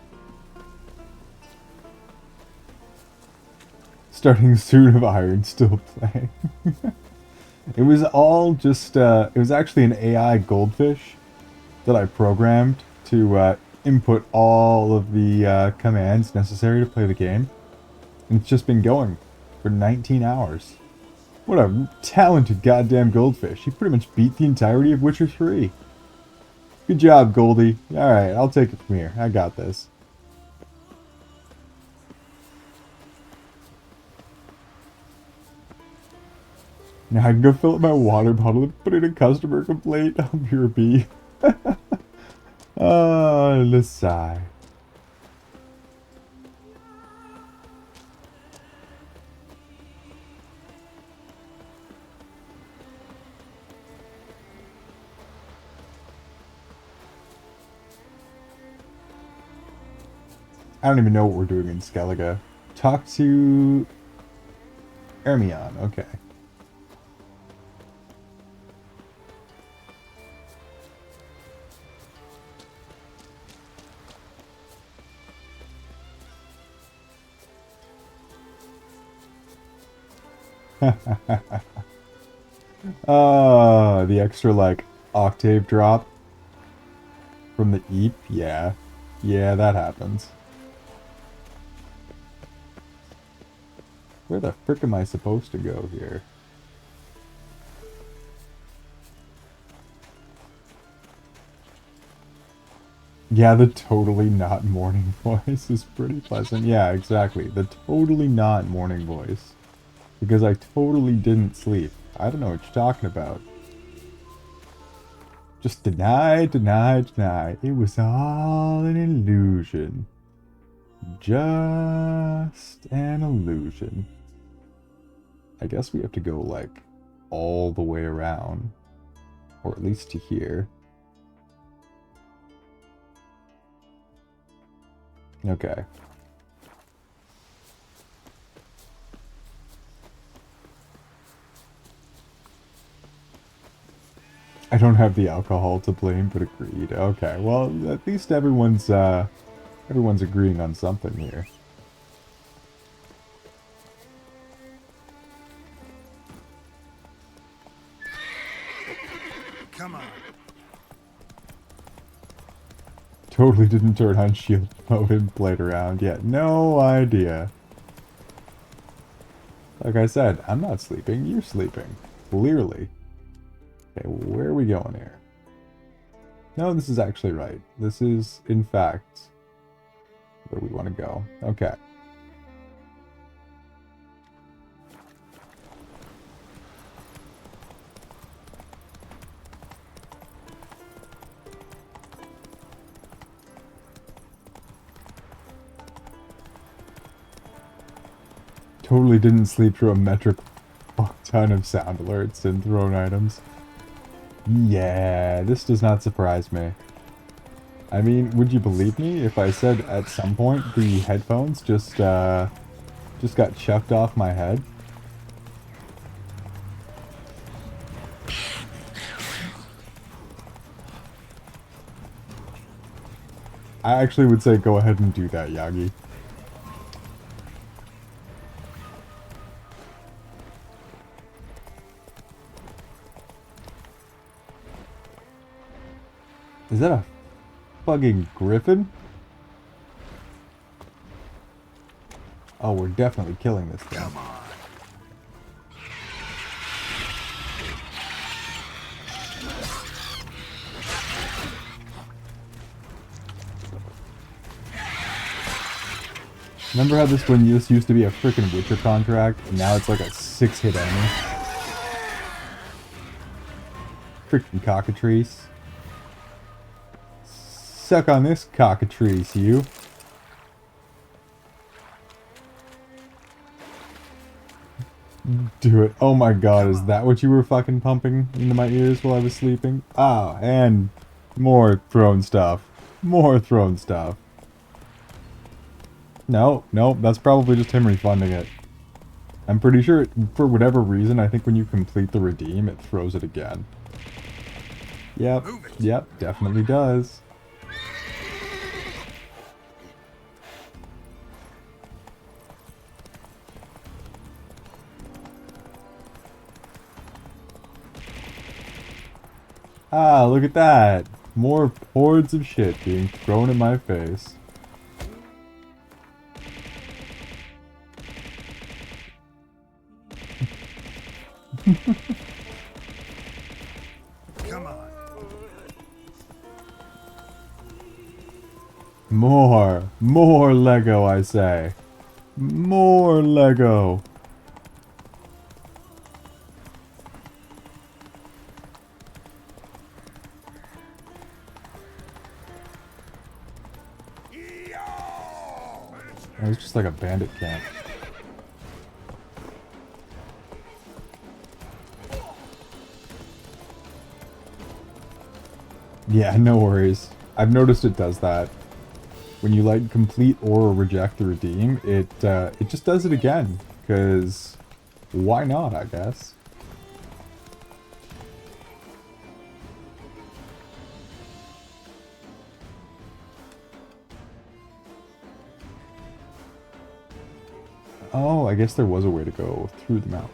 Starting soon of Iron, still playing. It was all just, it was actually an AI goldfish that I programmed to input all of the commands necessary to play the game. And it's just been going for 19 hours. What a talented goddamn goldfish. He pretty much beat the entirety of Witcher 3. Good job, Goldie. Alright, I'll take it from here. I got this. Now I can go fill up my water bottle and put in a customer complaint. I'll be your bee. The sigh. I don't even know what we're doing in Skellige. Talk to Ermion. Okay. The extra, like, octave drop from the Eep? Yeah. Yeah, that happens. Where the frick am I supposed to go here? Yeah, the totally not morning voice is pretty pleasant. Yeah, exactly. The totally not morning voice. Because I totally didn't sleep. I don't know what you're talking about. Just deny, deny, deny. It was all an illusion. Just an illusion. I guess we have to go, like, all the way around. Or at least to here. Okay. I don't have the alcohol to blame, but agreed. Okay, well, at least everyone's agreeing on something here. Come on. Totally didn't turn on shield mode and played around yet. No idea. Like I said, I'm not sleeping. You're sleeping. Clearly. Okay, where are we going here? No, this is actually right. This is, in fact, where we want to go. Okay. Totally didn't sleep through a metric fuck ton of sound alerts and thrown items. Yeah, this does not surprise me. I mean, would you believe me if I said at some point the headphones just got chucked off my head? I actually would say go ahead and do that, Yagi. Is that a fucking griffin? Oh, we're definitely killing this thing. Come on. Remember how this used to be a freaking Witcher contract, and now it's like a 6-hit enemy? Freaking cockatrice. Suck on this cockatrice, you. Do it. Oh my god, is that what you were fucking pumping into my ears while I was sleeping? Ah, and more thrown stuff. More thrown stuff. No, that's probably just him refunding it. I'm pretty sure, for whatever reason, I think when you complete the redeem, it throws it again. Yep, definitely does. Ah, look at that! More hordes of shit being thrown in my face. Come on. More Lego, I say. More Lego. It was just like a bandit camp. Yeah, no worries. I've noticed it does that. When you like complete or reject the redeem, it just does it again. Because why not, I guess. Oh, I guess there was a way to go through the map.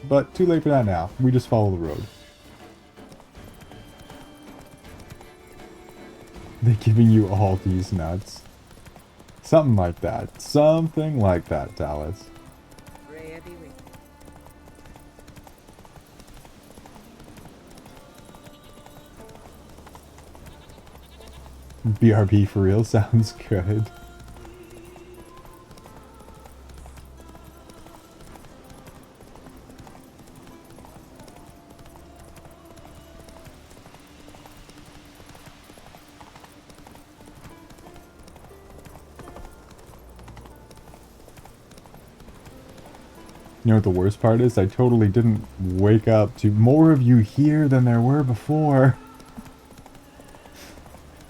But too late for that now. We just follow the road. They're giving you all these nuts. Something like that. Something like that, Dallas. BRB for real sounds good. You know what the worst part is? I totally didn't wake up to more of you here than there were before.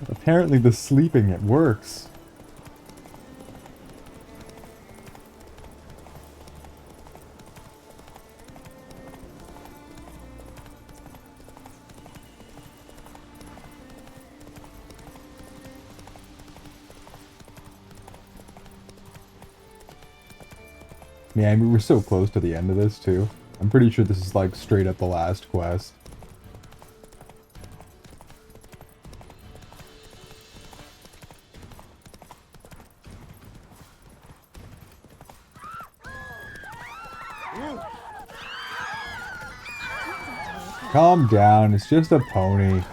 Apparently the sleeping, it works. Yeah, I mean, we're so close to the end of this, too. I'm pretty sure this is, like, straight up the last quest. Calm down, it's just a pony.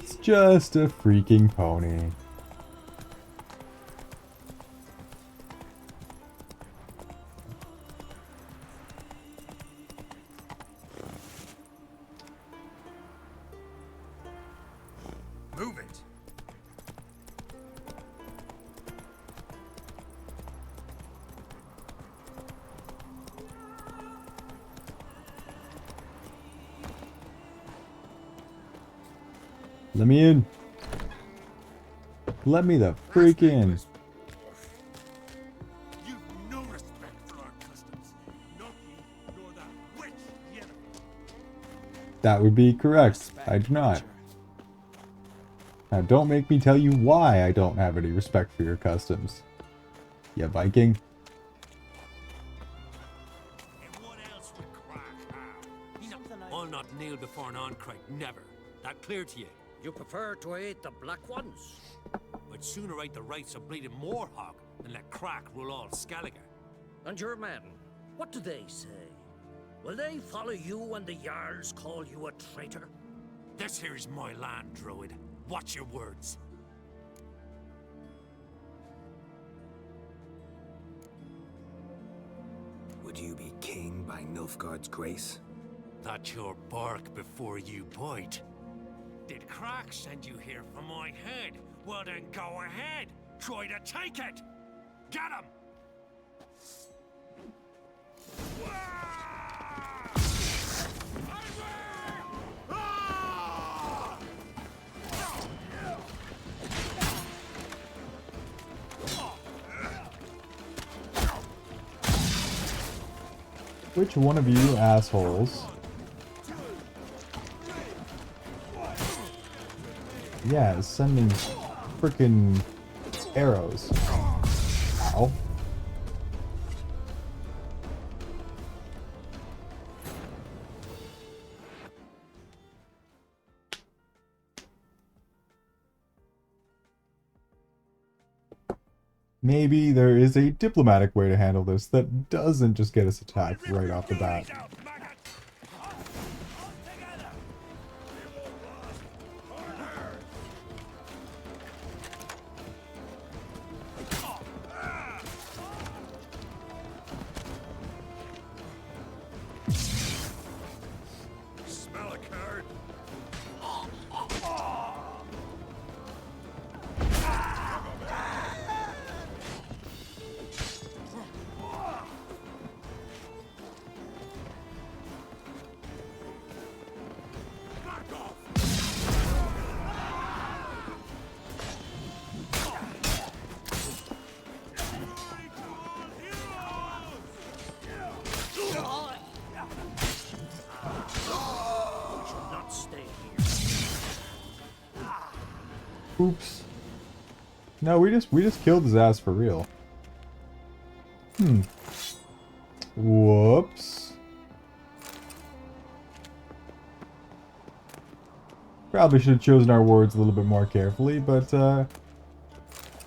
It's just a freaking pony. Move it. Let me in. Let me the freak in. You've no respect for our customs. Not you, nor that witch Yennefer. That would be correct. I do not. Now don't make me tell you why I don't have any respect for your customs. You Viking. And what else would crack how? I'll not kneel before an oncrite, never. That clear to you? You prefer to eat the black ones? I'd sooner eat the rights of bleeding Moorhog than let crack rule all Skellige. And your men, what do they say? Will they follow you when the Jarls call you a traitor? This here's my land, Druid. Watch your words. Would you be king by Nilfgaard's grace? That's your bark before you bite. Did Crack send you here for my head? Well then go ahead. Try to take it. Get him! Which one of you assholes? Yeah, is sending frickin' arrows. Ow. Maybe there is a diplomatic way to handle this that doesn't just get us attacked right off the bat. Smell a card? Oops. No, we just killed his ass for real. Whoops. Probably should have chosen our words a little bit more carefully, but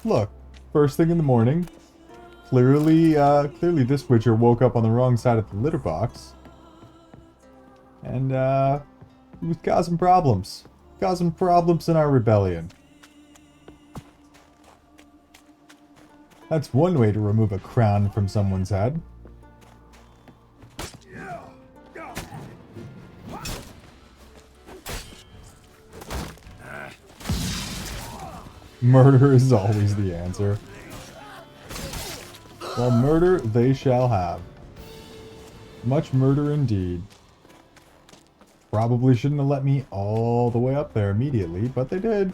look, first thing in the morning, Clearly, clearly this Witcher woke up on the wrong side of the litter box. And, he was causing problems. Causing problems in our rebellion. That's one way to remove a crown from someone's head. Murder is always the answer. Well, murder they shall have. Much murder indeed. Probably shouldn't have let me all the way up there immediately, but they did.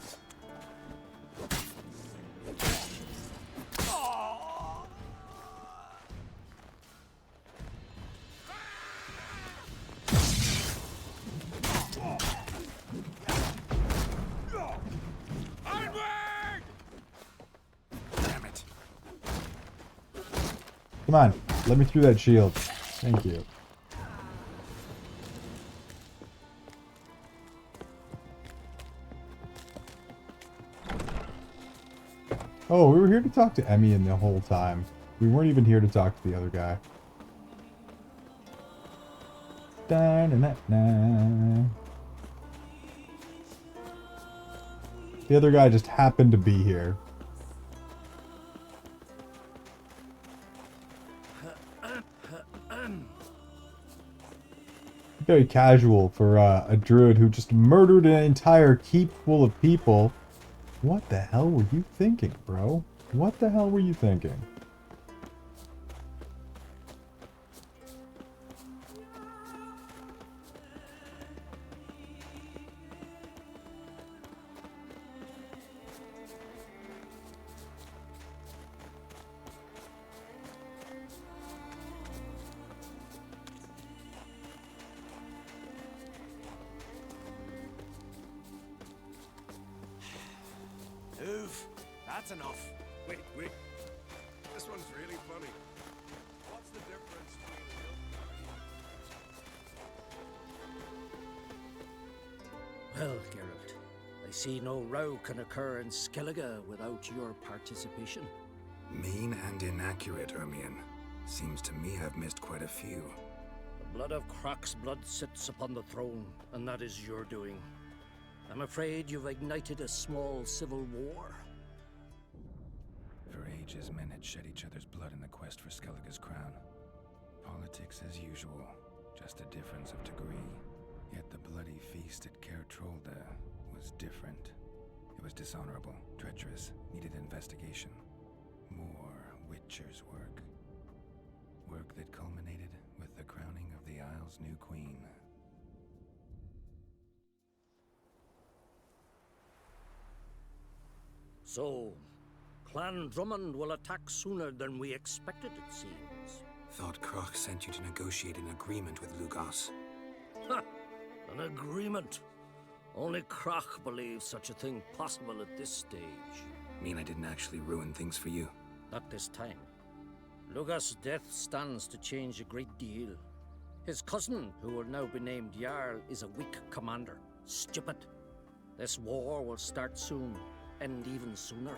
Come on, let me through that shield. Thank you. Oh, we were here to talk to Emmy the whole time. We weren't even here to talk to the other guy. Da-na-na-na. The other guy just happened to be here. Very casual for a druid who just murdered an entire keep full of people. What the hell were you thinking, bro? What the hell were you thinking? That's enough. Wait. This one's really funny. What's the difference between Well, Geralt, I see no row can occur in Skellige without your participation. Mean and inaccurate, Ermion. Seems to me I've missed quite a few. The blood of Croc's blood sits upon the throne, and that is your doing. I'm afraid you've ignited a small civil war. For ages, men had shed each other's blood in the quest for Skellige's crown. Politics as usual, just a difference of degree. Yet the bloody feast at Caer Trolda was different. It was dishonorable, treacherous, needed investigation. More Witcher's work. Work that culminated with the crowning of the Isle's new queen. So, Clan Drummond will attack sooner than we expected, it seems. Thought Croc sent you to negotiate an agreement with Lugos. Ha! An agreement? Only Croc believes such a thing possible at this stage. Mean I didn't actually ruin things for you? Not this time. Lugos' death stands to change a great deal. His cousin, who will now be named Jarl, is a weak commander. Stupid. This war will start soon, end even sooner.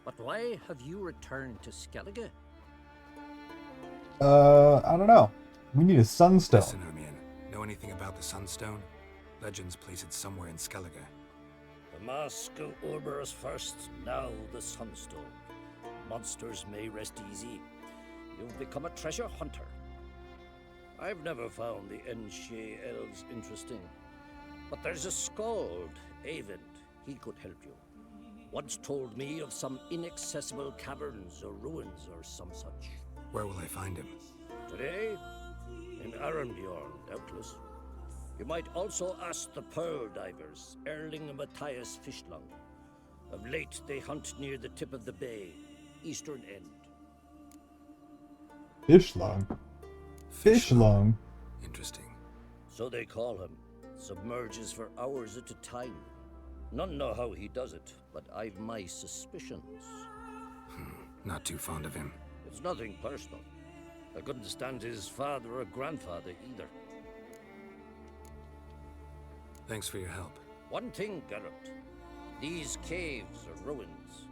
But why have you returned to Skellige? I don't know. We need a sunstone. Listen, Ermion. Know anything about the Sunstone? Legends place it somewhere in Skellige. The mask of Urberus first, now the Sunstone. Monsters may rest easy. You've become a treasure hunter. I've never found the Enshe elves interesting. But there's a skald, Avind. He could help you. Once told me of some inaccessible caverns or ruins or some such. Where will I find him? Today? In Arenbjorn, doubtless. You might also ask the Pearl Divers, Erling and Matthias Fishlung. Of late, they hunt near the tip of the bay, eastern end. Fishlung? Fishlung? Interesting. So they call him. Submerges for hours at a time. None know how he does it, but I've my suspicions. Not too fond of him. It's nothing personal. I couldn't stand his father or grandfather either. Thanks for your help. One thing, Geralt. These caves are ruins.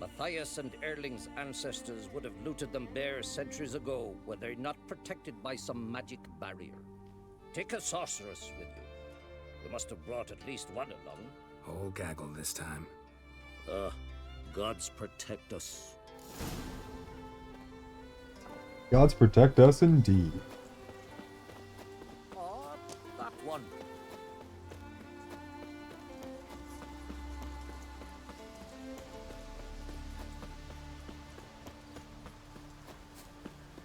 Matthias and Erling's ancestors would have looted them bare centuries ago were they not protected by some magic barrier. Take a sorceress with you. You must have brought at least one along. Whole gaggle this time. Gods protect us. Gods protect us indeed. That one.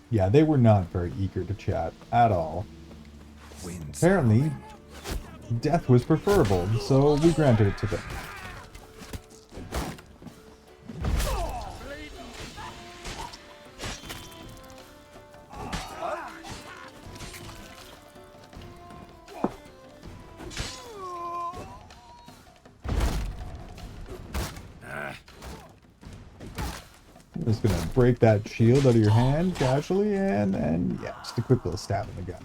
Yeah, they were not very eager to chat at all. Apparently, death was preferable, so we granted it to them. I'm just gonna break that shield out of your hand casually, and yeah, just a quick little stab in the gun.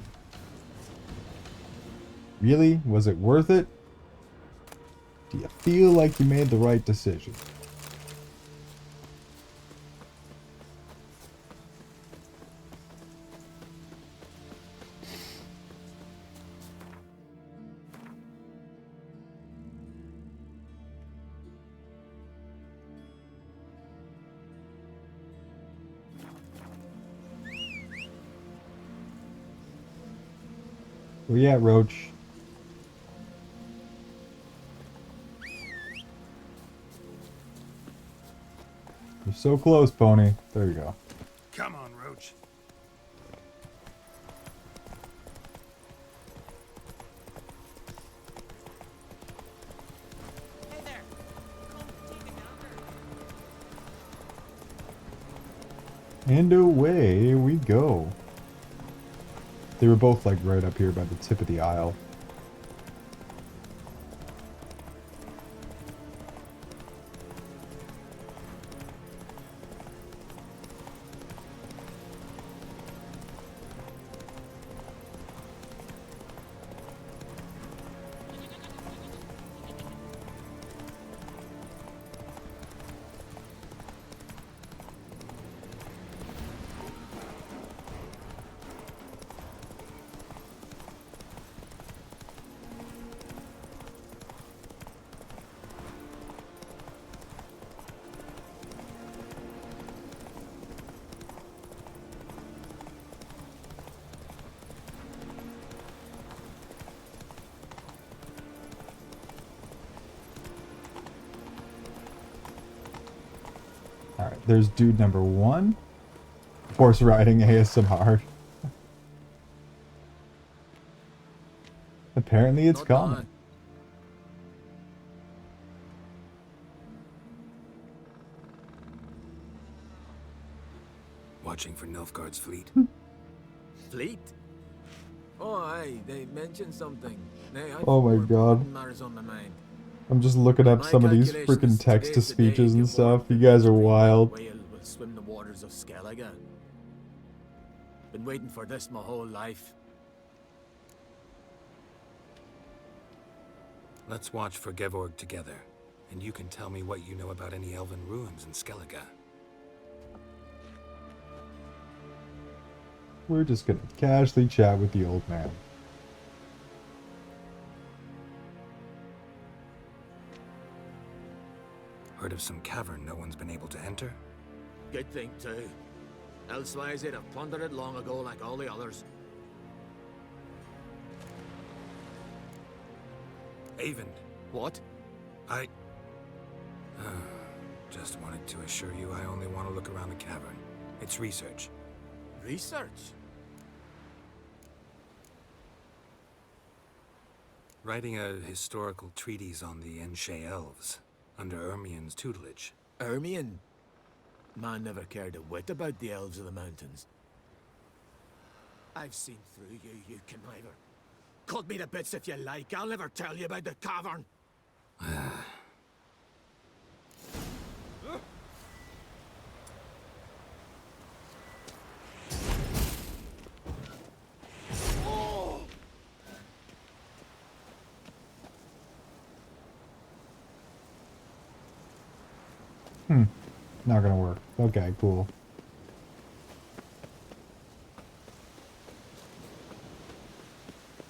Really? Was it worth it? Do you feel like you made the right decision? Where you at, Roach? You're so close, Pony. There you go. Come on, Roach. And away we go. They were both like right up here by the tip of the aisle. Alright, there's dude number 1. Horse riding ASMR. Apparently it's common. Watching for Nilfgaard's fleet. Fleet? Oh, aye, they mentioned something. Nay, Oh my god. matters on my mind. I'm just looking up some of these freaking text-to-speeches and stuff. You guys are wild. Whale will swim the waters of Skellige. Been waiting for this my whole life. Let's watch for Gevorg together, and you can tell me what you know about any elven ruins in Skellige. We're just gonna casually chat with the old man. Heard of some cavern no one's been able to enter? Good thing, too. Elsewise, they'd have plundered it long ago like all the others. Avon. What? I... just wanted to assure you I only want to look around the cavern. It's research. Research? Writing a historical treatise on the Enshe elves, under Ermien's tutelage. Ermien? Man never cared a whit about the elves of the mountains. I've seen through you, you conniver. Cut me to bits if you like, I'll never tell you about the cavern. Not gonna work. Okay, cool.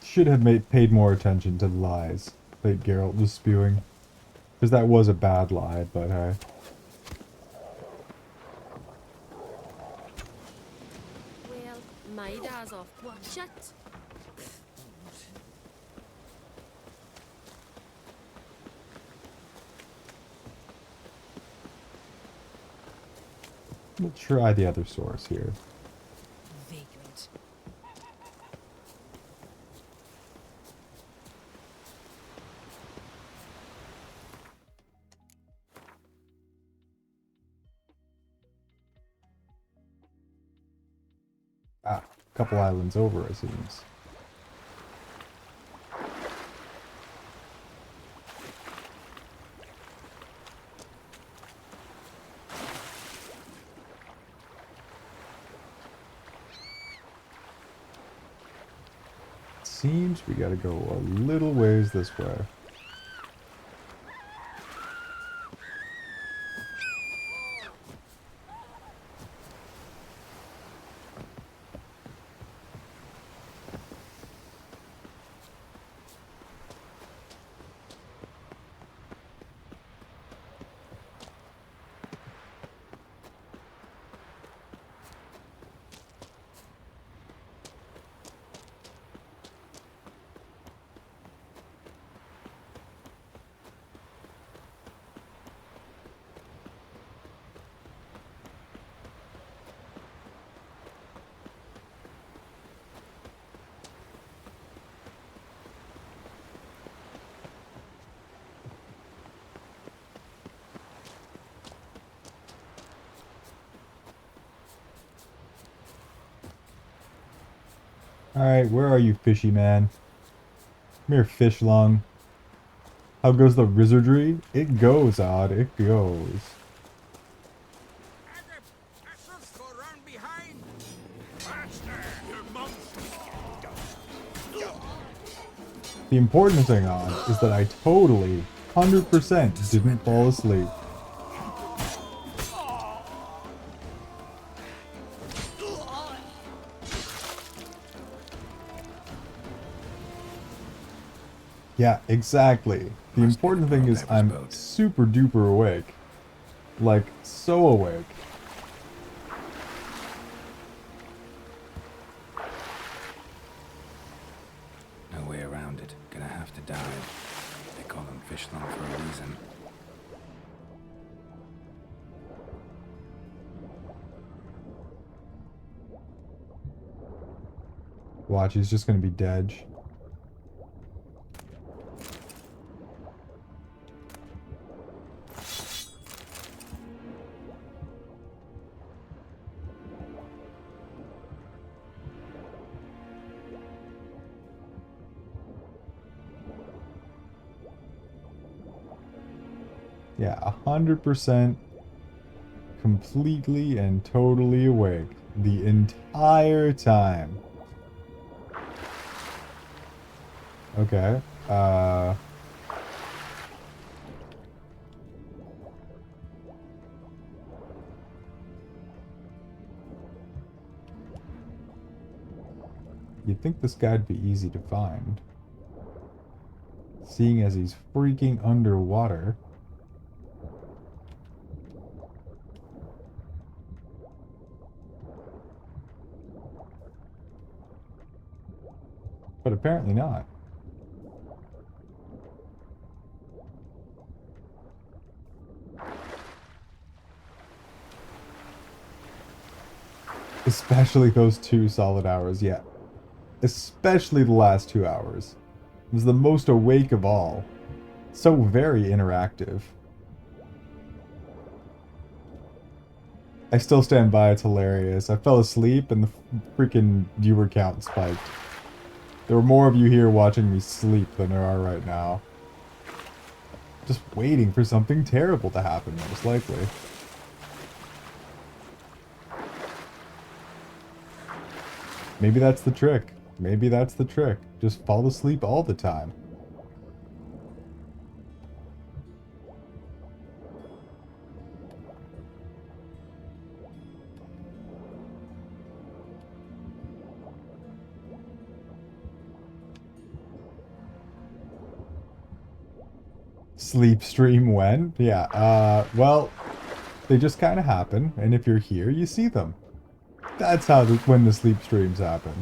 Should have paid more attention to the lies that Geralt was spewing. Because that was a bad lie, but hey. Well, my dad's off. Watch it. We'll try the other source here. Vagrant. Ah, a couple islands over, it seems. Seems we gotta go a little ways this way. Alright, where are you, fishy man? Come here, fish lung. How goes the wizardry? It goes, Odd. It goes. The important thing, Odd, is that I totally, 100% didn't fall asleep. Yeah, exactly. The important thing is I'm super duper awake. Like, so awake. No way around it. Gonna have to dive. They call them fish lung for a reason. Watch, he's just gonna be dead. Yeah, 100% completely and totally awake the entire time. Okay, you'd think this guy'd be easy to find, seeing as he's freaking underwater. But apparently not. Especially those 2 solid hours, yeah. Especially the last 2 hours. It was the most awake of all. So very interactive. I still stand by, it's hilarious. I fell asleep and the freaking viewer count spiked. There were more of you here watching me sleep than there are right now. Just waiting for something terrible to happen, most likely. Maybe that's the trick. Maybe that's the trick. Just fall asleep all the time. sleep stream went. Yeah, well, they just kind of happen, and if you're here, you see them. That's how when the sleep streams happen.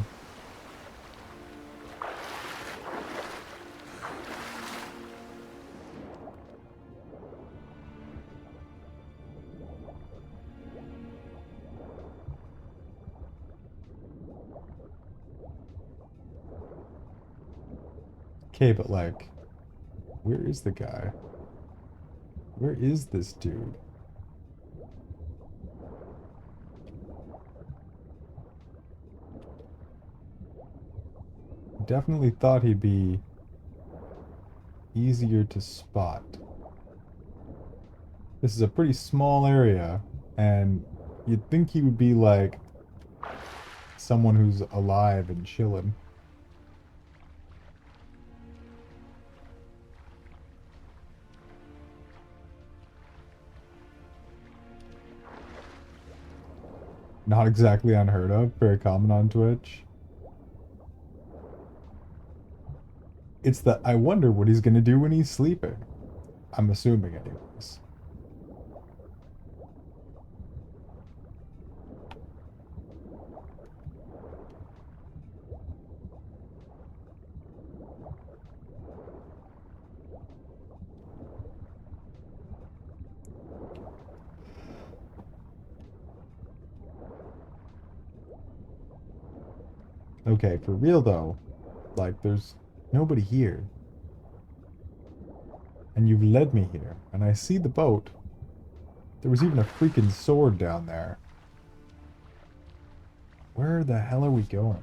Okay, but like, where is the guy? Where is this dude? Definitely thought he'd be easier to spot. This is a pretty small area, and you'd think he would be like someone who's alive and chilling. Not exactly unheard of, very common on Twitch. It's the I wonder what he's gonna do when he's sleeping. I'm assuming anyways. Okay, for real though, like there's nobody here. And you've led me here, and I see the boat. There was even a freaking sword down there. Where the hell are we going?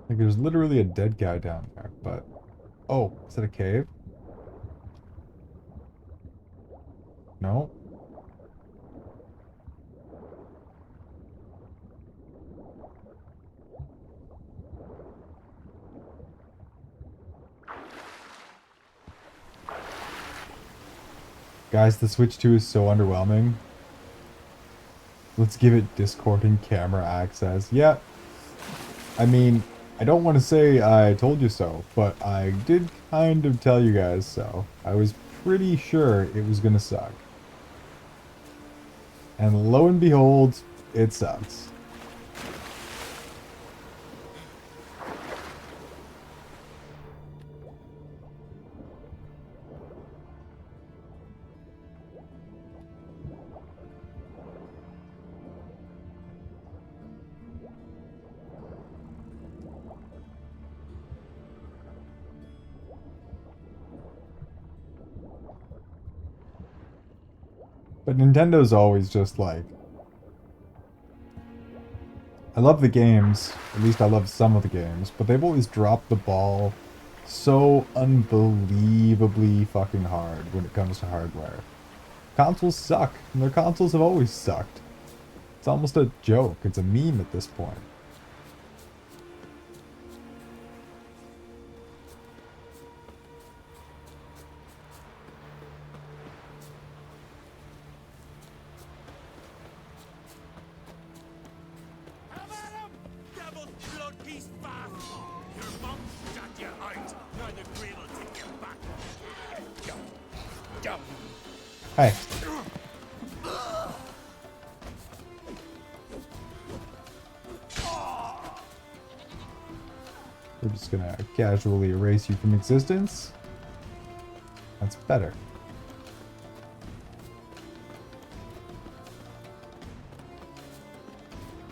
Like there's literally a dead guy down there, but... Oh, is that a cave? No? Guys, the Switch 2 is so underwhelming. Let's give it Discord and camera access. Yeah. I mean, I don't want to say I told you so, but I did kind of tell you guys so. I was pretty sure it was gonna suck. And lo and behold, it sucks. But Nintendo's always just like... I love the games, at least I love some of the games, but they've always dropped the ball so unbelievably fucking hard when it comes to hardware. Consoles suck, and their consoles have always sucked. It's almost a joke, it's a meme at this point. Hey. We're just gonna casually erase you from existence. That's better.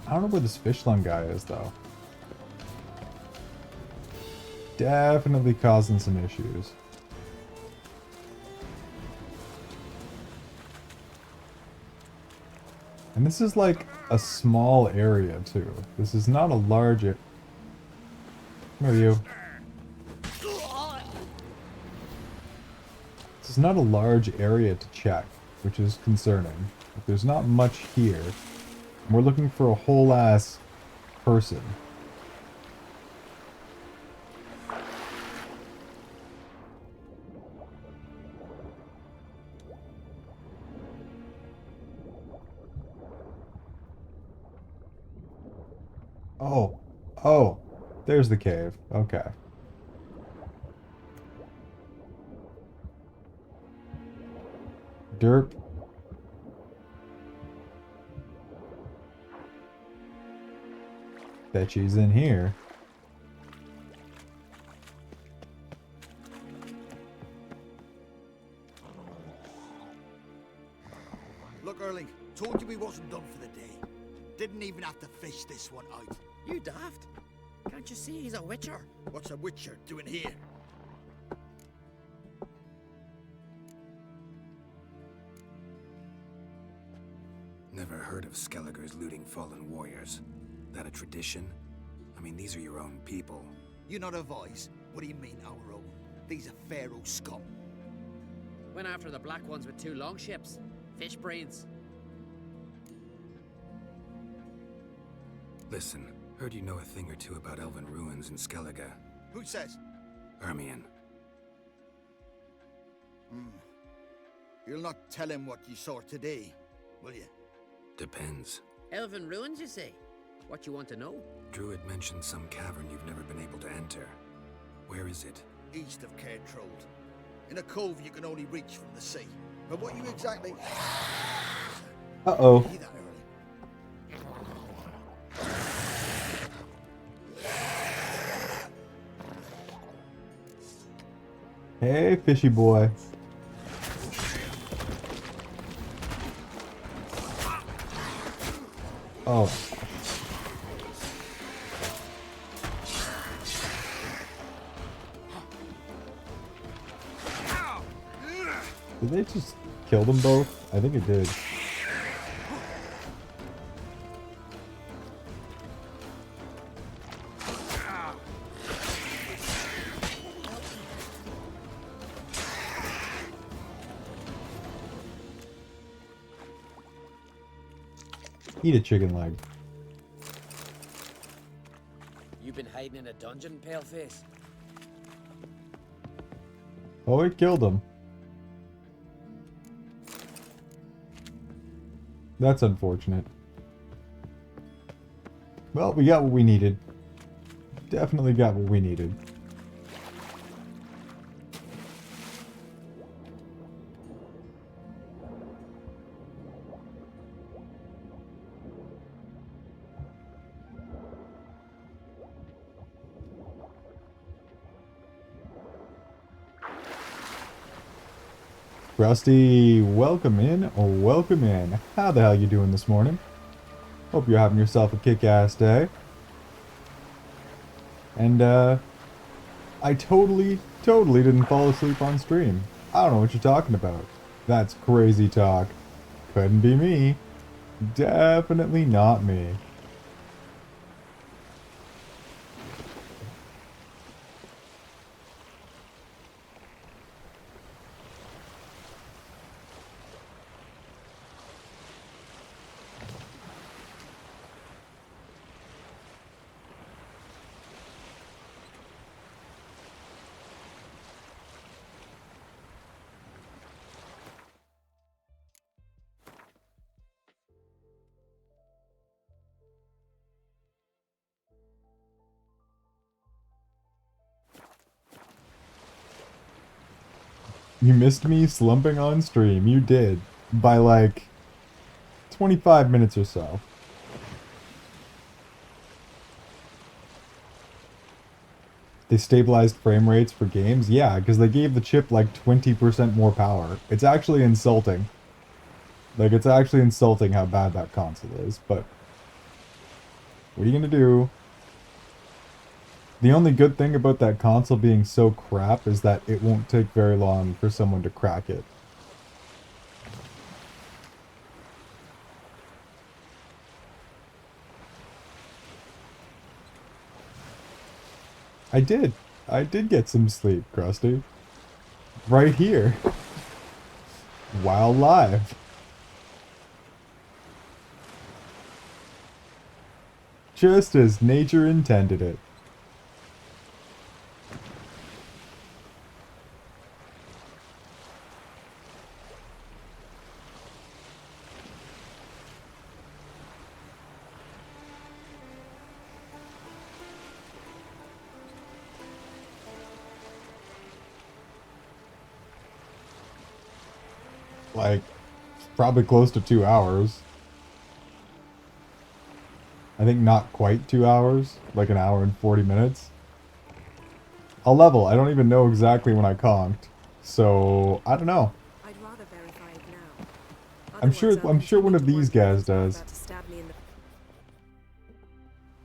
I don't know where this fish lung guy is, though. Definitely causing some issues. And this is like a small area too. This is not a large area. Come here, you. This is not a large area to check, which is concerning. But there's not much here. We're looking for a whole ass person. Oh. Oh. There's the cave. Okay. Derp. Bet she's in here. Look, Erling, told you we wasn't done for the day. Didn't even have to fish this one out. You daft? Can't you see he's a witcher? What's a witcher doing here? Never heard of Skelliger's looting fallen warriors. That a tradition? I mean, these are your own people. You're not a voice. What do you mean, our own? These are Pharaoh scum. Went after the black ones with 2 longships. Fish brains. Listen, heard you know a thing or two about elven ruins in Skellige. Who says? Ermion. You'll not tell him what you saw today, will you? Depends. Elven ruins, you say? What you want to know? Druid mentioned some cavern you've never been able to enter. Where is it? East of Cair Trold. In a cove you can only reach from the sea. But what you exactly... Uh-oh. Hey, fishy boy. Oh. Did they just kill them both? I think it did. Eat a chicken leg. You've been hiding in a dungeon, paleface? Oh, it killed him. That's unfortunate. Well, we got what we needed. Definitely got what we needed. Rusty, welcome in, or welcome in. How the hell you doing this morning? Hope you're having yourself a kick-ass day. And, I totally didn't fall asleep on stream. I don't know what you're talking about. That's crazy talk. Couldn't be me. Definitely not me. You missed me slumping on stream. You did. By like 25 minutes or so. They stabilized frame rates for games? Yeah, because they gave the chip like 20% more power. It's actually insulting. Like, it's actually insulting how bad that console is, but what are you gonna do? The only good thing about that console being so crap is that it won't take very long for someone to crack it. I did. I did get some sleep, Krusty. Right here. While live. Just as nature intended it. Like, probably close to 2 hours. I think not quite 2 hours, like an hour and 40 minutes. I'll level. I don't even know exactly when I conked, so I don't know. I'd rather verify it now. I'm sure one of these guys does.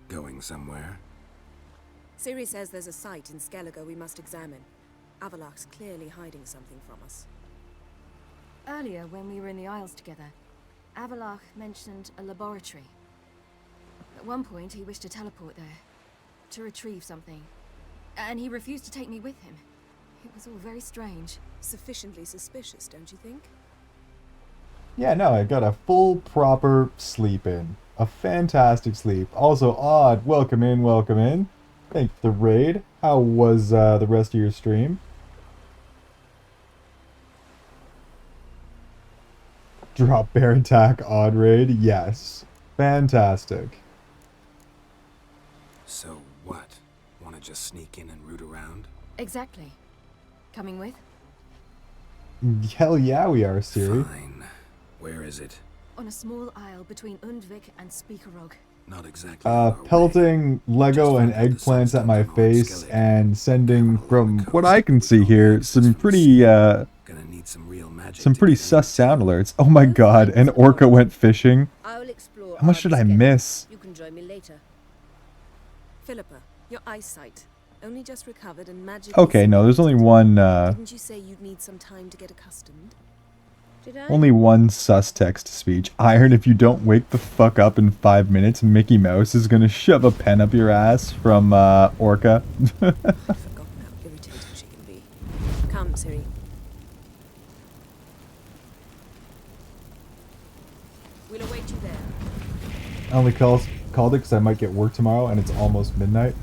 Going somewhere? Siri says there's a site in Skellige we must examine. Avalok's clearly hiding something from us. Earlier, when we were in the Isles together, Avalok mentioned a laboratory. At one point, he wished to teleport there, to retrieve something, and he refused to take me with him. It was all very strange. Sufficiently suspicious, don't you think? Yeah, no, I got a full, proper sleep in. A fantastic sleep. Also, Odd, welcome in, welcome in. Thank you for the raid. How was the rest of your stream? Drop bear attack, Odd raid, yes. Fantastic. So what? Want to just sneak in and root around? Exactly. Coming with? Hell yeah we are, Siri. Fine. Where is it? On a small isle between Undvik and Speakerog. Not exactly. Pelting Lego and eggplants at my face and sending, from what I can see here, some pretty sus sound alerts. Oh my god, an orca went fishing. I'll explore. How much did I miss? You can join me later. Philippa, your eyesight. Only just recovered and magic. Okay, no, there's only one, Didn't you say you'd need some time to get accustomed? Did I? only one sus text speech. Iron, if you don't wake the fuck up in 5 minutes, Mickey Mouse is gonna shove a pen up your ass from, Orca. I've forgotten how irritating she can be. Come, Siri. We'll await you there. I only called it because I might get work tomorrow and it's almost midnight.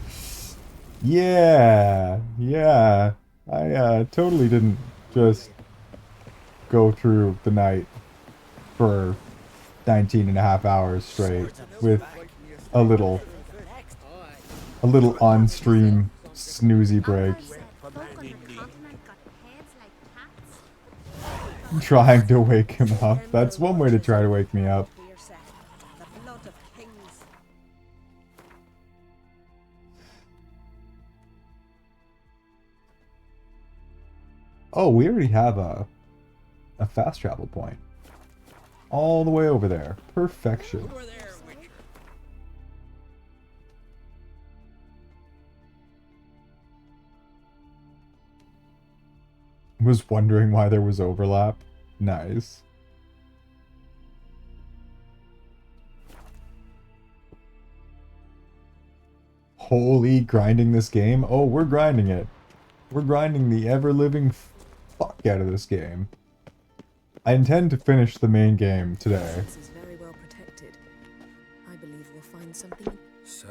Yeah, yeah. I totally didn't just go through the night for 19 and a half hours straight with a little on-stream snoozy break. Trying to wake him up. That's one way to try to wake me up. Oh, we already have a fast travel point. All the way over there. Perfection. Was wondering why there was overlap. Nice. Holy grinding this game. Oh, we're grinding it. We're grinding the ever-living fuck out of this game. I intend to finish the main game today. This is very well protected. I believe we'll find something. So,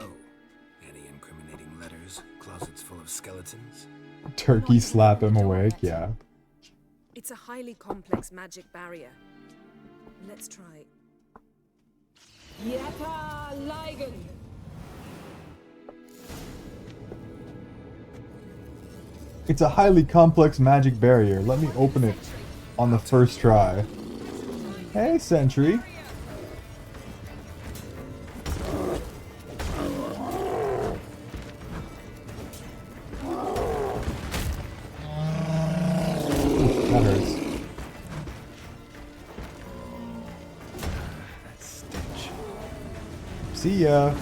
any incriminating letters? Closets full of skeletons? Turkey slap him awake, yeah. It's a highly complex magic barrier. Let's try. Yata Ligen. It's a highly complex magic barrier. Let me open it on the first try. Hey, Sentry. That hurts. See ya.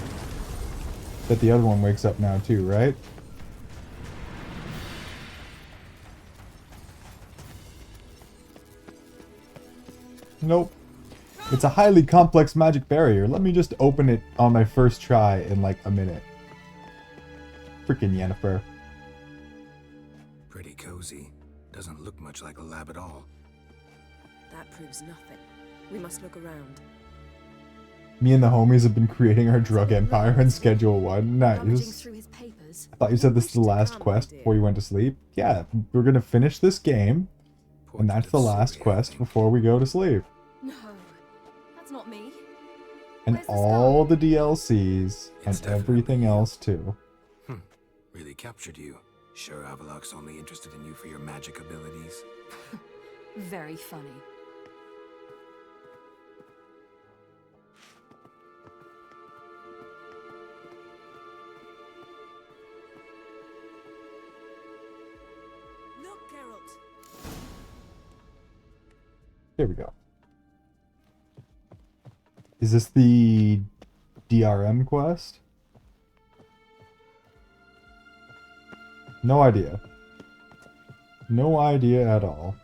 Bet the other one wakes up now too, right? Nope. It's a highly complex magic barrier. Let me just open it on my first try in like a minute. Freaking Yennefer. Pretty cozy. Doesn't look much like a lab at all. That proves nothing. We must look around. Me and the homies have been creating our drug empire in Schedule 1. Rummaging Nice. through his papers. I thought you said this is the last quest before you went to sleep. Yeah, we're gonna finish this game, and that's the last quest before we go to sleep. No, that's not me. And all the DLCs and everything else too. Really captured you. Sure Avalok's only interested in you for your magic abilities? Very funny. Look, Geralt. There we go. Is this the DRM quest? No idea. No idea at all.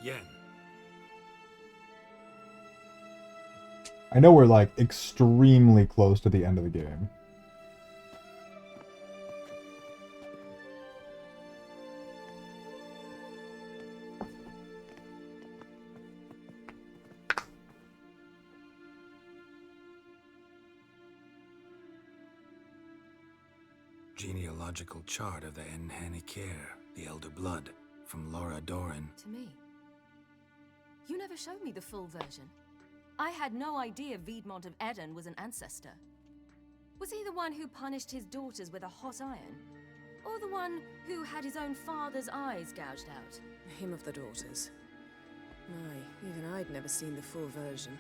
Yen. I know we're like extremely close to the end of the game. Genealogical chart of the Enhanikir, the Elder Blood, from Laura Doran. To me. You never showed me the full version. I had no idea Viedmont of Eden was an ancestor. Was he the one who punished his daughters with a hot iron? Or the one who had his own father's eyes gouged out? Him of the daughters. My, even I'd never seen the full version.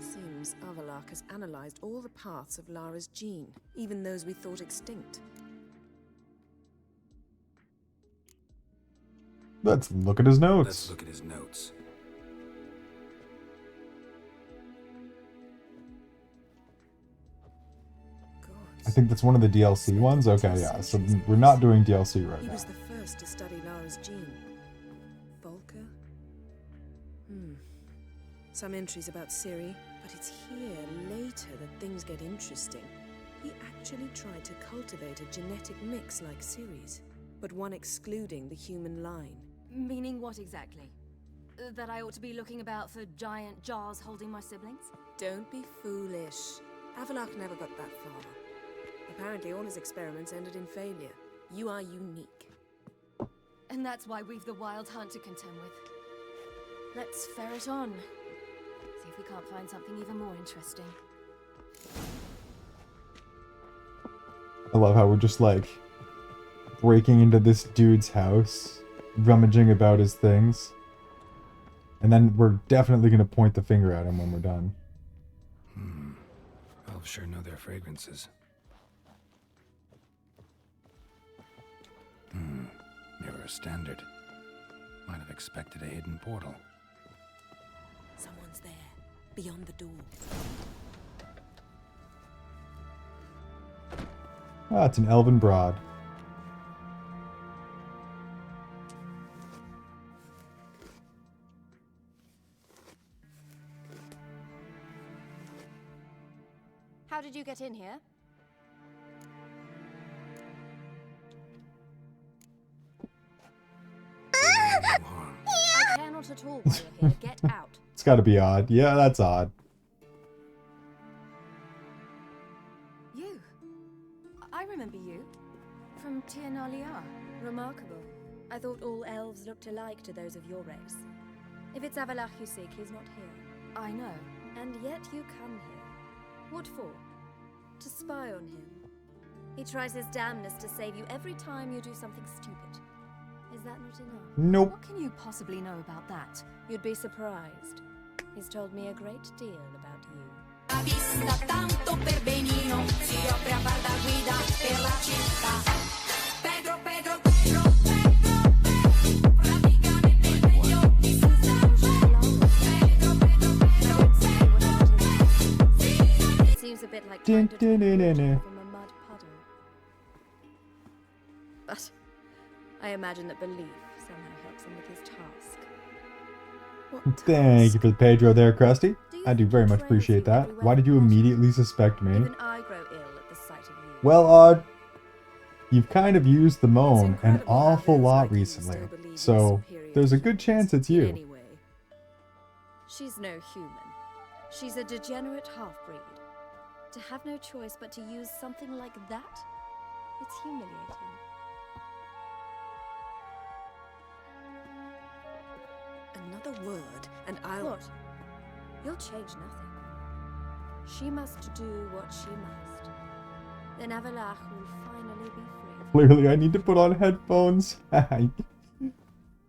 Seems Avalok has analyzed all the paths of Lara's gene, even those we thought extinct. Let's look at his notes. Let's look at his notes. I think that's one of the DLC ones? Okay, yeah. So we're not doing DLC right He now. was the first to study Lara's gene. Volker? Some entries about Ciri, but it's here later that things get interesting. He actually tried to cultivate a genetic mix like Ciri's, but one excluding the human line. Meaning what exactly? That I ought to be looking about for giant jars holding my siblings? Don't be foolish. Avalok never got that far. Apparently all his experiments ended in failure. You are unique. And that's why we've the Wild Hunt to contend with. Let's ferret on. See if we can't find something even more interesting. I love how we're just like breaking into this dude's house, rummaging about his things, and then we're definitely going to point the finger at him when we're done. Elves sure know their fragrances. Mirror standard. Might have expected a hidden portal. Someone's there, beyond the door. Ah, it's an elven broad. How did you get in here? I care not at all why you're here. Get out. It's got to be odd. Yeah, that's odd. You? I remember you. From Tir Nalia. Remarkable. I thought all elves looked alike to those of your race. If it's Avalok you seek, he's not here. I know. And yet you come here. What for? To spy on him. He tries his damnedest to save you every time you do something stupid. Is that not enough? Nope. What can you possibly know about that? You'd be surprised. He's told me a great deal about you. It seems a bit like trying to Dun, dun, dun, dun, dun. from a mud puddle. I imagine that belief somehow helps him with his task. Thank you for the Pedro there, Krusty. I do very much appreciate that. Why did you immediately suspect me? Even I grow ill at the sight of you. Well, Odd, you've kind of used the moan an awful lot recently, so there's a good chance it's you. Anyway, she's no human. She's a degenerate half-breed. To have no choice but to use something like that, it's humiliating. Another word, and I'll... What? You'll change nothing. She must do what she must. Then Avalach will finally be free. Clearly, I need to put on headphones. Are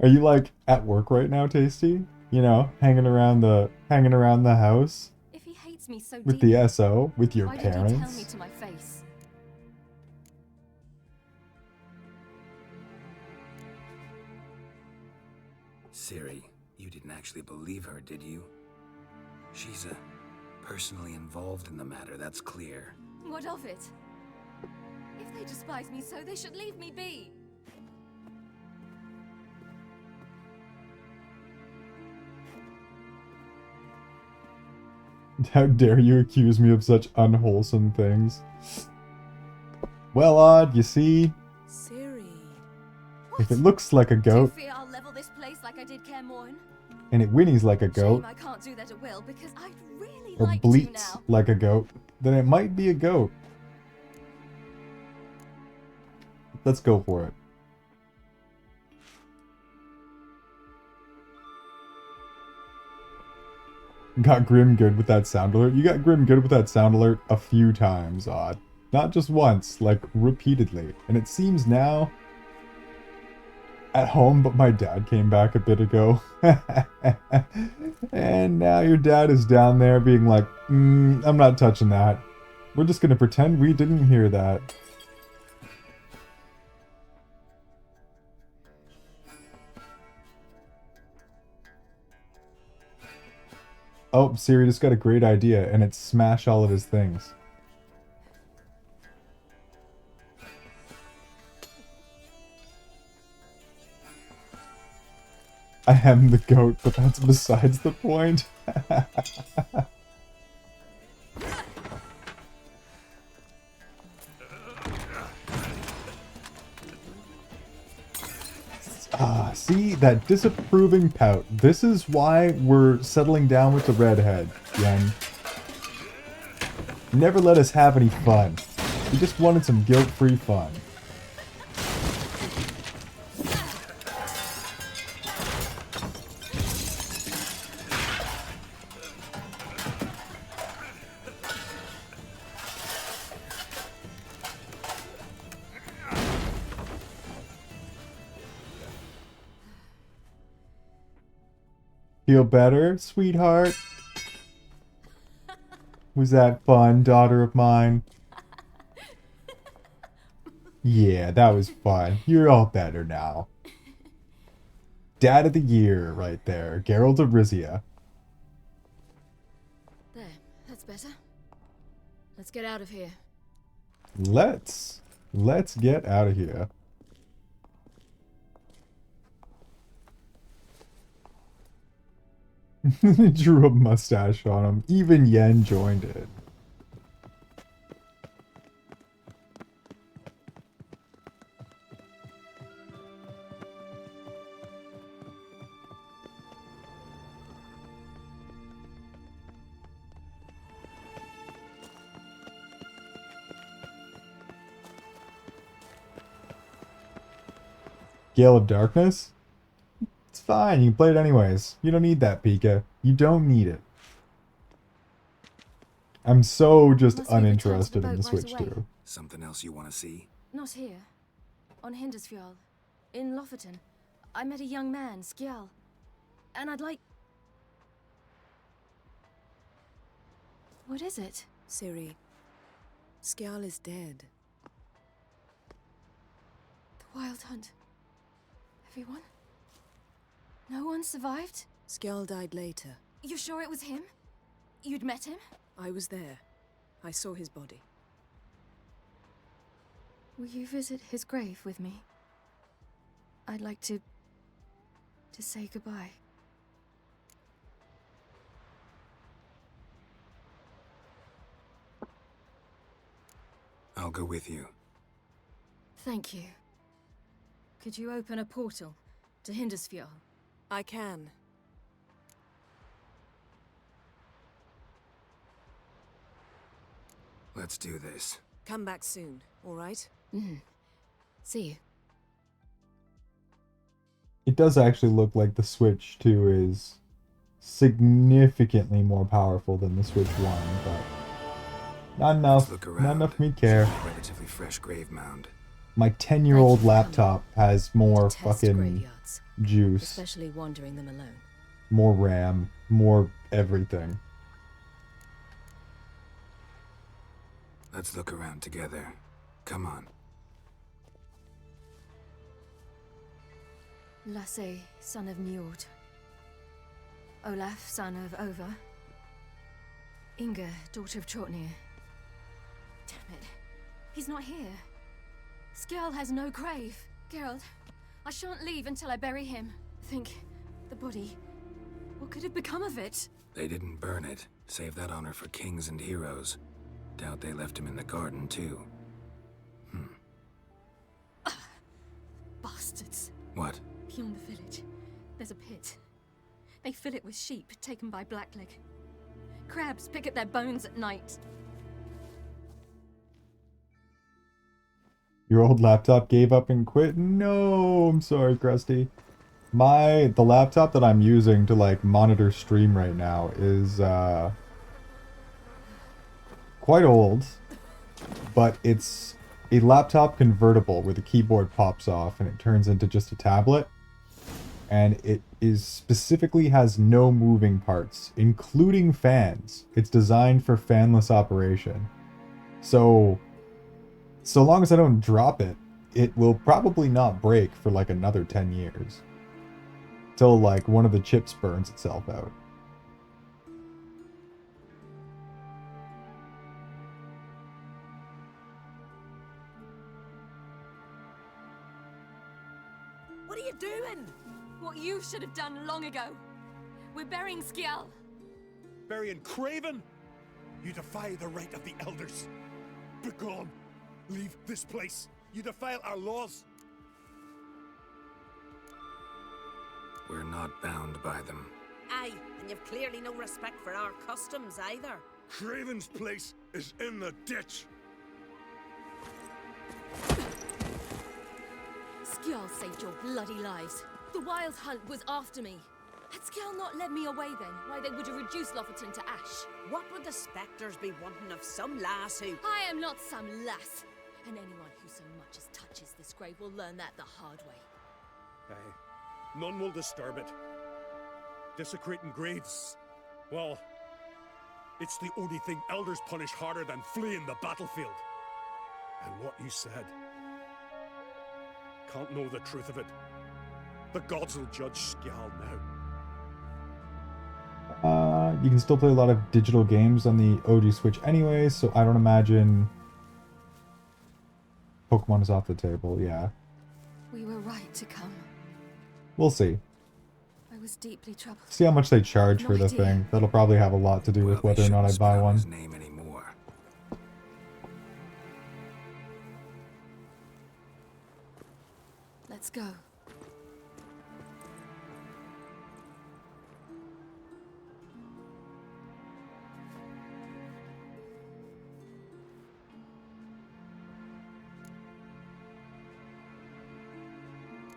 you like at work right now, Tasty? You know, hanging around the house If he hates me so with deeply, the SO, with your why did you tell me parents? to my face? Ciri, you didn't actually believe her, did you? She's personally involved in the matter, that's clear. What of it? If they despise me so, they should leave me be. How dare you accuse me of such unwholesome things? Well, Odd, you see, Ciri. if it looks like a Do you goat, fear I'll level this place like I did Kaer Morhen? and it whinnies like a goat, Shame I can't do that at will, because I'd really or like to bleats now. like a goat, then it might be a goat. Let's go for it. Got Grim good with that sound alert. You got Grim good with that sound alert a few times, Odd. Not just once, like repeatedly. And it seems now at home, but my dad came back a bit ago. And now your dad is down there being like, I'm not touching that. We're just gonna pretend we didn't hear that. Oh, Ciri just got a great idea, and it's smash all of his things. I am the goat, but that's besides the point. See, that disapproving pout. This is why we're settling down with the redhead, Yen. Never let us have any fun. We just wanted some guilt-free fun. Feel better, sweetheart? Was that fun, daughter of mine? Yeah, that was fun. You're all better now. Dad of the year right there. Geralt of Rizzia. There, that's better. Let's get out of here. Let's get out of here. Drew a mustache on him. Even Yen joined it. Gale of Darkness? It's fine, you can play it anyways. You don't need that, Pika. You don't need it. I'm so just uninterested in the Switch 2. Something else you want to see? Not here. On Hindersfjall. In Lofoten. I met a young man, Skjal. And I'd like... What is it? Ciri, Skjal is dead. The Wild Hunt. Everyone? No one survived? Skjal died later. You sure it was him? You'd met him? I was there. I saw his body. Will you visit his grave with me? I'd like to say goodbye. I'll go with you. Thank you. Could you open a portal to Hindusfjall? I can. Let's do this. Come back soon, all right? See you. It does actually look like the Switch 2 is significantly more powerful than the Switch 1, but not enough. Look around. Not enough for me to care. Relatively fresh grave mound. My 10-year-old laptop has more Test fucking graveyards, juice, especially wandering them alone. more RAM, more everything. Let's look around together. Come on. Lasse, son of Njord. Olaf, son of Over. Inga, daughter of Trotnir. Damn it. He's not here. Skjall has no grave. Geralt, I shan't leave until I bury him. Think, the body. What could have become of it? They didn't burn it. Save that honor for kings and heroes. Doubt they left him in the garden, too. Bastards. What? Beyond the village, there's a pit. They fill it with sheep taken by Blackleg. Crabs pick at their bones at night. Your old laptop gave up and quit? No, I'm sorry, Krusty. The laptop that I'm using to like monitor stream right now is quite old, but it's a laptop convertible where the keyboard pops off and it turns into just a tablet. And it is specifically has no moving parts, including fans. It's designed for fanless operation. So long as I don't drop it, it will probably not break for like another 10 years. Till like one of the chips burns itself out. What are you doing? What you should have done long ago. We're burying Skjall. Burying Craven? You defy the right of the elders. Begone. Leave this place. You defile our laws. We're not bound by them. Aye, and you've clearly no respect for our customs either. Craven's place is in the ditch. Skjall saved your bloody lives. The Wild Hunt was after me. Had Skjall not led me away then, why they would have reduced Lofoten to ash. What would the spectres be wanting of some lass who... I am not some lass. And anyone who so much as touches this grave will learn that the hard way. Aye. None will disturb it. Desecrating graves, well, it's the only thing elders punish harder than fleeing the battlefield. And what you said, can't know the truth of it. The gods will judge Skjall now. You can still play a lot of digital games on the OG Switch anyway, so I don't imagine Pokemon is off the table, yeah. We were right to come. We'll see. I was deeply troubled. See how much they charge No for the idea. thing. That'll probably have a lot to do with whether or not I buy one. His name anymore. Let's go.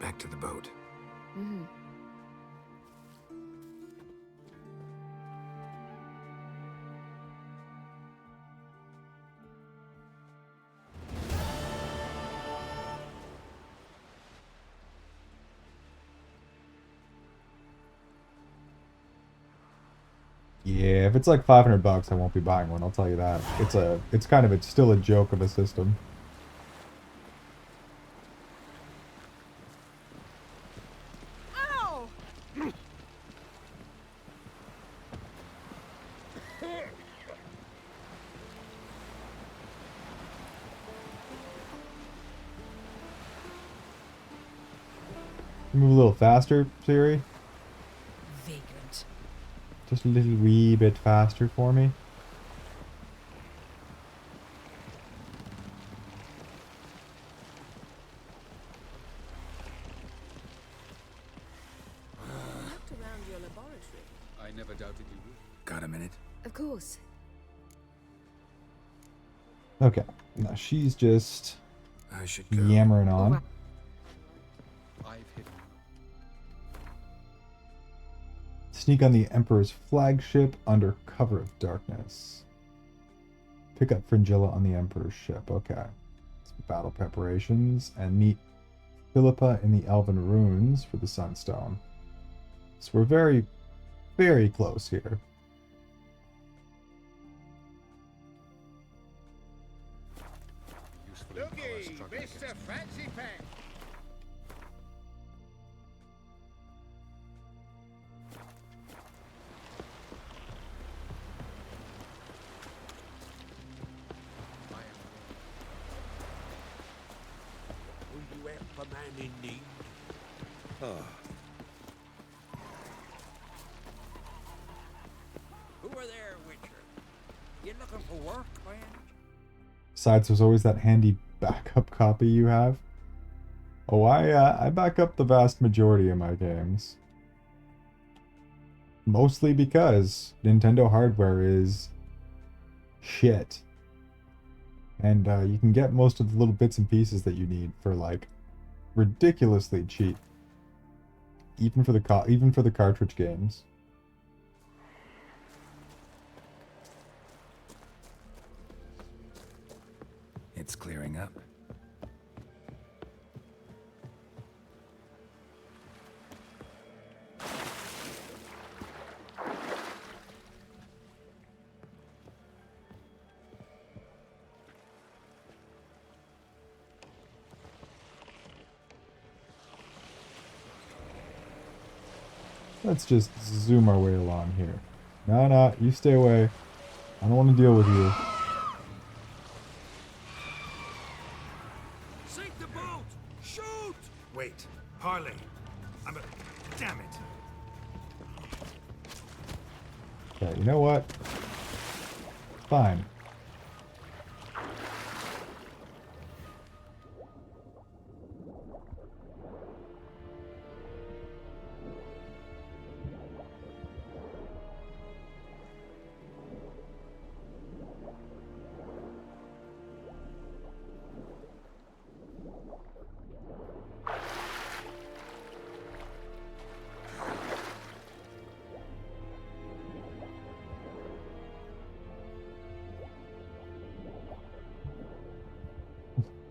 Back to the boat. Yeah, if it's like $500, I won't be buying one. I'll tell you that. It's still a joke of a system. Ow! Move a little faster, Siri. Vagrant. Just a little wee bit faster for me. Looked around your laboratory. I never doubted you would. Got a minute? Of course. Okay. Now she's just I should go. yammering on. I've hidden. Sneak on the Emperor's flagship under cover of darkness. Pick up Fringilla on the Emperor's ship. Okay. Some battle preparations. And meet Philippa in the Elven Ruins for the Sunstone. So we're very, very close here. Looky, Mr. Fancy Pants. Will you help a man in need? Who are there, Witcher? You looking for work, man? Besides, there's always that handy backup copy you have. Oh, I back up the vast majority of my games. Mostly because Nintendo hardware is shit. And you can get most of the little bits and pieces that you need for like ridiculously cheap. Even for the cartridge games. It's clearing up. Let's just zoom our way along here. No, you stay away. I don't want to deal with you. Sink the boat! Shoot! Wait, Harley. Damn it. Okay, you know what? Fine.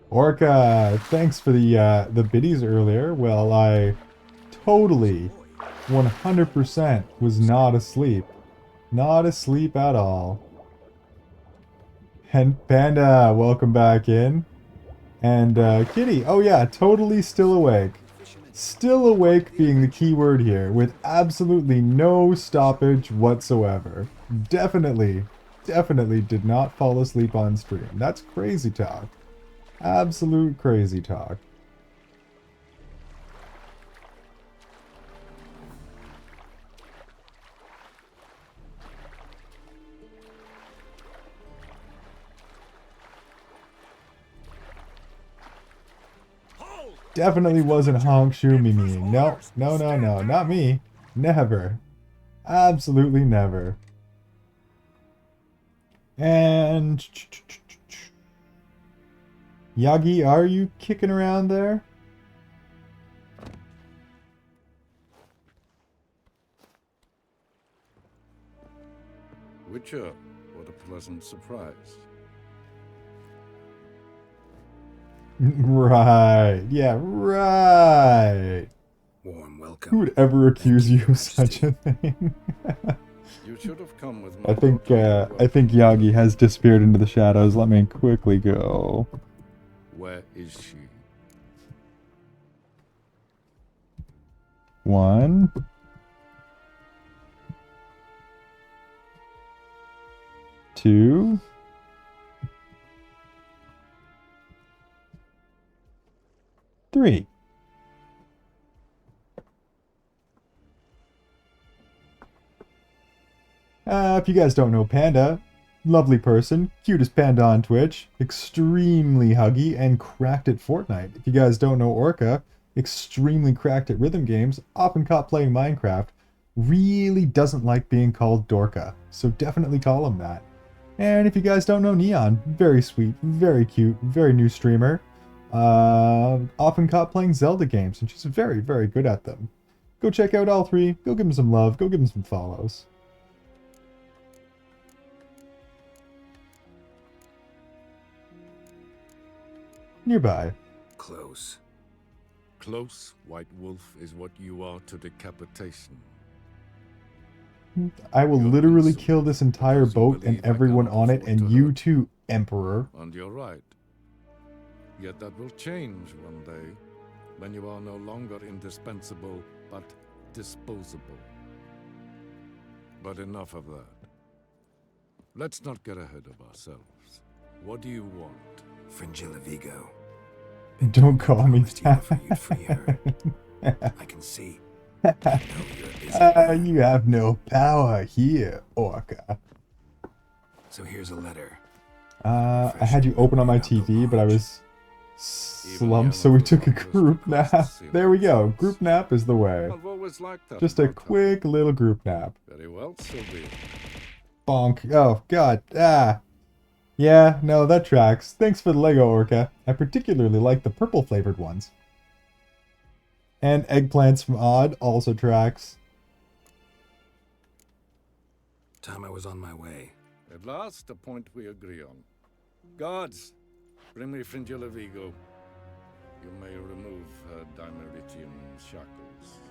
Orca, thanks for the biddies earlier. Well, I totally 100% was not asleep. Not asleep at all. And Panda, welcome back in. And Kitty, oh yeah, totally still awake. Still awake being the key word here, with absolutely no stoppage whatsoever. Definitely did not fall asleep on stream. That's crazy talk. Absolute crazy talk. Definitely wasn't honk shoo me meaning. No, not me. Never. Absolutely never. And Yagi, are you kicking around there? Witcher, what a pleasant surprise. Right. Yeah, right. Warm welcome. Who would ever accuse you of such a thing? You should have come with I think Yagi has disappeared into the shadows. Let me quickly go. Where is she? 1, 2, 3. if you guys don't know Panda, lovely person, cutest panda on Twitch, extremely huggy, and cracked at Fortnite. If you guys don't know Orca, extremely cracked at rhythm games, often caught playing Minecraft, really doesn't like being called Dorka, so definitely call him that. And if you guys don't know Neon, very sweet, very cute, very new streamer, often caught playing Zelda games, and she's very, very good at them. Go check out all three, go give them some love, go give them some follows. Nearby. Close. Close, White Wolf, is what you are to decapitation. I will literally kill this entire boat and everyone on it, and you too, Emperor. And you're right. Yet that will change one day, when you are no longer indispensable, but disposable. But enough of that. Let's not get ahead of ourselves. What do you want? Fringilla Vigo. Don't call me that. I can see. You have no power here, Orca. So here's a letter. I had you open on my TV, but I was slumped, so we took a group nap. There we go. Group nap is the way. Just a quick little group nap. Very well, Sylvia. Bonk. Oh, God. Ah. Yeah, no, that tracks. Thanks for the Lego, Orca. I particularly like the purple-flavored ones. And eggplants from Odd also tracks. Time I was on my way. At last, a point we agree on. Guards, bring me Fringilla Vigo. You may remove her dimeritium shackles.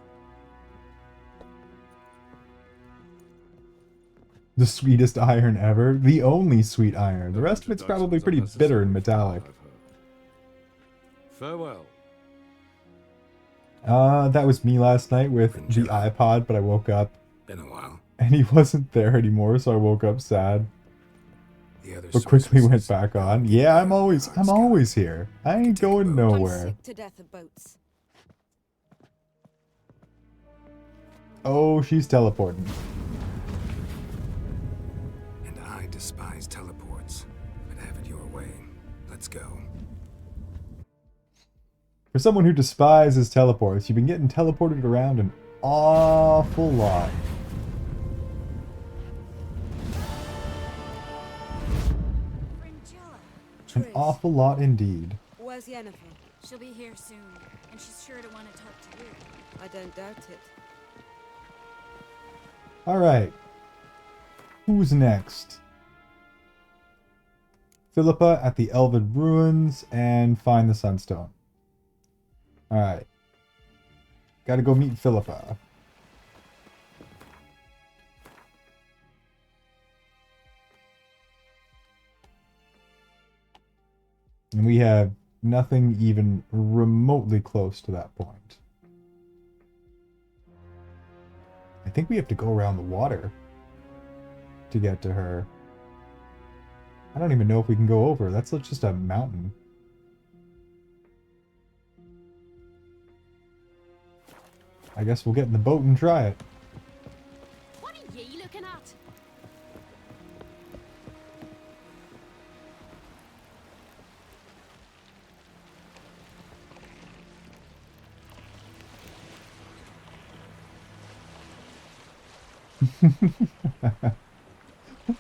The sweetest iron ever. The only sweet iron. The rest of it's probably pretty bitter and metallic. Farewell. That was me last night with the iPod, but I woke up. Been a while. And he wasn't there anymore, so I woke up sad. But quickly went back on. Yeah, I'm always here. I ain't going nowhere. I'm sick to death of boats. Oh, she's teleporting. And I despise teleports, but have it your way. Let's go. For someone who despises teleports, you've been getting teleported around an awful lot. An awful lot indeed. Where's Yennefer? She'll be here soon, and she's sure to want to talk to you. I don't doubt it. Alright. Who's next? Philippa at the Elven Ruins and find the Sunstone. Alright. Gotta go meet Philippa. And we have nothing even remotely close to that point. I think we have to go around the water to get to her. I don't even know if we can go over. That's just a mountain. I guess we'll get in the boat and try it. What are ye looking at?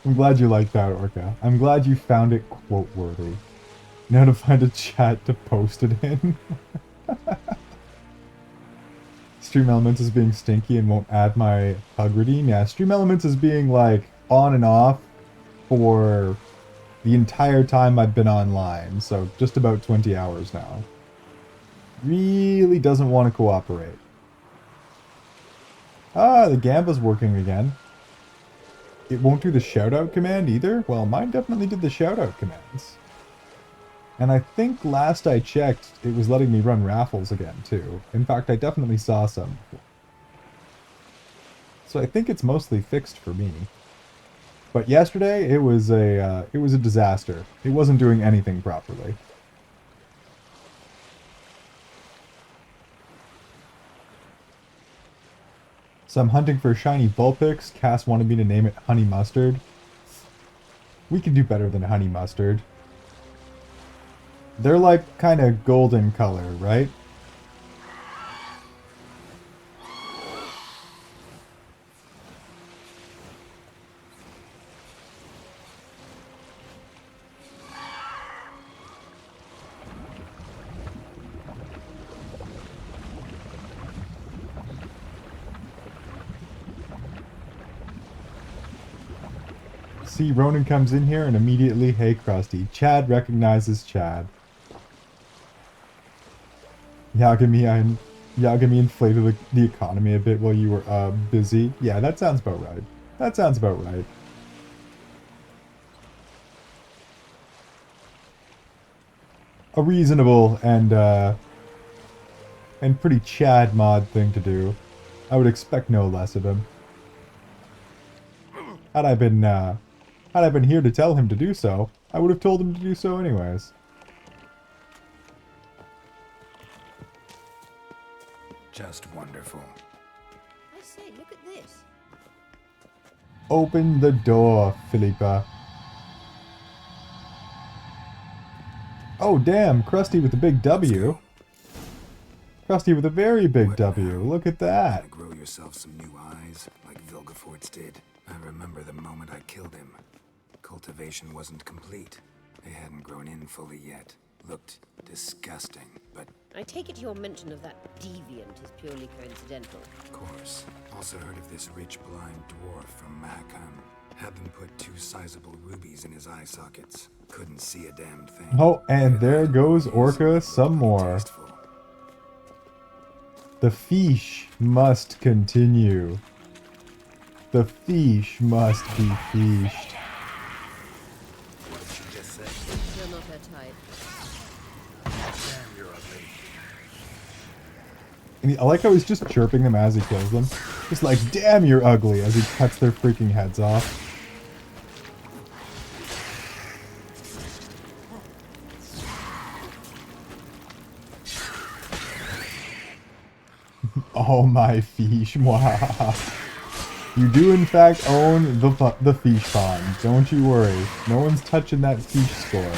I'm glad you like that, Orca. I'm glad you found it quote-worthy. Now to find a chat to post it in. Stream Elements is being stinky and won't add my hug redeem. Yeah, Stream Elements is being like on and off for the entire time I've been online. So just about 20 hours now. Really doesn't want to cooperate. Ah, the Gamba's working again. It won't do the shoutout command either? Well, mine definitely did the shoutout commands. And I think last I checked, it was letting me run raffles again, too. In fact, I definitely saw some. So I think it's mostly fixed for me. But yesterday, it was a disaster. It wasn't doing anything properly. So I'm hunting for shiny Vulpix. Cass wanted me to name it Honey Mustard. We can do better than Honey Mustard. They're like kind of golden color, right? See, Ronan comes in here and immediately, hey Krusty. Chad recognizes Chad. Yagami inflated the economy a bit while you were busy. Yeah, that sounds about right. That sounds about right. A reasonable and pretty Chad mod thing to do. I would expect no less of him. Had I been here to tell him to do so, I would have told him to do so anyways. Just wonderful. I say, look at this. Open the door, Philippa. Oh damn, Krusty with a big W. Krusty with a very big W. Look at that. Grow yourself some new eyes, like Vilgefortz did. I remember the moment I killed him. Cultivation wasn't complete. They hadn't grown in fully yet. Looked disgusting, but... I take it your mention of that deviant is purely coincidental. Of course. Also heard of this rich blind dwarf from Mahakam. Had them put 2 sizable rubies in his eye sockets. Couldn't see a damn thing. Oh, and there goes Orca some more. The fish must continue. The fish must be fished. What did she just say? You're not her type. Damn, you're ugly. And I like how he's just chirping them as he kills them. Just like, damn, you're ugly, as he cuts their freaking heads off. Oh my fish, mwah. You do in fact own the fish pond, don't you worry. No one's touching that fish score.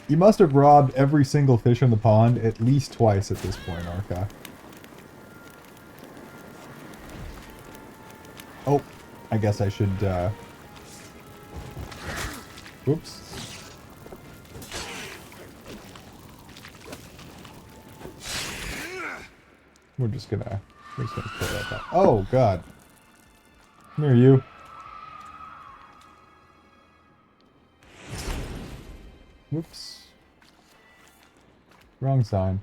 You must have robbed every single fish in the pond at least twice at this point, Orca. Oh, I guess I should, Whoops. We're just gonna kill that guy. Oh, God. Come here, you. Whoops. Wrong sign.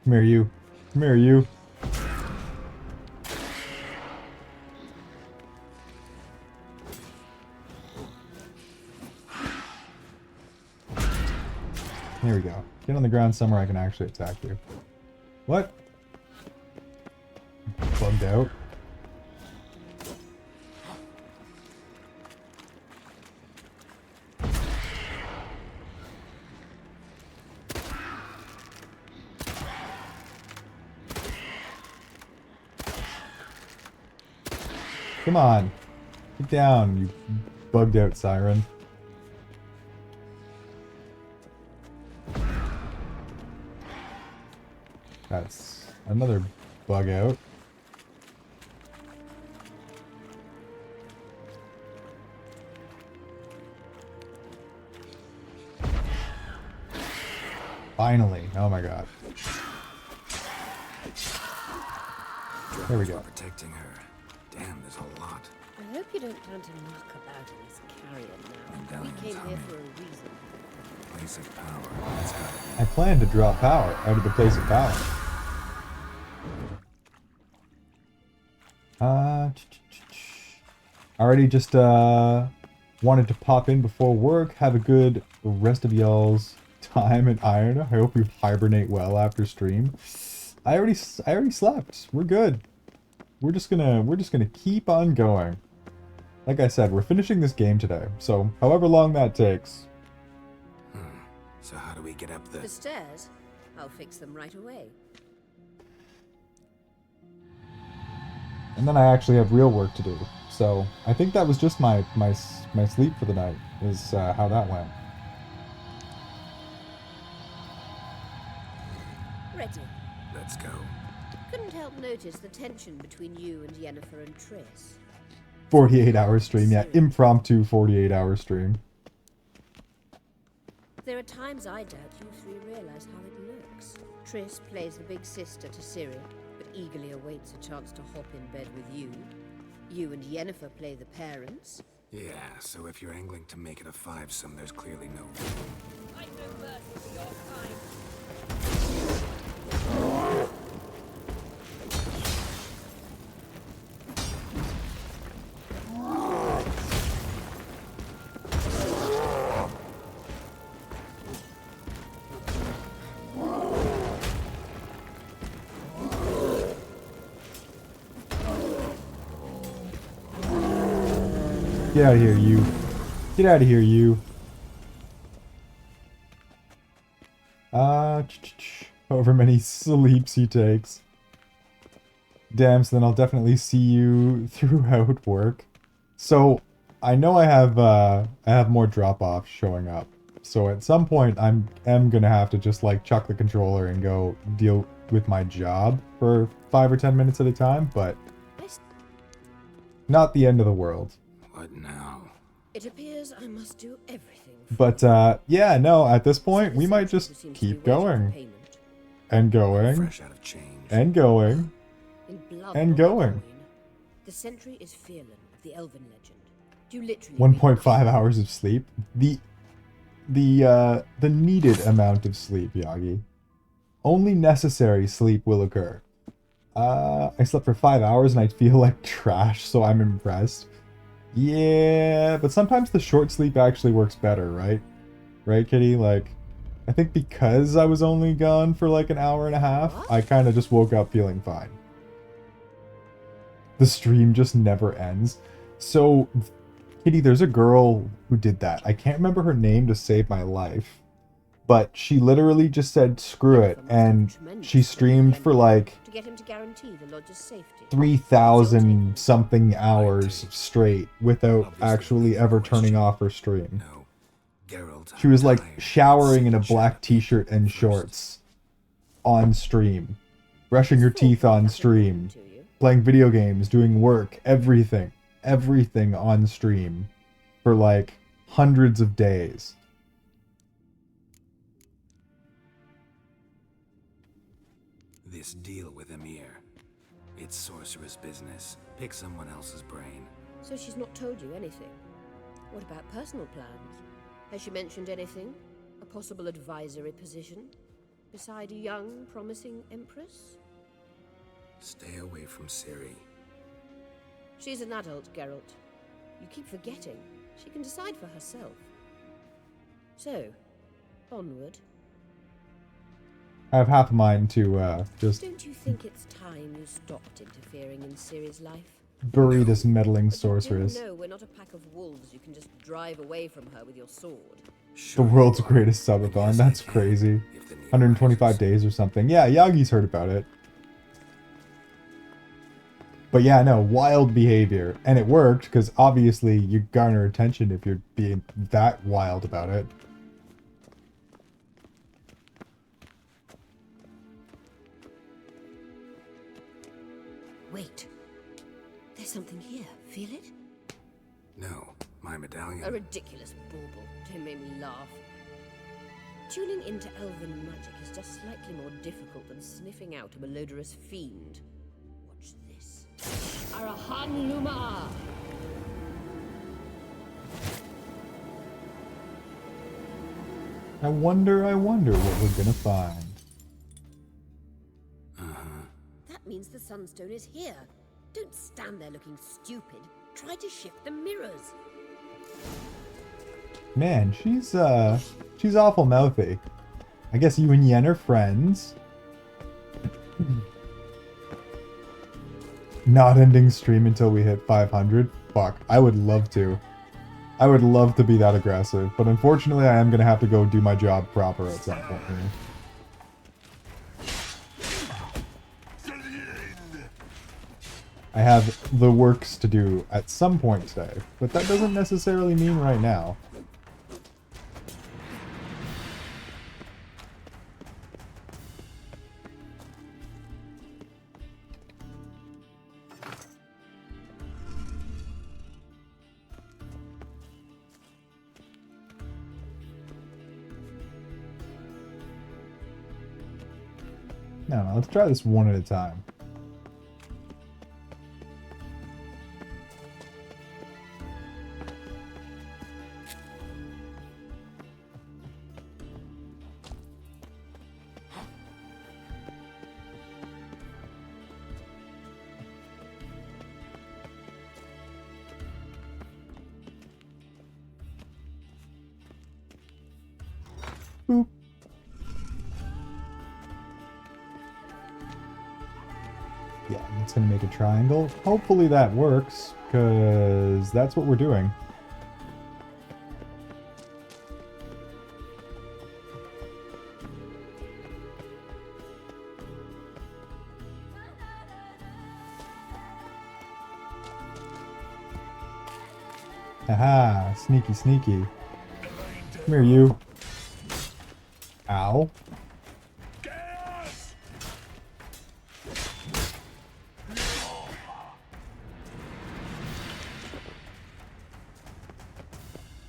Come here, you. Come here, you. Here we go. Get on the ground somewhere I can actually attack you. What? Bugged out. Come on. Get down, you bugged out siren. That's another bug out. Finally. Oh my god. There we go. Protecting her. Damn, there's a lot. I hope you don't plan to knock about in this carrion now. We came here for a reason. Place of power. It's gotta be. I plan to draw power out of the place of power. Already just wanted to pop in before work. Have a good rest of y'all's time at Iron. I hope you hibernate well after stream. I already slept. We're good. We're just gonna keep on going. Like I said, we're finishing this game today. So however long that takes. So how do we get up The stairs? I'll fix them right away. And then I actually have real work to do. So I think that was just my sleep for the night, is how that went. Ready. Let's go. Couldn't help notice the tension between you and Yennefer and Triss. 48-hour stream, yeah, impromptu 48-hour stream. There are times I doubt you three realize how it looks. Triss plays the big sister to Ciri, but eagerly awaits a chance to hop in bed with you. You and Yennefer play the parents. Yeah, so if you're angling to make it a fivesome, there's clearly no... I've no mercy for your kind. Get out of here, you. Get out of here, you. However many sleeps he takes. Damn, so then I'll definitely see you throughout work. So, I know I have more drop-offs showing up. So at some point, I am gonna have to just, like, chuck the controller and go deal with my job for 5 or 10 minutes at a time, but... not the end of the world. What now? It appears I must do everything. But, yeah, no, at this point, we might just keep going. And going. And going. And going. The sentry is Fearlan of the Elven legend. You literally 1.5 hours of sleep. The needed amount of sleep, Yagi. Only necessary sleep will occur. I slept for 5 hours and I feel like trash, so I'm impressed. Yeah, but sometimes the short sleep actually works better, right? Right, Kitty? Like, I think because I was only gone for like an hour and a half, I kind of just woke up feeling fine. The stream just never ends. So, Kitty, there's a girl who did that. I can't remember her name to save my life. But she literally just said, screw it, and she streamed for like 3,000 something hours straight without actually ever turning off her stream. She was like showering in a black t-shirt and shorts on stream, brushing her teeth on stream, playing video games, doing work, everything on stream for like hundreds of days. This deal with Emir. It's sorcerer's business. Pick someone else's brain. So she's not told you anything? What about personal plans? Has she mentioned anything? A possible advisory position? Beside a young, promising empress? Stay away from Ciri. She's an adult, Geralt. You keep forgetting. She can decide for herself. So, onward. I have half a mind to just... Don't you think it's time you stopped interfering in Ciri's life? bury this meddling sorceress. No, we're not a pack of wolves. You can just drive away from her with your sword. The world's greatest subathon. That's crazy. 125 days or something. Yeah, Yagi's heard about it. But yeah, no, wild behavior. And it worked, because obviously you garner attention if you're being that wild about it. Wait. There's something here. Feel it? No, my medallion. A ridiculous bauble. Don't make me laugh. Tuning into elven magic is just slightly more difficult than sniffing out a malodorous fiend. Watch this. Arahan Luma! I wonder what we're gonna find. That means the Sunstone is here. Don't stand there looking stupid. Try to shift the mirrors. Man, she's awful mouthy. I guess you and Yen are friends. Not ending stream until we hit 500? Fuck, I would love to. I would love to be that aggressive, but unfortunately I am gonna have to go do my job proper at some point here. I have the works to do at some point today, but that doesn't necessarily mean right now. No, let's try this one at a time. Boop. Yeah, it's going to make a triangle. Hopefully that works, because that's what we're doing. Haha, sneaky, sneaky. Come here, you. Ow.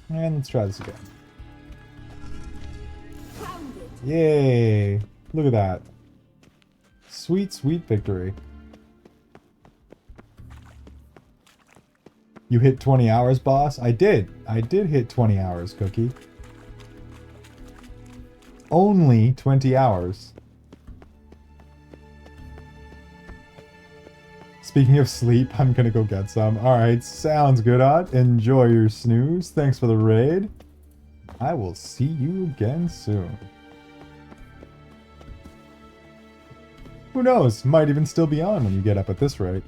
And let's try this again. Yay! Look at that. Sweet, sweet victory. You hit 20 hours, boss? I did. I did hit 20 hours, Cookie. Only 20 hours. Speaking of sleep, I'm gonna go get some. Alright, sounds good, Odd. Enjoy your snooze. Thanks for the raid. I will see you again soon. Who knows? Might even still be on when you get up at this rate.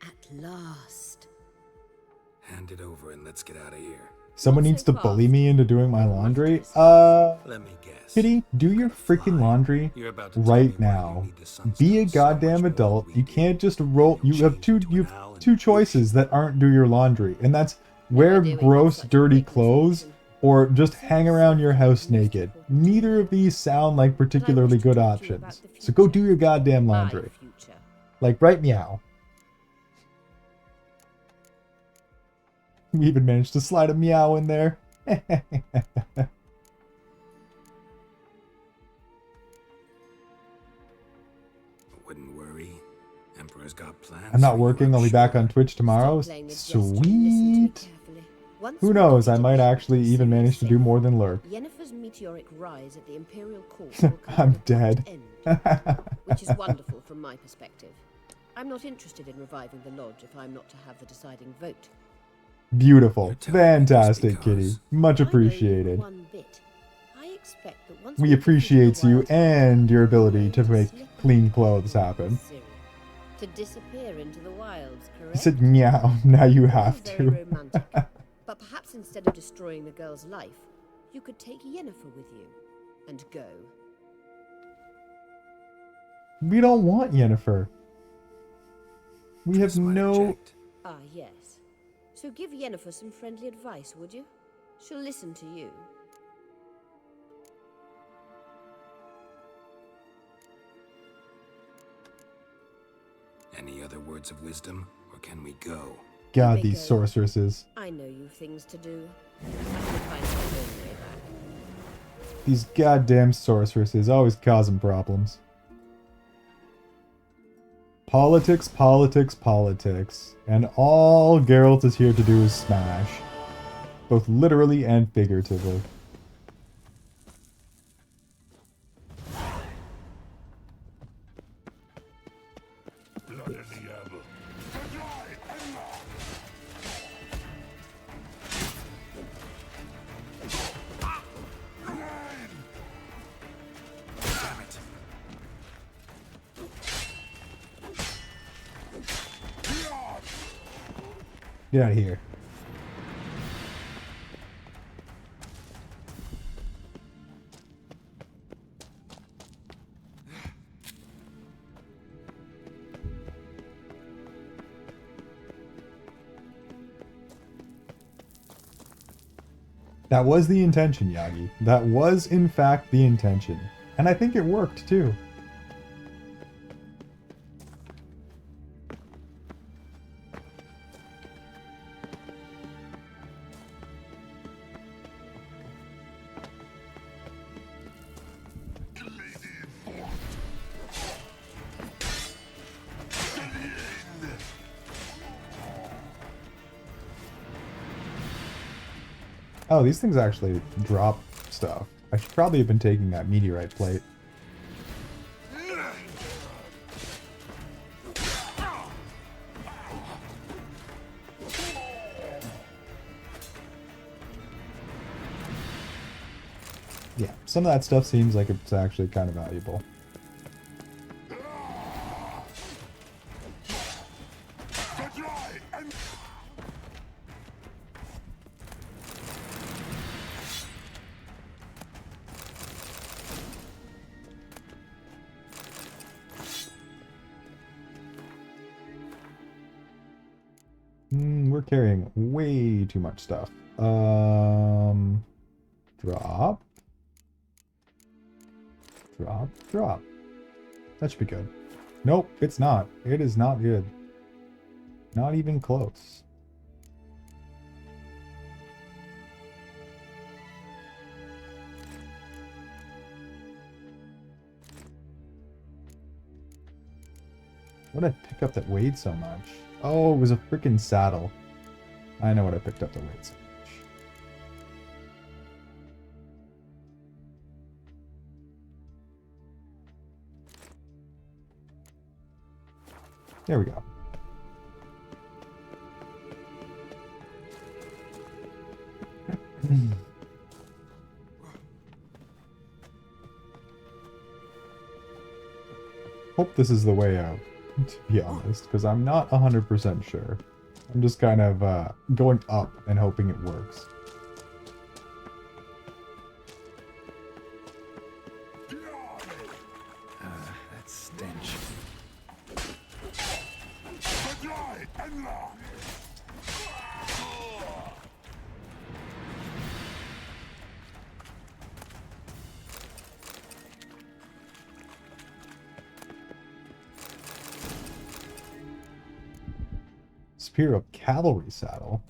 At last. Hand it over and let's get out of here. Someone needs to bully me into doing my laundry. Let me guess. Kitty, do your freaking laundry right now. Be a goddamn adult. You can't just roll. You have two choices that aren't do your laundry, and that's wear gross, dirty clothes or just hang around your house naked. Neither of these sound like particularly good options. So go do your goddamn laundry. Like right meow. We even managed to slide a meow in there. Wouldn't worry. Emperor's got plans. I'm not working. I'll be back on Twitch tomorrow. Sweet. Who knows? I might actually even manage to do more than lurk. Yennefer's meteoric rise at the Imperial Court will come I'm to a dead. end, which is wonderful from my perspective. I'm not interested in reviving the lodge if I'm not to have the deciding vote. Beautiful. Fantastic, Kitty. Much appreciated. We appreciate you and your ability to make clean clothes happen. To disappear into the wilds, I correct? said meow. Now you have Very to. romantic. But perhaps instead of destroying the girl's life, you could take Yennefer with you and go. We don't want Yennefer. We have no... Ah, yes. So give Yennefer some friendly advice, would you? She'll listen to you. Any other words of wisdom, or can we go? God, these sorceresses. I know you've things to do. I can find my own way back. These goddamn sorceresses always causing problems. Politics, politics, politics. And all Geralt is here to do is smash. Both literally and figuratively. Get out of here. That was the intention, Yagi. That was, in fact, the intention. And I think it worked, too. Oh, these things actually drop stuff. I should probably have been taking that meteorite plate. Yeah, some of that stuff seems like it's actually kind of valuable. We're carrying way too much stuff. Drop. Drop, drop. That should be good. Nope, it's not. It is not good. Not even close. What did I pick up that weighed so much? Oh, it was a freaking saddle. I know what I picked up that weighed so much. There we go. Hope this is the way out, to be honest, because I'm not 100% sure. I'm just kind of going up and hoping it works. That stench. Spear of cavalry saddle.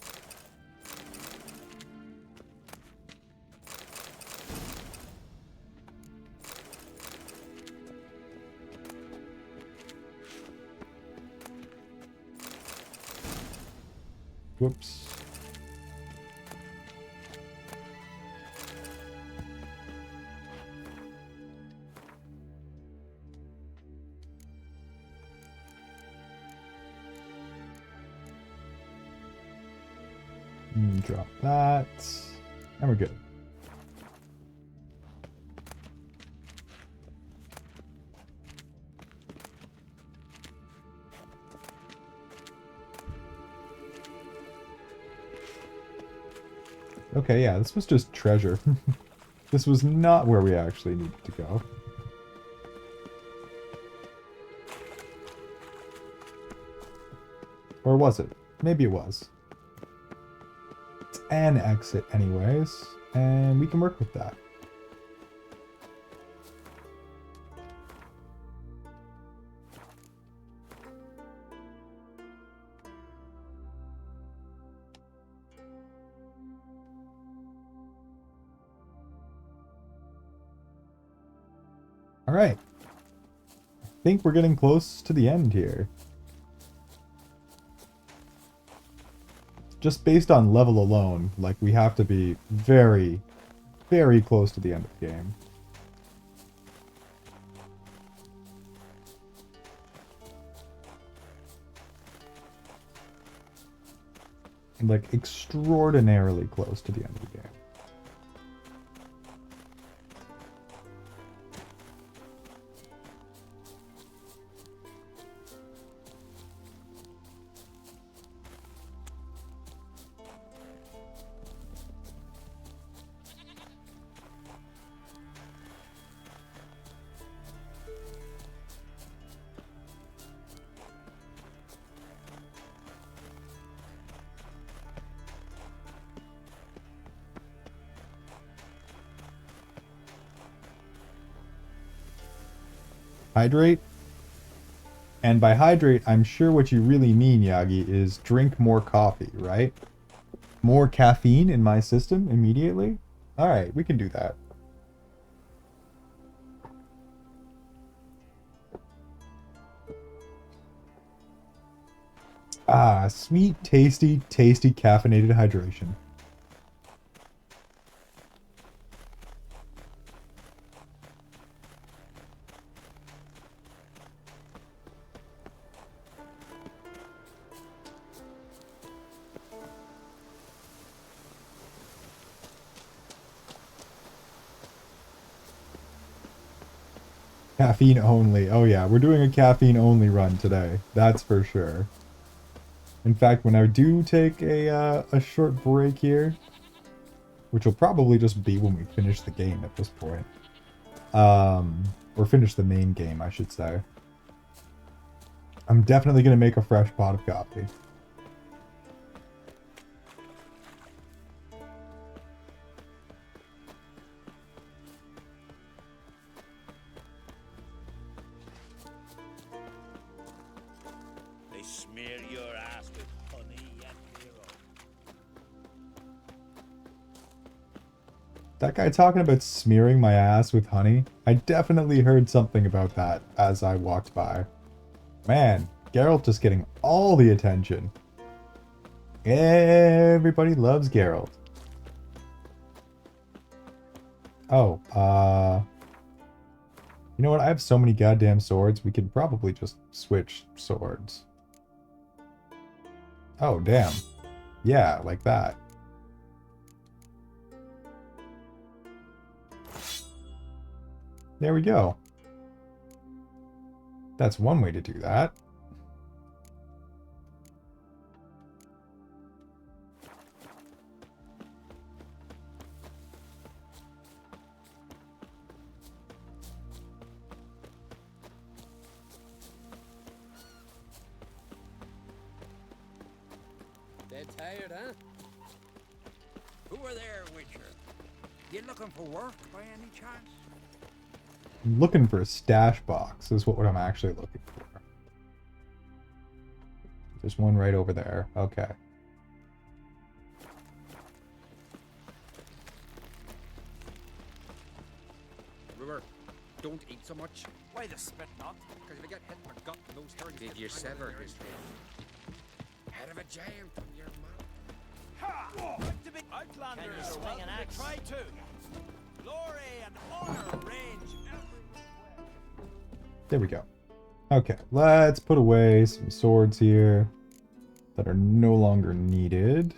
Whoops. Drop that. And we're good. Okay, yeah, this was just treasure. This was not where we actually needed to go. Or was it? Maybe it was. It's an exit anyways, and we can work with that. Alright. I think we're getting close to the end here. Just based on level alone, like, we have to be very, very close to the end of the game. Like, extraordinarily close to the end of the game. Hydrate. And by hydrate, I'm sure what you really mean, Yagi, is drink more coffee, right? More caffeine in my system immediately? Alright, we can do that. Ah, sweet, tasty, tasty caffeinated hydration. Caffeine only. Oh yeah, we're doing a caffeine only run today. That's for sure. In fact, when I do take a short break here, which will probably just be when we finish the game at this point. Or finish the main game, I should say. I'm definitely going to make a fresh pot of coffee. They smear your ass with honey and hero. That guy talking about smearing my ass with honey? I definitely heard something about that as I walked by. Man, Geralt just getting all the attention. Everybody loves Geralt. Oh, you know what? I have so many goddamn swords, we could probably just switch swords. Oh, damn. Yeah, like that. There we go. That's one way to do that. Dead tired, huh? Who are there, Witcher? You looking for work by any chance? I'm looking for a stash box is what I'm actually looking for. There's one right over there. Okay. Remember, don't eat so much. Why the spit not? Because if you get hit in the gut and those turns... Did you sever his head? Head of a giant on your mouth. Ha! Outlanders swing an axe. Try to. Glory and honor range everywhere. There we go. Okay, let's put away some swords here that are no longer needed.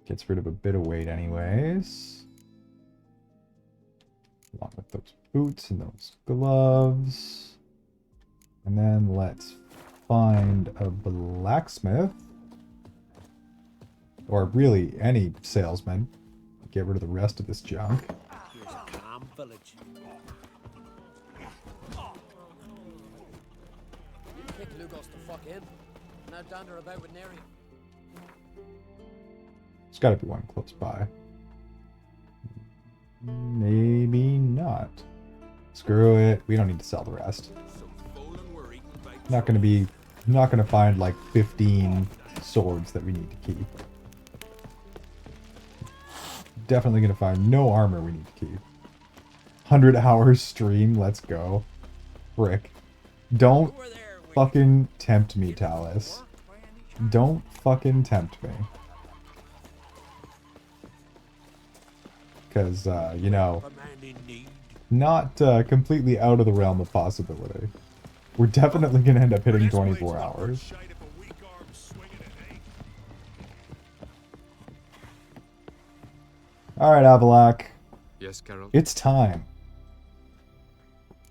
Gets rid of a bit of weight anyways. Along with those boots and those gloves. And then let's find a blacksmith. Or really, any salesman. Get rid of the rest of this junk. Here's a calm village. You kick Lugos the fuck in. Now dander about with Neri. There's gotta be one close by. Maybe not. Screw it. We don't need to sell the rest. Not gonna find like 15 swords that we need to keep. Definitely gonna find no armor we need to keep. 100 hours stream, let's go. Frick. Don't fucking tempt me, Talus. Don't fucking tempt me. Because, you know, not completely out of the realm of possibility. We're definitely gonna end up hitting 24 hours. Alright, Avalak. Yes, Geralt? It's time.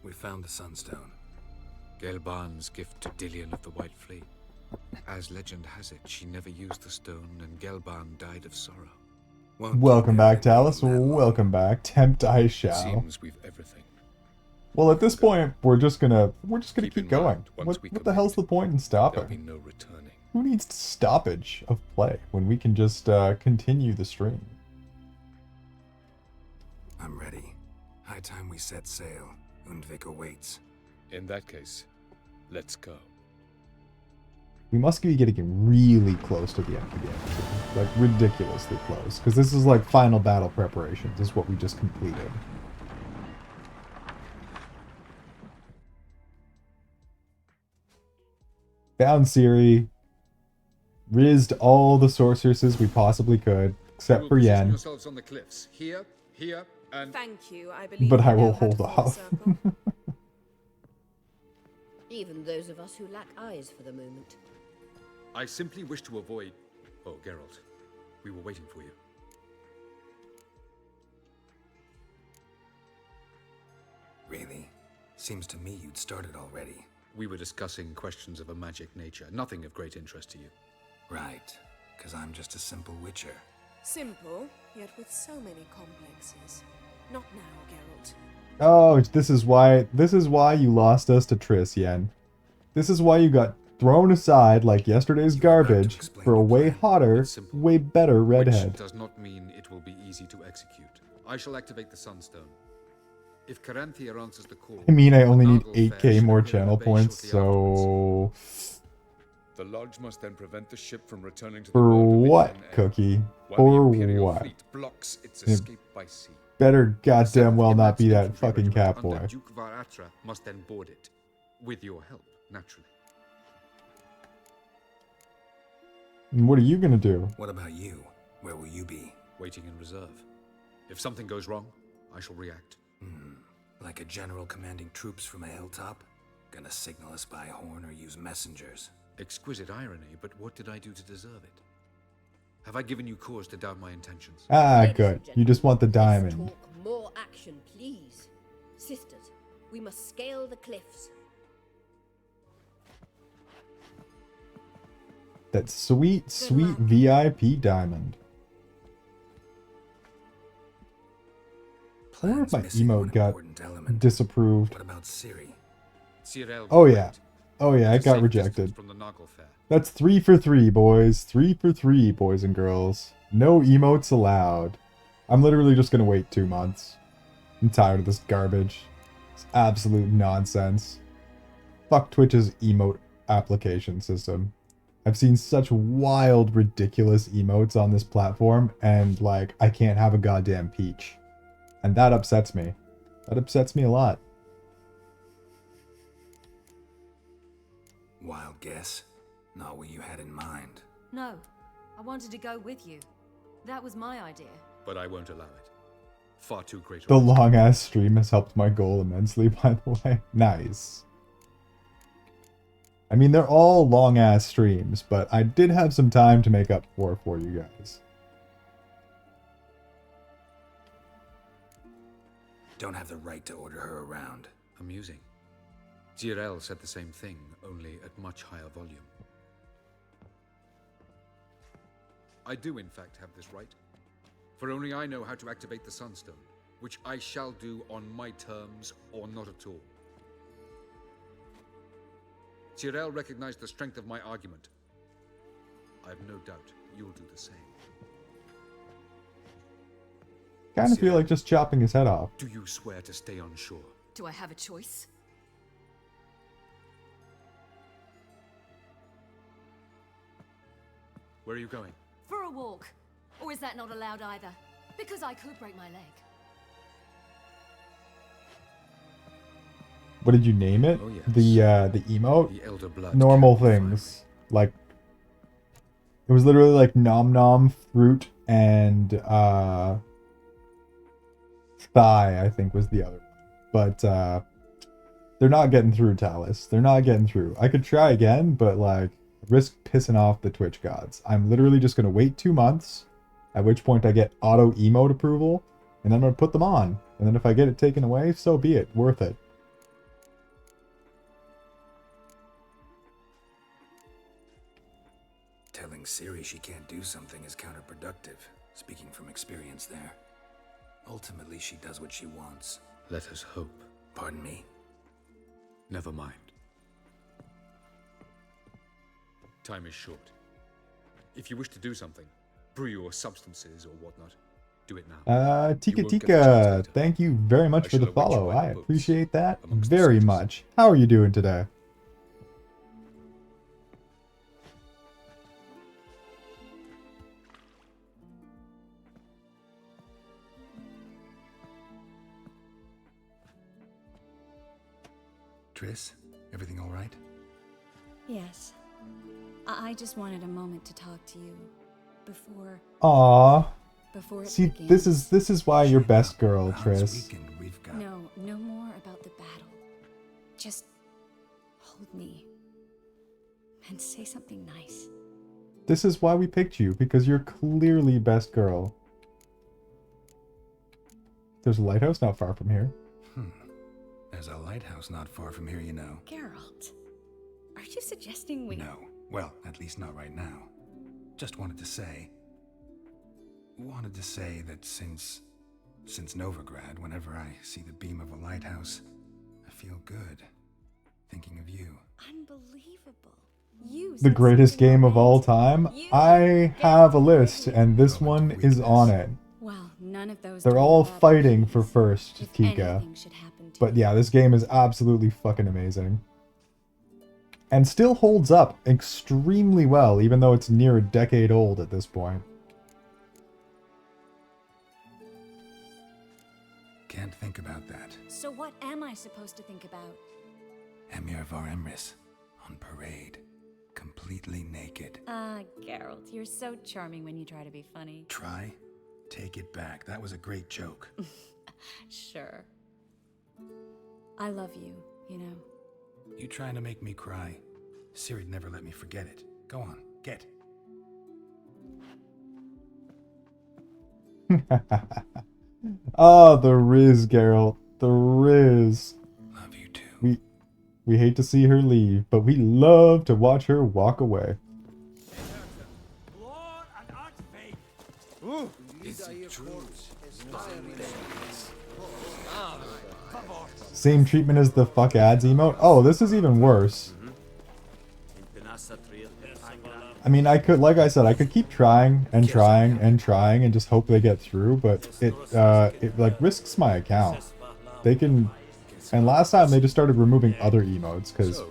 We found the Sunstone. Gelban's gift to Dillion of the White Fleet. As legend has it, she never used the stone, and Gelban died of sorrow. Welcome back, Talus. Welcome back. Tempt I shall. Seems we've everything. Well, at this point, we're just gonna keep going. What the hell's the point in stopping? There'll be no returning. Who needs stoppage of play when we can just continue the stream? I'm ready. High time we set sail. Undvik awaits. In that case, let's go. We must be getting really close to the end of the episode. Like, ridiculously close. Because this is like final battle preparations. This is what we just completed. Found Ciri. Rizzed all the sorceresses we possibly could. Except for Yen. Yourselves on the cliffs. Here, and... Thank you, I believe. But I we know will how to hold form a off. circle. Even those of us who lack eyes for the moment. I simply wish to avoid... Oh, Geralt. We were waiting for you. Really? Seems to me you'd started already. We were discussing questions of a magic nature, nothing of great interest to you. Right, because I'm just a simple witcher. Simple, yet with so many complexes. Not now, Geralt. Oh, this is why you lost us to Triss, Yen. This is why you got thrown aside like yesterday's garbage for a way hotter, way better redhead. Which does not mean it will be easy to execute. I shall activate the Sunstone. If Caranthea answers the call... I mean, I only need 8k more channel points, so... The Lodge must then prevent the ship from returning to the For world what, Cookie? For what? fleet blocks its escape by sea. Better goddamn well not be that fucking Catboy. Duke Varatra must then board it. With your help, naturally. And what are you gonna do? What about you? Where will you be? Waiting in reserve. If something goes wrong, I shall react. Like a general commanding troops from a hilltop? Gonna signal us by horn or use messengers? Exquisite irony, but what did I do to deserve it? Have I given you cause to doubt my intentions? Ah, good. You just want the diamond. Talk more action, please. Sisters, we must scale the cliffs. That sweet, sweet VIP diamond. I wonder if my emote got disapproved. What about Ciri? Oh yeah. Oh yeah, it got rejected. That's 3 for 3, boys. 3 for 3, boys and girls. No emotes allowed. I'm literally just gonna wait 2 months. I'm tired of this garbage. It's absolute nonsense. Fuck Twitch's emote application system. I've seen such wild, ridiculous emotes on this platform, and like, I can't have a goddamn peach. And that upsets me. That upsets me a lot. Wild guess. Not what you had in mind. No, I wanted to go with you. That was my idea. But I won't allow it. Far too great. The long-ass stream has helped my goal immensely, by the way. Nice. I mean, they're all long-ass streams, but I did have some time to make up for you guys. Don't have the right to order her around. Amusing. Geralt said the same thing, only at much higher volume. I do, in fact, have this right. For only I know how to activate the Sunstone, which I shall do on my terms or not at all. Geralt recognized the strength of my argument. I have no doubt you'll do the same. Kind of feel like just chopping his head off. Do you swear to stay on shore? Do I have a choice? Where are you going? For a walk. Or is that not allowed either? Because I could break my leg. What did you name it? Oh, yes. The emote? The Elder Blood Normal things. Like, it was literally like nom nom, fruit, and thigh, I think was the other one. But they're not getting through, Talus. They're not getting through. I could try again, but like, risk pissing off the Twitch gods. I'm literally just gonna wait 2 months, at which point I get auto emote approval, and then I'm gonna put them on. And then if I get it taken away, so be it. Worth it. Telling Ciri she can't do something is counterproductive. Speaking from experience there. Ultimately, she does what she wants. Let us hope. Pardon me? Never mind. Time is short. If you wish to do something, brew your substances or whatnot, do it now. Tika You won't get the chance Tika, later. thank you very much I for the shall await you follow. by the I boats, appreciate that amongst the very soldiers. much. How are you doing today? Triss, everything all right? Yes. I just wanted a moment to talk to you before. Aww. Before it See, begins. this is why you're best girl, Triss. No, no more about the battle. Just hold me and say something nice. This is why we picked you, because you're clearly best girl. There's a lighthouse not far from here. There's a lighthouse not far from here, you know. Geralt, are you suggesting we... No. Well, at least not right now. Just wanted to say that since Novigrad, whenever I see the beam of a lighthouse, I feel good. Thinking of you. Unbelievable. You The greatest game of all time? I have a list, and this one is on it. Well, none of those... They're all fighting for first, Tika. anything should happen to But yeah, this game is absolutely fucking amazing. And still holds up extremely well, even though it's near a decade old at this point. Can't think about that. So what am I supposed to think about? Emir Var Emrys on parade, completely naked. Geralt, you're so charming when you try to be funny. Try? Take it back. That was a great joke. Sure. I love you, you know. You trying to make me cry? Ciri'd never let me forget it. Go on, get. Oh, the Riz, Geralt. The Riz. Love you too. We hate to see her leave, but we love to watch her walk away. Same treatment as the fuck ads emote? Oh, this is even worse. I mean, I could, like I said, I could keep trying and trying and trying and just hope they get through, but it like risks my account. They can, and last time they just started removing other emotes because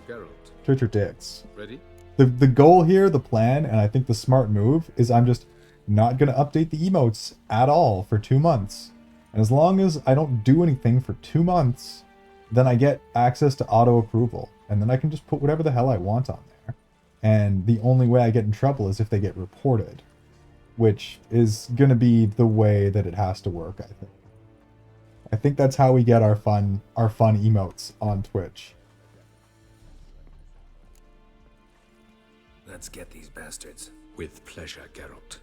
Twitch are dicks. Ready? The goal here, the plan, and I think the smart move is I'm just not gonna update the emotes at all for 2 months. And as long as I don't do anything for 2 months, then I get access to auto approval, and then I can just put whatever the hell I want on there. And the only way I get in trouble is if they get reported, which is going to be the way that it has to work, I think. I think that's how we get our fun emotes on Twitch. Let's get these bastards. With pleasure, Geralt.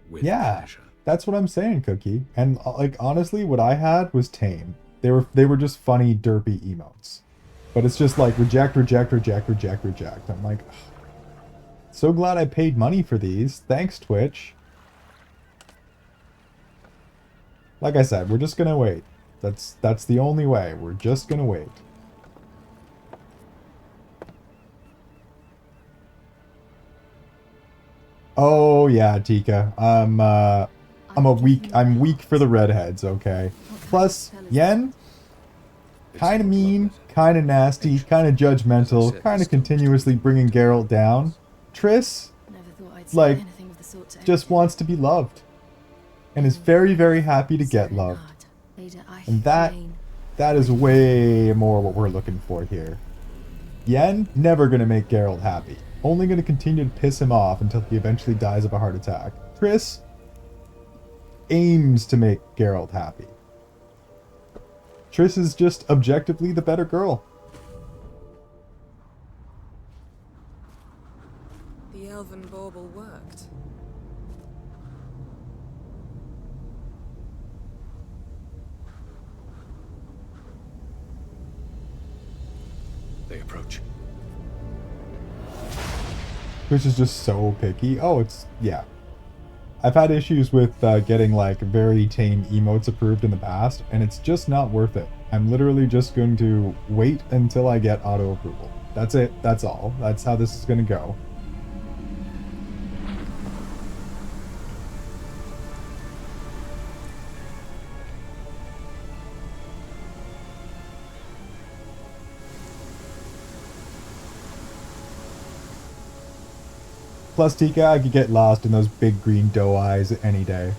With Yeah, pleasure. that's what I'm saying, Cookie. And like honestly, what I had was tame. They were just funny, derpy emotes. But it's just like reject, reject, reject, reject, reject. I'm like, ugh. So glad I paid money for these. Thanks, Twitch. Like I said, we're just gonna wait. That's the only way. We're just gonna wait. Oh yeah, Tika. I'm weak for the redheads, okay? Plus, Yen, kinda mean, kinda nasty, kinda judgmental, kinda continuously bringing Geralt down. Triss, like, just wants to be loved. And is very, very happy to get loved. And that is way more what we're looking for here. Yen, never gonna make Geralt happy. Only gonna continue to piss him off until he eventually dies of a heart attack. Triss aims to make Geralt happy. Triss is just objectively the better girl. The elven bauble worked. They approach. Which is just so picky. Oh, it's, yeah. I've had issues with getting like very tame emotes approved in the past, and it's just not worth it. I'm literally just going to wait until I get auto approval. That's it. That's all. That's how this is going to go. Plus, Tika, I could get lost in those big green doe eyes any day.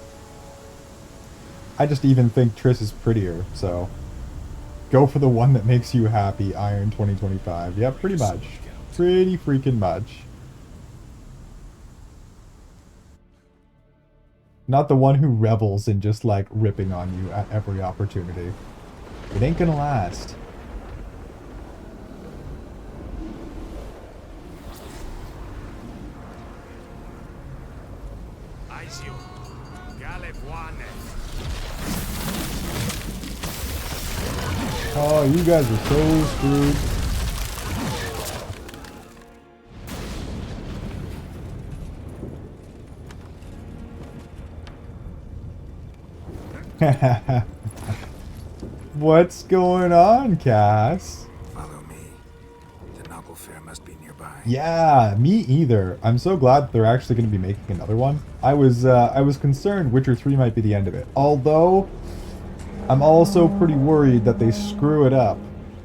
I just even think Triss is prettier, so... Go for the one that makes you happy, Iron 2025. Yeah, pretty much. Pretty freaking much. Not the one who revels in just, like, ripping on you at every opportunity. It ain't gonna last. Oh, you guys are so screwed. What's going on, Cass? Follow me. The noble fair must be nearby. Yeah, me either. I'm so glad that they're actually going to be making another one. I was concerned Witcher 3 might be the end of it. Although, I'm also pretty worried that they screw it up.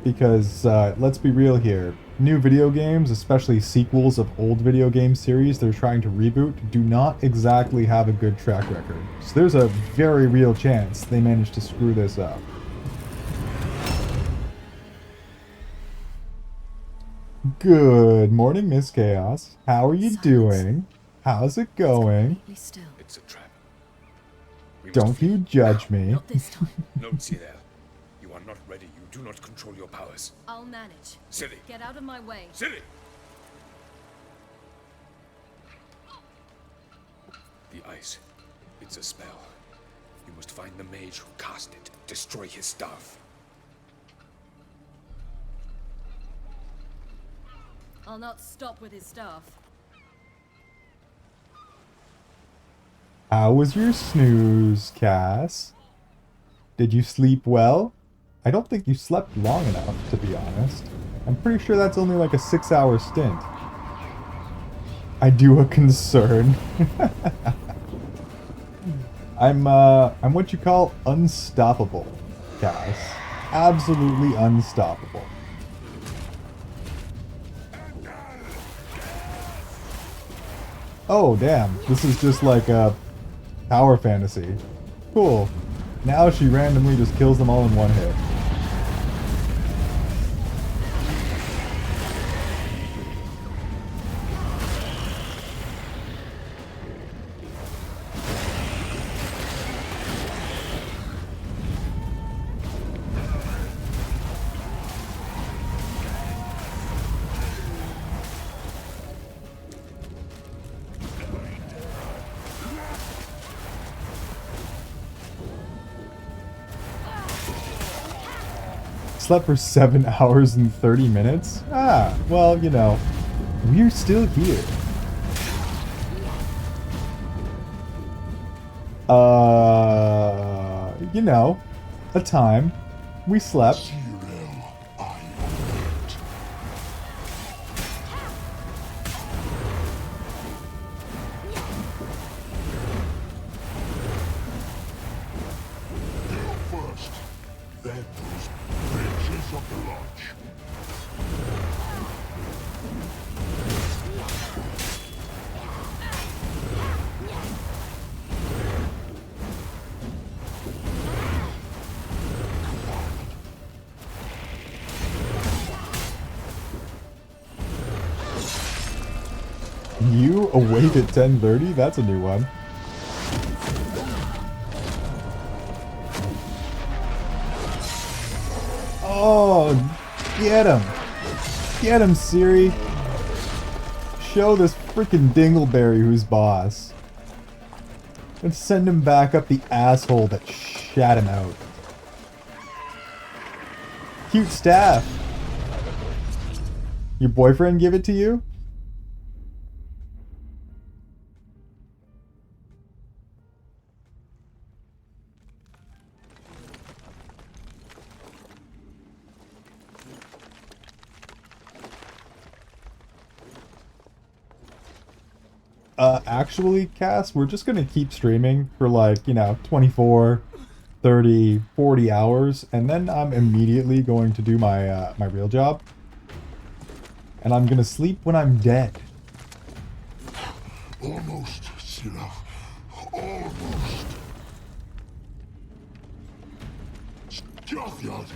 Because, let's be real here. New video games, especially sequels of old video game series they're trying to reboot, do not exactly have a good track record. So there's a very real chance they managed to screw this up. Good morning, Miss Chaos. How are you doing? How's it going? It's a trap. Don't you judge me. Not this time. No, Cyril. You are not ready. You do not control your powers. I'll manage. Silly. Get out of my way. Silly! The ice. It's a spell. You must find the mage who cast it. Destroy his staff. I'll not stop with his staff. How was your snooze, Cass? Did you sleep well? I don't think you slept long enough, to be honest. I'm pretty sure that's only like a 6-hour stint. I do a concern. I'm what you call unstoppable, Cass. Absolutely unstoppable. Oh, damn. This is just like a power fantasy. Cool. Now she randomly just kills them all in one hit. Slept for 7 hours and 30 minutes? Ah, well, you know, we're still here. You know, a time. We slept. You awake at 10:30? That's a new one. Oh, get him. Get him, Siri. Show this freaking dingleberry who's boss. And send him back up the asshole that shat him out. Cute staff. Your boyfriend give it to you? Actually, Cass, we're just gonna keep streaming for like, you know, 24, 30, 40 hours, and then I'm immediately going to do my, my real job. And I'm gonna sleep when I'm dead. Almost, Scylla. Almost. Scathjad.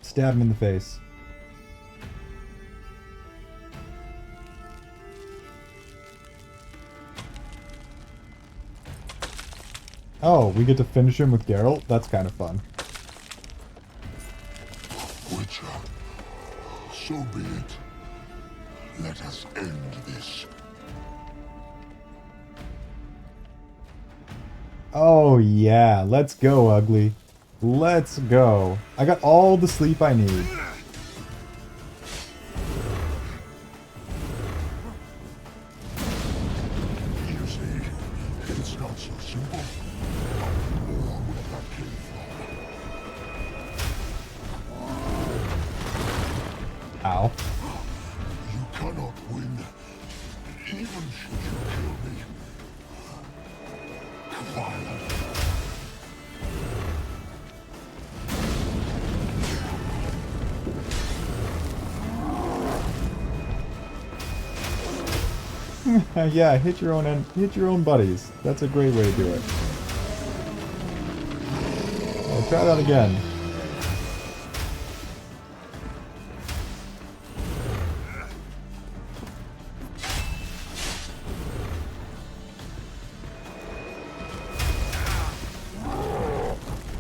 Stab him in the face. Oh, we get to finish him with Geralt? That's kind of fun. Witcher, so be it. Let us end this. Oh yeah, let's go, Ugly. Let's go. I got all the sleep I need. You see, it's not so simple. More where that came from. Ow. You cannot win, even should you kill me. Violent. Yeah, hit your own buddies. That's a great way to do it. I'll try that again.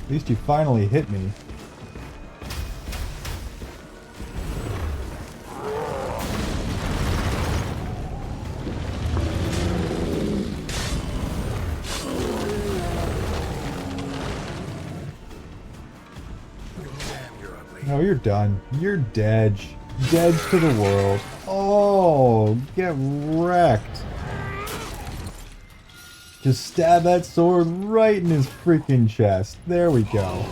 At least you finally hit me. No, you're done. You're dead. Dead to the world. Oh, get wrecked. Just stab that sword right in his freaking chest. There we go.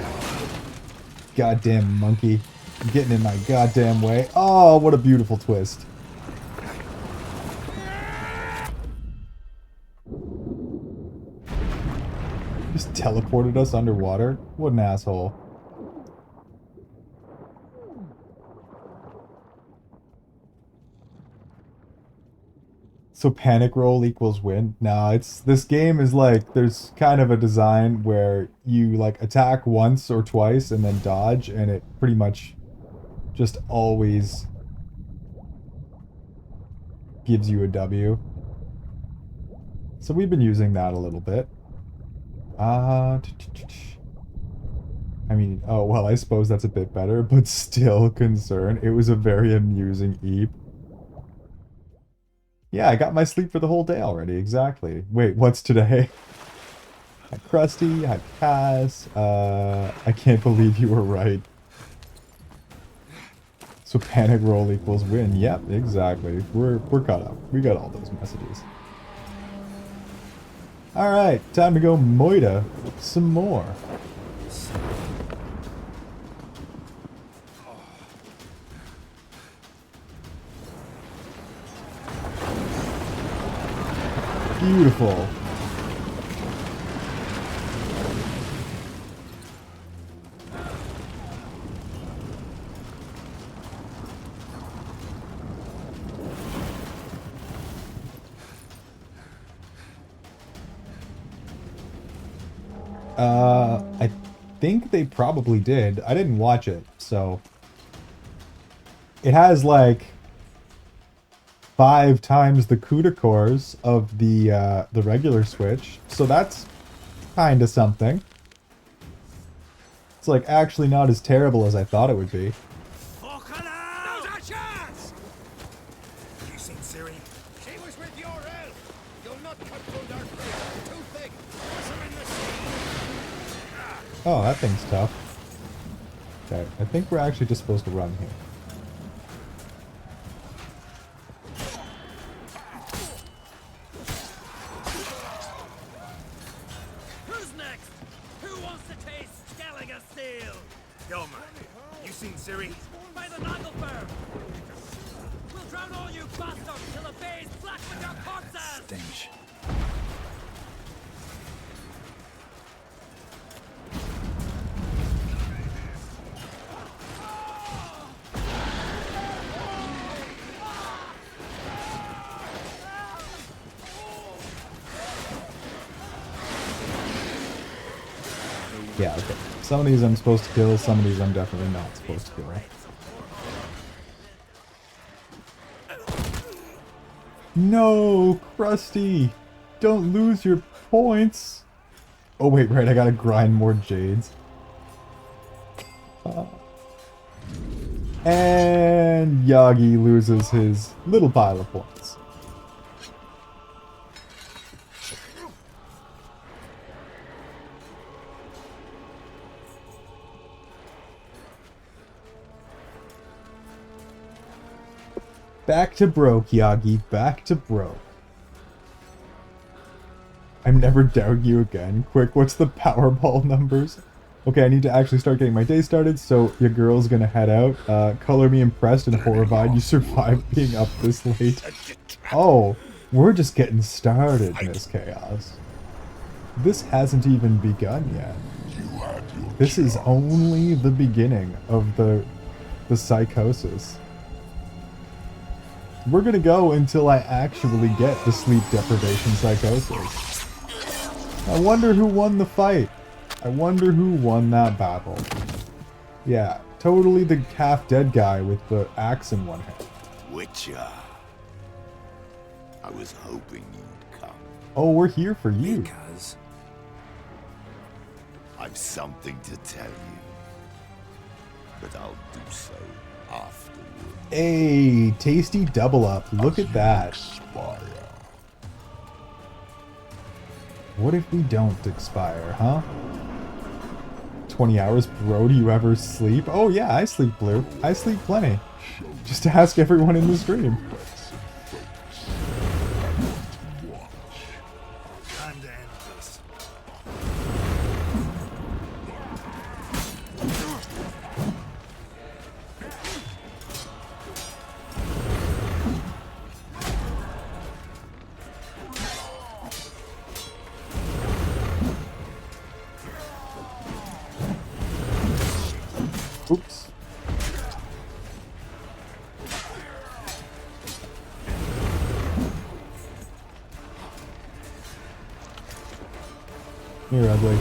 Goddamn monkey. Getting in my goddamn way. Oh, what a beautiful twist. Just teleported us underwater? What an asshole. So panic roll equals win? No, it's this game is like there's kind of a design where you like attack once or twice and then dodge, and it pretty much just always gives you a W. So we've been using that a little bit. I mean, oh well, I suppose that's a bit better, but still concern. It was a very amusing eep. Yeah, I got my sleep for the whole day already, exactly. Wait, what's today? Hi, Krusty. Hi, Cass. I can't believe you were right. So panic roll equals win. Yep, exactly. We're caught up. We got all those messages. Alright, time to go Moida some more. Beautiful. I think they probably did. I didn't watch it, so it has like 5 times the CUDA cores of the regular Switch, so that's kind of something. It's like actually not as terrible as I thought it would be. You seen Ciri? She was with your elf. You'll not cut through their crew. Too thick. Push 'em in the sea. Oh, that thing's tough. Okay, I think we're actually just supposed to run here. Who's next? Who wants to taste Skelliger Steel? Yoma, you seen Ciri? By the Nagelfur! We'll drown all you bastards till the bay's black with your corpses! Stench. Yeah, okay. Some of these I'm supposed to kill, some of these I'm definitely not supposed to kill. No, Krusty! Don't lose your points! Oh wait, right, I gotta grind more jades. And Yagi loses his little pile of points. Back to broke, Yagi. Back to broke. I'm never doubt you again. Quick, what's the Powerball numbers? Okay, I need to actually start getting my day started, so your girl's gonna head out. Color me impressed and horrified you survived being up this late. Oh, we're just getting started, Miss Chaos. This hasn't even begun yet. This is only the beginning of the psychosis. We're gonna go until I actually get the sleep deprivation psychosis. I wonder who won the fight. I wonder who won that battle. Yeah, totally the half-dead guy with the axe in one hand. Witcher. I was hoping you'd come. Oh, we're here for you. Because I've something to tell you. But I'll do so afterward. Hey, tasty double up. Look at that. What if we don't expire, huh? 20 hours, bro, do you ever sleep? Oh yeah, I sleep, Blue. I sleep plenty. Just to ask everyone in the stream. Time to end this. Oops. You're ugly.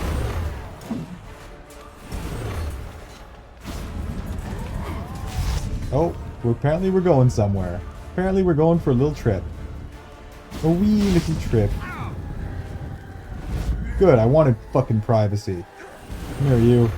Oh, apparently we're going somewhere. Apparently we're going for a little trip. A wee little trip. Good, I wanted fucking privacy. Come here, you.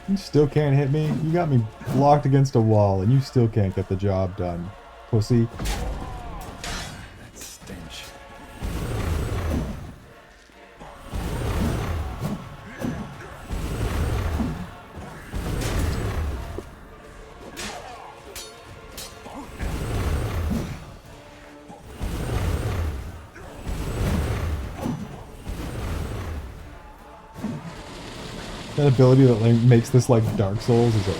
You still can't hit me? You got me blocked against a wall and you still can't get the job done, pussy. That stench. That ability that like makes this like Dark Souls is OP.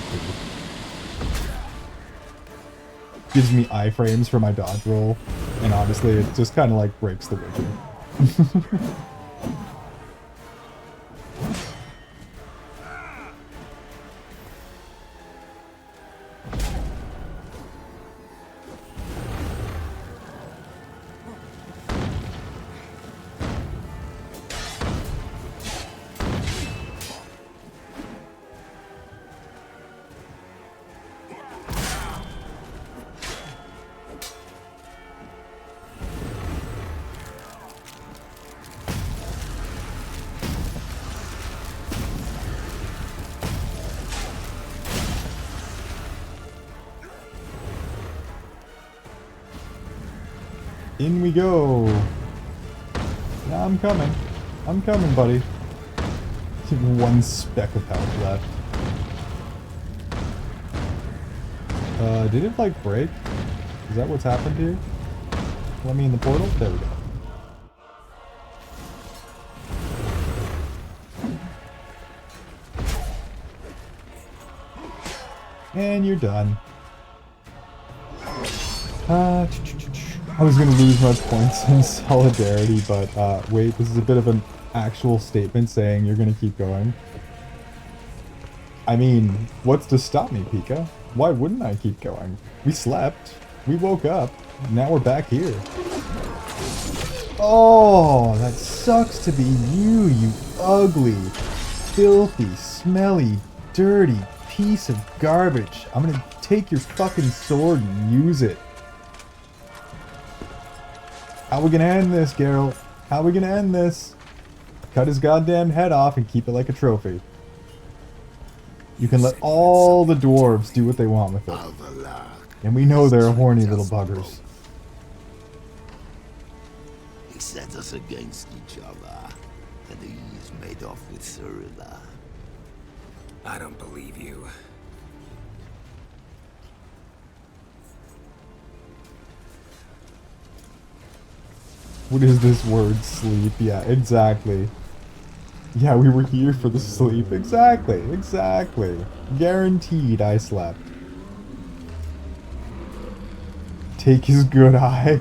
Gives me iframes for my dodge roll, and honestly it just kind of like breaks the Witcher. In we go. Yeah, I'm coming. I'm coming, buddy. One speck of health left. Did it like break? Is that what's happened here? Let me in the portal? There we go. And you're done. I was gonna lose my points in solidarity, but wait, this is a bit of an actual statement saying you're gonna keep going. I mean, what's to stop me, Pika? Why wouldn't I keep going? We slept, we woke up, now we're back here. Oh, that sucks to be you, you ugly, filthy, smelly, dirty piece of garbage. I'm gonna take your fucking sword and use it. How are we gonna end this, Geralt? How are we gonna end this? Cut his goddamn head off and keep it like a trophy. You can let all the dwarves do what they want with it. And we know they're horny little buggers. He set us against each other, and he's made off with Cirilla. I don't believe you. What is this word, sleep? Yeah, exactly. Yeah, we were here for the sleep. Exactly, exactly. Guaranteed I slept. Take his good eye.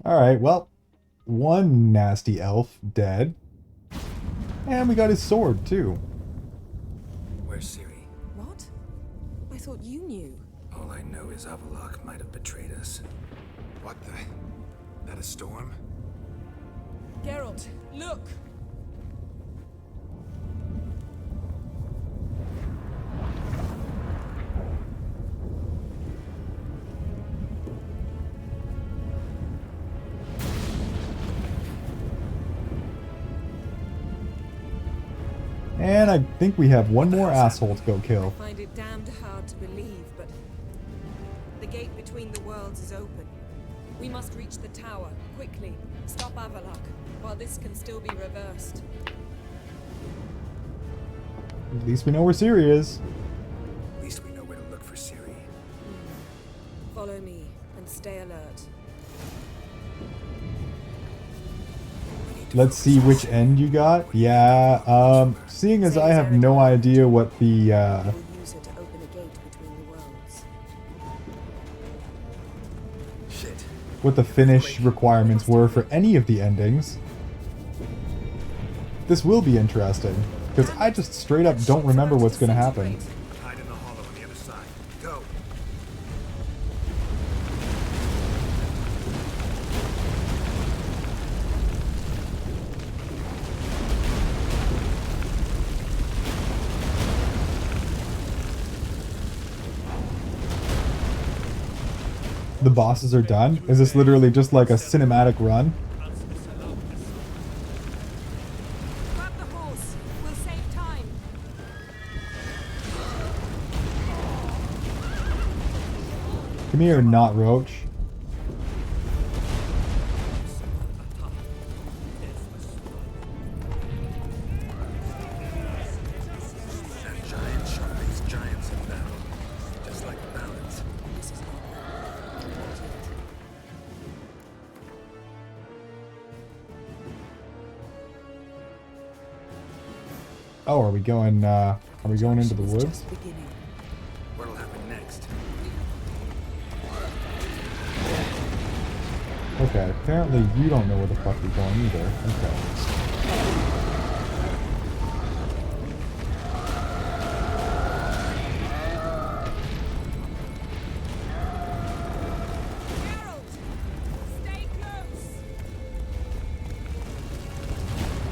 Alright, well, one nasty elf dead. And we got his sword, too. Where's Ciri? What? I thought you knew. All I know is Avallac'h might have betrayed us. What the? That a storm? Geralt, look! And I think we have one more asshole to go kill. I find it damned hard to believe, but the gate between the worlds is open. We must reach the tower, quickly. Stop Avallac'h, while this can still be reversed. At least we know where Ciri is. At least we know where to look for Ciri. Follow me, and stay alert. Let's see which end you got. Yeah, seeing as I have no idea what the, Use it to open a gate between the worlds. Shit. what the finish requirements were for any of the endings, this will be interesting, because I just straight up don't remember what's going to happen. Hide in the hollow on the other side. Go. The bosses are done? Is this literally just like a cinematic run? Grab the horse. We'll save time. Come here, not Roach. That giant sharpies giants in battle. Just like balance. Oh, are we going into the woods? What'll happen next? Okay, apparently you don't know where the fuck you're going either. Okay.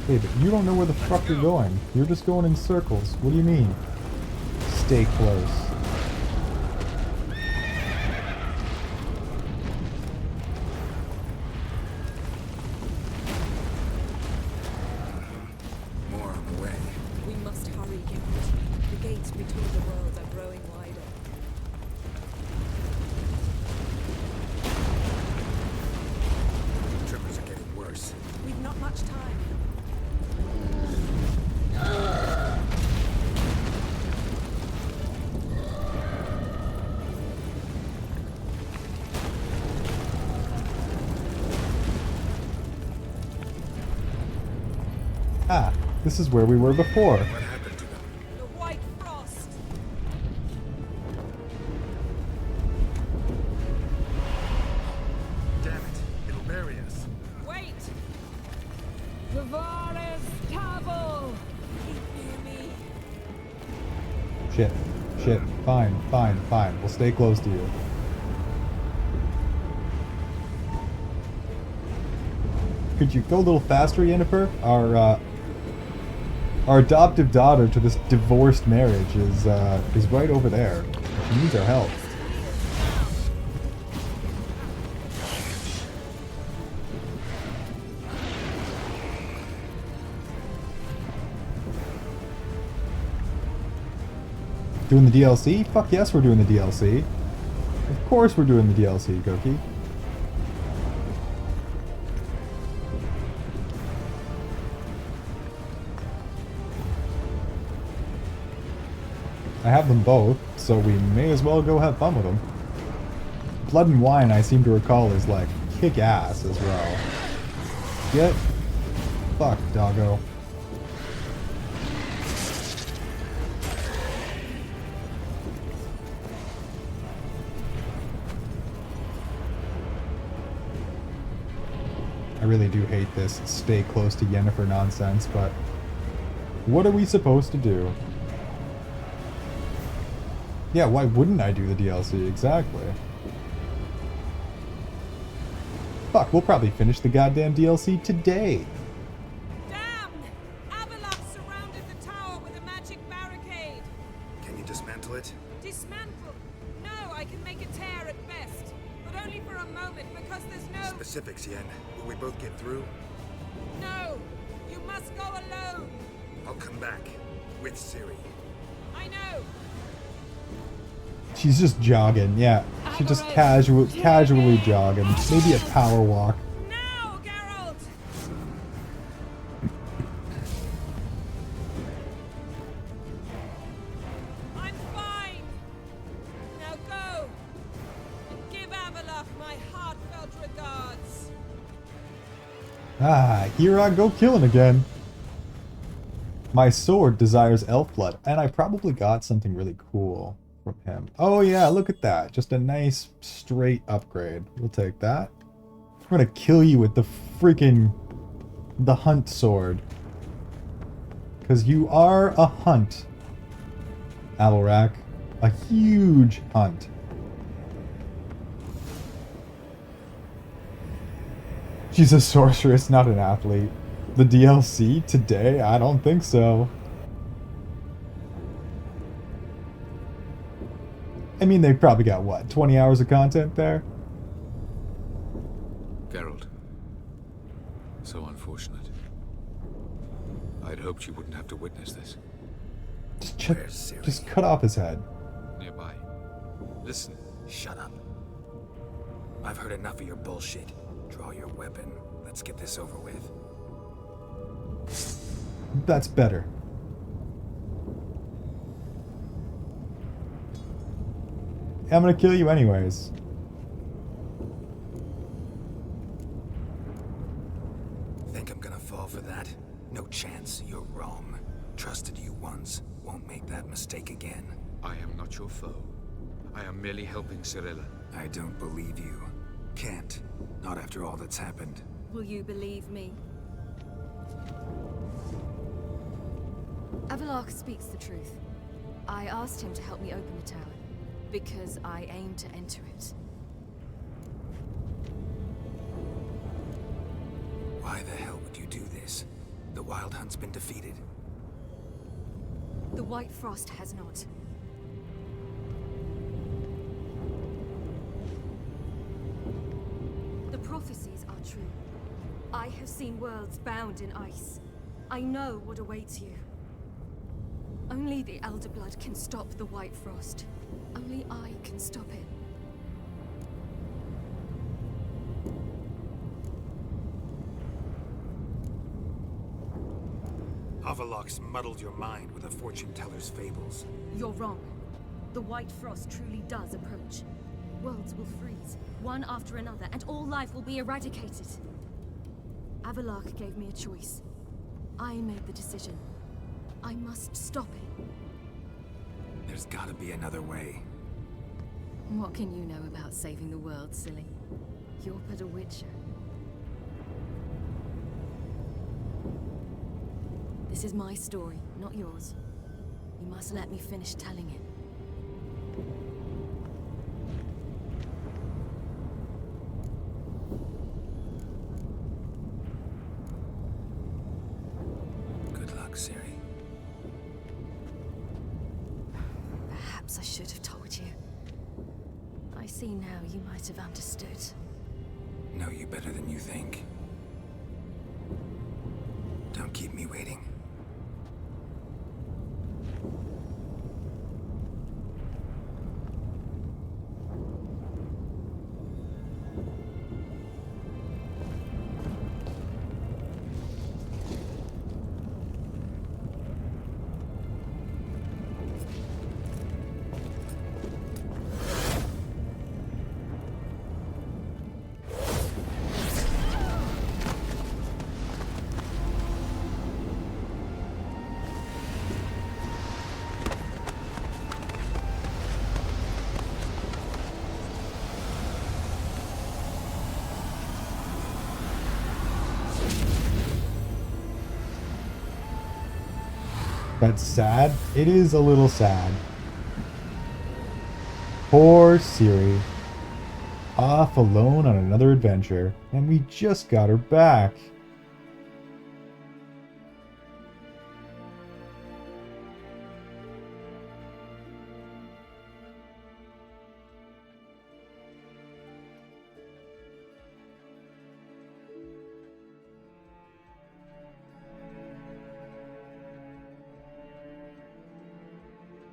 Hey, but you don't know where the fuck you're going. You're just going in circles. What do you mean? Stay close. More on the way. We must hurry, Geralt. The gates between the worlds are growing wider. This is where we were before. What happened to them? The White Frost. Damn it. It'll bury us. Wait! Tavares Tabel! Keep near me. Shit. Shit. Fine. Fine. Fine. We'll stay close to you. Could you go a little faster, Yennefer? Our adoptive daughter to this divorced marriage is right over there. She needs our help. Doing the DLC? Fuck yes, we're doing the DLC. Of course we're doing the DLC, Goki. I have them both, so we may as well go have fun with them. Blood and Wine, I seem to recall, is like kick-ass as well. Get fucked, doggo. I really do hate this stay close to Yennefer nonsense, but what are we supposed to do? Yeah, why wouldn't I do the DLC? Exactly. Fuck, we'll probably finish the goddamn DLC today. Damn! Avalok surrounded the tower with a magic barricade. Can you dismantle it? Dismantle? No, I can make it tear at best. But only for a moment, because there's no... Specifics, Yen. Will we both get through? No! You must go alone! I'll come back. With Ciri. I know! She's just jogging, yeah. She's just casually jogging. Maybe a power walk. Now, Geralt! I'm fine! Now go! And give Avalok my heartfelt regards! Ah, here I go killing again. My sword desires elf blood, and I probably got something really cool from him. Oh yeah, look at that. Just a nice straight upgrade. We'll take that. I'm gonna kill you with the hunt sword. Because you are a hunt, Alvarak. A huge hunt. She's a sorceress, not an athlete. The DLC today? I don't think so. I mean, they probably got, what, 20 hours of content there? Geralt. So unfortunate. I'd hoped you wouldn't have to witness this. Just cut off his head. Nearby. Listen. Shut up. I've heard enough of your bullshit. Draw your weapon. Let's get this over with. That's better. I'm gonna kill you anyways. Think I'm gonna fall for that? No chance. You're wrong. Trusted you once. Won't make that mistake again. I am not your foe. I am merely helping Cirilla. I don't believe you. Can't. Not after all that's happened. Will you believe me? Avalok speaks the truth. I asked him to help me open the tower, because I aim to enter it. Why the hell would you do this? The Wild Hunt's been defeated. The White Frost has not. The prophecies are true. I have seen worlds bound in ice. I know what awaits you. Only the Elder Blood can stop the White Frost. Only I can stop it. Avalok's muddled your mind with a fortune teller's fables. You're wrong. The White Frost truly does approach. Worlds will freeze, one after another, and all life will be eradicated. Avalok gave me a choice. I made the decision. I must stop it. There's gotta be another way. What can you know about saving the world, silly? You're but a witcher. This is my story, not yours. You must let me finish telling it. Good luck, Ciri. Perhaps I should have told you. I see now you might have understood. Know you better than you think. Don't keep me waiting. That's sad. It is a little sad. Poor Ciri. Off alone on another adventure, and we just got her back.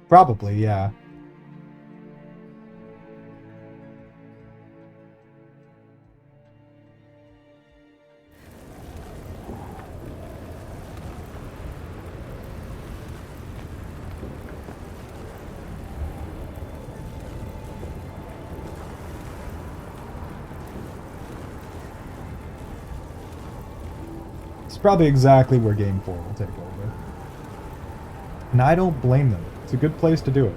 Probably, yeah. It's probably exactly where Game 4 will take over. And I don't blame them. It's a good place to do it.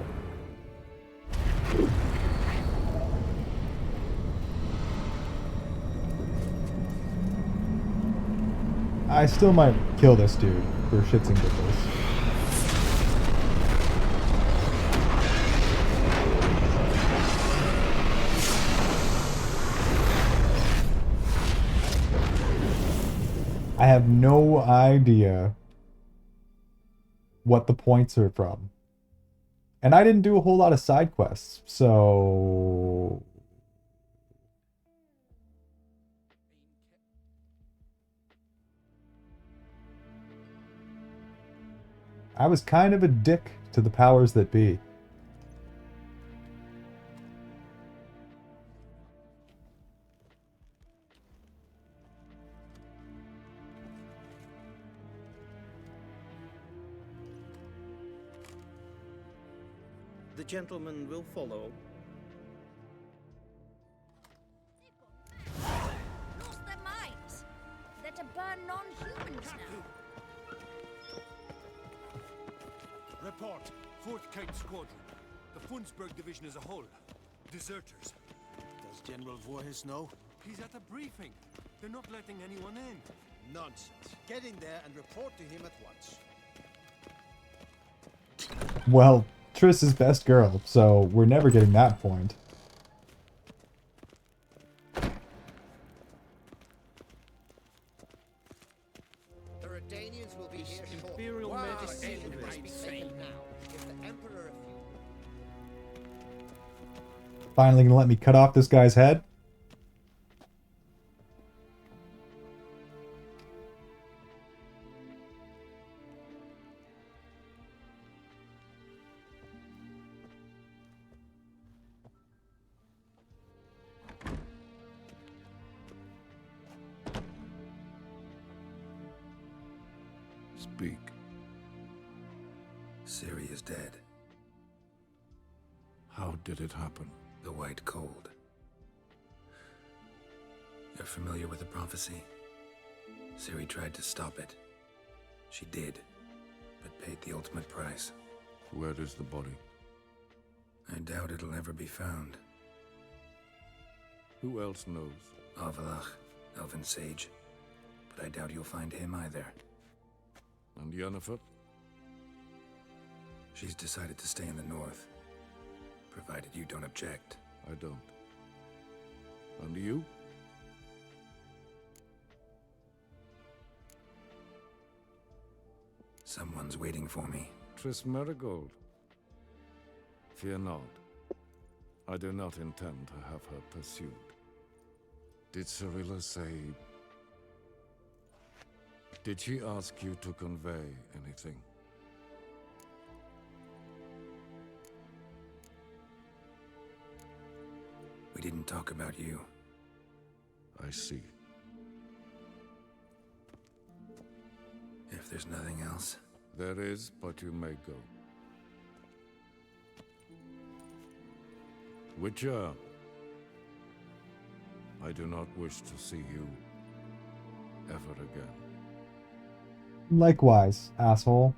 I still might kill this dude for shits and giggles. I have no idea what the points are from. And I didn't do a whole lot of side quests, so... I was kind of a dick to the powers that be. The gentleman will follow. Lost their minds. They're to burn non-humans now. Report. 4th Kite Squadron. The Funsberg Division as a whole. Deserters. Does General Voorhis know? He's at a briefing. They're not letting anyone in. Nonsense. Get in there and report to him at once. Well, Triss is best girl, so we're never getting that point. The Redanians will be here shortly. Imperial Majesty must be taken now. Give the Emperor a few. Finally gonna let me cut off this guy's head? Speak. Ciri is dead. How did it happen? The White Cold. You're familiar with the prophecy? Ciri tried to stop it. She did, but paid the ultimate price. Where is the body? I doubt it'll ever be found. Who else knows? Avalach, Elven Sage. But I doubt you'll find him either. And Yennefer? She's decided to stay in the north. Provided you don't object. I don't. And you? Someone's waiting for me. Triss Merigold. Fear not. I do not intend to have her pursued. Did Cirilla say... Did she ask you to convey anything? We didn't talk about you. I see. If there's nothing else... There is, but you may go. Witcher, I do not wish to see you ever again. Likewise, asshole.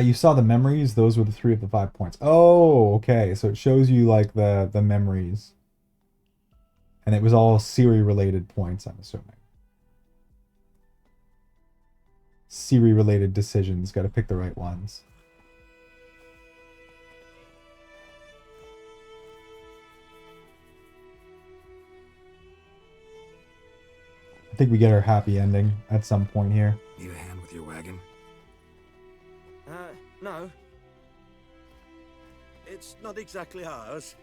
You saw the memories. Those were the 3 of the 5 points. Oh, okay. So it shows you like the memories. And it was all Ciri related points, I'm assuming. Ciri related decisions. Got to pick the right ones. I think we get our happy ending at some point here. Need a hand with your wagon? No. It's not exactly ours.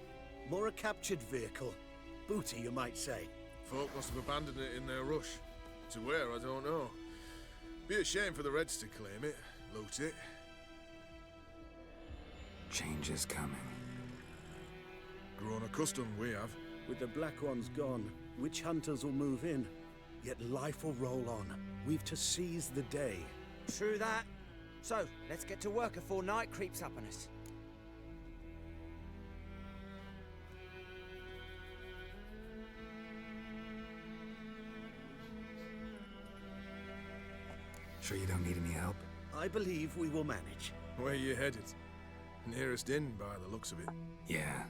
More a captured vehicle. Booty, you might say. Folk must have abandoned it in their rush. To where, I don't know. Be a shame for the Reds to claim it, loot it. Change is coming. Grown accustomed, we have. With the Black Ones gone, witch hunters will move in. Yet life will roll on. We've to seize the day. True that. So, let's get to work before night creeps up on us. Sure you don't need any help? I believe we will manage. Where are you headed? Nearest inn, by the looks of it. Yeah.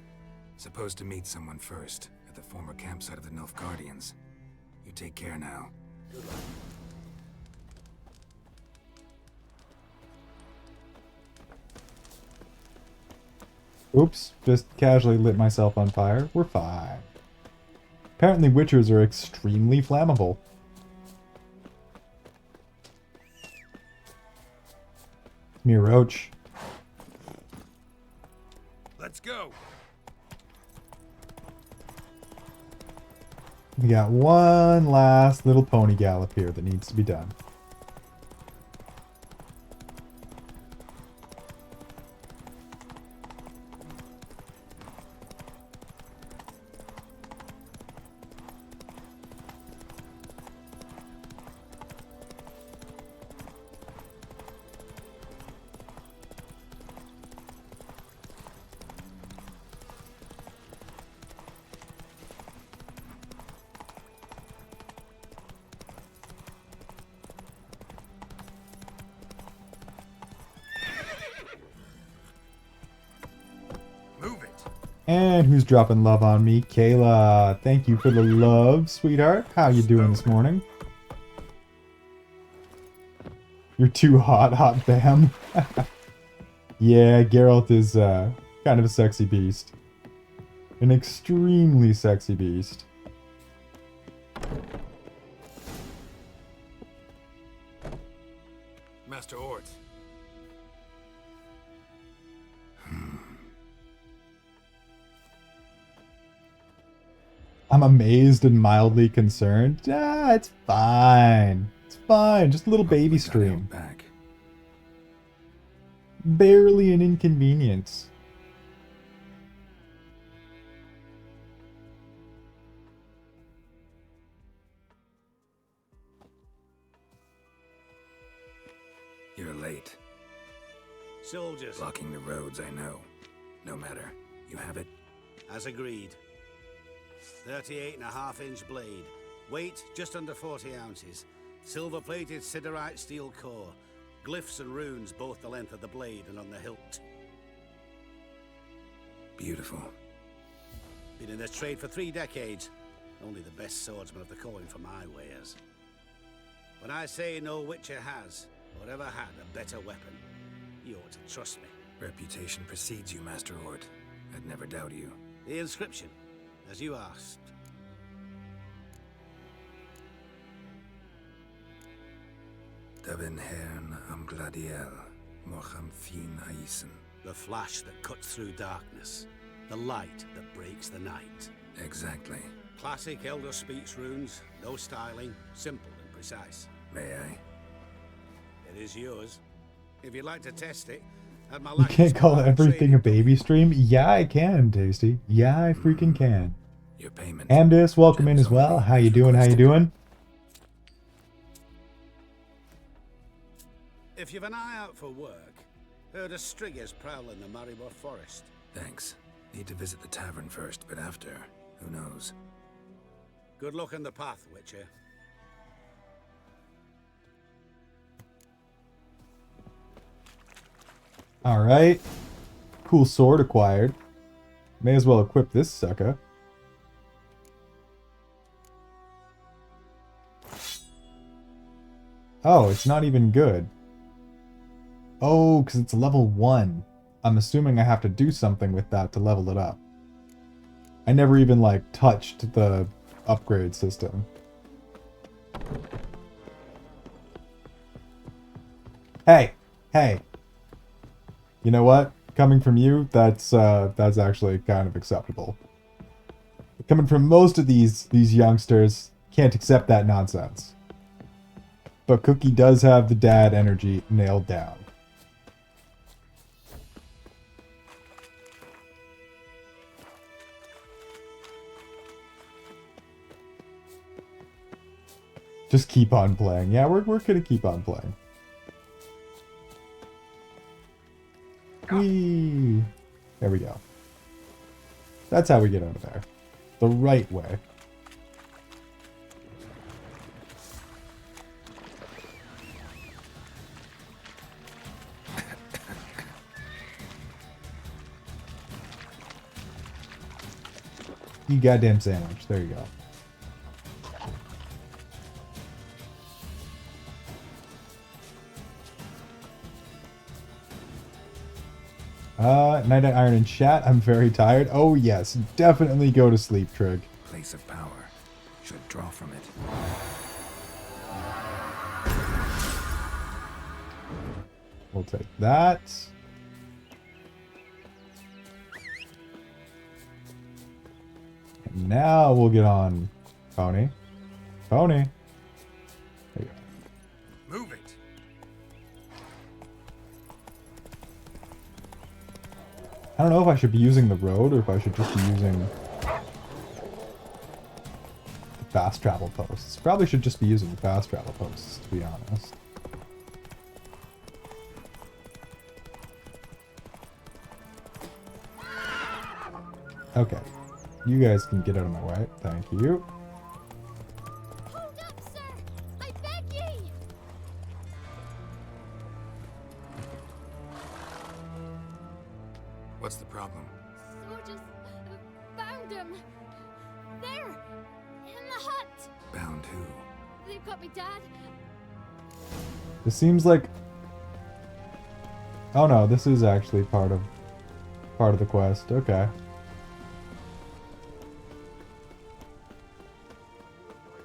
Supposed to meet someone first, at the former campsite of the Nilfgaardians. You take care now. Good luck. Oops, just casually lit myself on fire. We're fine. Apparently witchers are extremely flammable. Come here, Roach. Let's go. We got one last little pony gallop here that needs to be done. And who's dropping love on me? Kayla. Thank you for the love, sweetheart. How you doing this morning? You're too hot, hot bam. Yeah, Geralt is kind of a sexy beast. An extremely sexy beast. Master Ort. I'm amazed and mildly concerned. Ah, it's fine. It's fine. Just a little baby stream. Barely an inconvenience. You're late. Soldiers. Blocking the roads, I know. No matter. You have it? As agreed. 38.5-inch blade. Weight just under 40 ounces. Silver-plated siderite steel core. Glyphs and runes both the length of the blade and on the hilt. Beautiful. Been in this trade for 3 decades. Only the best swordsman of the calling for my wares. When I say no Witcher has, or ever had, a better weapon, you ought to trust me. Reputation precedes you, Master Horde. I'd never doubt you. The inscription, as you asked. Davin Hern am Gladiel, Mocham Fin Haisen. The flash that cuts through darkness. The light that breaks the night. Exactly. Classic Elder Speech runes, no styling, simple and precise. May I? It is yours. If you'd like to test it, at my You can't call everything a baby stream? Yeah, I can, Tasty. Yeah, I freaking can. Your payment. Amdis, welcome in as well. How you doing? How you doing? If you've an eye out for work, heard of Striggers prowling the Maribor Forest. Thanks. Need to visit the tavern first, but after, who knows? Good luck on the path, Witcher. Alright. Cool sword acquired. May as well equip this sucker. Oh, it's not even good. Oh, because it's level 1. I'm assuming I have to do something with that to level it up. I never even, like, touched the upgrade system. Hey! Hey! You know what? Coming from you, that's actually kind of acceptable. Coming from most of these youngsters, can't accept that nonsense. But Cookie does have the dad energy nailed down. Just keep on playing. Yeah, we're gonna keep on playing. Whee! There we go. That's how we get out of there. The right way. You goddamn sandwich. There you go. Night Iron in chat. I'm very tired. Oh yes, definitely go to sleep, Trig. Place of power. Should draw from it. We'll take that. And now we'll get on Pony. Pony. There you go. Move it. I don't know if I should be using the road or if I should just be using the fast travel posts. Probably should just be using the fast travel posts, to be honest. Okay. You guys can get out of my way. Thank you. Hold up, sir! I beg ye! What's the problem? Soldiers found him. There! In the hut! Bound who? They've got me, Dad. This seems like... Oh no, this is actually part of the quest. Okay.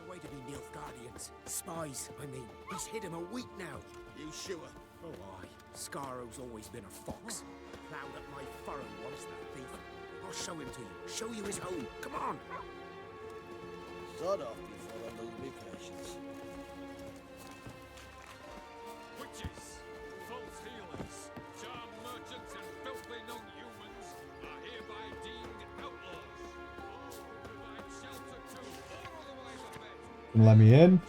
Why do we Nilfgaardians? Spies, I mean. He's hid him a week now. You sure? Oh, aye. Scaro's always been a fox. Plowed up my furrow once, that thief. I'll show him to you. Show you his home. Come on! Sod off before I lose me patience. Witches, false healers, charm merchants, and filthy non-humans are hereby deemed outlaws. All who provide shelter to or otherwise abet Can you let me in?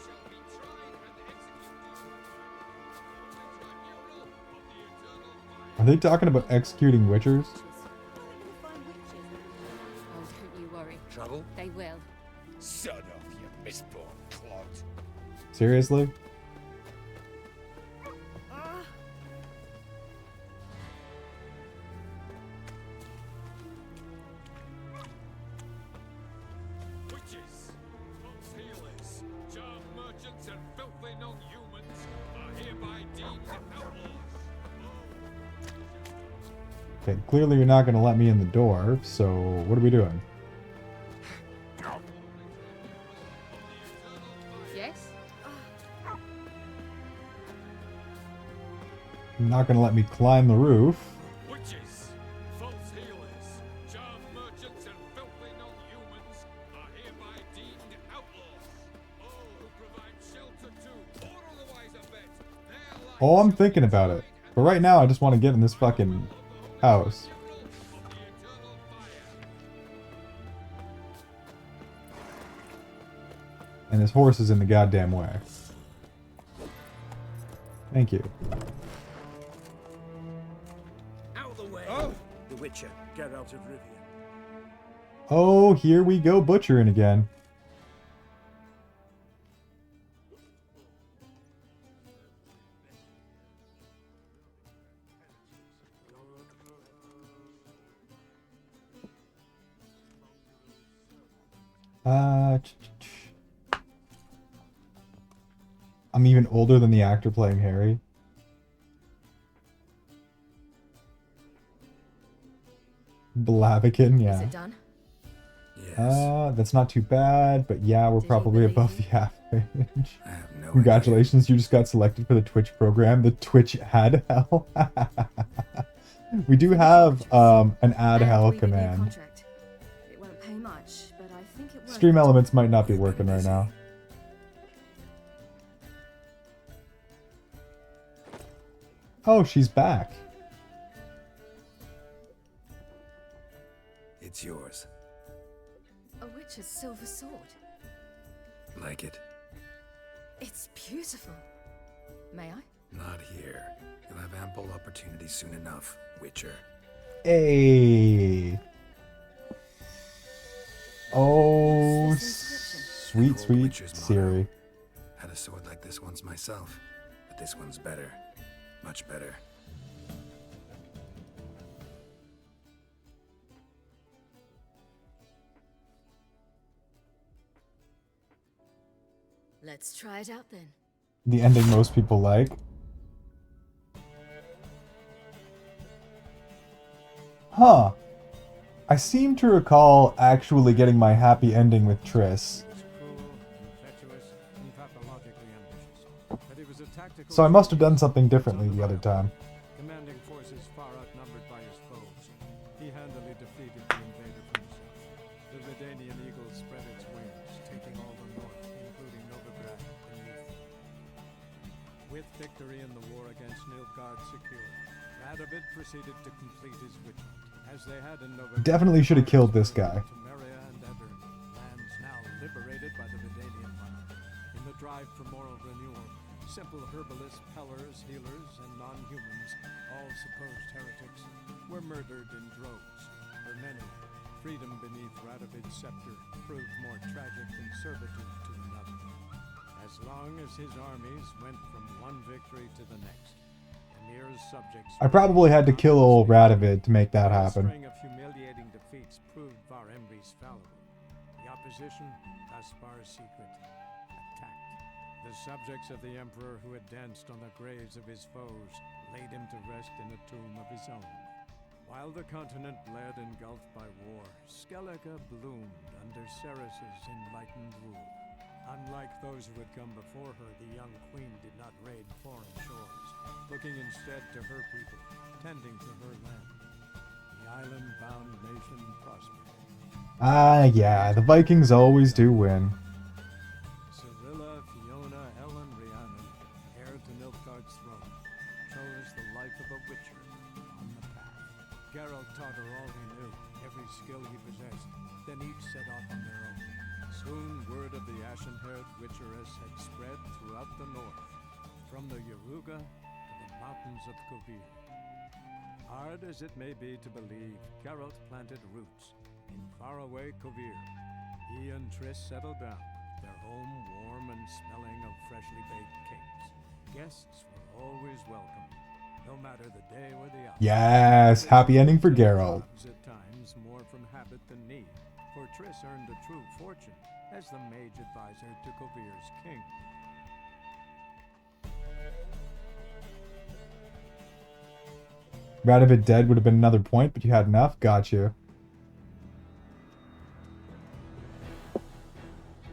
Are they talking about executing witchers? travel? They will. Shut up, you misborn clod. Seriously? Witches, false healers, charm merchants, and filthy non-humans are hereby deemed outlaws. Okay, clearly you're not going to let me in the door, so what are we doing? Yes? You're not going to let me climb the roof. Witches, false healers, charm merchants, and filthy non-humans are hereby deemed outlaws. All who provide shelter to, or otherwise abet, their life. Oh, I'm thinking about it. But right now, I just want to get in this fucking house. And this horse is in the goddamn way. Thank you. Out of the way! Oh. The Witcher, Geralt of Rizzia. Oh, here we go butchering again. I'm even older than the actor playing Harry. Blaviken, yeah. Is it done? That's not too bad, but yeah, we're probably above the average. Congratulations, you just got selected for the Twitch program. The Twitch ad hell. We do have an ad hell command. It won't pay much, but I think it Stream elements might not be working right now. Oh, she's back. It's yours. A witch's silver sword. Like it? It's beautiful. May I? Not here. You'll have ample opportunity soon enough, Witcher. Hey. Oh, sweet, sweet Siri. Had a sword like this once myself, but this one's better. Much better. Let's try it out then. The ending most people like. Huh. I seem to recall actually getting my happy ending with Triss. So I must have done something differently the other time. Commanding forces far outnumbered by his foes, he handily defeated the invader for himself. The Redanian eagle spread its wings, taking all the north, including Novigrad and Neath. With victory in the war against Nilfgaard secured, Radovid proceeded to complete his ritual, as they had in Novigrad. Definitely should have killed this guy. Temeria and Edirn, lands now liberated by the Redanian monarch. In the drive for moral renewal, simple herbalists, pellers, healers, and non-humans, all supposed heretics, were murdered in droves. For many, freedom beneath Radovid's scepter proved more tragic than servitude to another. As long as his armies went from one victory to the next, Emir's subjects... I probably had to kill old Radovid to make that happen. A string of humiliating defeats proved Var Emreis fallible. The opposition, thus far secret, attacked. The subjects of the Emperor who had danced on the graves of his foes laid him to rest in a tomb of his own. While the continent bled engulfed by war, Skellige bloomed under Ceres's enlightened rule. Unlike those who had come before her, the young queen did not raid foreign shores, looking instead to her people, tending to her land. The island-bound nation prospered. Yeah, the Vikings always do win. Cyrilla, Fiona, Ellen, Rhiannon, heir to Nilfgaard's throne, chose the life of a witcher on the path. Geralt taught her all he knew, every skill he possessed, then each set off on their own. Soon word of the ashen-haired witcheress had spread throughout the north, from the Yaruga to the mountains of Kovir. Hard as it may be to believe, Geralt planted roots in faraway Kovir, He and Triss settled down, their home warm and smelling of freshly baked cakes. Guests were always welcome, no matter the day or the hour. Yes, happy ending for Geralt. At times more from habit than need, for Triss earned a true fortune as the mage advisor to Kovir's king. Radovid dead would have been another point, but you had enough. Got you.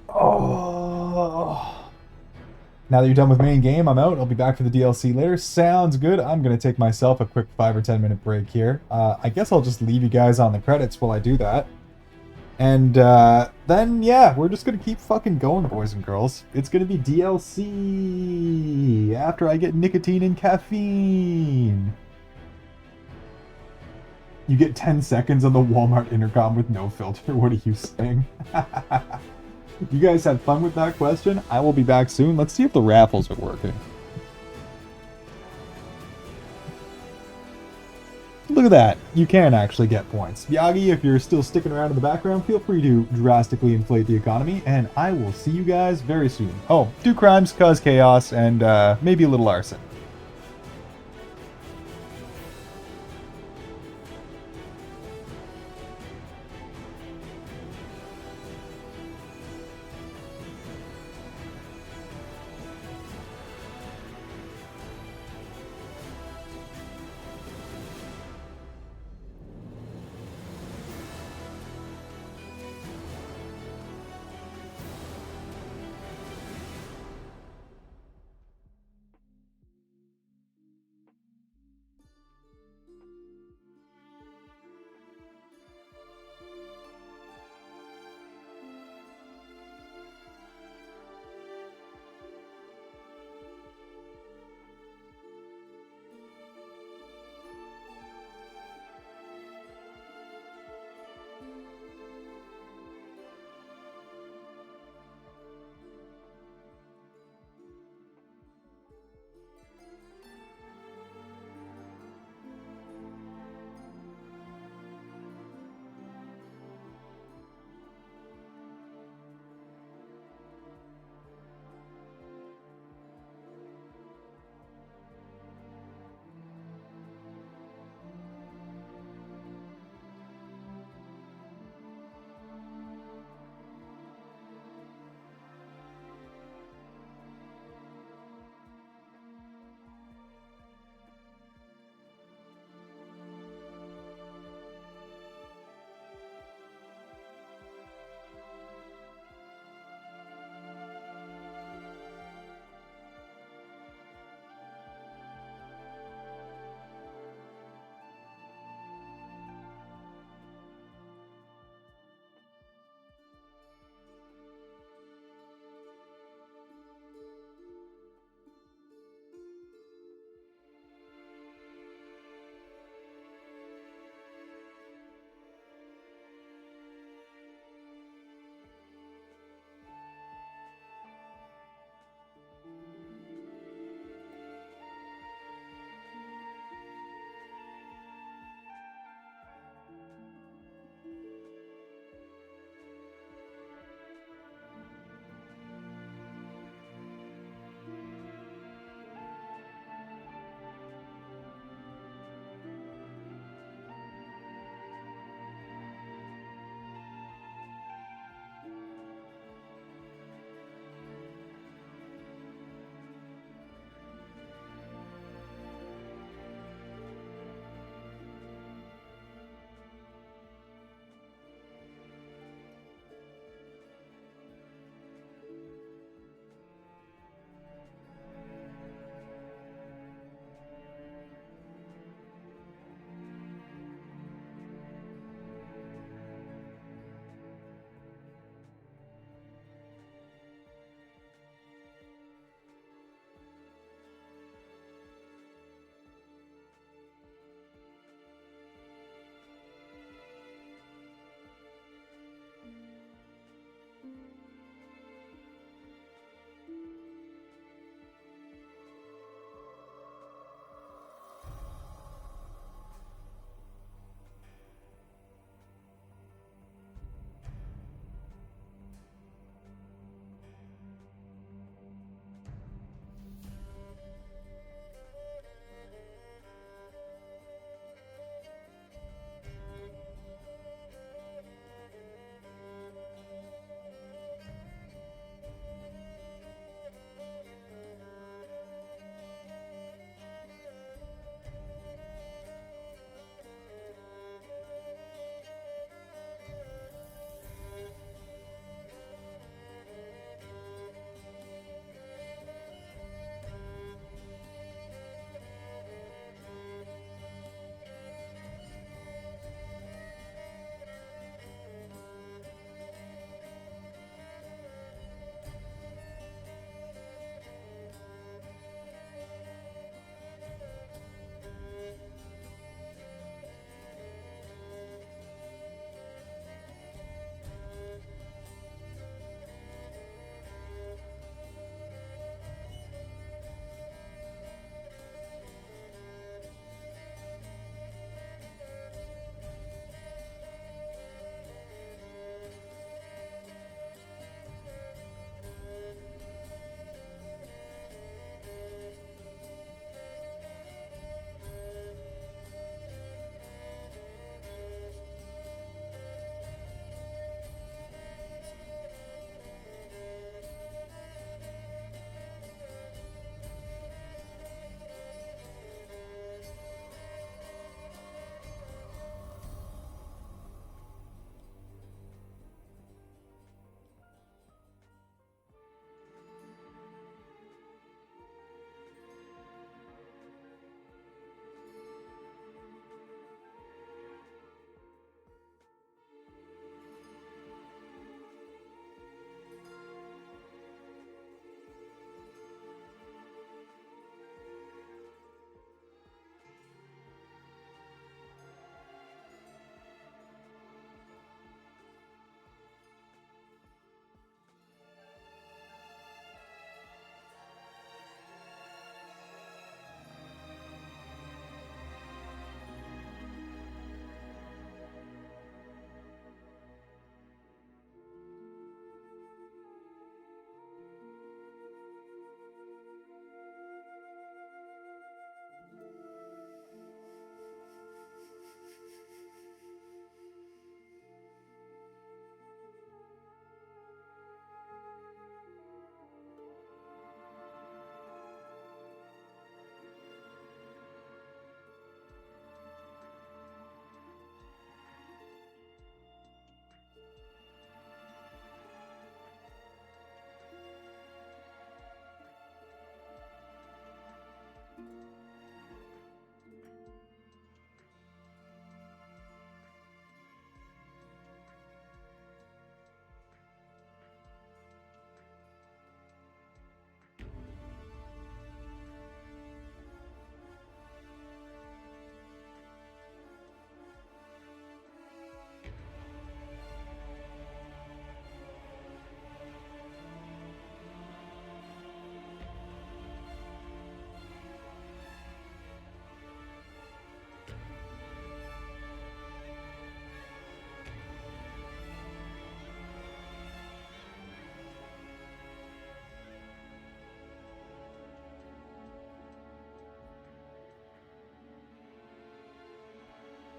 Oh. Now that you're done with main game, I'm out. I'll be back for the DLC later. Sounds good. I'm going to take myself a quick 5 or 10 minute break here. I guess I'll just leave you guys on the credits while I do that. And then, yeah, we're just going to keep fucking going, boys and girls. It's going to be DLC after I get nicotine and caffeine. You get 10 seconds on the Walmart intercom with no filter. What are you saying? You guys had fun with that question? I will be back soon. Let's see if the raffles are working. Look at that. You can actually get points. Yagi, if you're still sticking around in the background, feel free to drastically inflate the economy, and I will see you guys very soon. Oh, do crimes, cause chaos, and maybe a little arson.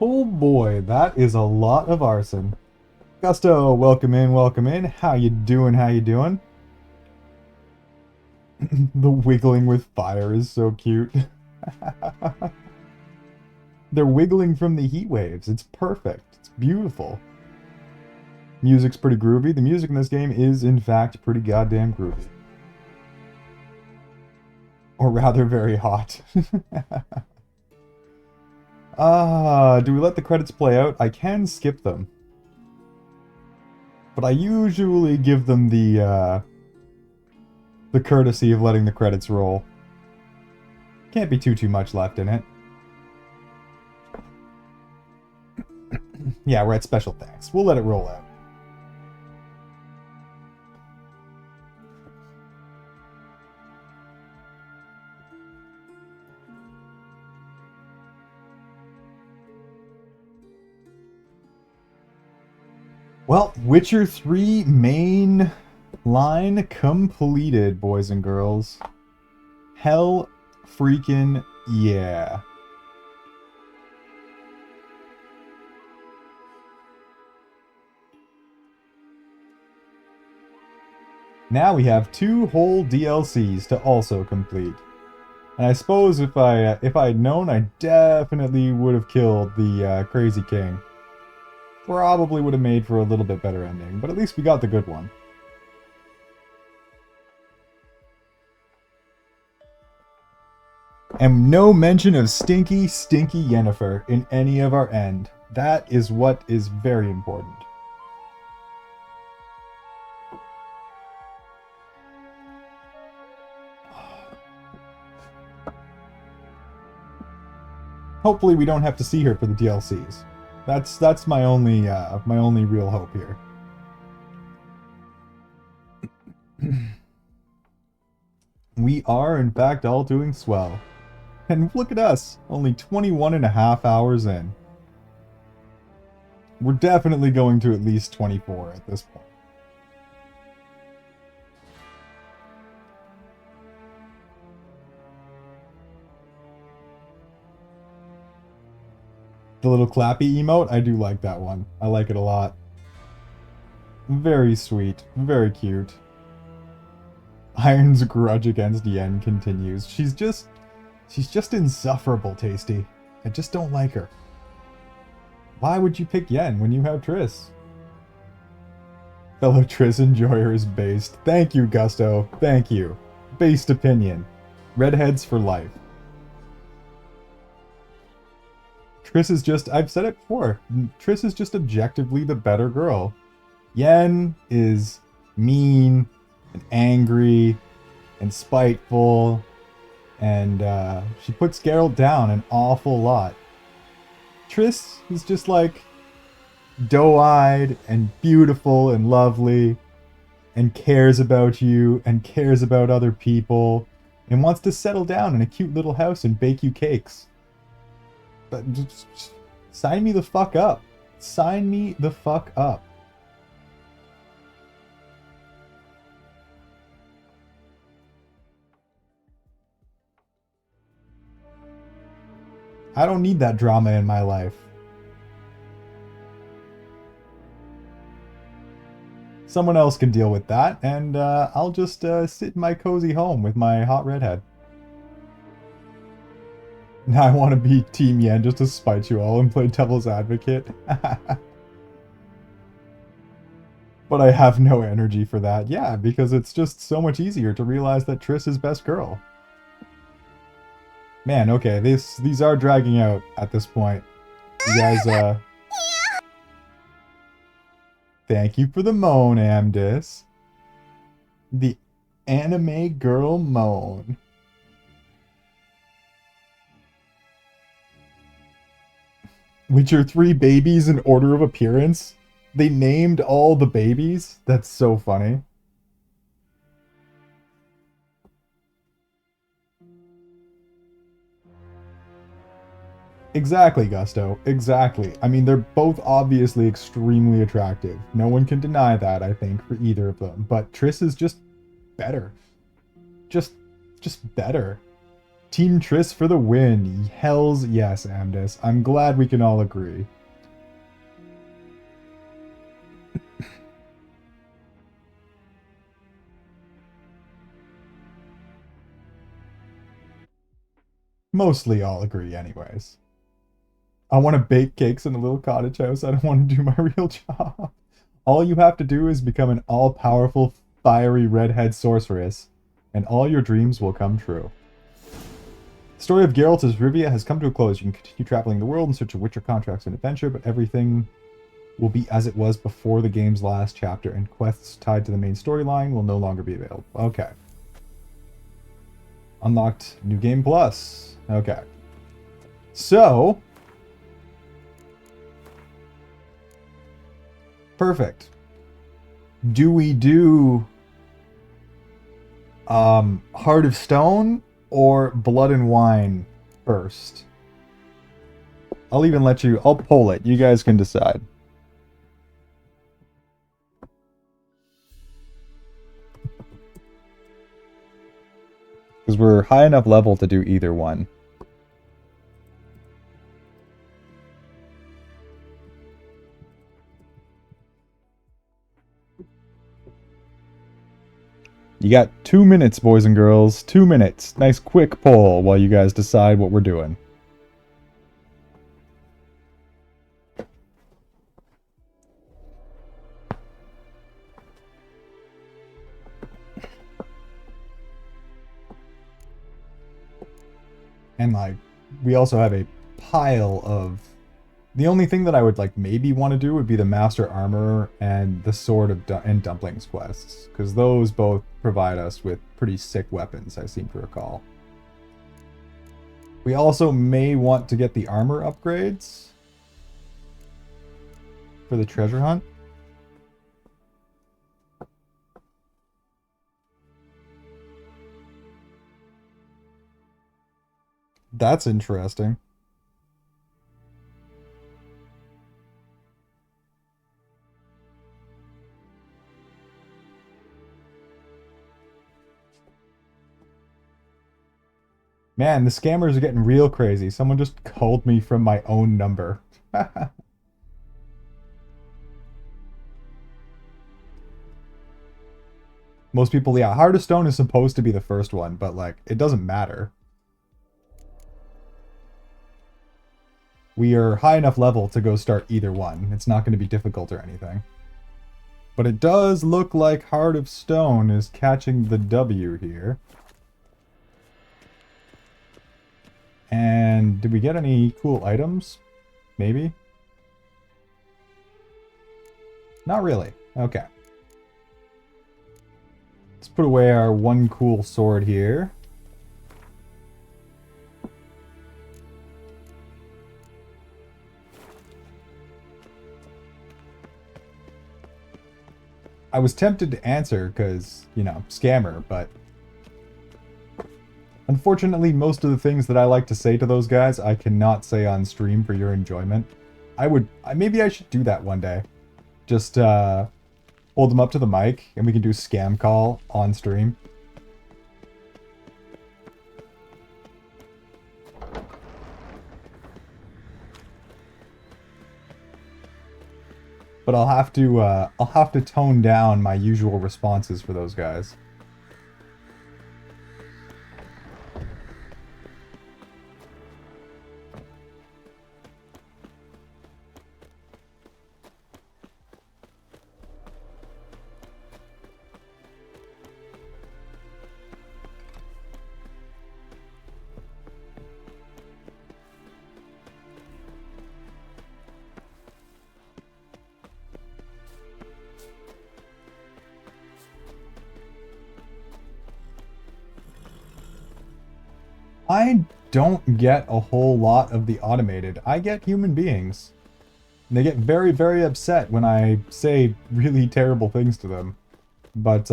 Oh boy, that is a lot of arson. Gusto, welcome in, welcome in. How you doing, how you doing? The wiggling with fire is so cute. They're wiggling from the heat waves. It's perfect. It's beautiful. Music's pretty groovy. The music in this game is, in fact, pretty goddamn groovy. Or rather, very hot. Do we let the credits play out? I can skip them. But I usually give them the courtesy of letting the credits roll. Can't be too much left in it. Yeah, we're at special thanks. We'll let it roll out. Well, Witcher 3 main line completed, boys and girls. Hell freaking yeah. Now we have 2 whole DLCs to also complete. And I suppose if I had known, I definitely would have killed the Crazy King. Probably would have made for a little bit better ending, but at least we got the good one. And no mention of stinky Yennefer in any of our end. That is what is very important. Hopefully we don't have to see her for the DLCs. That's my only real hope here. We are in fact all doing swell. And look at us, only 21.5 hours in. We're definitely going to at least 24 at this point. The little clappy emote, I do like that one. I like it a lot. Very sweet, very cute. Iron's grudge against Yen continues. She's just insufferable, Tasty. I just don't like her. Why would you pick Yen when you have Triss? Fellow Triss enjoyer is based. Thank you, Gusto. Thank you. Based opinion. Redheads for life. Triss is just, I've said it before, Triss is just objectively the better girl. Yen is mean and angry and spiteful, and she puts Geralt down an awful lot. Triss is just like doe-eyed and beautiful and lovely and cares about you and cares about other people and wants to settle down in a cute little house and bake you cakes. But just sign me the fuck up. Sign me the fuck up. I don't need that drama in my life. Someone else can deal with that, and I'll just sit in my cozy home with my hot redhead. Now I want to be Team Yen just to spite you all and play devil's advocate. But I have no energy for that. Yeah, because it's just so much easier to realize that Triss is best girl. Man, okay, these are dragging out at this point. You guys, thank you for the moan, Amdis. The anime girl moan. Witcher 3 babies in order of appearance? They named all the babies? That's so funny. Exactly, Gusto. Exactly. I mean, they're both obviously extremely attractive. No one can deny that, I think, for either of them. But Triss is just better. Just better. Team Triss for the win. Hells yes, Amdis. I'm glad we can all agree. Mostly all agree anyways. I want to bake cakes in a little cottage house. I don't want to do my real job. All you have to do is become an all-powerful, fiery redhead sorceress, and all your dreams will come true. The story of Geralt as Rizzia has come to a close. You can continue traveling the world in search of Witcher contracts and adventure, but everything will be as it was before the game's last chapter, and quests tied to the main storyline will no longer be available. Okay. Unlocked New Game Plus. Okay. So... perfect. Do we do Heart of Stone or Blood and Wine first? I'll even let you... I'll poll it. You guys can decide. Because we're high enough level to do either one. You got 2 minutes, boys and girls. 2 minutes. Nice quick poll while you guys decide what we're doing. And, like, we also have a pile of... The only thing that I would, like, maybe want to do would be the Master Armorer and the Sword of and Dumplings quests. Because those both provide us with pretty sick weapons, I seem to recall. We also may want to get the armor upgrades for the treasure hunt. That's interesting. Man, the scammers are getting real crazy. Someone just called me from my own number. Most people, yeah, Heart of Stone is supposed to be the first one, but, like, it doesn't matter. We are high enough level to go start either one. It's not going to be difficult or anything. But it does look like Heart of Stone is catching the W here. And did we get any cool items? Maybe? Not really. Okay. Let's put away our one cool sword here. I was tempted to answer because, you know, scammer, but unfortunately most of the things that I like to say to those guys I cannot say on stream for your enjoyment. Maybe I should do that one day. Just hold them up to the mic and we can do scam call on stream. But I'll have to tone down my usual responses for those guys. I don't get a whole lot of the automated. I get human beings. And they get very, very upset when I say really terrible things to them. But,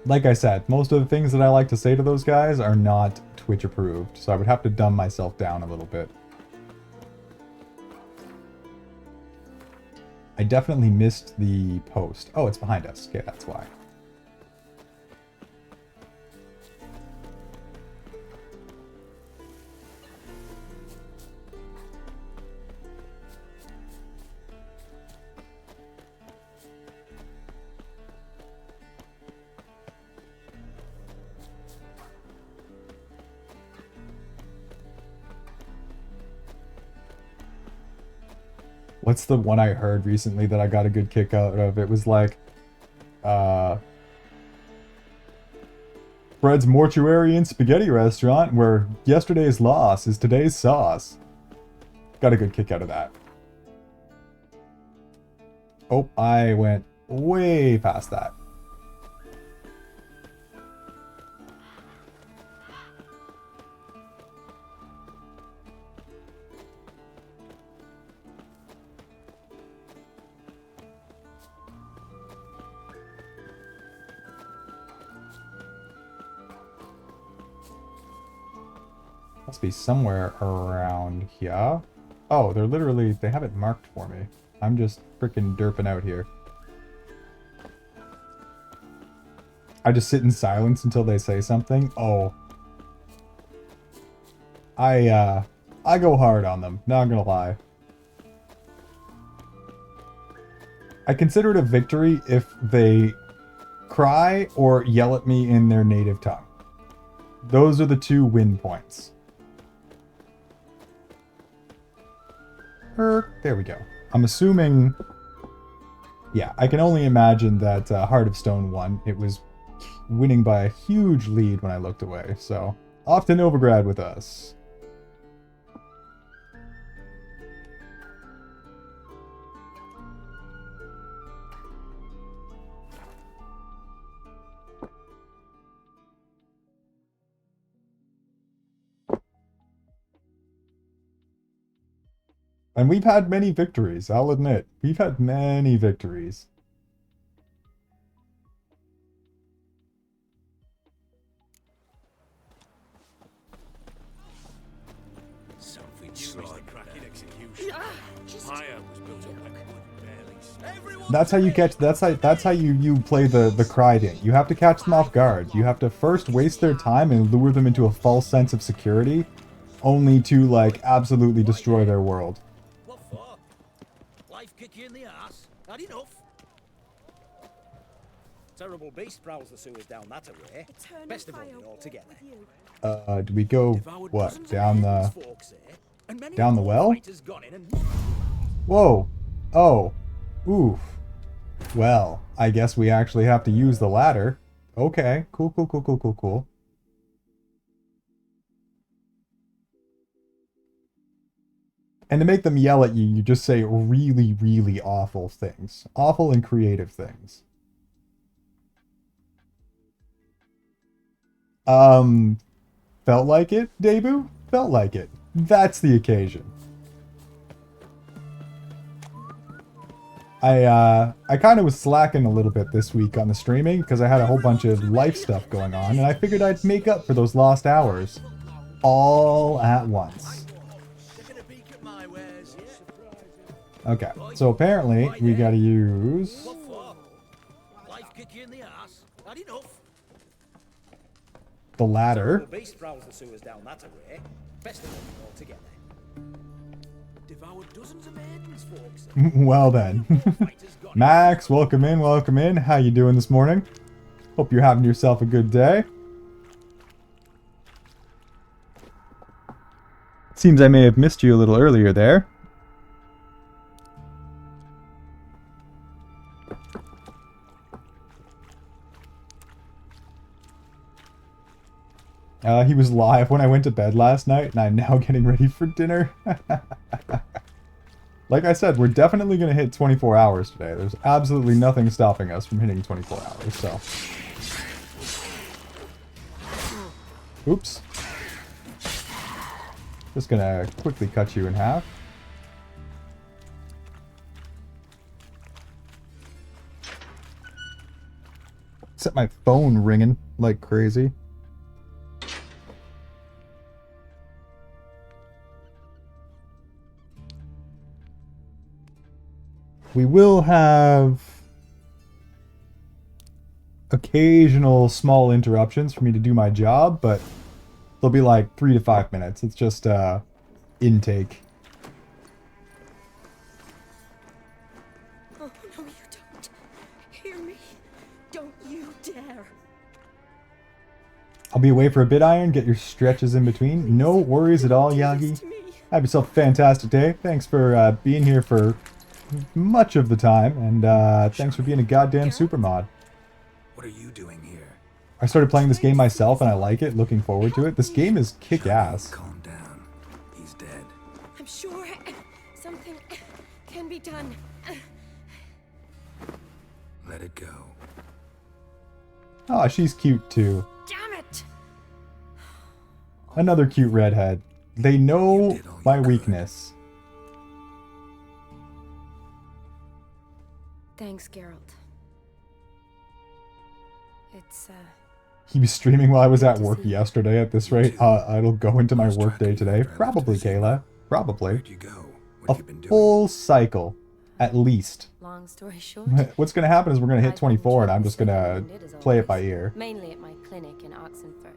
like I said, most of the things that I like to say to those guys are not Twitch approved. So I would have to dumb myself down a little bit. I definitely missed the post. Oh, it's behind us. Okay, that's why. What's the one I heard recently that I got a good kick out of? It was like, Fred's Mortuary and Spaghetti Restaurant, where yesterday's loss is today's sauce. Got a good kick out of that. Oh, I went way past that. Must be somewhere around here. Oh, they're literally, they have it marked for me. I'm just freaking derping out here. I just sit in silence until they say something. Oh. I go hard on them, not gonna lie. I consider it a victory if they cry or yell at me in their native tongue. Those are the 2 win points. There we go. I'm assuming... Yeah, I can only imagine that Heart of Stone won. It was winning by a huge lead when I looked away. So, off to Novigrad with us. And we've had many victories, I'll admit. We've had many victories. Something like cracking execution. Higher was built up like wood barely. That's how you catch, that's how you play the cry-ding. You have to catch them off guard. You have to first waste their time and lure them into a false sense of security, only to, like, absolutely destroy their world. What for? Life kick you in the ass? Had enough? Terrible beast prowls the sewers down that way. Best avoid it altogether. Do we go, what, down the well? Whoa. Oh. Oof. Well, I guess we actually have to use the ladder. Okay. Cool, cool, cool, cool, cool, cool. And to make them yell at you, you just say really, really awful things. Awful and creative things. Felt like it, Debu? Felt like it. That's the occasion. I kind of was slacking a little bit this week on the streaming because I had a whole bunch of life stuff going on, and I figured I'd make up for those lost hours all at once. Okay, so apparently we gotta use the ladder. Well then. Max, welcome in, welcome in. How you doing this morning? Hope you're having yourself a good day. Seems I may have missed you a little earlier there. He was live when I went to bed last night, and I'm now getting ready for dinner. Like I said, we're definitely going to hit 24 hours today. There's absolutely nothing stopping us from hitting 24 hours, so... Oops. Just gonna quickly cut you in half. Set my phone ringing like crazy. We will have occasional small interruptions for me to do my job, but they'll be like 3 to 5 minutes. It's just intake. Oh, no, you don't. Hear me. Don't you dare. I'll be away for a bit, Iron. Get your stretches in between. No worries at all, Yagi. Have yourself a fantastic day. Thanks for being here for much of the time, and thanks for being a goddamn super mod. What are you doing here? I started playing this game myself, and I like it. Looking forward to it. This game is kick-ass. Calm down. He's dead. I'm sure something can be done. Let it go. Oh, she's cute too. Damn it! Another cute redhead. They know my weakness. Thanks, Geralt. It's, He was streaming while I was at work yesterday at this rate. It'll go into my work day today. Probably, Kayla. Probably. A full cycle. At least. long story short. What's going to happen is we're going to hit 24 and I'm just going to play it by ear. Mainly at my clinic in Oxenfurt.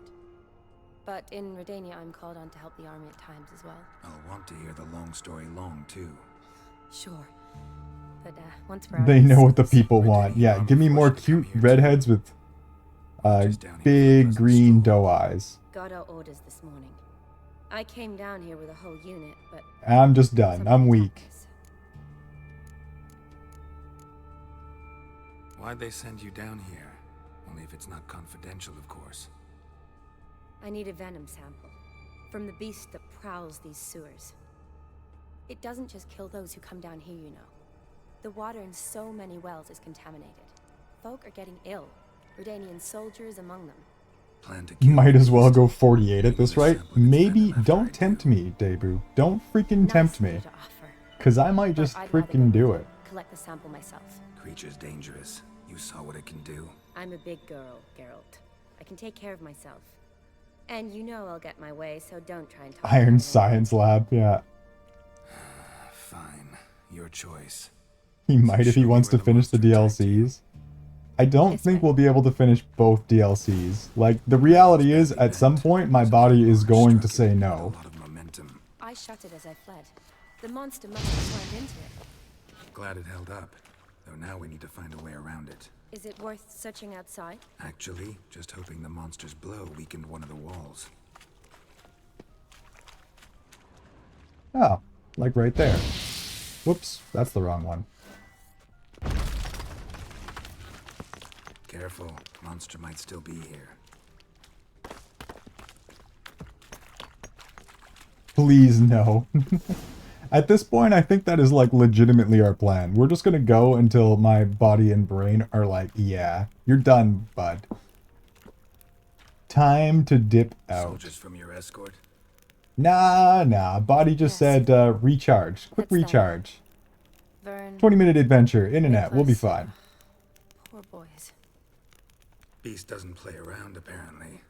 But in Redania, I'm called on to help the army at times as well. I'll want to hear the long story long, too. Sure. But once we're They know what the people want. Yeah, give me more cute redheads with big green doe eyes. Got our orders this morning. I came down here with a whole unit, but I'm just done. I'm weak. Why'd they send you down here? Only if it's not confidential, of course. I need a venom sample from the beast that prowls these sewers. It doesn't just kill those who come down here, you know. The water in so many wells is contaminated. Folk are getting ill. Redanian soldiers among them. Might as well go 48 at this rate. Maybe don't tempt me, Debu. Don't freaking tempt me. Cause I might just freaking do it. Collect the sample myself. Creature's dangerous. You saw what it can do. I'm a big girl, Geralt. I can take care of myself. And you know I'll get my way, so don't try and talk. Iron Science Lab, yeah. Fine. Your choice. He might if he wants to finish the DLCs. I don't think we'll be able to finish both DLCs. Like, the reality is, at some point, my body is going to say no. I shut it as I fled. The monster must have slammed into it. Glad it held up. Though now we need to find a way around it. Is it worth searching outside? Actually, just hoping the monster's blow weakened one of the walls. Oh, like right there. Whoops, that's the wrong one. Careful, monster might still be here. Please no. At this point, I think that is like legitimately our plan. We're just gonna go until my body and brain are like, yeah, you're done, bud. Time to dip out. Soldiers from your escort? Nah. Body just said recharge. Quick recharge. 20-minute adventure. Internet. We'll be fine. Poor boys. Beast doesn't play around, apparently.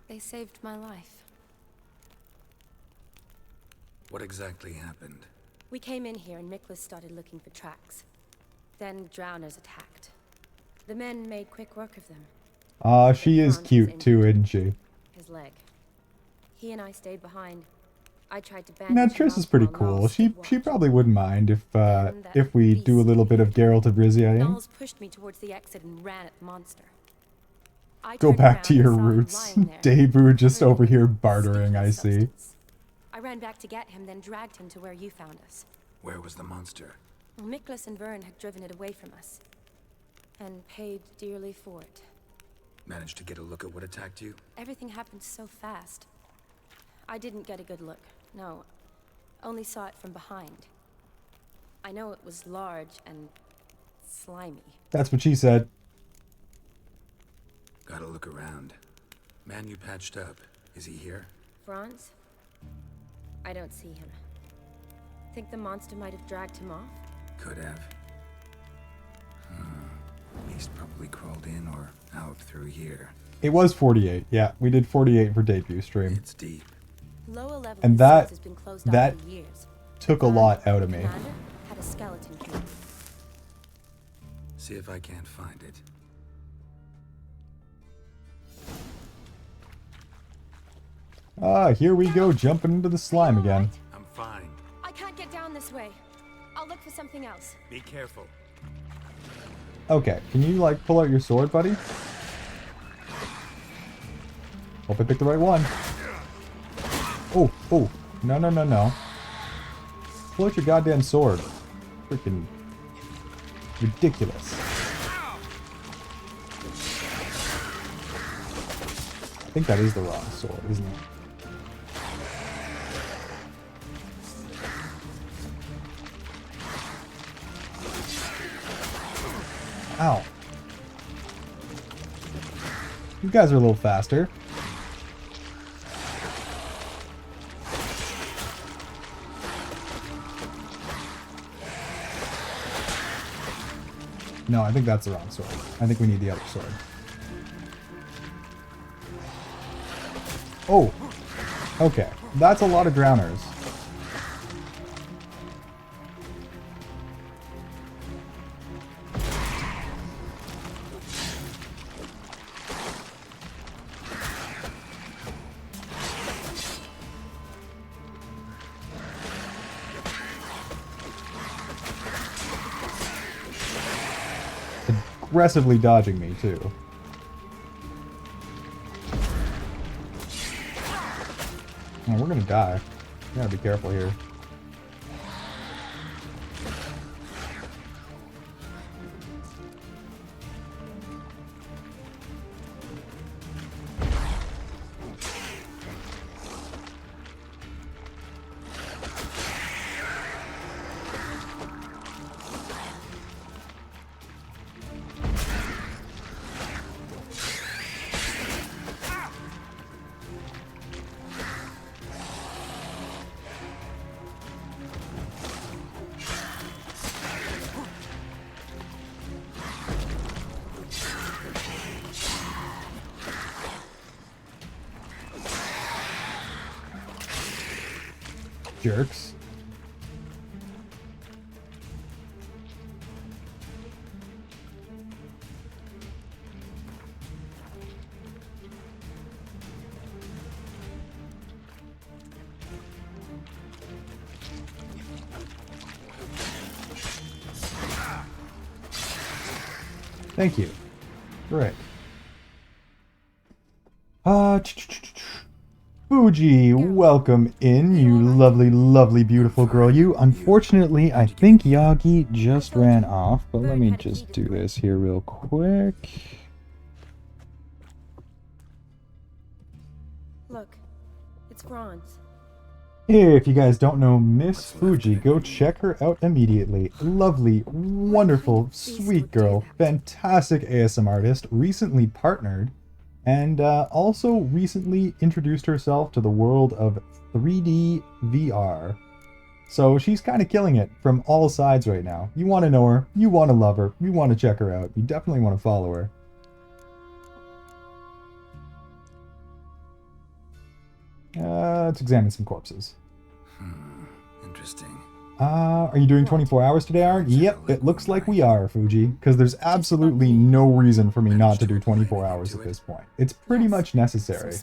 They saved my life. What exactly happened? We came in here and Miklas started looking for tracks. Then drowners attacked. The men made quick work of them. She is cute too, isn't she? His leg. He and I stayed behind. I tried to bandage Now him Triss up is pretty while cool. Knowles She probably wouldn't mind if we do a little bit of Geralt of Rizzia. Knowles pushed me towards the exit and ran at the monster. I Go turned back around to and your saw him roots. lying there. Debu just over here bartering, I see. I ran back to get him, then dragged him to where you found us. Where was the monster? Miklas and Vern had driven it away from us. And paid dearly for it. Managed to get a look at what attacked you? Everything happened so fast. I didn't get a good look, no. Only saw it from behind. I know it was large and slimy. That's what she said. Gotta look around. Man you patched up. Is he here? Franz? I don't see him. Think the monster might have dragged him off? Could have. Beast probably crawled in or out through here. It was 48. Yeah, we did 48 for debut stream. It's deep. Lower level And has been closed that off for years. took a lot out of me. Commander had a skeleton key. See if I can't find it. Here we go, jumping into the slime again. I'm fine. I can't get down this way. I'll look for something else. Be careful. Okay, can you like pull out your sword, buddy? Hope I picked the right one. Oh, no. Pull out your goddamn sword. Freaking ridiculous. I think that is the wrong sword, isn't it? Ow. You guys are a little faster. No, I think that's the wrong sword. I think we need the other sword. Oh! Okay. That's a lot of drowners. Aggressively dodging me, too. Oh, we're gonna die. We gotta be careful here. Jerks. Thank you. Great. Fuji, welcome in, you lovely, lovely, beautiful girl. You, unfortunately, I think Yagi just ran off, but let me just do this here real quick. Look, it's bronze. If you guys don't know Miss Fuji, go check her out immediately. Lovely, wonderful, sweet girl, fantastic ASM artist, recently partnered, and also recently introduced herself to the world of 3D VR. So she's kind of killing it from all sides right now. You want to know her, you want to love her, you want to check her out, you definitely want to follow her. Let's examine some corpses. Interesting. Are you doing 24 hours today, Aaron? Yep, it looks like we are, Fuji. Because there's absolutely no reason for me not to do 24 hours at this point. It's pretty much necessary.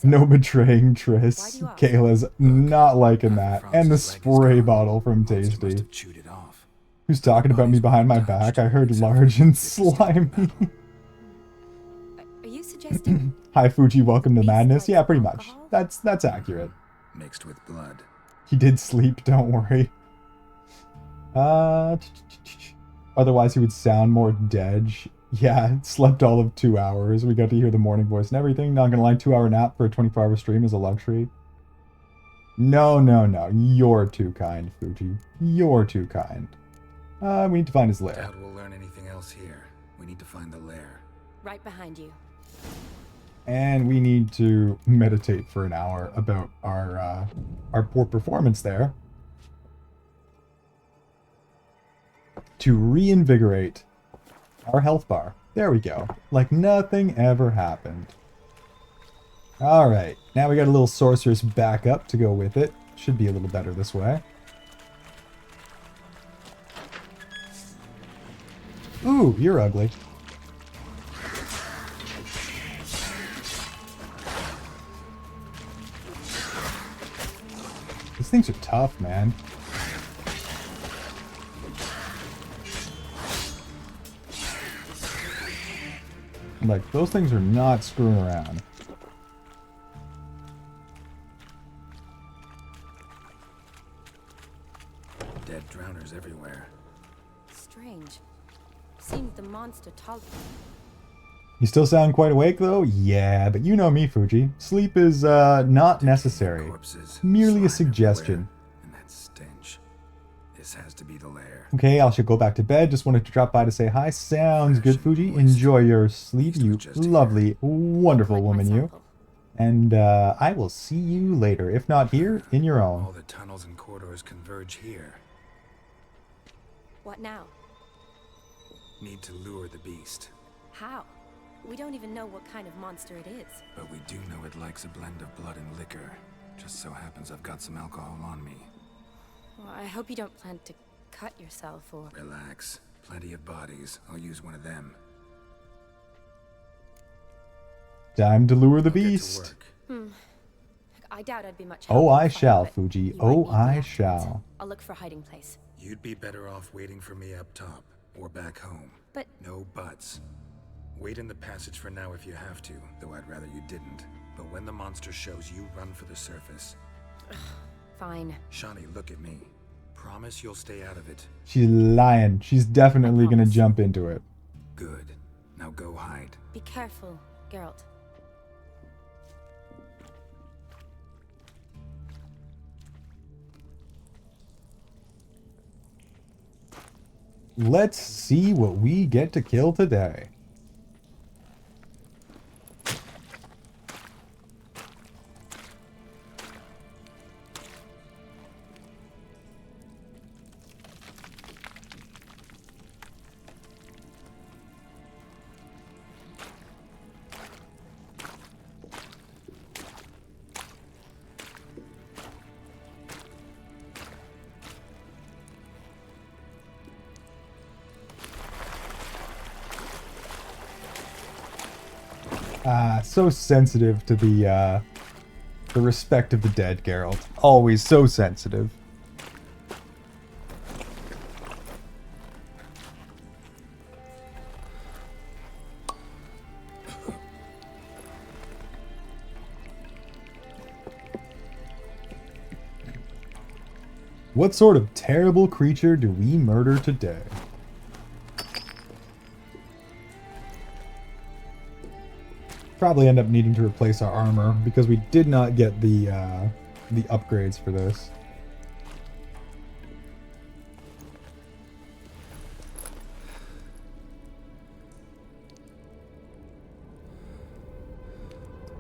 No betraying Triss. Kayla's not liking that. And the spray bottle from Tasty. Who's talking about me behind my back? I heard large and slimy. Are you suggesting? Hi, Fuji, welcome to madness. Yeah, pretty much. That's accurate. Mixed with blood. He did sleep, don't worry. Otherwise he would sound more dead. Yeah, slept all of 2 hours. We got to hear the morning voice and everything. Not gonna lie, 2-hour nap for a 24-hour stream is a luxury. No. You're too kind, Fuji. You're too kind. We need to find his lair. Doubt we'll learn anything else here. We need to find the lair. Right behind you. And we need to meditate for an hour about our poor performance there. To reinvigorate our health bar. There we go. Like nothing ever happened. Alright, now we got a little sorceress backup to go with it. Should be a little better this way. Ooh, you're ugly. These things are tough, man. Like, those things are not screwing around. Dead drowners monsters everywhere. Strange. Seemed the monster told me. You still sound quite awake, though? Yeah, but you know me, Fuji. Sleep is, not necessary. Merely a suggestion. And that stench. This has to be the lair. Okay, I should go back to bed. Just wanted to drop by to say hi. Sounds good, Fuji. Enjoy your sleep, you lovely, wonderful woman, you. And, I will see you later. If not here, in your own. All the tunnels and corridors converge here. What now? Need to lure the beast. How? We don't even know what kind of monster it is. But we do know it likes a blend of blood and liquor. Just so happens I've got some alcohol on me. Well, I hope you don't plan to cut yourself or... Relax. Plenty of bodies. I'll use one of them. Time to lure the beast. I doubt I'd be much help. Oh, I in the fight, shall, but Fuji. you might Oh, need me I afterwards. shall. I'll look for a hiding place. You'd be better off waiting for me up top. Or back home. But... No buts. Wait in the passage for now if you have to, though I'd rather you didn't. But when the monster shows, you run for the surface. Fine. Shani, look at me. Promise you'll stay out of it. She's lying. She's definitely gonna jump into it. Good. Now go hide. Be careful, Geralt. Let's see what we get to kill today. So sensitive to the respect of the dead, Geralt. Always so sensitive. What sort of terrible creature do we murder today? Probably end up needing to replace our armor because we did not get the upgrades for this.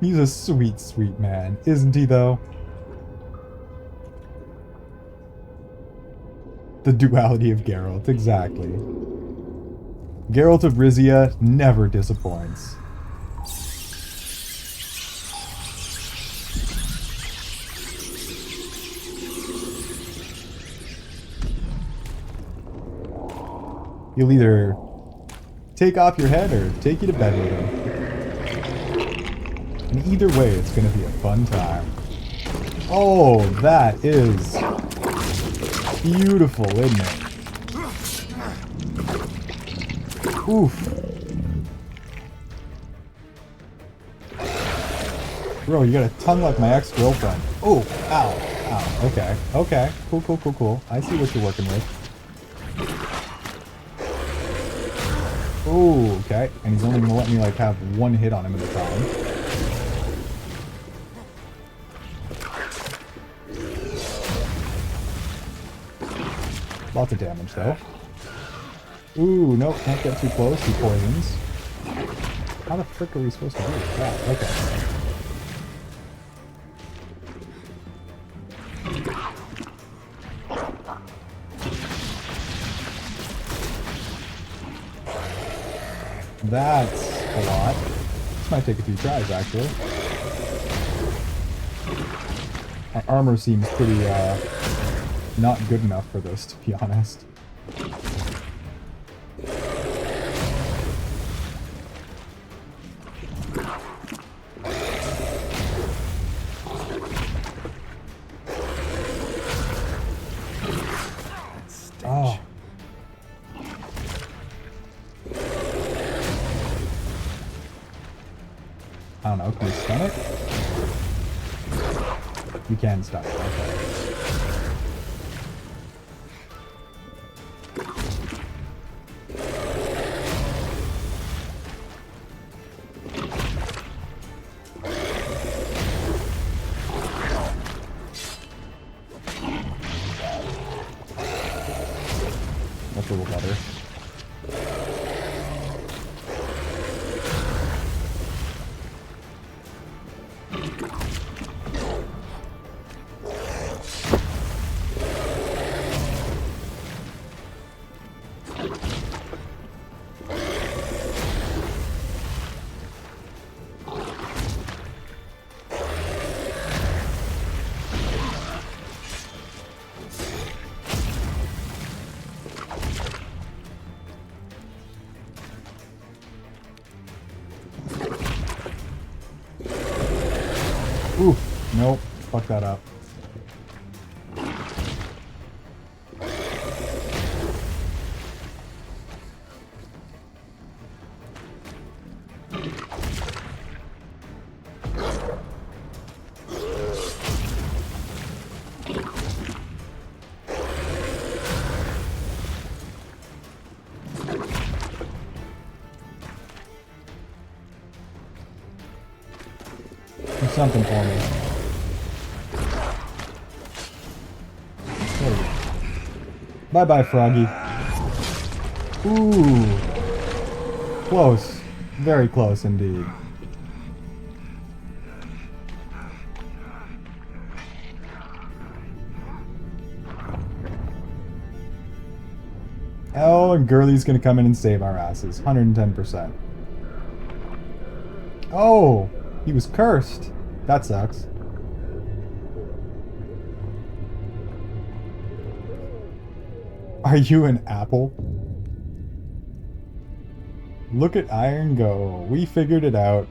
He's a sweet, sweet man, isn't he though? The duality of Geralt, exactly. Geralt of Rizzia never disappoints. He'll either take off your head or take you to bed with him. And either way, it's going to be a fun time. Oh, that is beautiful, isn't it? Oof. Bro, you got a tongue like my ex-girlfriend. Oh, ow, ow. Okay, okay. Cool, cool, cool, cool. I see what you're working with. Oh, okay. And he's only gonna let me like have one hit on him at a time. Lots of damage though. Ooh, nope, can't get too close. He poisons. How the frick are we supposed to do that? Okay. That's a lot. This might take a few tries, actually. Our armor seems pretty, not good enough for this, to be honest. Oh. I don't know, can we stun it? We can stun it, okay. Oof. Nope. Fuck that up. Do something for me. There we go. Bye-bye, Froggy. Ooh. Close. Very close indeed. Oh, and Gurley's gonna come in and save our asses. 110%. Oh! He was cursed. That sucks. Are you an apple? Look at Iron go. We figured it out.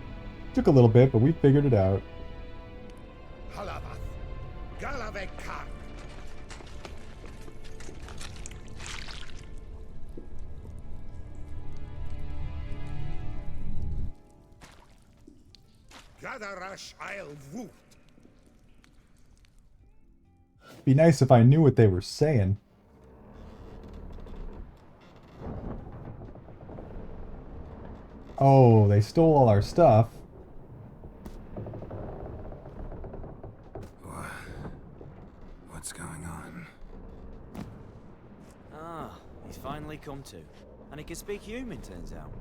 Took a little bit, but we figured it out. Be nice if I knew what they were saying. Oh, they stole all our stuff. What's going on? Ah, he's finally come to. And he can speak human, turns out.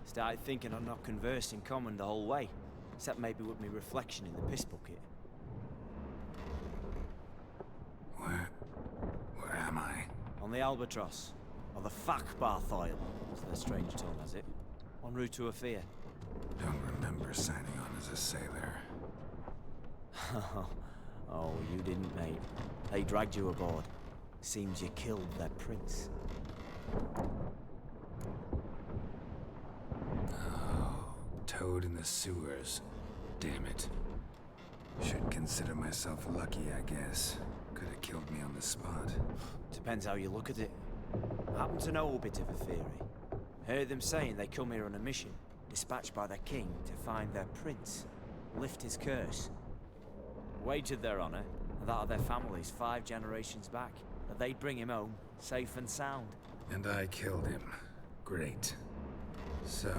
Started thinking I'd not conversed in common the whole way. Except maybe with me reflection in the piss bucket. Where am I? On the Albatross. Or the Fakbarthoil, as their strange tongue has it. En route to Afia. Don't remember signing on as a sailor. Oh, you didn't, mate. They dragged you aboard. Seems you killed their prince. Toad in the sewers. Damn it. Should consider myself lucky, I guess. Could have killed me on the spot. Depends how you look at it. I happen to know a bit of a theory. Heard them saying they come here on a mission, dispatched by their king to find their prince, lift his curse. Wagered their honor, and that of their families 5 generations back, that they'd bring him home, safe and sound. And I killed him. Great. So,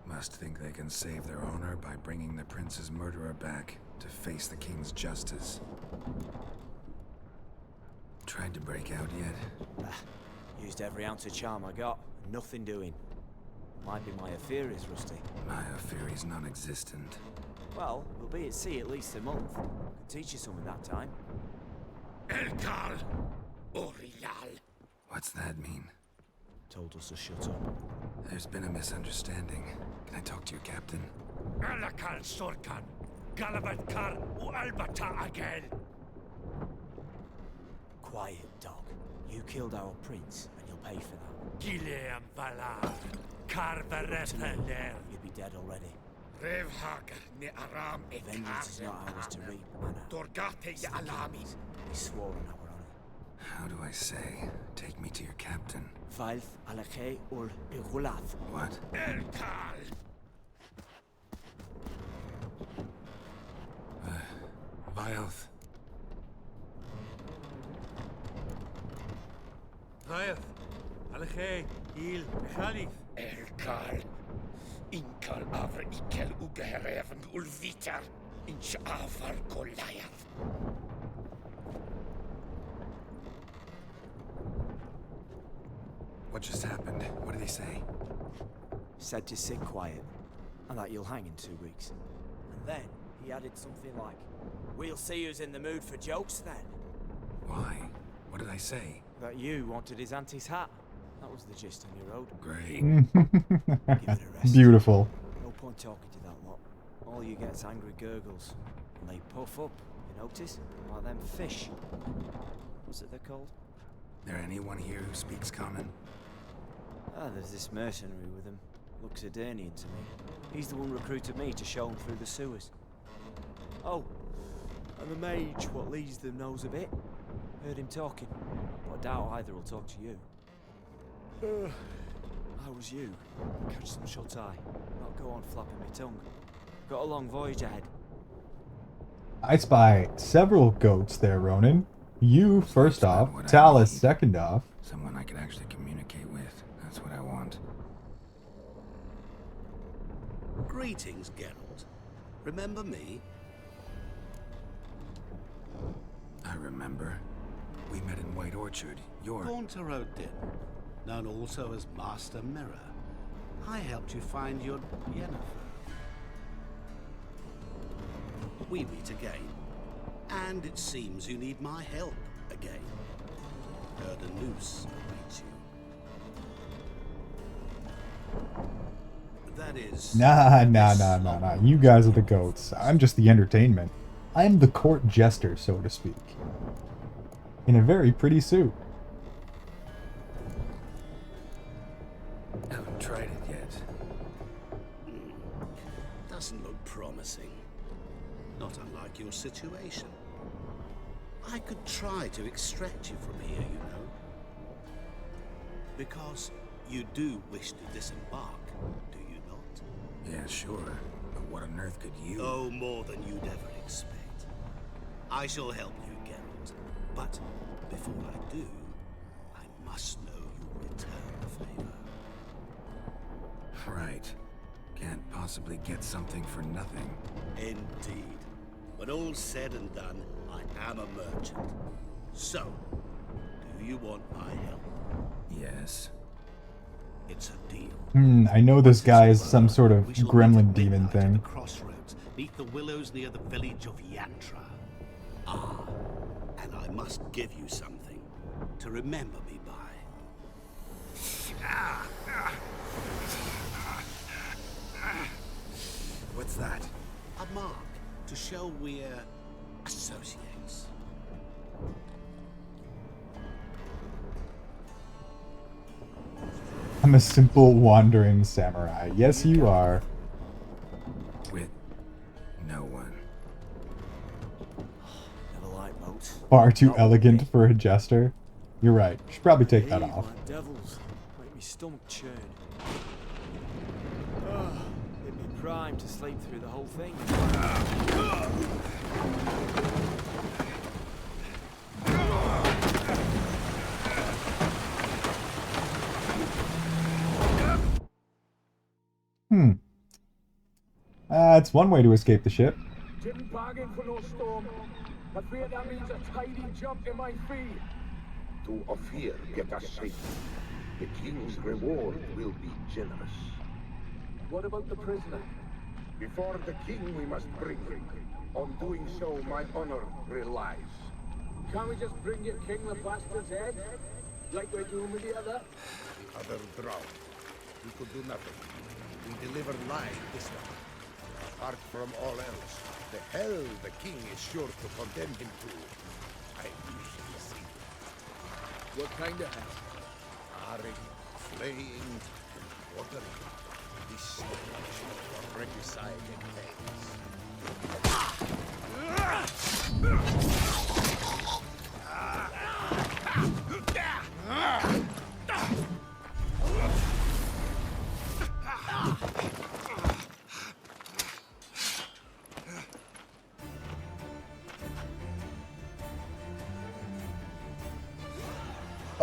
must think they can save their honor by bringing the prince's murderer back to face the king's justice. Tried to break out yet? Used every ounce of charm I got, nothing doing. Might be my Aetheri's rusty. My Aetheri's non-existent. Well, we'll be at sea at least a month. Could teach you something that time. Elkal Orial. What's that mean? Told us to shut up. There's been a misunderstanding. Can I talk to your captain? Alakal Sorkan. Galabat Kar U Albata Agel. Quiet, dog. You killed our prince, and you'll pay for that. Gileam Valar. Karvarepeler. You'd be dead already. Revhagar ne Aram e Vengeance is not ours to reap, Anna. Dorgate ya Alami. We swore on our honor. How do I say? Take me to your captain. Valth Alakhe ul Begulath. What? Elkal. Vilth. Vilth. Alakhe. Il. Khalif. Elkal. Inkal Avr Ikel Ugehereven Ulvitar. Inch Avar Goliath. What just happened? What did he say? Said to sit quiet, and that you'll hang in 2 weeks. And then he added something like, "We'll see who's in the mood for jokes then." Why? What did I say? That you wanted his auntie's hat. That was the gist on your road. Great. Give it a rest. Beautiful. No point talking to that lot. All you get is angry gurgles. And they puff up, you notice? Like them fish. What's it they're called? There anyone here who speaks common? Ah, there's this mercenary with him. Looks Edirnian to me. He's the one recruited me to show him through the sewers. Oh, and the mage what leads them knows a bit. Heard him talking, but I doubt either will talk to you. How was you? Catch some shut-eye. Not go on flapping my tongue. Got a long voyage ahead. I spy several goats there, Ronan. You first off, Talus second off. Someone I could actually communicate with. That's what I want. Greetings, Geralt. Remember me? I remember. We met in White Orchard. You're... Gauntleroad Din, known also as Master Mirror. I helped you find your Yennefer. We meet again. And it seems you need my help again. Heard a noose awaits you. That is... Nah. You guys are the goats. I'm just the entertainment. I'm the court jester, so to speak. In a very pretty suit. Haven't tried it yet. Doesn't look promising. Not unlike your situation. I could try to extract you from here, you know. Because you do wish to disembark, do you not? Yeah, sure. But what on earth could you... Oh, more than you'd ever expect. I shall help you, Geralt. But before I do, I must know you'll return the favor. Right. Can't possibly get something for nothing. Indeed. When all's said and done, I am a merchant. So, do you want my help? Yes. It's a deal. I know this guy is some sort of gremlin demon thing. Crossroads, neath the willows near the village of Yantra. Ah, and I must give you something to remember me by. What's that? A mark to show we're associates. I'm a simple wandering samurai. Yes, you are. With no one. Never liked boats. Far too elegant for a jester. You're right. Should probably take that off. Like devils. Make me stomach churn. It'd be prime to sleep through the whole thing. That's one way to escape the ship. Didn't bargain for no storm. I fear that means a tidy jump in my fee. To Ophir get us safe. The king's reward will be generous. What about the prisoner? Before the king we must bring him. On doing so, my honor relies. Can't we just bring your king the bastard's head? Like we're doing with the other? The other drowned. We could do nothing. We deliver live this time. Apart from all else, the hell the king is sure to condemn him to, I usually see. What kind of hell? Harring, flaying, watering. Destruction for regicide and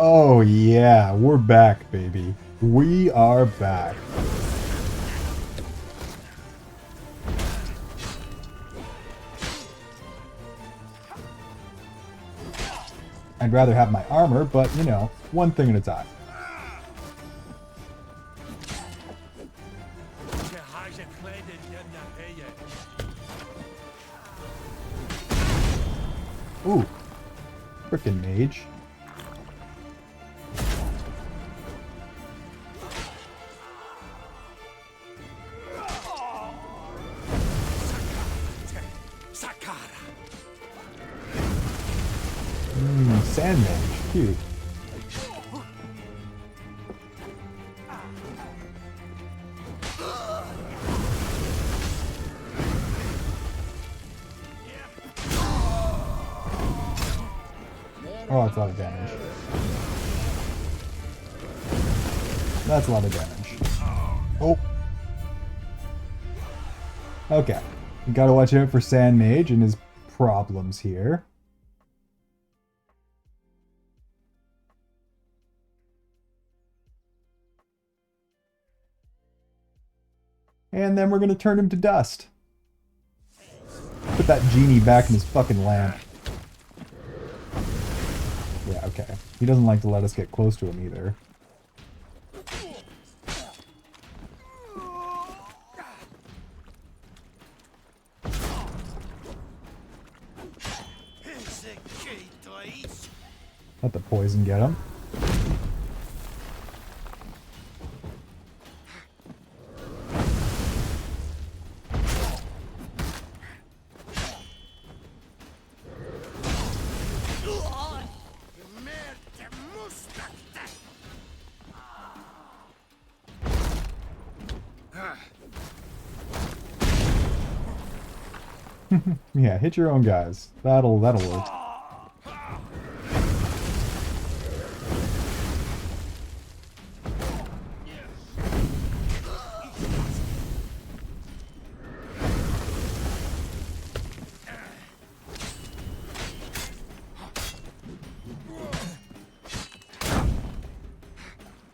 Oh yeah, we're back, baby. We are back. I'd rather have my armor, but you know, one thing at a time. Ooh, frickin' mage. Sand mage, cute. Oh, that's a lot of damage. That's a lot of damage. Oh. Okay. You gotta watch out for Sand Mage and his problems here. And then we're gonna turn him to dust. Put that genie back in his fucking lamp. Yeah, okay. He doesn't like to let us get close to him either. Let the poison get him. Yeah, hit your own guys. That'll work.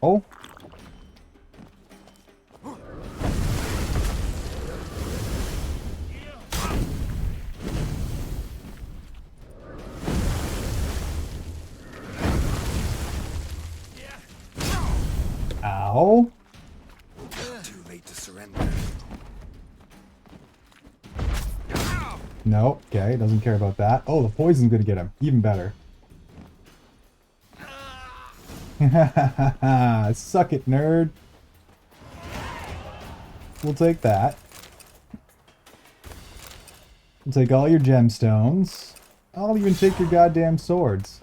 Oh. Ow. Too late to surrender. No, okay, doesn't care about that. Oh, the poison's gonna get him. Even better. Suck it, nerd. We'll take that. We'll take all your gemstones. I'll even take your goddamn swords.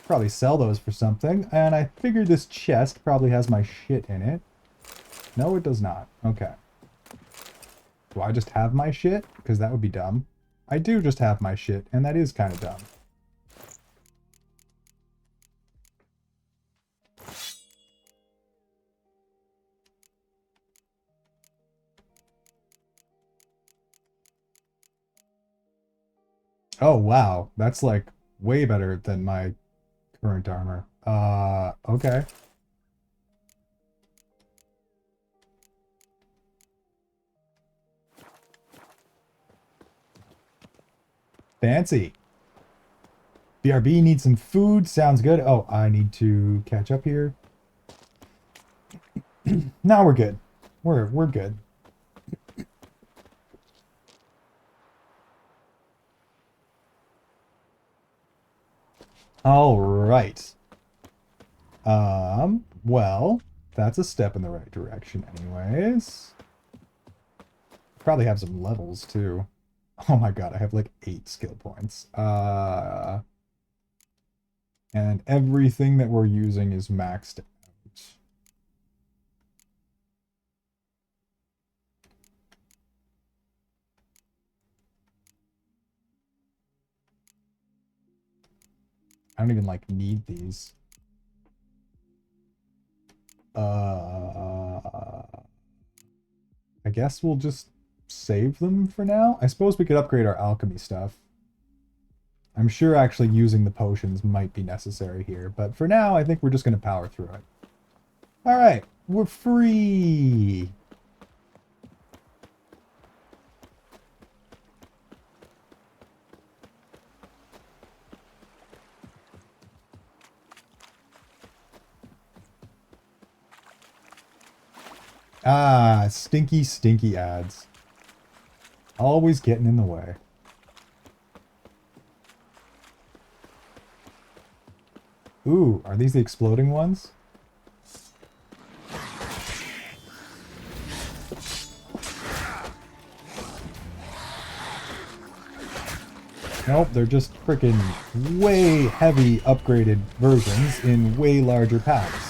Probably sell those for something. And I figure this chest probably has my shit in it. No, it does not. Okay. Do I just have my shit? Because that would be dumb. I do just have my shit, and that is kind of dumb. Oh, wow. That's like way better than my current armor. Okay. Fancy. BRB needs some food. Sounds good. Oh, I need to catch up here. Now we're good. We're good. All right. Well, that's a step in the right direction anyways. Probably have some levels too. Oh my god, I have like 8 skill points. And everything that we're using is maxed out. I don't even like need these. I guess we'll just save them for now. I suppose we could upgrade our alchemy stuff. I'm sure actually using the potions might be necessary here, but for now, I think we're just going to power through it. All right, we're free. Ah, stinky, stinky ads. Always getting in the way. Ooh, are these the exploding ones? Nope, they're just freaking way heavy upgraded versions in way larger packs.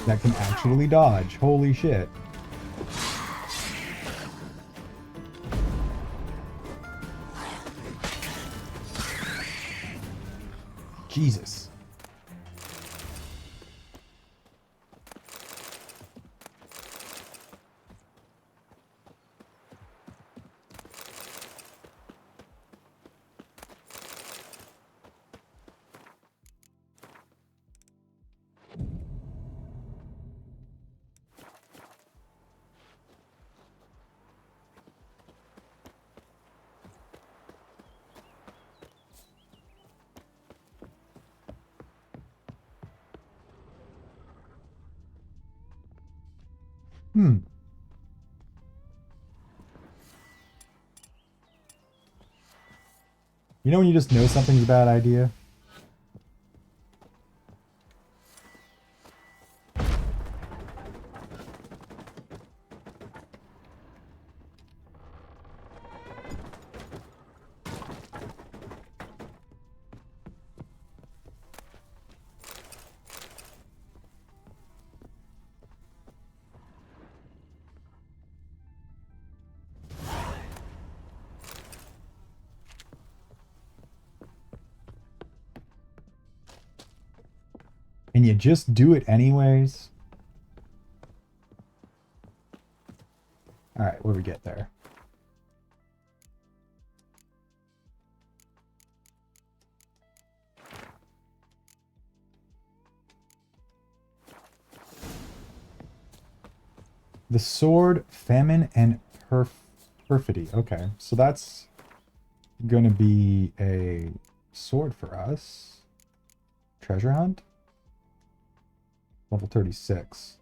that can actually dodge. Holy shit. Jesus. Hmm. You know when you just know something's a bad idea? And you just do it anyways? Alright, what do we get there? The sword, famine, and perfidy. Okay, so that's gonna be a sword for us. Treasure hunt? Level 36.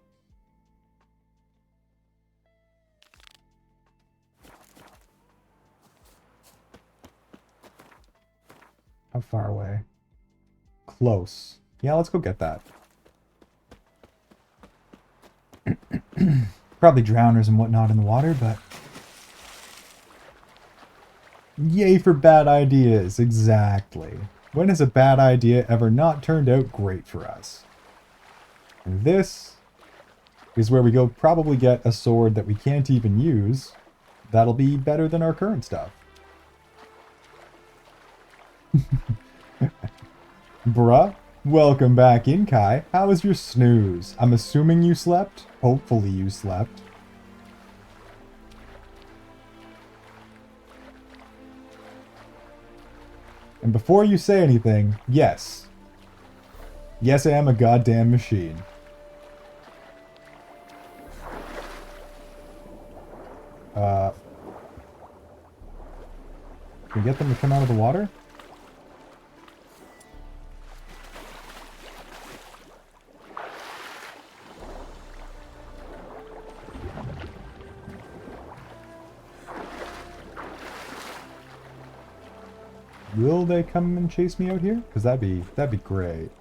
How far away? Close. Yeah, let's go get that. Probably drowners and whatnot in the water, but... Yay for bad ideas, exactly. When has a bad idea ever not turned out great for us? And this is where we go probably get a sword that we can't even use. That'll be better than our current stuff. Bruh, welcome back in, Kai. How was your snooze? I'm assuming you slept? Hopefully you slept. And before you say anything, yes. Yes, I am a goddamn machine. Can we get them to come out of the water? Will they come and chase me out here? Because that'd be great.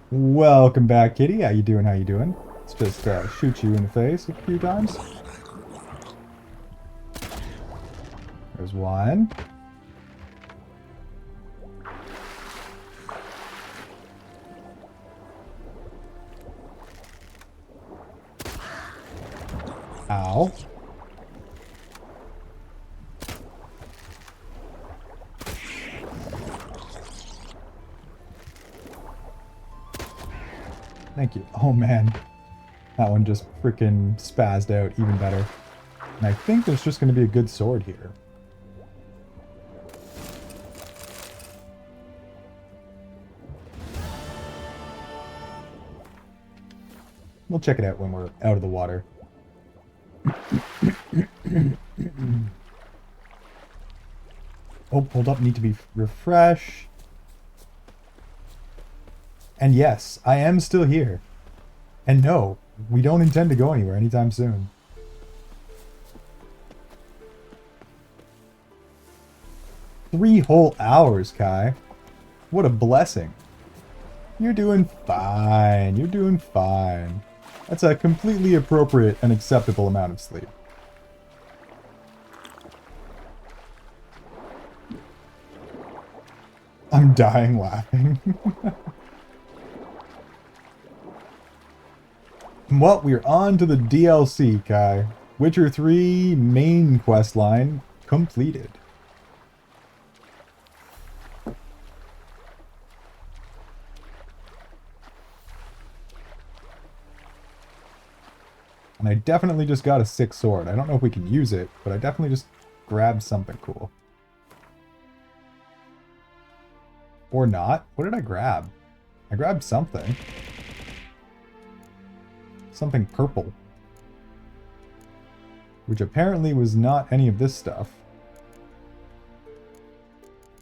Welcome back, kitty. How you doing? How you doing? Let's just shoot you in the face a few times. There's one. Ow. Thank you. Oh man. That one just freaking spazzed out even better. And I think there's just going to be a good sword here. We'll check it out when we're out of the water. Oh, hold up. Need to be refresh. And yes, I am still here. And no, we don't intend to go anywhere anytime soon. Three whole hours, Kai. What a blessing. You're doing fine. You're doing fine. That's a completely appropriate and acceptable amount of sleep. I'm dying laughing. what? We're on to the DLC, Kai. Witcher 3 main quest line completed. And I definitely just got a sick sword. I don't know if we can use it, but I definitely just grabbed something cool. Or not. What did I grab? I grabbed something. Something purple. Which apparently was not any of this stuff.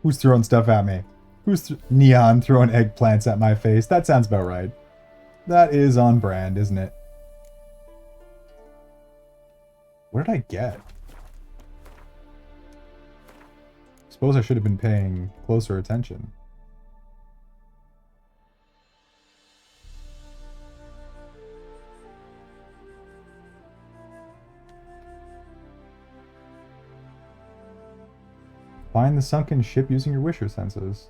Who's throwing stuff at me? Who's Neon throwing eggplants at my face? That sounds about right. That is on brand, isn't it? What did I get? Suppose I should have been paying closer attention. Find the sunken ship using your Wisher senses.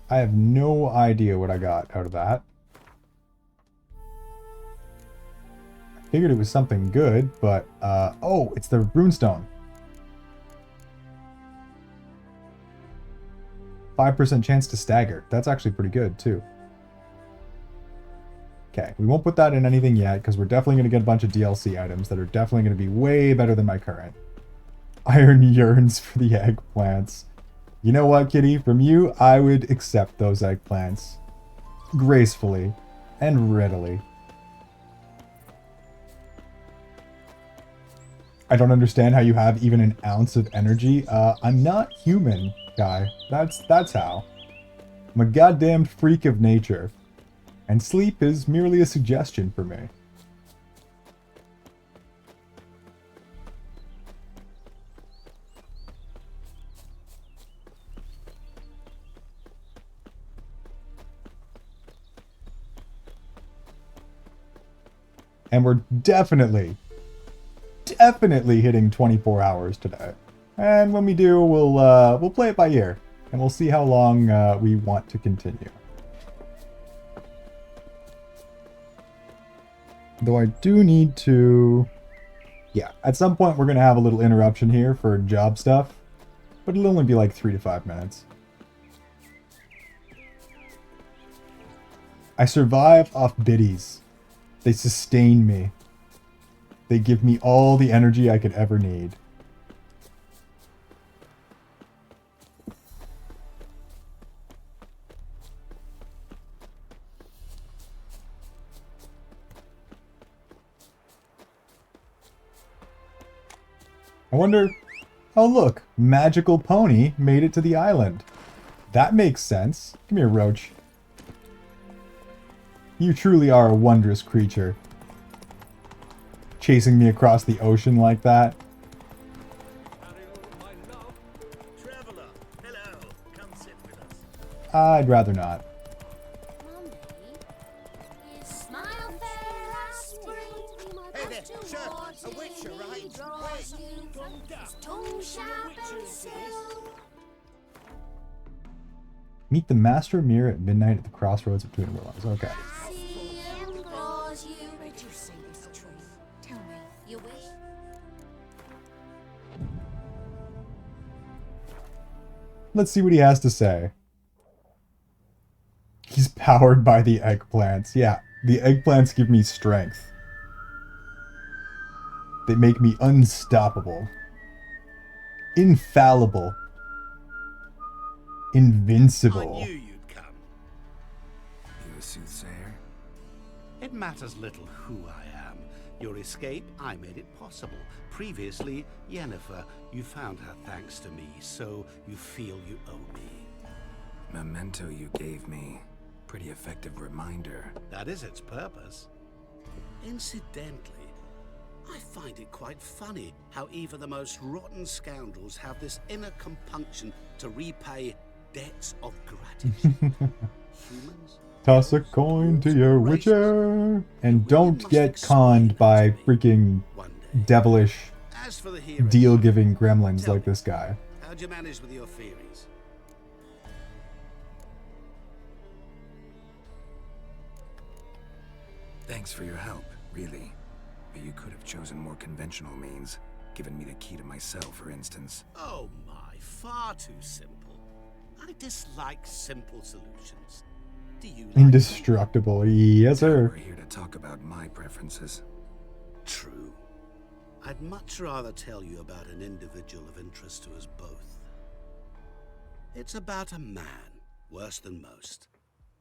I have no idea what I got out of that. I figured it was something good, but, oh, it's the runestone. 5% chance to stagger. That's actually pretty good, too. Okay, we won't put that in anything yet, because we're definitely going to get a bunch of DLC items that are definitely going to be way better than my current. Iron yearns for the eggplants. You know what, kitty? From you, I would accept those eggplants. Gracefully. And readily. I don't understand how you have even an ounce of energy. I'm not human, guy. That's how. I'm a goddamn freak of nature. And sleep is merely a suggestion for me. And we're definitely hitting 24 hours today. And when we do, we'll play it by ear, and we'll see how long we want to continue. Though I do need to... Yeah, at some point we're going to have a little interruption here for job stuff, but it'll only be like 3 to 5 minutes. I survive off biddies. They sustain me. They give me all the energy I could ever need. I wonder... Oh look, Magical Pony made it to the island. That makes sense. Come here, Roach. You truly are a wondrous creature. Chasing me across the ocean like that. I'd rather not. Hey there, sir, a witcher, right? Meet the Master Mirror at midnight at the crossroads of Twin Worlds. Okay. Let's see what he has to say. He's powered by the eggplants. Yeah, the eggplants give me strength. They make me unstoppable. Infallible. Invincible. I knew you'd come. You a soothsayer? It matters little who I am. Your escape, I made it possible. Previously, Yennefer, you found her thanks to me, so you feel you owe me. Memento you gave me. Pretty effective reminder. That is its purpose. Incidentally, I find it quite funny how even the most rotten scoundrels have this inner compunction to repay debts of gratitude. Humans? Toss a coin to your witcher. And don't get conned by freaking devilish deal-giving gremlins like this guy. How'd you manage with your theories? Thanks for your help, really. But you could have chosen more conventional means. Given me the key to my cell, for instance. Oh my, far too simple. I dislike simple solutions. Do you like Indestructible, yes sir. We're here to talk about my preferences. True. I'd much rather tell you about an individual of interest to us both. It's about a man, worse than most.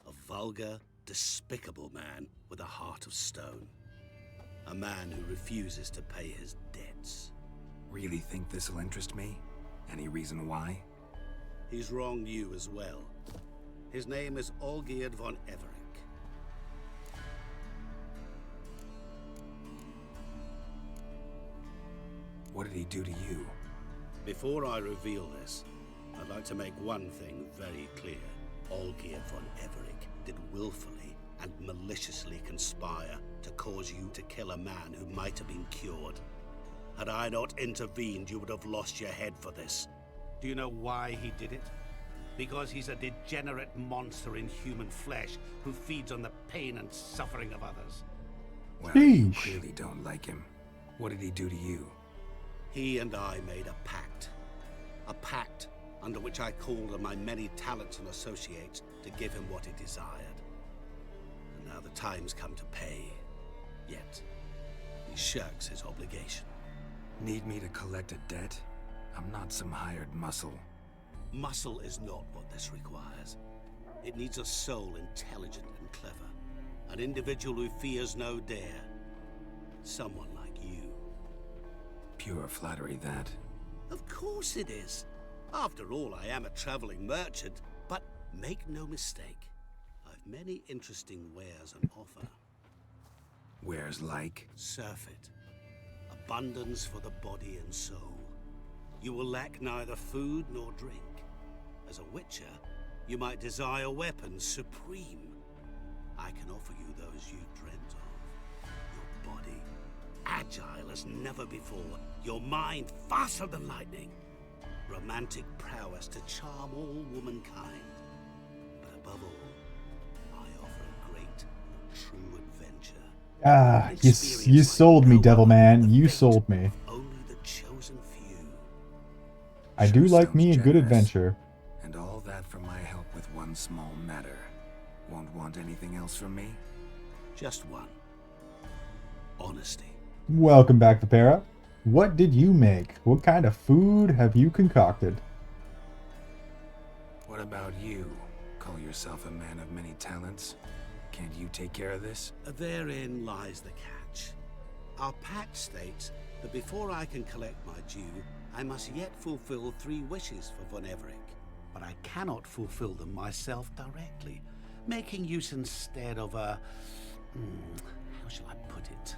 A vulgar, despicable man with a heart of stone. A man who refuses to pay his debts. Really think this'll interest me? Any reason why? He's wronged you as well. His name is Olgierd von Everec. What did he do to you? Before I reveal this, I'd like to make one thing very clear. Olgierd von Everec did willfully and maliciously conspire to cause you to kill a man who might have been cured. Had I not intervened, you would have lost your head for this. Do you know why he did it? Because he's a degenerate monster in human flesh who feeds on the pain and suffering of others. Well, you clearly don't like him. What did he do to you? He and I made a pact. A pact under which I called on my many talents and associates to give him what he desired. And now the time's come to pay. Yet, he shirks his obligation. Need me to collect a debt? I'm not some hired muscle. Muscle is not what this requires. It needs a soul intelligent and clever. An individual who fears no dare. Someone like you. Pure flattery, that. Of course it is. After all, I am a traveling merchant. But make no mistake, I've many interesting wares on offer. Wares like? Surfeit. Abundance for the body and soul. You will lack neither food nor drink. As a witcher, you might desire weapons supreme. I can offer you those you dreamt of. Your body, agile as never before. Your mind, faster than lightning. Romantic prowess to charm all womankind. But above all, I offer a great, true adventure. Ah, you sold me, Devil Man. You sold me. Only the chosen few. I do like me a good adventure. And all that for my help with one small matter. Won't want anything else from me? Just one. Honesty. Welcome back, Vipera. What did you make? What kind of food have you concocted? What about you? Call yourself a man of many talents? Can't you take care of this? Therein lies the catch. Our pact states that before I can collect my due, I must yet fulfill 3 wishes for von Everec. But I cannot fulfill them myself directly, making use instead of a... how shall I put it?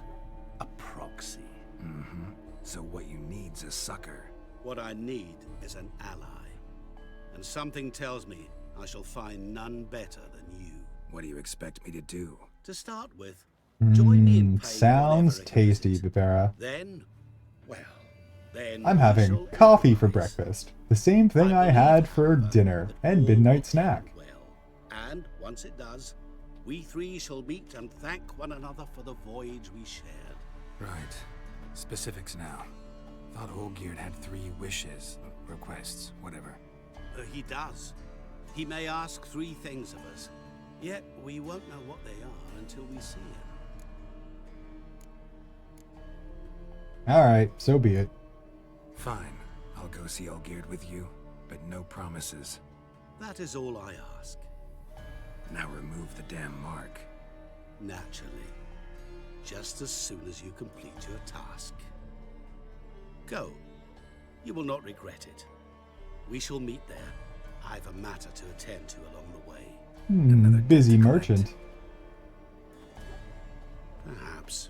A proxy. Mm-hmm. So what you need's a sucker. What I need is an ally. And something tells me I shall find none better than you. What do you expect me to do? To start with, join me in paying Sounds tasty, Vipera. Then, well, then I'm having coffee for breakfast. The same thing I had for dinner and midnight snack. And once it does, we 3 shall meet and thank one another for the voyage we shared. Right. Specifics now. Thought Olgierd had 3 wishes, requests, whatever. He does. He may ask 3 things of us, yet we won't know what they are until we see him. Alright, so be it. Fine. I'll go see Olgierd with you, but no promises. That is all I ask. Now remove the damn mark. Naturally. Just as soon as you complete your task. Go. You will not regret it. We shall meet there. I've a matter to attend to along the way. Busy merchant. Perhaps.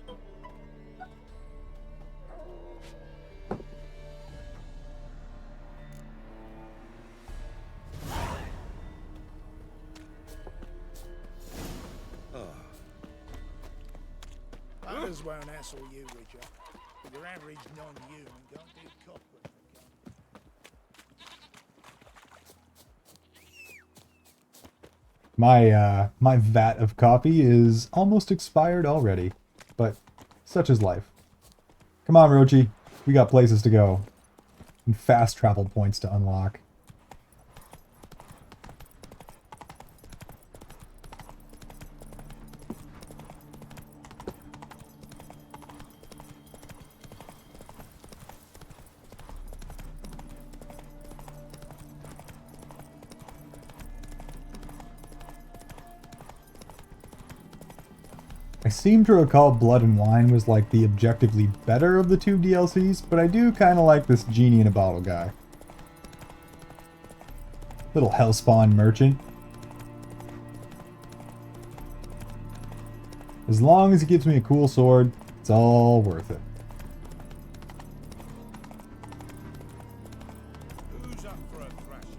Others won't hassle you, Rizzia. But your average non-human can't be a copper. My vat of coffee is almost expired already, but such is life. Come on, Rochi. We got places to go. And fast travel points to unlock. I seem to recall Blood and Wine was like the objectively better of the two DLCs, but I do kind of like this genie in a bottle guy. Little Hellspawn merchant. As long as he gives me a cool sword, it's all worth it. Who's up for a thrashing?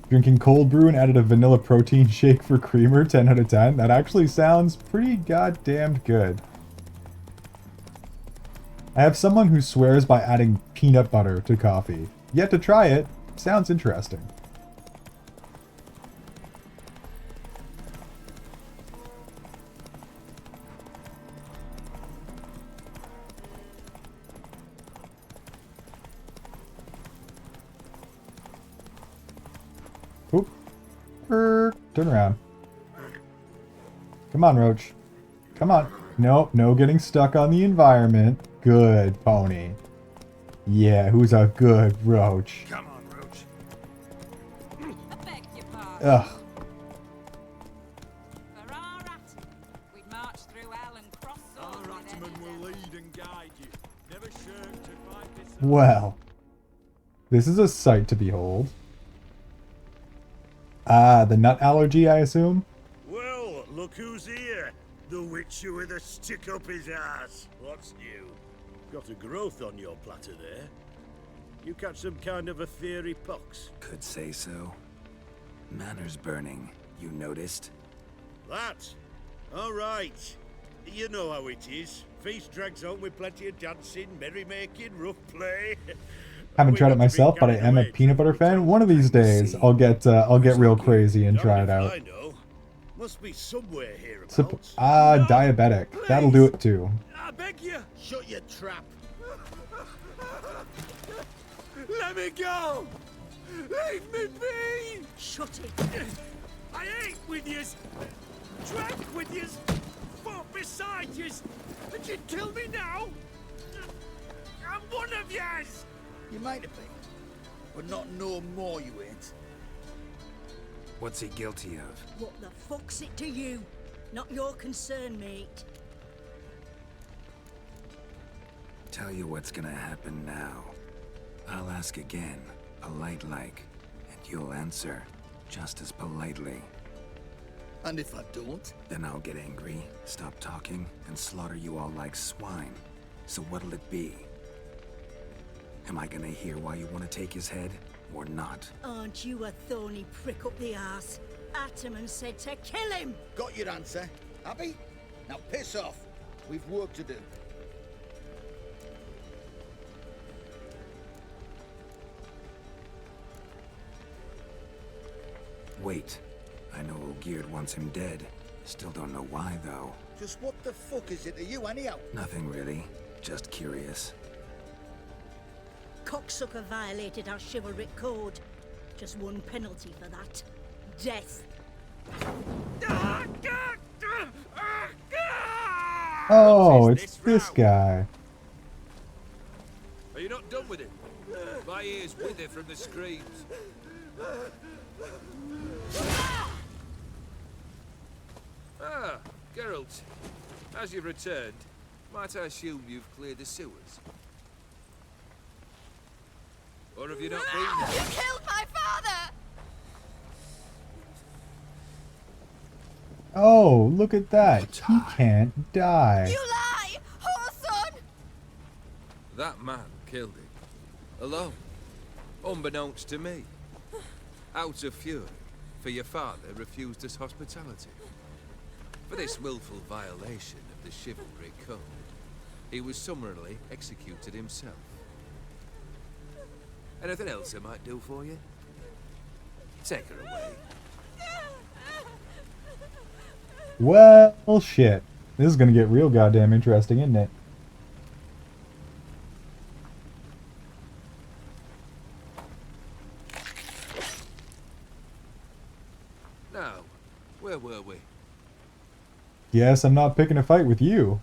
Drinking cold brew and added a vanilla protein shake for creamer, 10 out of 10. That actually sounds pretty goddamn good. I have someone who swears by adding peanut butter to coffee. Yet to try it. Sounds interesting. Oop. Turn around. Come on, Roach. Come on. Nope, no getting stuck on the environment. Good, pony. Yeah, who's a good Roach? Come on, Roach. I beg your pardon. Ugh. For our Atman, we'd march through hell and cross swords Our with Atman any will lead and guide you. Never shirk to fight this. Well. This is a sight to behold. Ah, the nut allergy, I assume? Well, look who's here. The Witcher with a stick up his ass. What's new? Got a growth on your platter there. You catch some kind of a theory pox? Could say so. Manners burning, you noticed? That? All right. You know how it is. Feast drags on with plenty of dancing, merrymaking, rough play. Haven't tried it myself, but I am a peanut butter fan. One of these days, I'll get real crazy and try it out. I know. Must be somewhere hereabouts. Diabetic. That'll do it too. I beg you. Shut your trap. Let me go. Leave me be. Shut it. I ate with yous. Drank with yous. Fought beside yous. And you'd kill me now? I'm one of yous. You might have been, but not no more you ain't. What's he guilty of? What the fuck's it to you? Not your concern, mate. Tell you what's gonna happen now. I'll ask again, polite-like, and you'll answer just as politely. And if I don't? Then I'll get angry, stop talking, and slaughter you all like swine. So what'll it be? Am I gonna hear why you want to take his head, or not? Aren't you a thorny prick up the arse? Atman said to kill him! Got your answer. Happy? Now piss off. We've work to do. Wait. I know Olgierd wants him dead. Still don't know why, though. Just what the fuck is it to you, anyhow? Nothing really. Just curious. Cocksucker violated our chivalric code. Just one penalty for that. Death. Oh, it's this guy. Are you not done with it? My ears wither from the screams. Ah, Geralt. As you've returned, might I assume you've cleared the sewers? Or have you not been there? You killed my father! Oh, look at that. He can't die. You lie! Whoreson! That man killed him. Alone. Unbeknownst to me. Out of fury, for your father refused us hospitality. For For this willful violation of the chivalry code, he was summarily executed himself. Anything else I might do for you? Take her away. Well, shit. This is gonna get real goddamn interesting, isn't it? Now, where were we? Yes, I'm not picking a fight with you.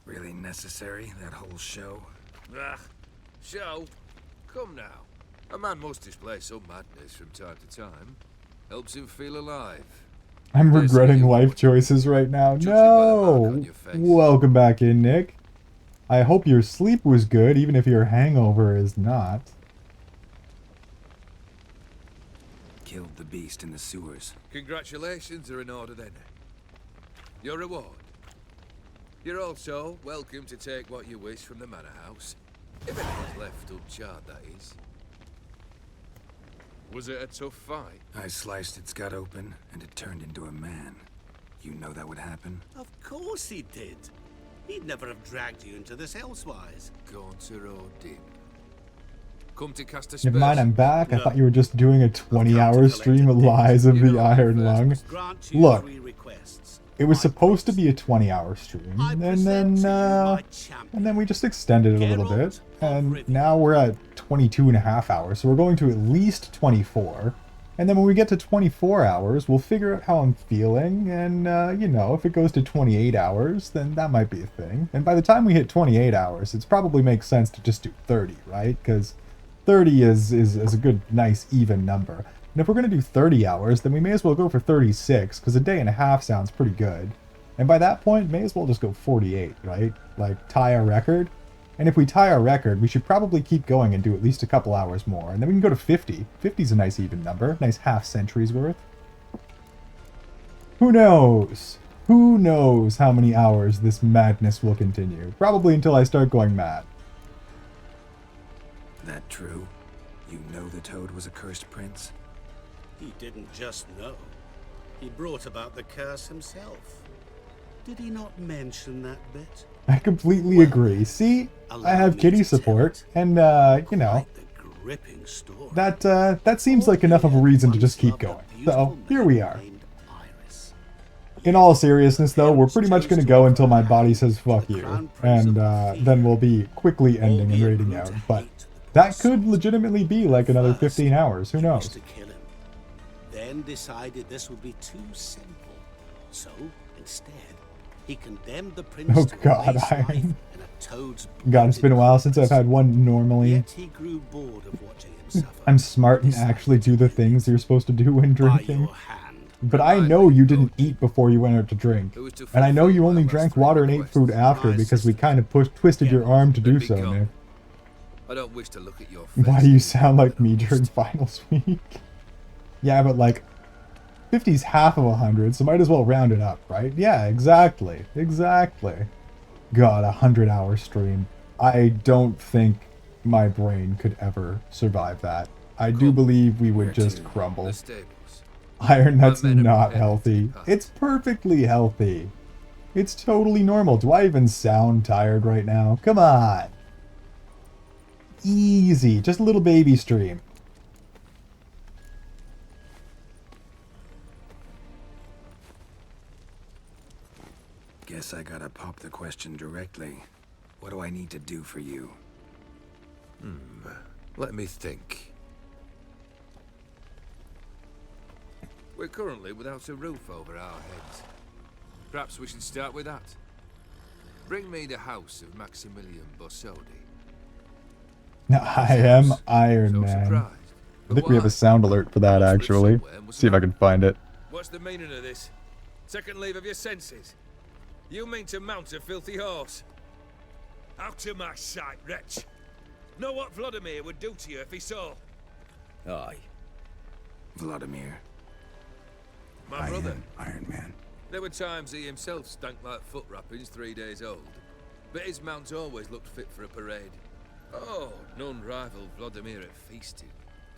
Really necessary, that whole show? Ah, show? Come now. A man must display some madness from time to time. Helps him feel alive. I'm regretting life choices right now. No! Welcome back in, Nick. I hope your sleep was good, even if your hangover is not. Killed the beast in the sewers. Congratulations are in order then. Your reward. You're also welcome to take what you wish from the manor house. If anyone's left uncharred, that is. Was it a tough fight? I sliced its gut open, and it turned into a man. You know that would happen? Of course he did. He'd never have dragged you into this elsewise. Gaunter Odin. Come to cast a spell. Never mind, I'm back. I thought you were just doing a 20-hour stream of Lies of the Iron Lung. Look, it was supposed to be a 20-hour stream, and then we just extended it a little bit, and now we're at 22.5 hours, so we're going to at least 24. And then when we get to 24 hours, we'll figure out how I'm feeling, and, you know, if it goes to 28 hours, then that might be a thing. And by the time we hit 28 hours, it probably makes sense to just do 30, right? Because 30 is a good, nice, even number. And if we're going to do 30 hours, then we may as well go for 36, because a day and a half sounds pretty good. And by that point, may as well just go 48, right? Like, tie a record. And if we tie our record, we should probably keep going and do at least a couple hours more. And then we can go to 50. 50 is a nice even number. Nice half century's worth. Who knows? Who knows how many hours this madness will continue? Probably until I start going mad. That true? You know the Toad was a cursed prince? He didn't just know. He brought about the curse himself. Did he not mention that bit? I completely agree. See, I have kitty support, and, you know, that seems like enough of a reason to just keep going. So, here we are. In all seriousness, though, we're pretty much going to go until my body says fuck you, and then we'll be quickly ending and raiding out, but that could legitimately be like another 15 hours, who knows? Then decided this would be too simple. So, instead, he condemned the prince Oh to god, a waste life Iron. in a toad's God, it's been a while since I've had one normally. Yet he grew bored of watching him suffer. I'm smart and actually do the things you're supposed to do when drinking. But I know you didn't eat before you went out to drink. And I know you only drank water and ate food after because we kind of twisted your arm to do so, Nick. I don't wish to look at your face. Why do you sound like me during finals week? Yeah, but like, 50's half of 100, so might as well round it up, right? Yeah, exactly. Exactly. God, 100-hour stream. I don't think my brain could ever survive that. I do believe we would just crumble. Iron, that's not healthy. It's perfectly healthy. It's totally normal. Do I even sound tired right now? Come on. Easy. Just a little baby stream. Guess I gotta pop the question directly. What do I need to do for you? Let me think. We're currently without a roof over our heads. Perhaps we should start with that. Bring me the house of Maximilian Bossodi. I am Iron Man. I think we have a sound alert for that, actually. See if I can find it. What's the meaning of this? Second leave of your senses? You mean to mount a filthy horse? Out of my sight, wretch! Know what Vladimir would do to you if he saw? Aye. Vladimir. My brother. Iron Man. There were times he himself stank like foot wrappings 3 days old. But his mount always looked fit for a parade. Oh, none rivaled Vladimir at feasting.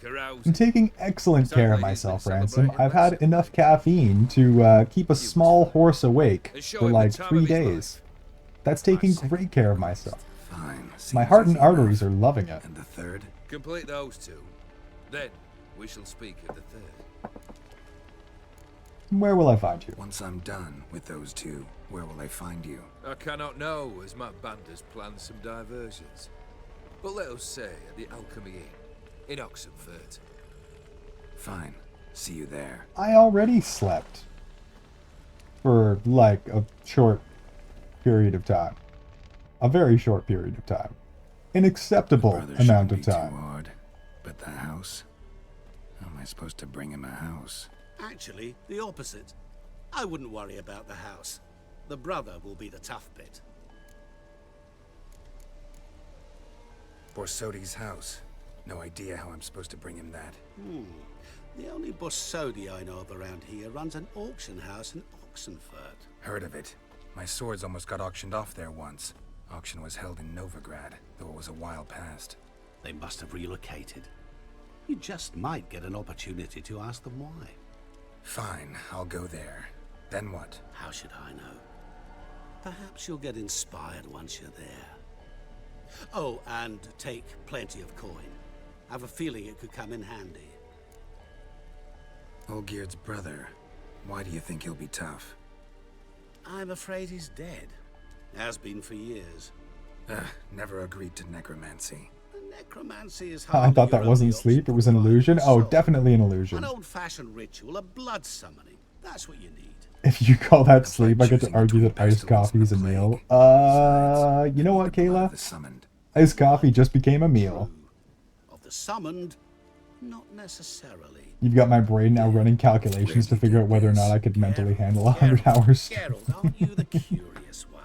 carousing. I'm taking excellent Sounds care of like he's been myself, Ransom. celebrating I've had enough caffeine to keep a small horse awake And show for him the like time 3 of his days. That's taking great care of myself. Fine. My seems heart and easy enough. arteries are loving it. And the third? Complete those two. Then we shall speak of the third. Where will I find you? Once I'm done with those two, where will I find you? I cannot know, as my band has planned some diversions. But let us say at the Alchemy Inn, in Oxenfurt. Fine. See you there. I already slept. For like a short period of time. A very short period of time. An acceptable Brother amount shouldn't of be too time. hard. But the house? How am I supposed to bring him a house? Actually, the opposite. I wouldn't worry about the house. The brother will be the tough bit. Borsodi's house. No idea how I'm supposed to bring him that. The only Borsodi I know of around here runs an auction house in Oxenfurt. Heard of it. My swords almost got auctioned off there once. Auction was held in Novigrad, though it was a while past. They must have relocated. You just might get an opportunity to ask them why. Fine, I'll go there. Then what? How should I know? Perhaps you'll get inspired once you're there. Oh, and take plenty of coin. I have a feeling it could come in handy. Olgierd's brother. Why do you think he'll be tough? I'm afraid he's dead. Has been for years. Never agreed to necromancy. Necromancy is I thought that wasn't sleep, it was an illusion. Oh, definitely an illusion. An old-fashioned ritual, a blood summoning. That's what you need. If you call that sleep, I get to argue that iced coffee is a meal. You know what, Kayla? Iced coffee just became a meal. Of the summoned, not necessarily. You've got my brain now running calculations to figure out whether or not I could mentally handle 100 hours. Geralt, aren't you the curious one?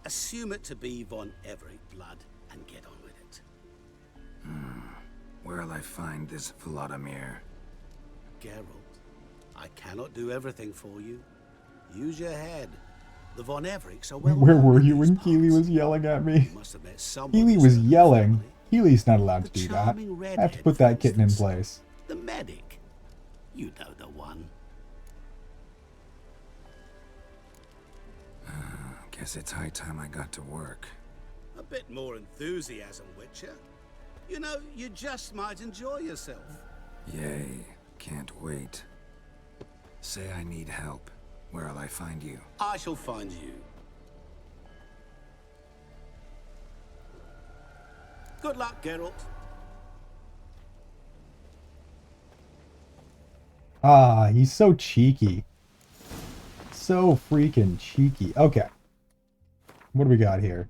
Assume it to be von Everett blood and get on with it. Where'll I find this Vladimir? Geralt, I cannot do everything for you. Use your head. The von Evericks are well. Where were you when Keely was yelling at me? Keely was yelling. Keely's not allowed to do that. I have to put that kitten in place. The medic. You know the one. Guess it's high time I got to work. A bit more enthusiasm, Witcher. You know, you just might enjoy yourself. Yay. Can't wait. Say I need help. Where'll I find you? I shall find you. Good luck, Geralt. Ah, he's so cheeky. So freaking cheeky. Okay. What do we got here?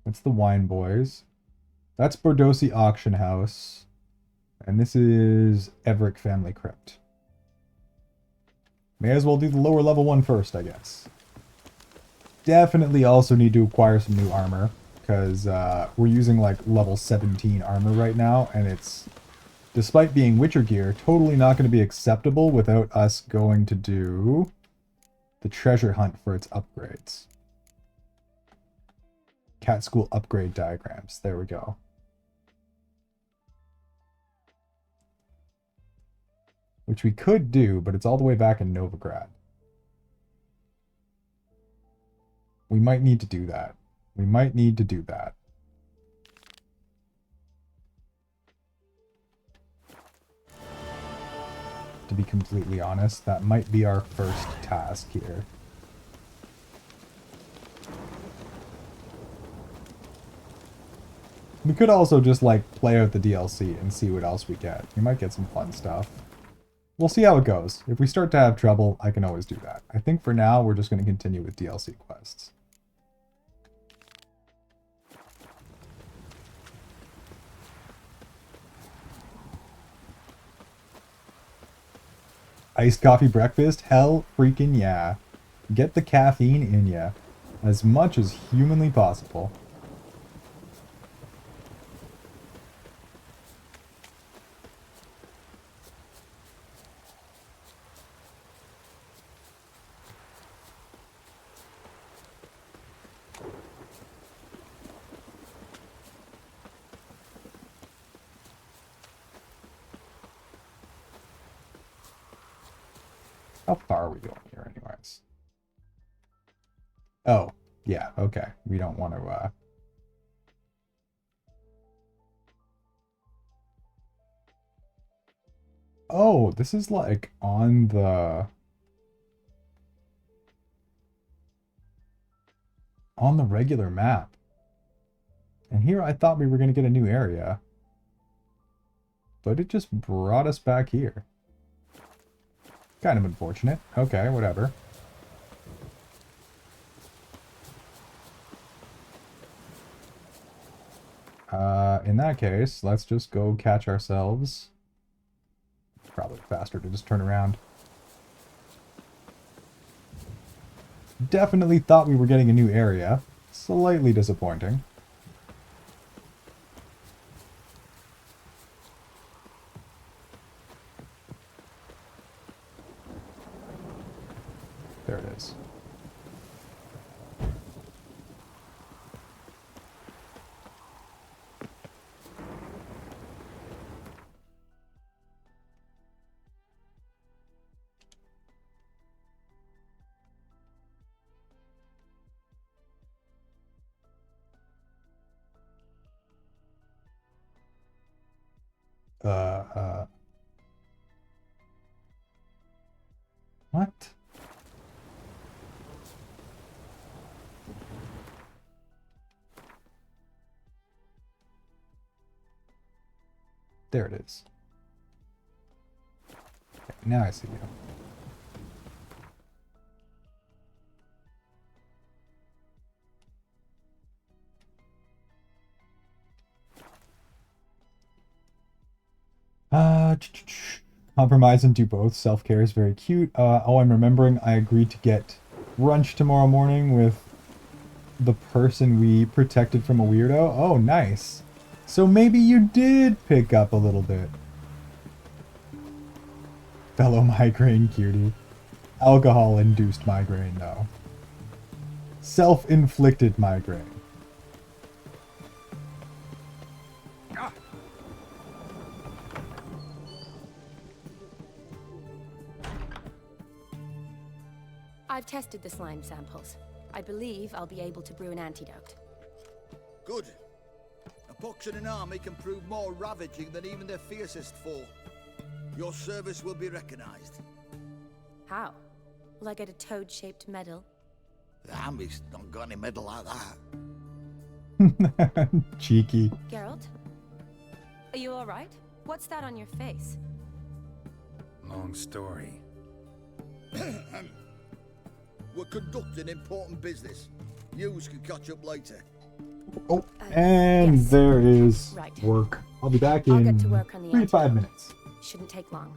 That's the Wine Boys. That's Bordosi Auction House. And this is Everick Family Crypt. May as well do the lower level one first, I guess. Definitely also need to acquire some new armor. Because we're using like level 17 armor right now. And it's, despite being Witcher gear, totally not going to be acceptable without us going to do the treasure hunt for its upgrades. Cat School upgrade diagrams. There we go. Which we could do, but it's all the way back in Novigrad. We might need to do that. We might need to do that. To be completely honest, that might be our first task here. We could also just, like, play out the DLC and see what else we get. We might get some fun stuff. We'll see how it goes. If we start to have trouble, I can always do that. I think for now, we're just going to continue with DLC quests. Iced coffee breakfast? Hell freaking yeah. Get the caffeine in ya. As much as humanly possible. How far are we going here anyways? Oh, yeah, okay. We don't want to, Oh, this is like on the regular map. And here I thought we were going to get a new area. But it just brought us back here. Kind of unfortunate. Okay, whatever. In that case, let's just go catch ourselves. Probably faster to just turn around. Definitely thought we were getting a new area. Slightly disappointing. There it is. What? There it is. Okay, now I see you. Compromise and do both. Self-care is very cute. Oh, I'm remembering I agreed to get brunch tomorrow morning with the person we protected from a weirdo. Oh, nice. So maybe you did pick up a little bit. Fellow migraine cutie. Alcohol-induced migraine, though. Self-inflicted migraine. I've tested the slime samples. I believe I'll be able to brew an antidote. Good. A pox in an army can prove more ravaging than even their fiercest foe. Your service will be recognized. How? Will I get a toad-shaped medal? The army's not got any medal like that. Cheeky. Geralt? Are you alright? What's that on your face? Long story. We're conducting important business. Yous can catch up later. Oh, and yes. there is Right. work. I'll be back I'll in get to work on the 3 to 5 antidote. minutes. Shouldn't take long.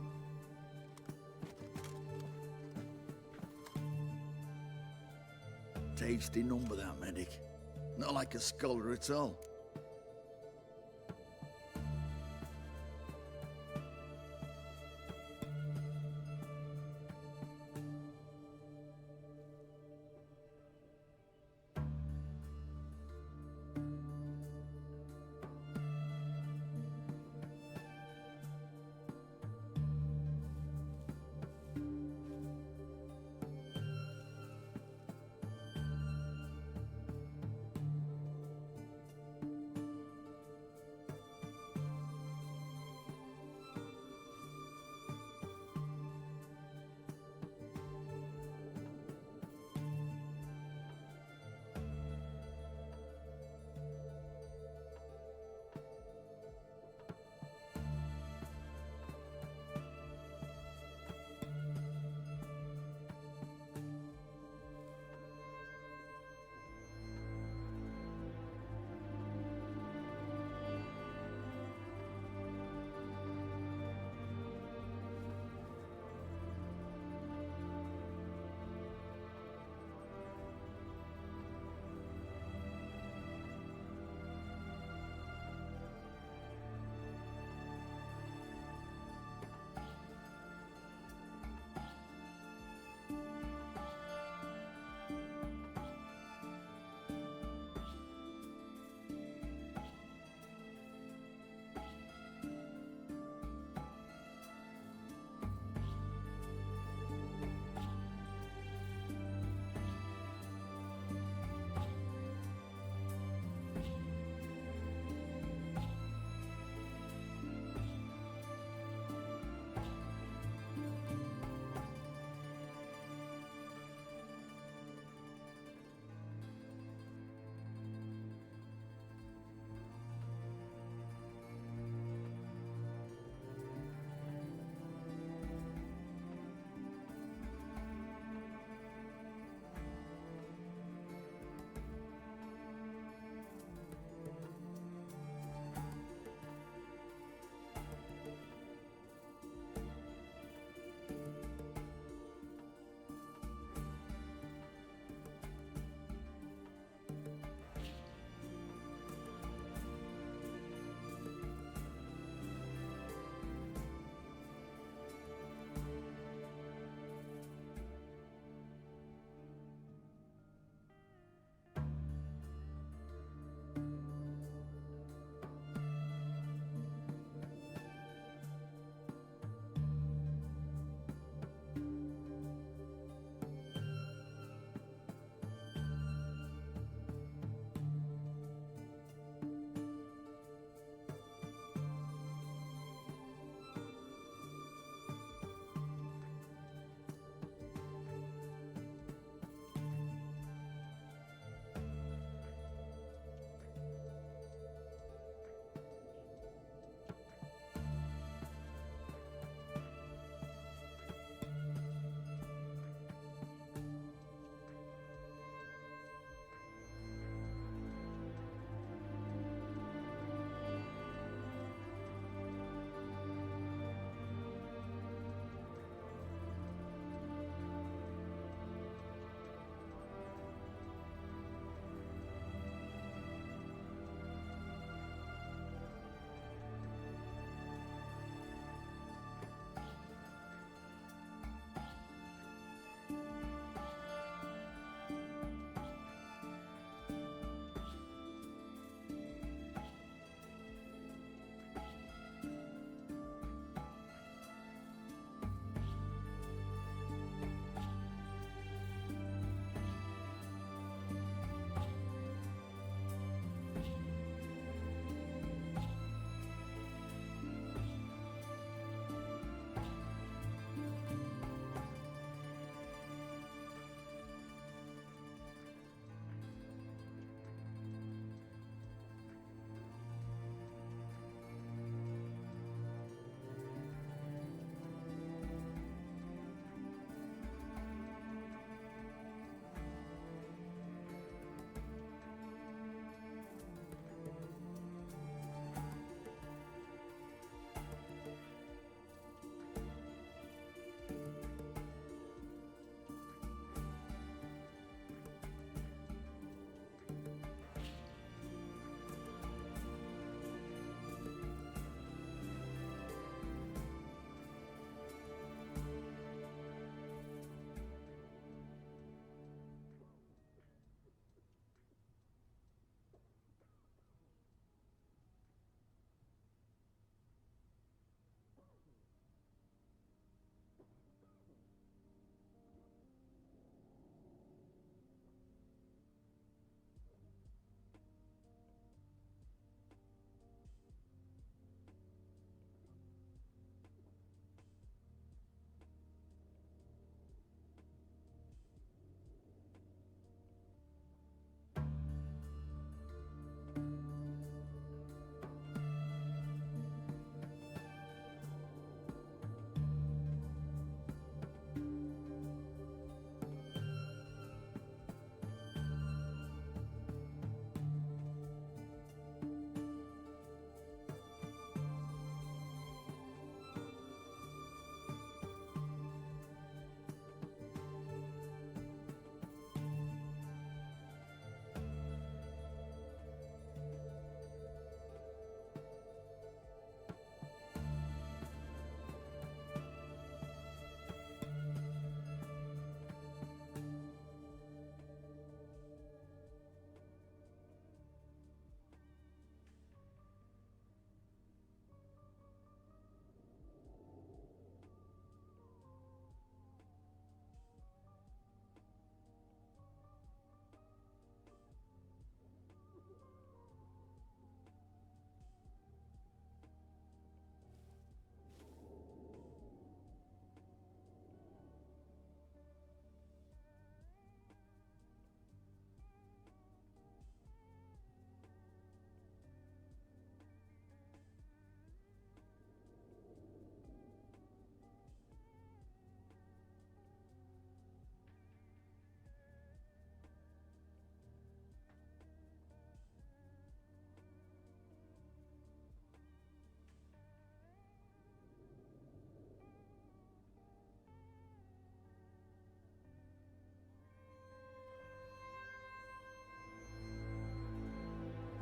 Tasty number, that medic. Not like a scholar at all.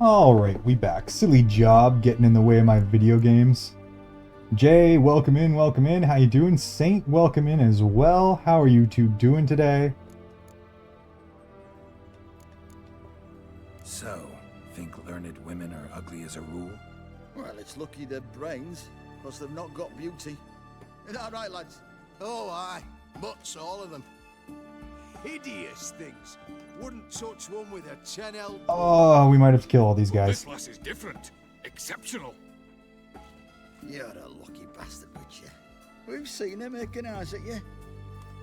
Alright, we back. Silly job getting in the way of my video games. Jay, welcome in, welcome in. How you doing? Saint, welcome in as well. How are you two doing today? So, think learned women are ugly as a rule? Well, it's lucky they're brains, because they've not got beauty. Is that right, lads? Oh, aye. Mutts, all of them. Hideous things. Wouldn't touch one with a 10 elbow. Oh, we might have to kill all these guys. This lass is different. Exceptional. You're a lucky bastard, Rizzia. We've seen her making eyes at you.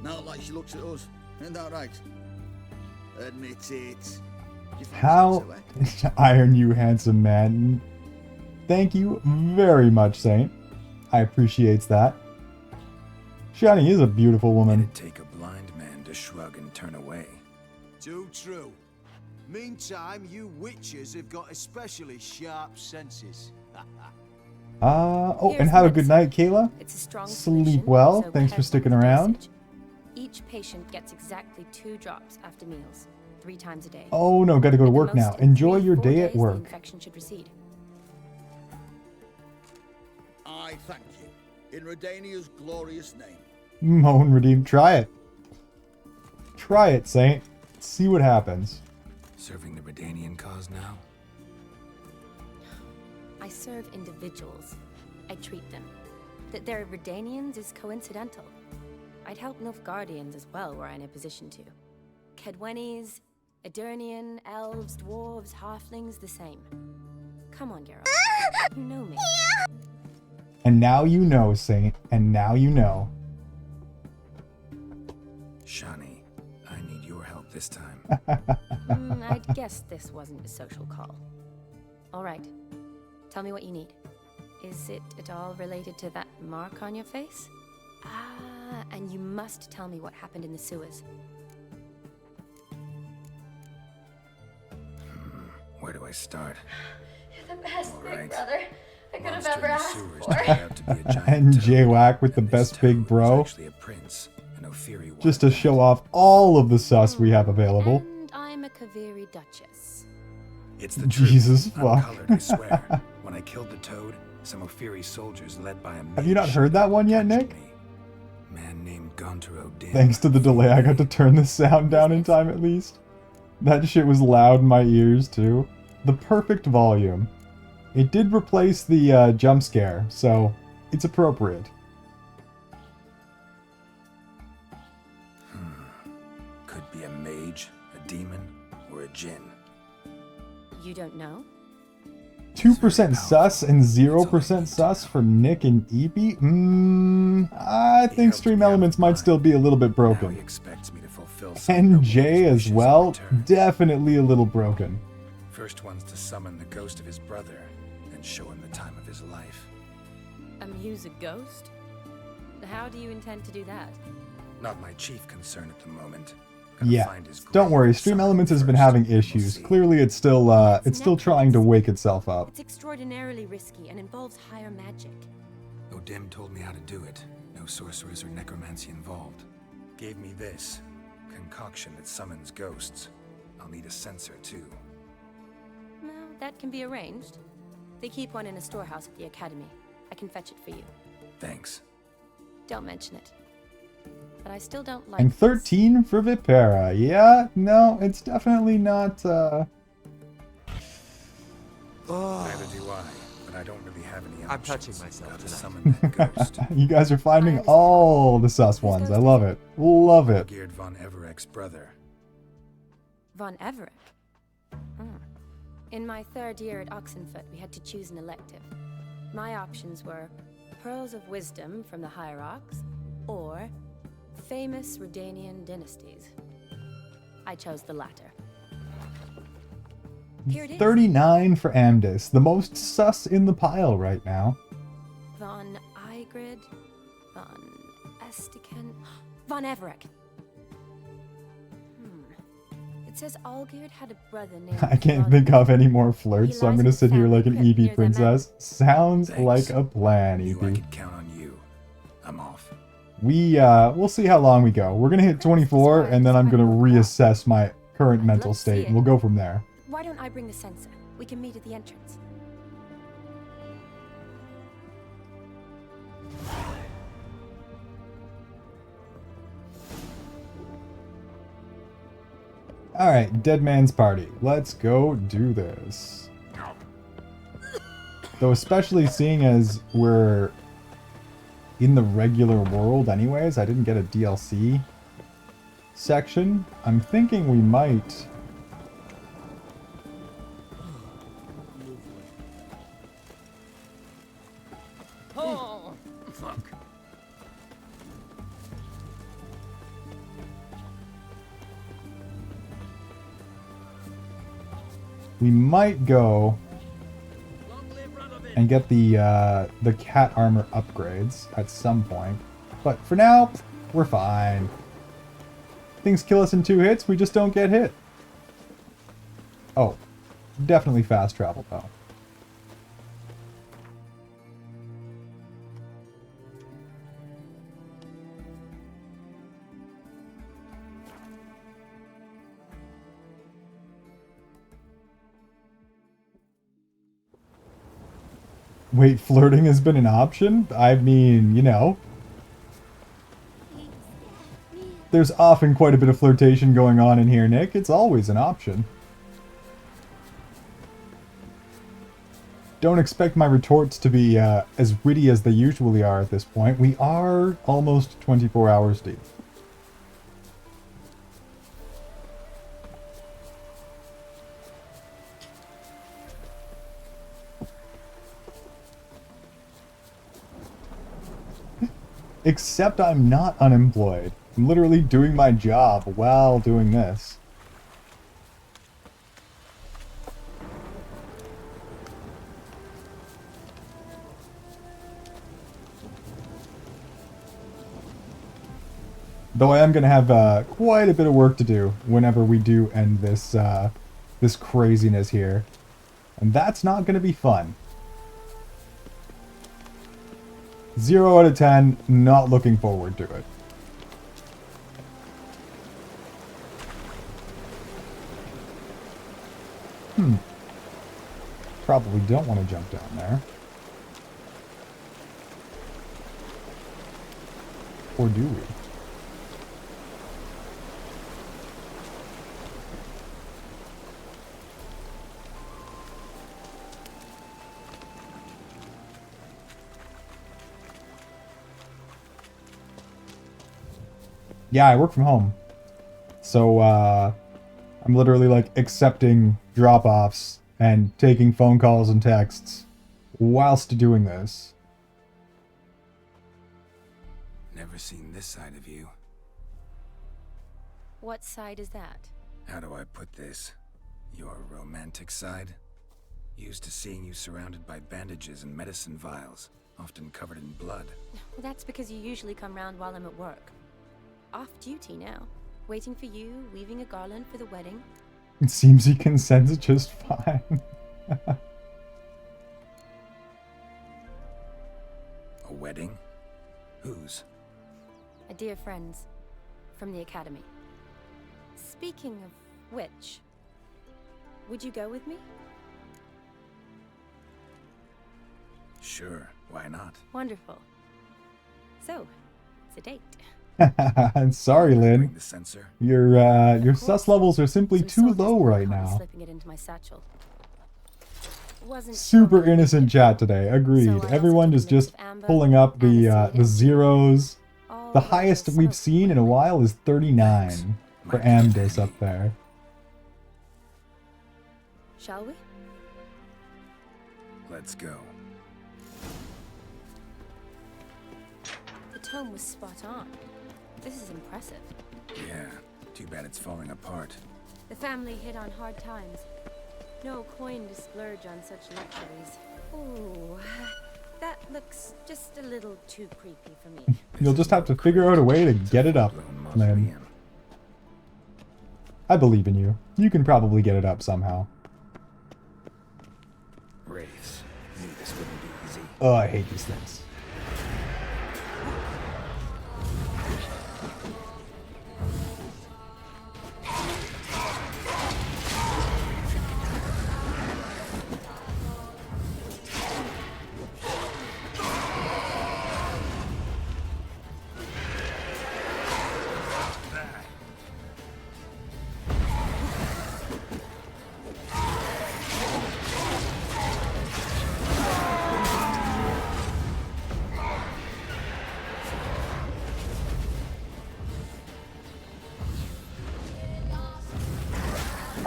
Not like she looks at us. Isn't that right? Admit it. How iron you, handsome man. Thank you very much, Saint. I appreciate that. Shani is a beautiful woman. It'd take a blind man to shrug and turn away. Too true. Meantime, you witches have got especially sharp senses. Oh, and have a good night, Kayla. It's a strong Sleep solution, well. so Thanks for careful sticking with around. dosage. Each patient gets exactly 2 drops after meals, 3 times a day. Oh no, gotta go to work now. Enjoy your day at The work. infection should recede. I thank you. In Redania's glorious name. Moan redeem. Try it. Try it, Saint. See what happens. Serving the Redanian cause now? I serve individuals. I treat them. That they're Redanians is coincidental. I'd help Nilfgaardians as well were I in a position to. Kedwenis, Edirnian, elves, dwarves, halflings, the same. Come on, Geralt. You know me. And now you know, Saint. And now you know. Shani, I need your help this time. I'd guess this wasn't a social call. All right. Tell me what you need. Is it at all related to that mark on your face? Ah, and you must tell me what happened in the sewers. Where do I start? You're the best, All big right. brother I could have Monster in ever the asked sewers for. turned out to be a giant And toad, J-Wack with the and this best big toad bro. was actually a prince, an Ophiri one. Just to show off all of the sus we have available. And I'm a Kaviri Duchess. It's the truth. Jesus fuck. Uncolored, I swear. When I killed the toad, some Ophiri soldiers led by a Have you not mage heard that one yet, Nick? man named Gontaro Dim. Thanks to the delay, I got to turn the sound down in time at least. That shit was loud in my ears too. The perfect volume. It did replace the jump scare, so it's appropriate. Could be a mage, a demon, or a djinn. You don't know? 2% sus and 0% sus for Nick and Eepy? I think Stream Elements might still be a little bit broken. Expects me to fulfill And Jay as well, definitely a little broken. First one's to summon the ghost of his brother and show him the time of his life. Amuse a ghost? How do you intend to do that? Not my chief concern at the moment. Yeah, don't worry, Stream Elements has been having issues. Clearly it's still trying to wake itself up. It's extraordinarily risky and involves higher magic. Odim told me how to do it. No sorcerers or necromancy involved. Gave me this concoction that summons ghosts. I'll need a censer too. Well, that can be arranged. They keep one in a storehouse at the academy. I can fetch it for you. Thanks. Don't mention it. But I still don't like And 13 for Vipera. Yeah, no, it's definitely not, Neither do I, but I don't really have any options. I'm touching myself to summon that ghost. You guys are finding all the sus ones. I love it. Love it. Geared von Evereck's brother. Von Everett? In my 3rd year at Oxenfoot, we had to choose an elective. My options were Pearls of Wisdom from the Hierarchs, or Famous Redanian Dynasties. I chose the latter. Here it is. 39 for Amdis, the most sus in the pile right now. Von Igrid, Von Estiken, Von Everett. It says Algerd had a brother named I can't Von think of any more flirts, so I'm gonna sit here like an family Eevee near the princess. Sounds Thanks. like a plan, Knew I Eevee. could count on you. I'm off. We'll see how long we go. We're gonna hit 24, and then I'm gonna reassess my current mental state, and we'll go from there. Why don't I bring the censer? We can meet at the entrance. Alright, Dead Man's Party. Let's go do this. Though especially seeing as we're in the regular world anyways, I didn't get a DLC section. I'm thinking we might... Oh, fuck. We might go and get the cat armor upgrades at some point. But for now, we're fine. Things kill us in 2 hits, we just don't get hit. Oh, definitely fast travel though. Wait, flirting has been an option? I mean, you know. There's often quite a bit of flirtation going on in here, Nick. It's always an option. Don't expect my retorts to be as witty as they usually are at this point. We are almost 24 hours deep. Except I'm not unemployed. I'm literally doing my job while doing this. Though I am going to have quite a bit of work to do whenever we do end this, this craziness here. And that's not going to be fun. 0 out of 10, not looking forward to it. Probably don't want to jump down there. Or do we? Yeah, I work from home. So, I'm literally, like, accepting drop-offs and taking phone calls and texts whilst doing this. Never seen this side of you. What side is that? How do I put this? Your romantic side? Used to seeing you surrounded by bandages and medicine vials, often covered in blood. Well, that's because you usually come round while I'm at work. Off duty now. Waiting for you, weaving a garland for the wedding. It seems he consents just fine. A wedding? Whose? A dear friend's. From the academy. Speaking of which, would you go with me? Sure, why not? Wonderful. So, it's a date. I'm sorry, Lynn. The sensor. Your sus levels are simply too low right now. Slipping it into my satchel. Super innocent chat today. Agreed. Everyone is just pulling up the zeros. The highest we've seen in a while is 39 for Amdis up there. Shall we? Let's go. The tome was spot on. This is impressive. Yeah, too bad it's falling apart. The family hit on hard times. No coin to splurge on such luxuries. Ooh, that looks just a little too creepy for me. You'll just have to figure out a way to get it up, Lynn. I believe in you. You can probably get it up somehow. Wraiths. Knew this wouldn't be easy. Oh, I hate these things.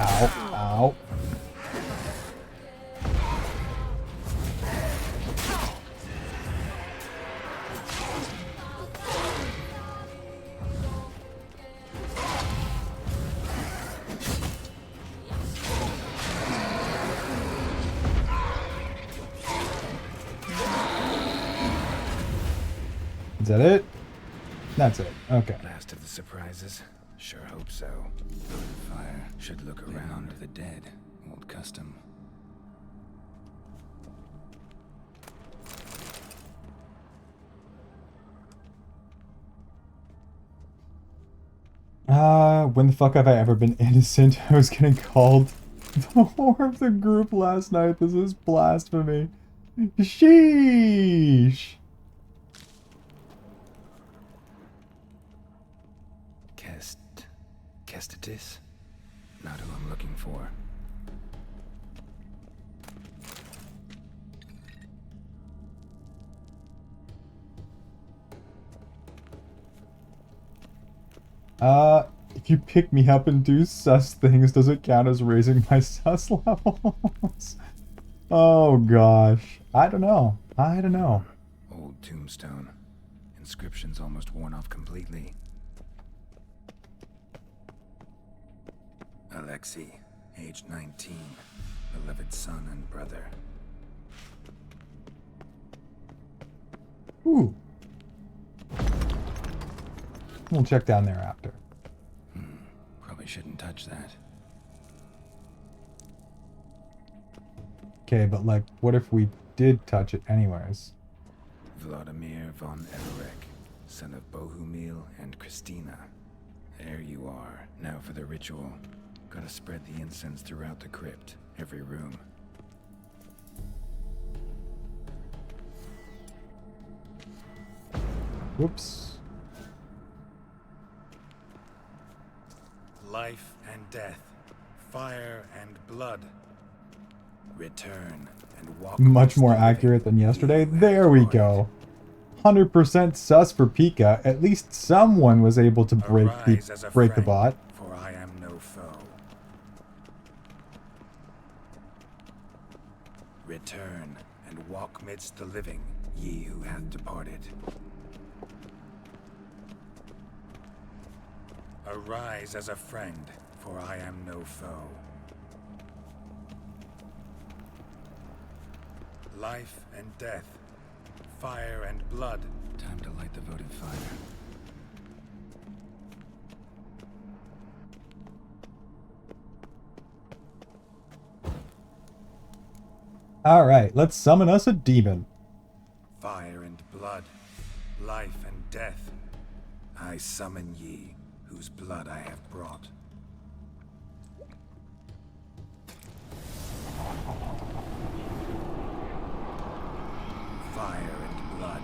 Ow. Ow. Is that it? That's it. Okay. Last of the surprises? Sure hope so. Fire should look around the dead. Old custom. When the fuck have I ever been innocent? I was getting called the whore of the group last night. This is blasphemy. Sheesh. Kestatis? Not who I'm looking for. If you pick me up and do sus things, does it count as raising my sus levels? Oh gosh. I don't know. I don't know. Old tombstone. Inscription's almost worn off completely. Alexei, age 19, beloved son and brother. Ooh. We'll check down there after. Probably shouldn't touch that. Okay, but like, what if we did touch it anyways? Vladimir von Everek, son of Bohumil and Christina. There you are. Now for the ritual. Gotta spread the incense throughout the crypt, every room. Whoops. Life and death, fire and blood. Return and walk. Much more accurate than yesterday. There we go. 100% sus for Pika. At least someone was able to break the bot. For I am no foe. Return and walk midst the living, ye who hath departed. Arise as a friend, for I am no foe. Life and death, fire and blood. Time to light the votive fire. Alright, let's summon us a demon. Fire and blood, life and death. I summon ye, whose blood I have brought. Fire and blood,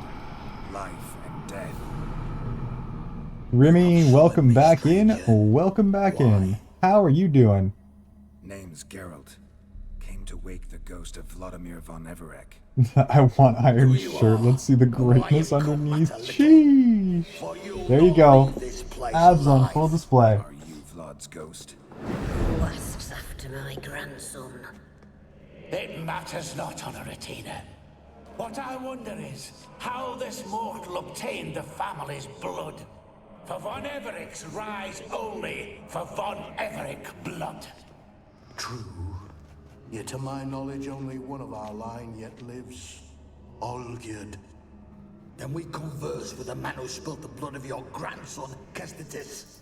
life and death. Remy, welcome back in. Welcome back in. How are you doing? Name's Geralt. Came to wake the ghost of Vladimir von Everek. I want iron shirt. Let's see the greatness underneath. Sheesh. There you go. Abs on full display. Are you Vlad's ghost? Who asks after my grandson? It matters not, Honoratina. What I wonder is how this mortal obtained the family's blood. For von Everek's rise only for von Everek blood. True. Yet to my knowledge, only one of our line yet lives. Olgierd. Then we converse with the man who spilt the blood of your grandson, Kestatis.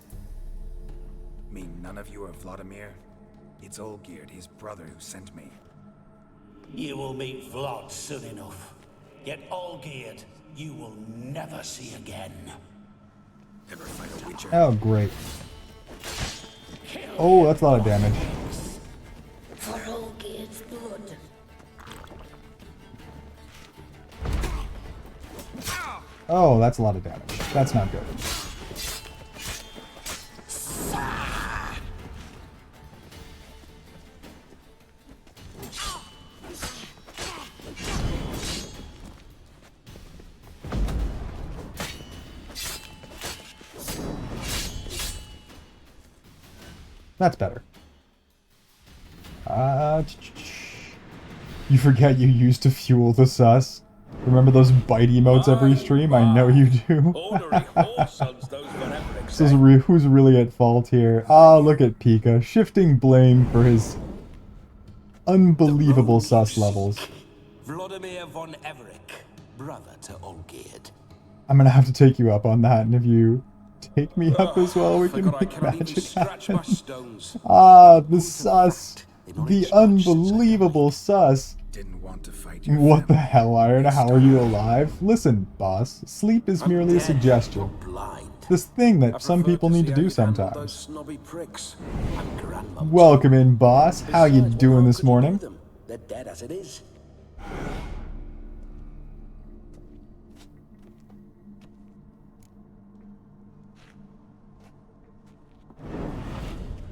Mean none of you are Vladimir? It's Olgierd, his brother, who sent me. You will meet Vlad soon enough. Yet Olgierd, you will never see again. Ever fight a witcher? Oh, great. Oh, that's a lot of damage. For Olgierd's blood. Oh, that's a lot of damage. That's not good. That's better. You forget you used to fuel the sus. Remember those bite emotes every stream? I know you do. So who's really at fault here? Ah, look at Pika, shifting blame for his unbelievable sus levels. Vladimir von Everick, brother to Olgierd. I'm gonna have to take you up on that, and if you take me up as well, we can make magic happen. Ah, the sus. The unbelievable sus. Didn't want to fight What the hell, Iron? How are you alive? Listen, boss, sleep is merely a suggestion. This thing that some people need to do sometimes. Welcome in, boss. How you doing this morning? They're dead as it is.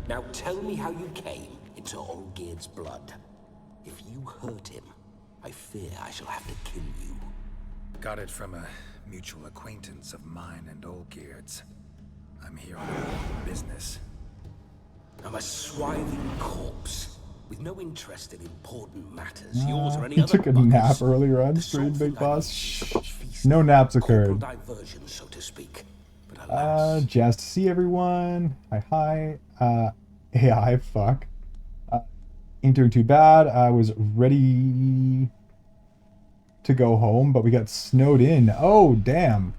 Now tell me how you came into Olgierd's blood. If you hurt him, I fear I shall have to kill you. Got it from a mutual acquaintance of mine and Olgierd's. I'm here on business. I'm a swithing corpse with no interest in important matters. Yours or any He other. took a nap earlier on stream, Big Boss. Shh. No naps occurred. Diversion, so to speak. Jazz to see everyone. Hi. AI, fuck. Ain't doing too bad. I was ready to go home, but we got snowed in. Oh, damn.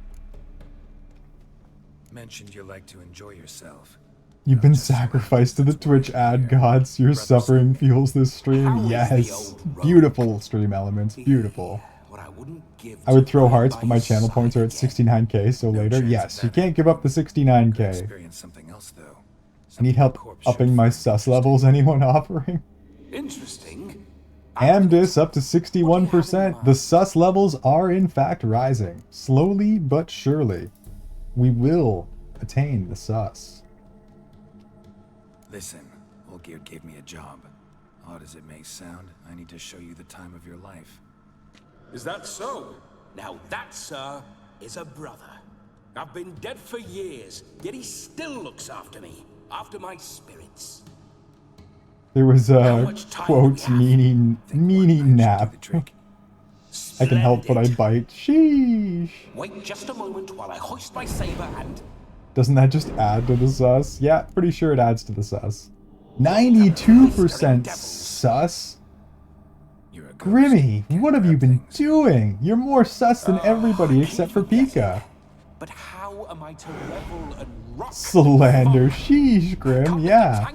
Mentioned you like to enjoy yourself. You've been sacrificed to the Twitch ad gods. Your suffering fuels this stream. Yes. Beautiful stream elements. Beautiful. I would throw hearts, but my channel points are at 69k, so later. Yes, you can't give up the 69k. I need help upping my sus levels. Anyone offering? Interesting. Amdis up to 61%. The sus levels are in fact rising. Slowly but surely. We will attain the sus. Listen, Olgierd gave me a job. Odd as it may sound, I need to show you the time of your life. Is that so? Now that, sir, is a brother. I've been dead for years, yet he still looks after me, after my spirits. There was a quote meaning nap. I can help but I bite. Sheesh. Wait just a moment while I hoist my saber and... Doesn't that just add to the sus? Yeah, pretty sure it adds to the sus. 92% sus? Grimmy, what have you been doing? You're more sus than everybody except for Pika. But how am I to revel and rock? Slander. Sheesh, Grim. Yeah.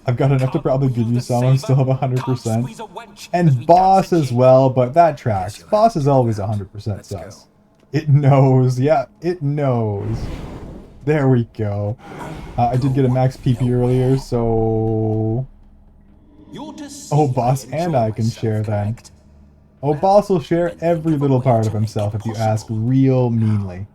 I've got enough to probably give you some. I still have 100%. And Boss as well, but that tracks. Boss is always 100% sus. It knows. Yeah, it knows. There we go. I did get a max PP earlier, so... Oh, Boss and I can share then. Oh, Boss will share every little part of himself if you ask real meanly.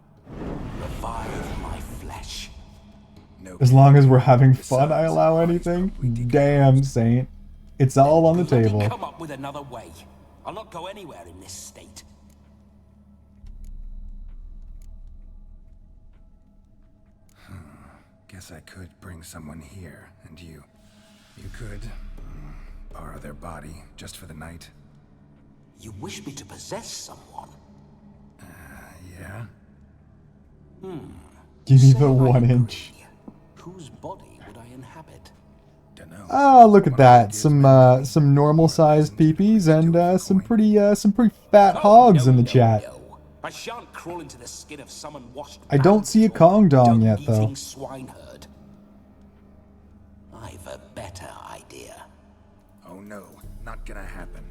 As long as we're having fun, I allow anything? Damn, Saint. It's all on the table. Come up with another way. I'll not go anywhere in this state. Guess I could bring someone here, and you could borrow their body just for the night. You wish me to possess someone? Yeah? Give me the 1 inch. Whose body would I inhabit? Dunno. Oh, look at that. Some normal-sized peepees and some pretty fat hogs in the chat. I shan't crawl into the skin of someone washed. I don't see a Kong Dong yet, though. Swineherd. I've a better idea. Oh no, not gonna happen.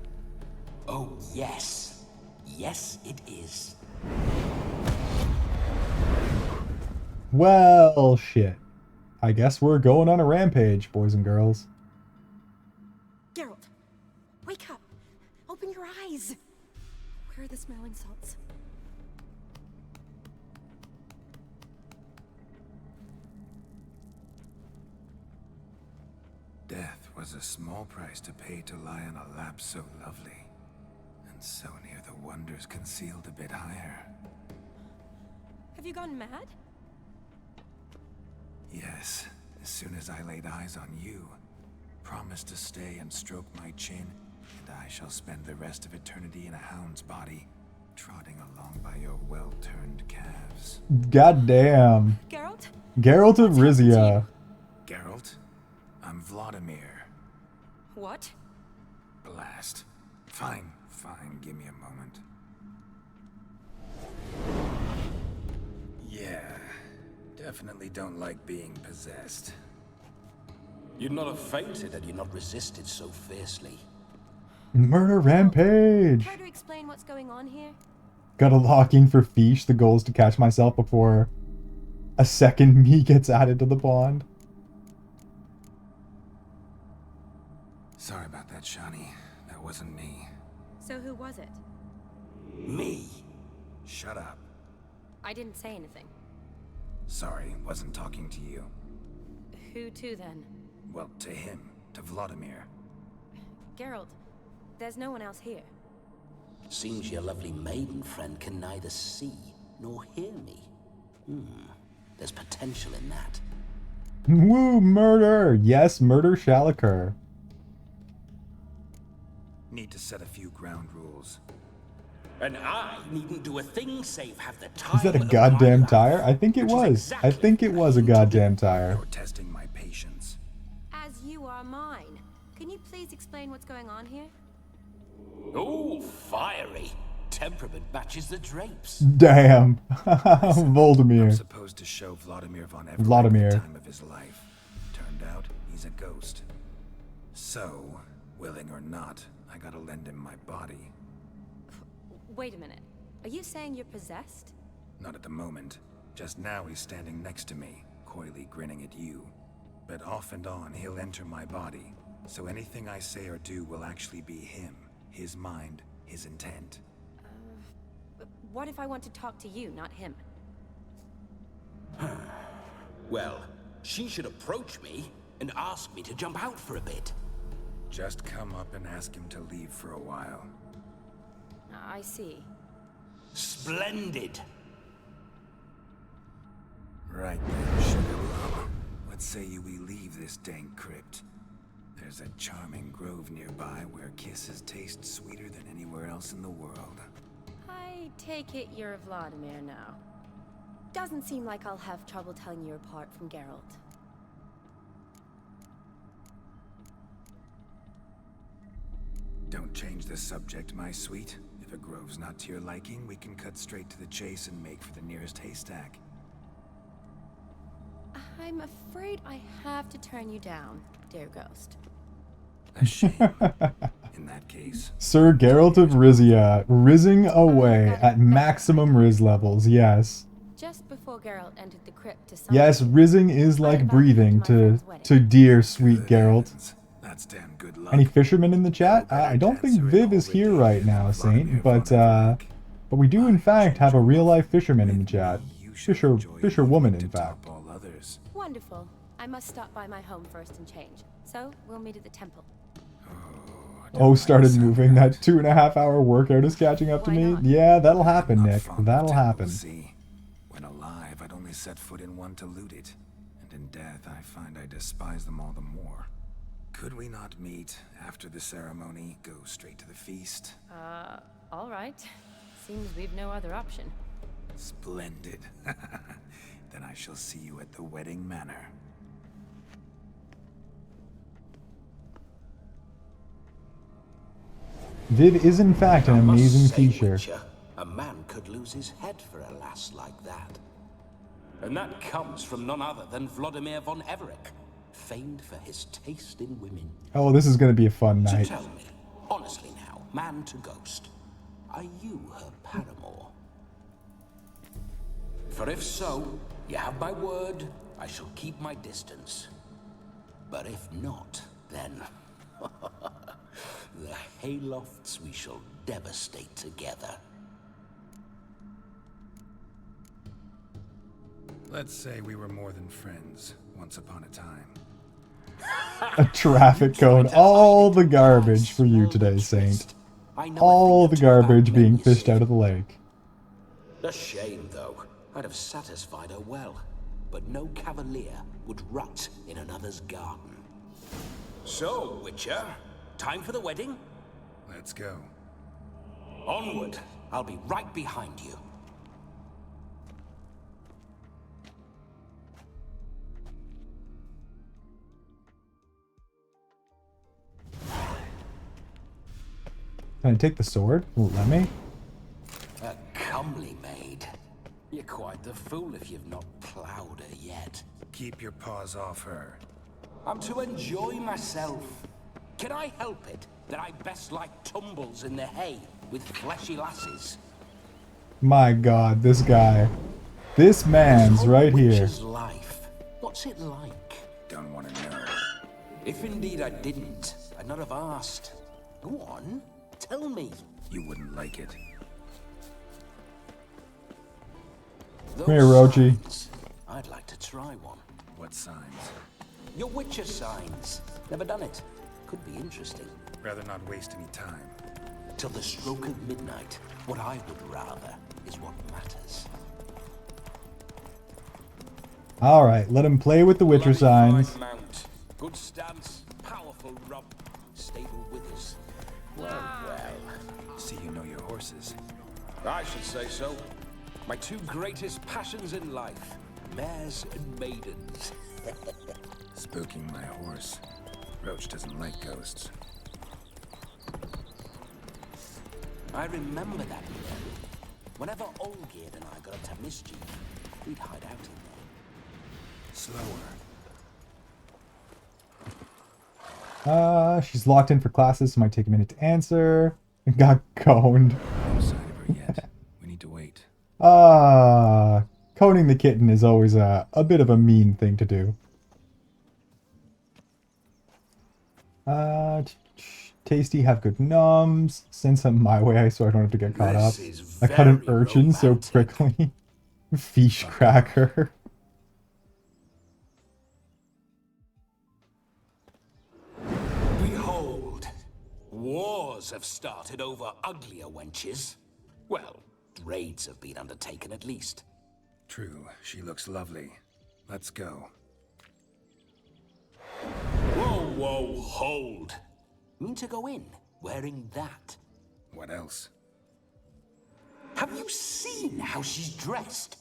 Oh yes. Yes, it is. Well, shit. I guess we're going on a rampage, boys and girls. Geralt, wake up. Open your eyes. Where are the smelling salts? Death was a small price to pay to lie on a lap so lovely, and so near the wonders concealed a bit higher. Have you gone mad? Yes, as soon as I laid eyes on you, Promise to stay and stroke my chin, and I shall spend the rest of eternity in a hound's body, trotting along by your well-turned calves. God damn. Geralt? Geralt of Rizzia. Geralt, I'm Vladimir. What? Blast. Fine, give me a moment. Yeah, definitely don't like being possessed. You'd not have fainted had you not resisted so fiercely. Murder rampage. Try to explain what's going on here. Gotta lock in for Fish. The goal is to catch myself before a second me gets added to the pond. Sorry about that, Shani. That wasn't me. So who was it? Me. Shut up. I didn't say anything. Sorry, wasn't talking to you. Who to then? Well, to him. To Vladimir. Geralt, there's no one else here. Seems your lovely maiden friend can neither see nor hear me. There's potential in that. Woo, murder! Yes, murder shall occur. Need to set a few ground rules. And I needn't do a thing save have the time. Is that a goddamn tire? I think it was. I think it was a goddamn tire. You're testing my patience. As you are mine. Can you please explain what's going on here? Oh, fiery. Temperament matches the drapes. Damn. I'm Voldemir. supposed to show Vladimir von Everett Vladimir. the time of his life. Turned out, he's a ghost. So, willing or not, I gotta lend him my body. Wait a minute. Are you saying you're possessed? Not at the moment. Just now he's standing next to me, coyly grinning at you. But off and on, he'll enter my body. So anything I say or do will actually be him. His mind, his intent. What if I want to talk to you, not him? Well, she should approach me and ask me to jump out for a bit. Just come up and ask him to leave for a while. I see. Splendid. Right then, sugar plum. What say you we leave this dank crypt? There's a charming grove nearby where kisses taste sweeter than anywhere else in the world. I take it you're Vladimir now. Doesn't seem like I'll have trouble telling you apart from Geralt. Don't change the subject, my sweet. If a grove's not to your liking, we can cut straight to the chase and make for the nearest haystack. I'm afraid I have to turn you down, dear ghost. A shame. In that case. Sir Geralt of Rizzia, rizzing away at maximum Riz levels, yes. Just before Geralt entered the crypt to Yes, rizzing is like breathing to dear sweet Geralt. That's damn good luck. Any fishermen in the chat? I don't think Viv is here right now, Saint, but we do in fact have a real life fisherman in the chat. Fisher woman, in fact. Wonderful. I must stop by my home first and change. So, we'll meet at the temple. Oh, started moving. That 2.5 hour workout is catching up to me. Yeah, that'll happen, Nick. That'll happen. When alive, I'd only set foot in one to loot it. And in death, I find I despise them all the more. Could we not meet after the ceremony, go straight to the feast? All right. Seems we've no other option. Splendid. Then I shall see you at the wedding manor. Viv is in fact an amazing feature. A man could lose his head for a lass like that. And that comes from none other than Vladimir von Everett, famed for his taste in women. Oh, this is going to be a fun night. So tell me, honestly now, man to ghost, are you her paramour? For if so, you have my word, I shall keep my distance. But if not, then the haylofts we shall devastate together. Let's say we were more than friends, once upon a time. A traffic cone. All the garbage for you today, Saint. All the garbage being fished out of the lake. A shame, though. I'd have satisfied her well, but no cavalier would rot in another's garden. So, Witcher, time for the wedding? Let's go. Onward. I'll be right behind you. Can I take the sword? Will it let me? A comely maid. You're quite the fool if you've not ploughed her yet. Keep your paws off her. I'm to enjoy myself. Can I help it that I best like tumbles in the hay with fleshy lasses? My god, this guy. This man's right here. Witcher's life. What's it like? Don't want to know. If indeed I didn't, I'd not have asked. Go on, tell me. You wouldn't like it. Come here, Roji. I'd like to try one. What signs? Your Witcher signs. Never done it. Could be interesting. Rather not waste any time. Till the stroke of midnight, what I would rather is what matters. Alright, let him play with the Witcher signs. Fine mount. Good stance, powerful rump, stable withers. Well, well. See you know your horses. I should say so. My two greatest passions in life, mares and maidens. Spooking my horse. Roach doesn't like ghosts. I remember that year. Whenever Olgierd and I got up to mischief, we'd hide out in there. Slower. She's locked in for classes, so might take a minute to answer. Got coned. No sign of her yet. We need to wait. Coning the kitten is always a bit of a mean thing to do. Tasty, have good nums. Send some my way so I don't have to get caught up. I cut an urchin so prickly. Fish cracker. Behold, wars have started over uglier wenches. Well, raids have been undertaken at least. True, she looks lovely. Let's go. Whoa, whoa, hold. Mean to go in, wearing that? What else? Have you seen how she's dressed?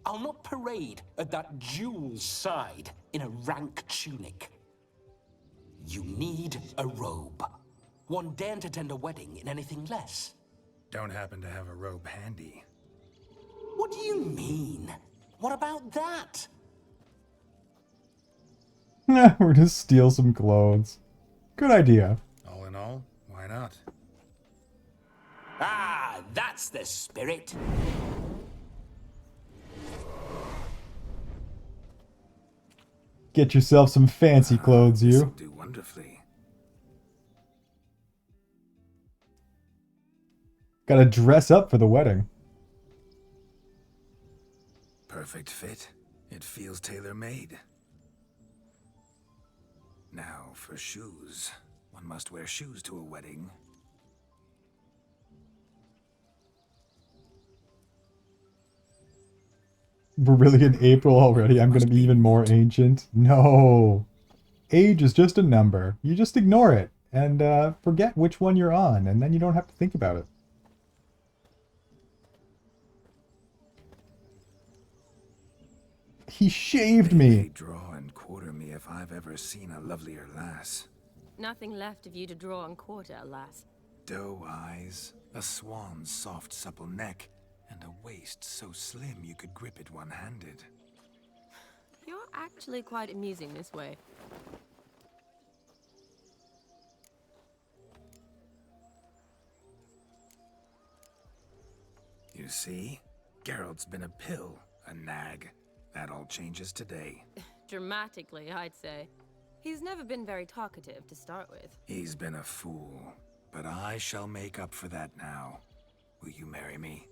I'll not parade at that jewel's side in a rank tunic. You need a robe. One daren't attend a wedding in anything less. Don't happen to have a robe handy. What do you mean? What about that? We're gonna steal some clothes. Good idea. All in all, why not? Ah, that's the spirit. Get yourself some fancy clothes, you. This'll do wonderfully. Gotta dress up for the wedding. Perfect fit. It feels tailor-made. Now for shoes. One must wear shoes to a wedding. We're really in April already. I'm gonna be even more ancient. No. Age is just a number. You just ignore it and forget which one you're on, and then you don't have to think about it. He shaved me. Draw and quarter me if I've ever seen a lovelier lass. Nothing left of you to draw and quarter, alas. Doe eyes, a swan's soft supple neck, and a waist so slim you could grip it one-handed. You're actually quite amusing this way. You see? Geralt's been a pill, a nag. That all changes today. Dramatically, I'd say. He's never been very talkative to start with. He's been a fool, but I shall make up for that now. Will you marry me?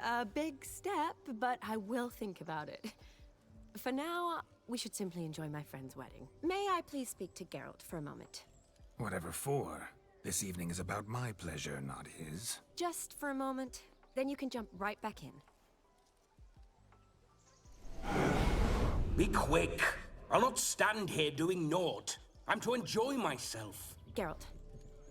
A big step, but I will think about it. For now, we should simply enjoy my friend's wedding. May I please speak to Geralt for a moment? Whatever for. This evening is about my pleasure, not his. Just for a moment, then you can jump right back in. Be quick. I'll not stand here doing naught. I'm to enjoy myself. Geralt,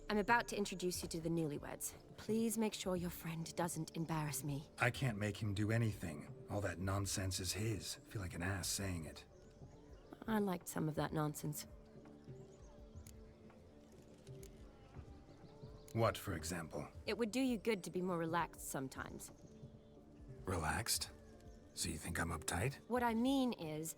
I'm about to introduce you to the newlyweds. Please make sure your friend doesn't embarrass me. I can't make him do anything. All that nonsense is his. I feel like an ass saying it. I liked some of that nonsense. What, for example? It would do you good to be more relaxed sometimes. Relaxed? So you think I'm uptight? What I mean is,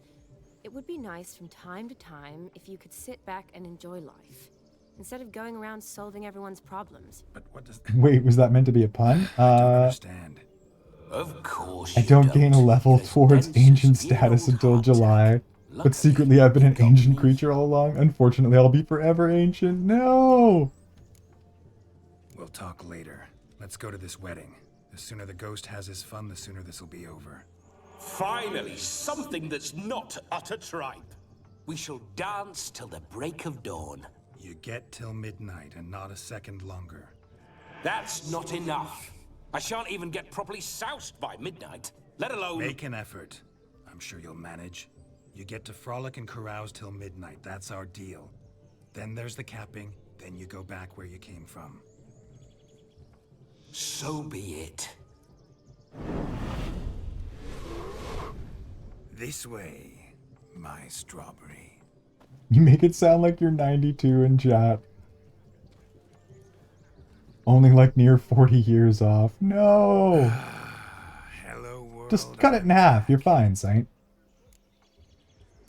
it would be nice from time to time if you could sit back and enjoy life, instead of going around solving everyone's problems. But what does... Wait, was that meant to be a pun? I don't understand. Of course I don't gain a level towards ancient status until July. But secretly I've been an ancient creature all along. Unfortunately, I'll be forever ancient. No! We'll talk later. Let's go to this wedding. The sooner the ghost has his fun, the sooner this'll be over. Finally, something that's not utter tripe. We shall dance till the break of dawn. You get till midnight and not a second longer. That's not enough. I shan't even get properly soused by midnight, let alone... Make an effort. I'm sure you'll manage. You get to frolic and carouse till midnight. That's our deal. Then there's the capping. Then you go back where you came from. So be it. This way, my strawberry. You make it sound like you're 92 in chat. Only like near 40 years off. No! Hello, world. Just cut it in half. You're fine, Saint.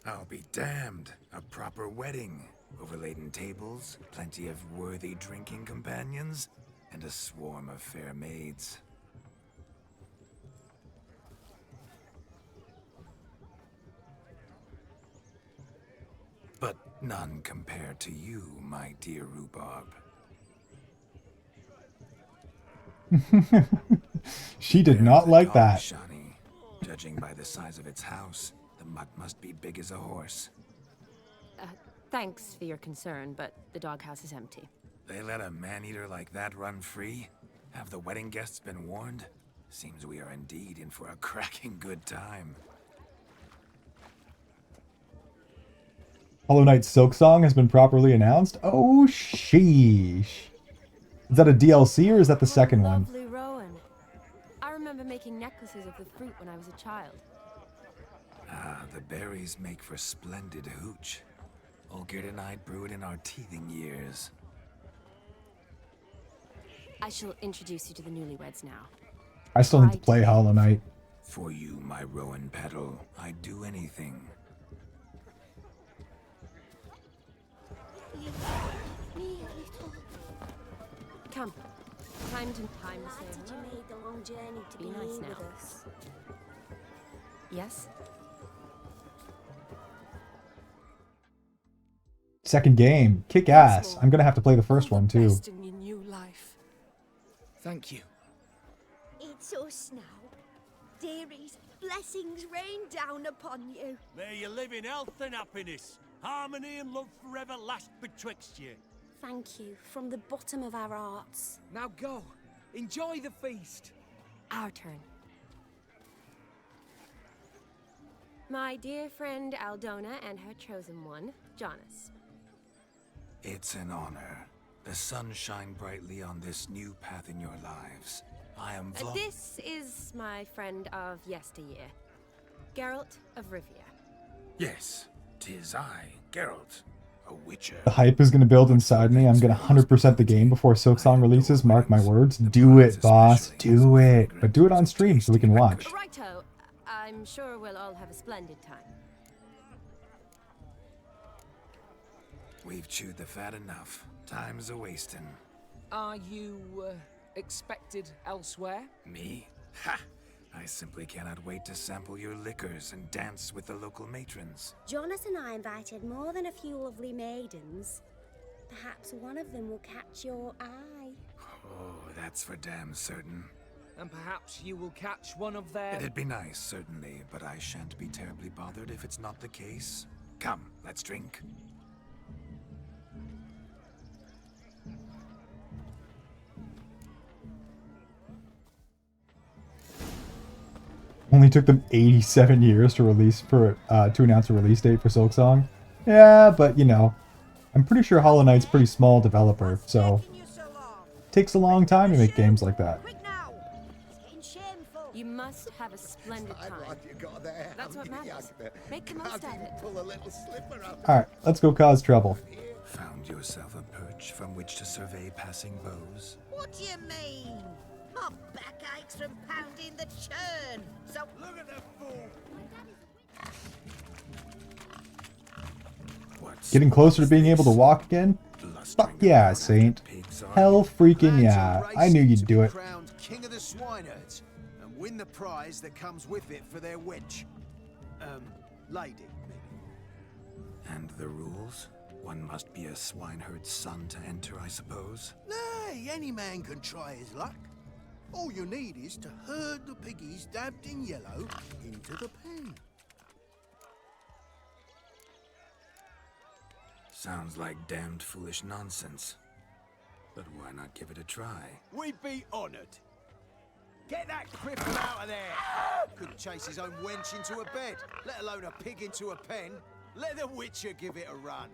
I'll be damned. A proper wedding. Overladen tables, plenty of worthy drinking companions, and a swarm of fair maids. But none compared to you, my dear rhubarb. She did not like that. Shani. Judging by the size of its house, the mutt must be big as a horse. Thanks for your concern, but the doghouse is empty. They let a man-eater like that run free? Have the wedding guests been warned? Seems we are indeed in for a cracking good time. Hollow Knight Silk Song has been properly announced? Oh, sheesh. Is that a DLC or is that the second one? Lovely Rowan. I remember making necklaces of the fruit when I was a child. Ah, the berries make for splendid hooch. Olgerd and I brew it in our teething years. I shall introduce you to the newlyweds now. I still need to play Hollow Knight. For you, my Rowan petal, I'd do anything. Come. Time to say Did you make the long journey to be be nice with now. us? Yes? Second game. Kick ass. I'm gonna have to play the first one too. Best in your new life. Thank you. It's us now. Dearies, blessings rain down upon you. May you live in health and happiness. Harmony and love forever last betwixt you. Thank you from the bottom of our hearts. Now go. Enjoy the feast. Our turn. My dear friend Aldona and her chosen one, Jonas. It's an honor. The sun shine brightly on this new path in your lives. I am This is my friend of yesteryear, Geralt of Rizzia. Yes, 'tis I, Geralt, a witcher. The hype is gonna build inside me. I'm gonna 100% the game before Silksong releases. Mark my words. Do it, boss. Do it. But do it on stream so we can watch. Righto. I'm sure we'll all have a splendid time. We've chewed the fat enough. Time's a-wasting. Are you expected elsewhere? Me? Ha! I simply cannot wait to sample your liquors and dance with the local matrons. Jonas and I invited more than a few lovely maidens. Perhaps one of them will catch your eye. Oh, that's for damn certain. And perhaps you will catch one of their... It'd be nice, certainly, but I shan't be terribly bothered if it's not the case. Come, let's drink. Only took them 87 years to announce a release date for Silksong. Yeah, but you know, I'm pretty sure Hollow Knight's pretty small developer, so it takes a long time to make games like that. You must have a splendid time. That's what matters. Make the most of it. Alright, let's go cause trouble. Found yourself a perch from which to survey passing bows? What do you mean? My back aches from pounding the churn. So look at the fool. Getting closer to being able to walk again? Fuck yeah, Saint. Hell freaking yeah. I knew you'd do it. Crowned king of the swineherds and win the prize that comes with it for their wench. Lady, maybe. And the rules? One must be a swineherd's son to enter, I suppose? Nay, any man can try his luck. All you need is to herd the piggies dabbed in yellow into the pen. Sounds like damned foolish nonsense. But why not give it a try? We'd be honoured. Get that cripple out of there! Couldn't chase his own wench into a bed, let alone a pig into a pen. Let the Witcher give it a run.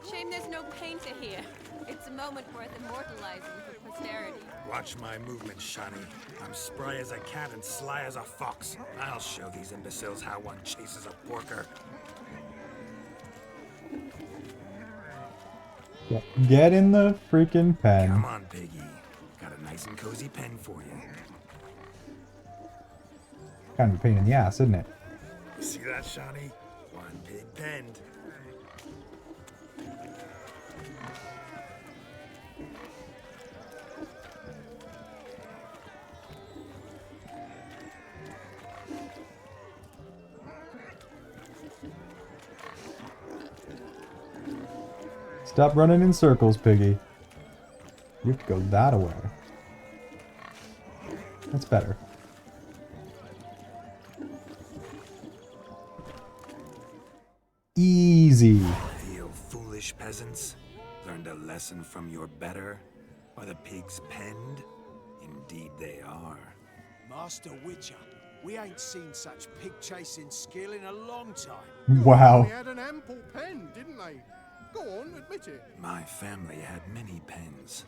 Shame there's no painter here. It's a moment worth immortalizing for posterity. Watch my movements, Shani. I'm spry as a cat and sly as a fox. I'll show these imbeciles how one chases a porker. Get in the freaking pen. Come on, piggy. Got a nice and cozy pen for you. Kind of a pain in the ass, isn't it? See that, Shani? One big pen. Stop running in circles, piggy. You have to go that way. That's better. Easy. Feel foolish, peasants? Learned a lesson from your better? Are the pigs penned? Indeed they are. Master Witcher, we ain't seen such pig-chasing skill in a long time. Wow. They had an ample pen, didn't they? Go on, admit it. My family had many pens,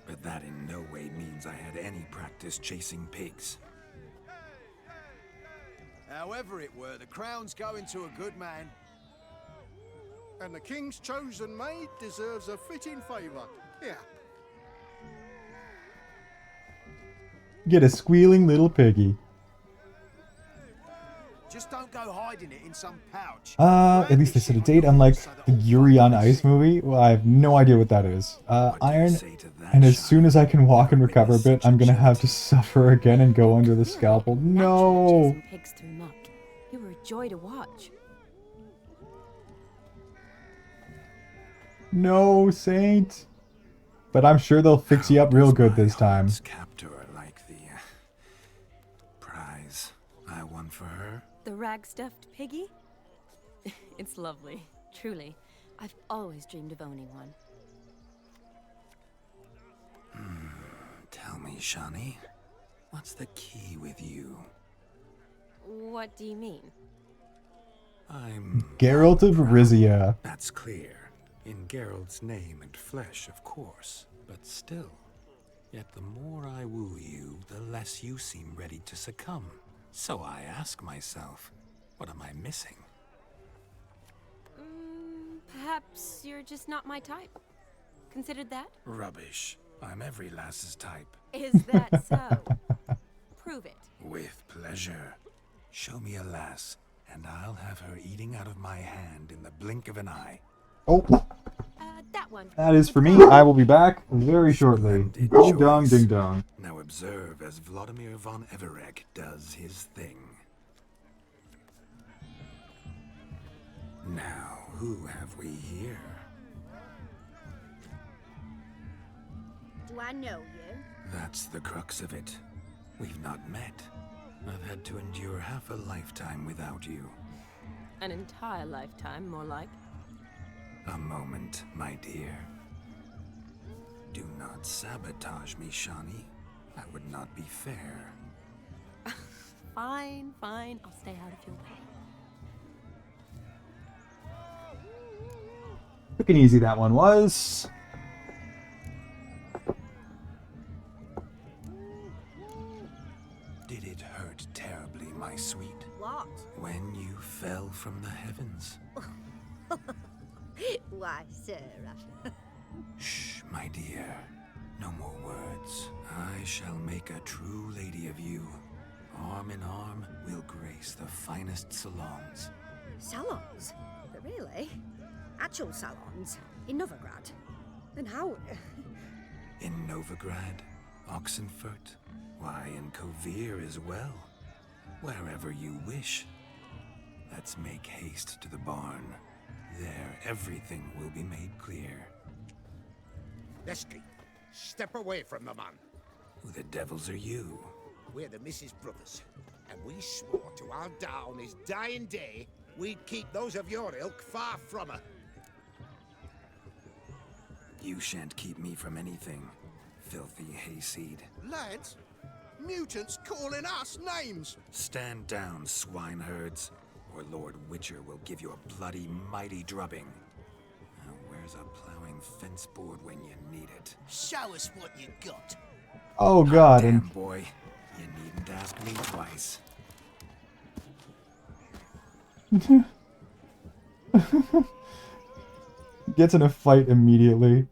but that in no way means I had any practice chasing pigs. However it were, the crown's going to a good man. And the king's chosen maid deserves a fitting favour. Here. Get a squealing little piggy. Just don't go hiding it in some pouch. At least they set a date, unlike the Yuri on Ice movie. Well, I have no idea what that is. Iron, and as soon as I can walk and recover a bit, I'm gonna have to suffer again and go under the scalpel. No! Pigs through muck. You were a joy to watch. No, Saint. But I'm sure they'll fix you up real good this time. Captor like the prize I won for her. The rag-stuffed piggy? It's lovely, truly. I've always dreamed of owning one. Tell me, Shani, what's the key with you? What do you mean? I'm Geralt of Rizzia. That's clear. In Geralt's name and flesh, of course. But still. Yet the more I woo you, the less you seem ready to succumb. So I ask myself, what am I missing? Perhaps you're just not my type. Considered that? Rubbish. I'm every lass's type. Is that so? Prove it. With pleasure. Show me a lass, and I'll have her eating out of my hand in the blink of an eye. Oh. That one. That is for me. I will be back very shortly. Ding dong, ding dong. Now observe as Vladimir von Everek does his thing. Now, who have we here? Do I know you? That's the crux of it. We've not met. I've had to endure half a lifetime without you. An entire lifetime, more like. A moment, my dear. Do not sabotage me, Shani. That would not be fair. Fine, fine. I'll stay out of your way. Quick and easy that one was. Did it hurt terribly, my sweet? What? When you fell from the heavens? Why, Sarah. Shh, my dear. No more words. I shall make a true lady of you. Arm in arm, we'll grace the finest salons. Salons? Really? Actual salons? In Novigrad? And how? In Novigrad, Oxenfurt, why, in Kovir as well. Wherever you wish. Let's make haste to the barn. There, everything will be made clear. Leslie, step away from the man. Who the devils are you? We're the Mrs. Brothers, and we swore to our down his dying day we'd keep those of your ilk far from her. You shan't keep me from anything, filthy hayseed. Lads, mutants calling us names. Stand down, swineherds, or Lord Witcher will give you a bloody mighty drubbing. Now, where's a plowing fence board when you need it? Show us what you got. Oh god. Damn, boy. You needn't ask me twice. Gets in a fight immediately.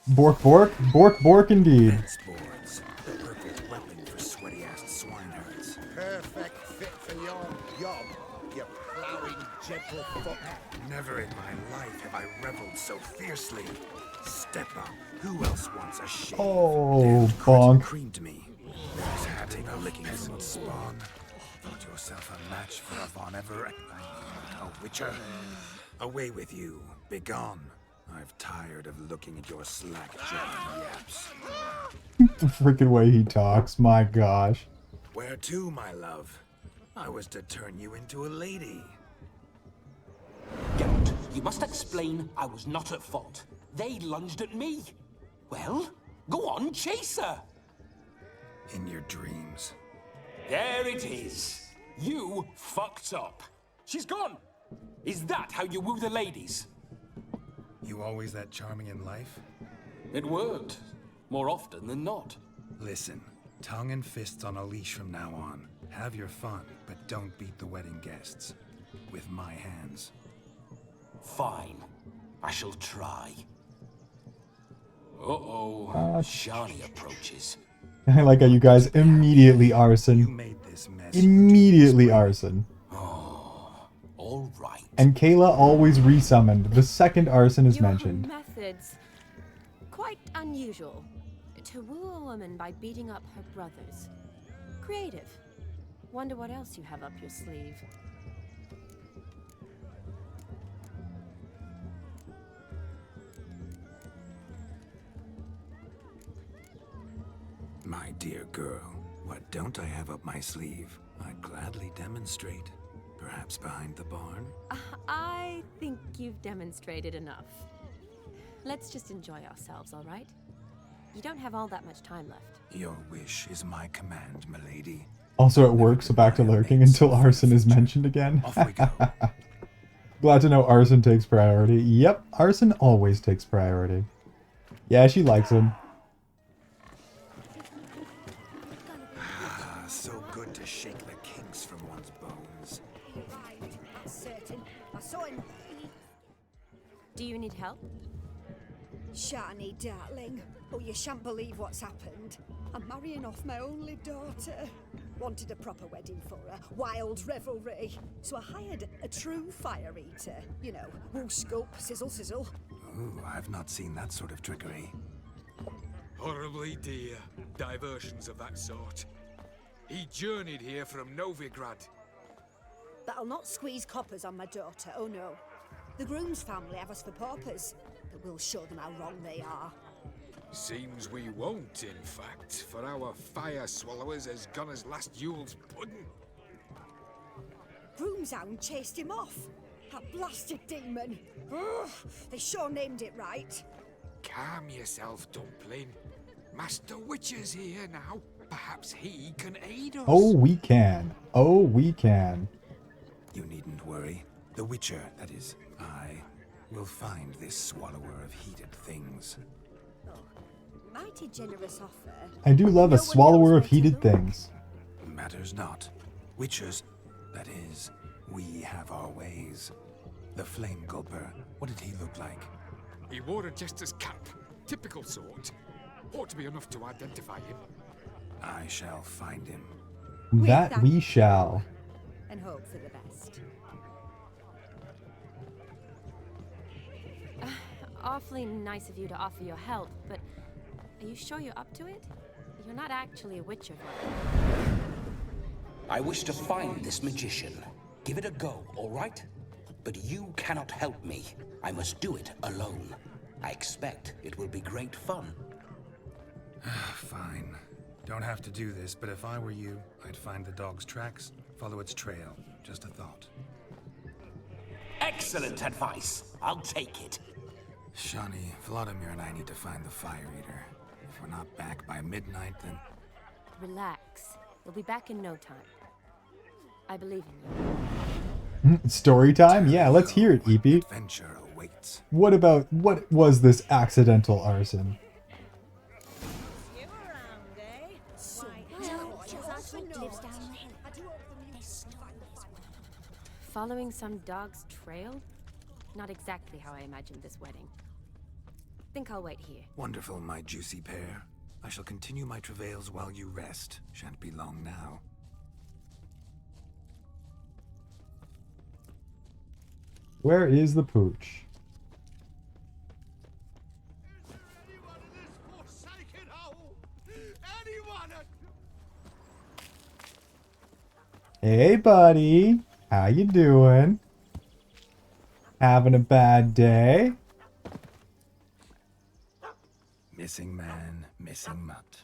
Bork, bork, bork, bork, indeed. Fence boards, the perfect weapon for sweaty-ass swineherds. Perfect fit for your job, you plowing gentlefoot. Never in my life have I reveled so fiercely. Step up. Who else wants a shave? Oh, bonk. Creamed me. There's hatting a licking some spawn. Thought yourself a match for a Von Everett. A Witcher. Away with you. Begone. I've tired of looking at your slack-jawed yaps. The freaking way he talks, my gosh. Where to, my love? I was to turn you into a lady. Geralt, you must explain I was not at fault. They lunged at me. Well, go on, chase her. In your dreams. There it is. You fucked up. She's gone. Is that how you woo the ladies? You always that charming in life? It worked. More often than not. Listen, tongue and fists on a leash from now on. Have your fun, but don't beat the wedding guests. With my hands. Fine. I shall try. Uh-oh. Shani approaches. I like how you guys immediately arson. You made this mess. Immediately arson. All right. And Kayla always resummoned the second arson is mentioned. Your methods, quite unusual. To woo a woman by beating up her brothers. Creative. Wonder what else you have up your sleeve. My dear girl, what don't I have up my sleeve? I'd gladly demonstrate. Perhaps behind the barn? I think you've demonstrated enough. Let's just enjoy ourselves, all right? You don't have all that much time left. Your wish is my command, milady. Also it works, so back to lurking until arson is mentioned again. Off we go. Glad to know arson takes priority. Yep, arson always takes priority. Yeah, she likes him. So good to shake the kinks from one's bones. Right, that's certain. I saw him. Do you need help? Shani, darling. Oh, you shan't believe what's happened. I'm marrying off my only daughter. Wanted a proper wedding for her, wild revelry. So I hired a true fire eater. You know, woo scope, sizzle, sizzle. Ooh, I've not seen that sort of trickery. Horribly dear diversions of that sort. He journeyed here from Novigrad. That'll not squeeze coppers on my daughter, oh no. The groom's family have us for paupers, but we'll show them how wrong they are. Seems we won't, in fact, for our fire swallowers has gone as last Yule's pudding. Groom's hound chased him off. That blasted demon. Ugh, they sure named it right. Calm yourself, Dumpling. Master Witcher's here now. Perhaps he can aid us. Oh, we can. Oh, we can. You needn't worry. The Witcher, that is, I, will find this swallower of heated things. Mighty generous offer. I do love a No one swallower knows of where to heated look. things. Matters not. Witchers, that is, we have our ways. The Flame Gulper, what did he look like? He wore a jester's cap. Typical sort. Ought to be enough to identify him. I shall find him. That we shall. And hope for the best. Awfully nice of you to offer your help, but are you sure you're up to it? You're not actually a witcher. I wish to find this magician. Give it a go, all right? But you cannot help me. I must do it alone. I expect it will be great fun. Fine. Don't have to do this, but if I were you, I'd find the dog's tracks, follow its trail. Just a thought. Excellent advice. I'll take it. Shani, Vladimir and I need to find the Fire Eater. If we're not back by midnight, then... Relax. We'll be back in no time. I believe in you. Story time? Yeah, let's hear it, EP. Adventure awaits. What was this accidental arson? Following some dog's trail? Not exactly how I imagined this wedding. Think I'll wait here. Wonderful, my juicy pair. I shall continue my travails while you rest. Shan't be long now. Where is the pooch? Hey, buddy. How you doing? Having a bad day? Missing man, missing mutt.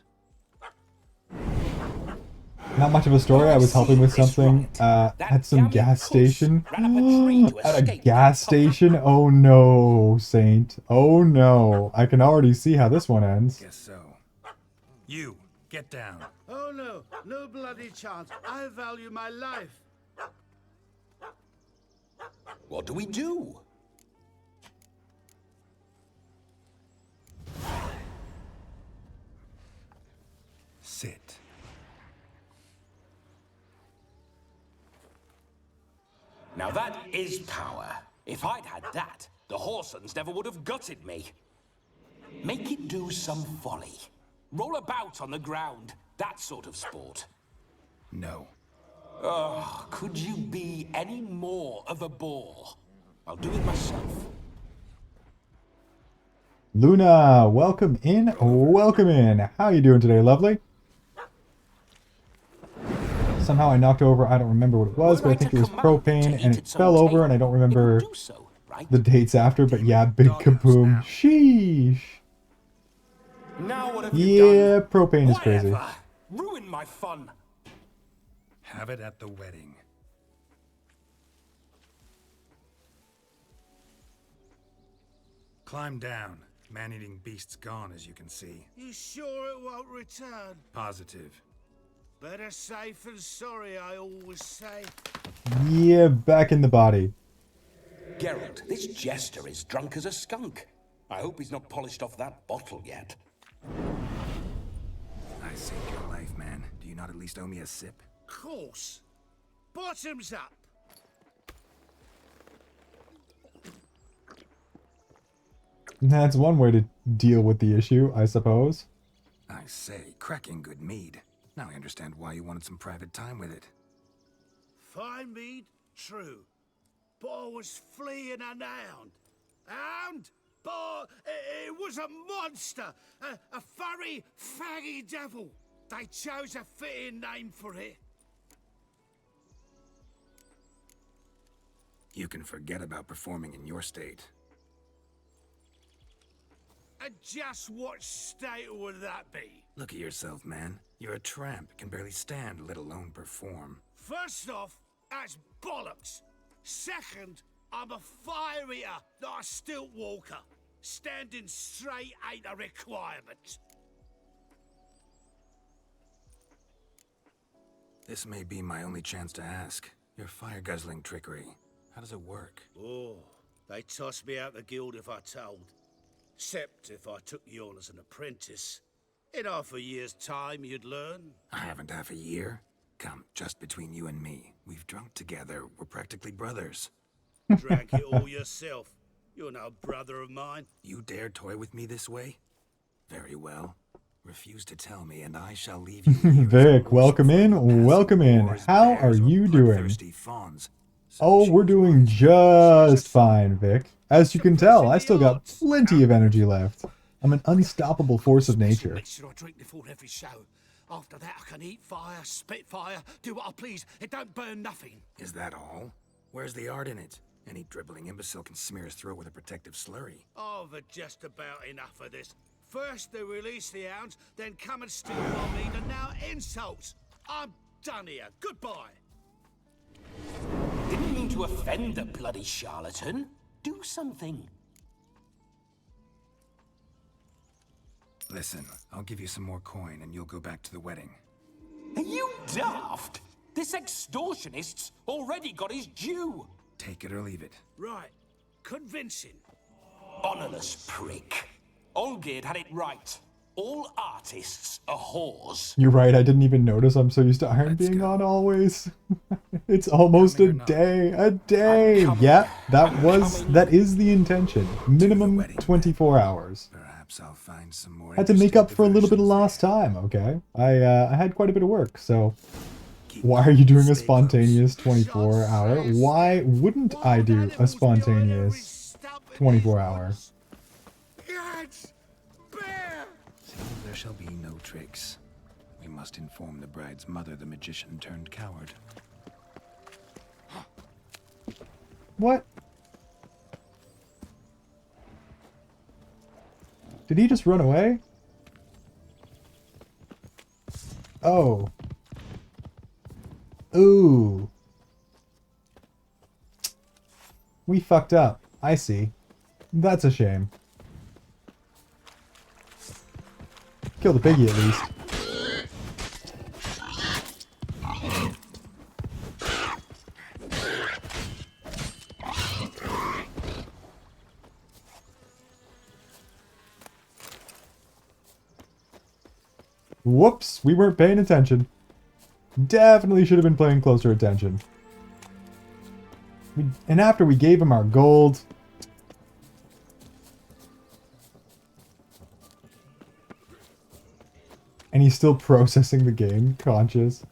Not much of a story. I was helping with something at some gas station. At a gas station? Oh no, Saint. Oh no. I can already see how this one ends. Guess so. You, get down. Oh no, no bloody chance. I value my life. What do we do? Sit. Now that is power. If I'd had that, the Horsons never would have gutted me. Make it do some folly. Roll about on the ground. That sort of sport. No. Oh, could you be any more of a bore? I'll do it myself. Luna, welcome in. Welcome in. How you doing today, lovely? Somehow I knocked over, I don't remember what it was, but I think it was propane, and it fell over, and I don't remember the dates after, but yeah, big kaboom. Sheesh. Now what have you Yeah, done? propane is crazy. Whatever. Ruin my fun. Have it at the wedding. Climb down. Man-eating beast's gone, as you can see. You sure it won't return? Positive. Better safe than sorry, I always say. Yeah, back in the body. Geralt, this jester is drunk as a skunk. I hope he's not polished off that bottle yet. I saved your life, man. Do you not at least owe me a sip? Course. Bottoms up. That's one way to deal with the issue, I suppose. I say, cracking good mead. Now I understand why you wanted some private time with it. Fine mead, true. But I was fleeing an hound. Hound? But it was a monster. A furry, faggy devil. They chose a fitting name for it. You can forget about performing in your state. And just what state would that be? Look at yourself, man. You're a tramp, can barely stand, let alone perform. First off, that's bollocks. Second, I'm a fire eater, not a stilt walker. Standing straight ain't a requirement. This may be my only chance to ask. Your fire-guzzling trickery, how does it work? Oh, they toss me out the guild if I told. Except if I took you on as an apprentice. In half a year's time, you'd learn. I haven't half a year. Come, just between you and me. We've drunk together. We're practically brothers. Drank it all yourself. You're no brother of mine. You dare toy with me this way? Very well. Refuse to tell me, and I shall leave you here. Vic, welcome in. Welcome in. How are you doing? Oh, we're doing just fine, Vic. As you can tell, I still got plenty of energy left. I'm an unstoppable force of nature. Make sure I drink before every show. After that, I can eat fire, spit fire, do what I please. It don't burn nothing. Is that all? Where's the art in it? Any dribbling imbecile can smear his throat with a protective slurry. I've had just about enough of this. First they release the hounds, then come and steal my meat, and now insults. I'm done here. Goodbye. Didn't mean to offend the bloody charlatan. Do something. Listen, I'll give you some more coin and you'll go back to the wedding. Are you daft? This extortionist's already got his due. Take it or leave it. Right. Convincing. Honorless prick. Olgerd had it right. All artists are whores. You're right, I didn't even notice. I'm so used to iron being on always. It's almost a day. A day! Yeah, that is the intention. Minimum 24 hours. Perhaps I'll find some more. Had to make up for a little bit of lost time, okay? I had quite a bit of work, so... Why are you doing a spontaneous 24-hour? Why wouldn't I do a spontaneous 24-hour? There shall be no tricks. We must inform the bride's mother the magician turned coward. What? Did he just run away? Oh. Ooh. We fucked up. I see. That's a shame. Kill the piggy at least. Whoops, we weren't paying attention. Definitely should have been paying closer attention. And after we gave him our gold... And he's still processing the game, conscious.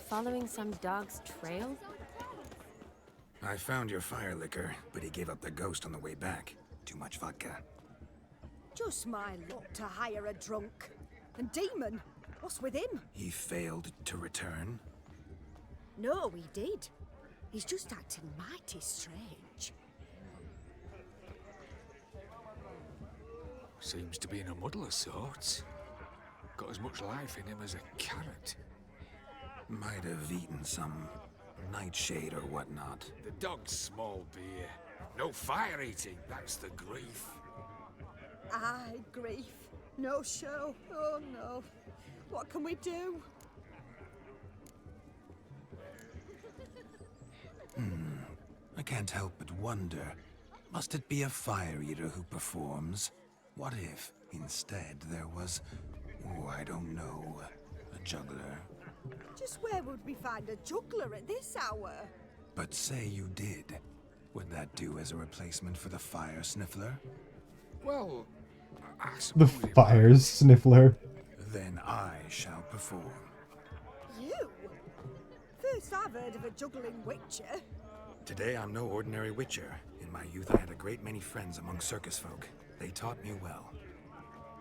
Following some dog's trail? I found your fire liquor, but he gave up the ghost on the way back. Too much vodka. Just my luck to hire a drunk. And Demon, what's with him? He failed to return? No, he did. He's just acting mighty strange. Seems to be in a muddle of sorts. Got as much life in him as a carrot. Might have eaten some nightshade or whatnot. The dog's small beer. No fire eating, that's the grief. Aye, grief. No show. Oh no. What can we do? I can't help but wonder. Must it be a fire eater who performs? What if, instead, there was... Oh, I don't know. A juggler. Just where would we find a juggler at this hour? But say you did. Would that do as a replacement for the fire sniffler? Well, The fire sniffler. Then I shall perform. You? First I've heard of a juggling witcher. Today I'm no ordinary witcher. In my youth I had a great many friends among circus folk. They taught me well.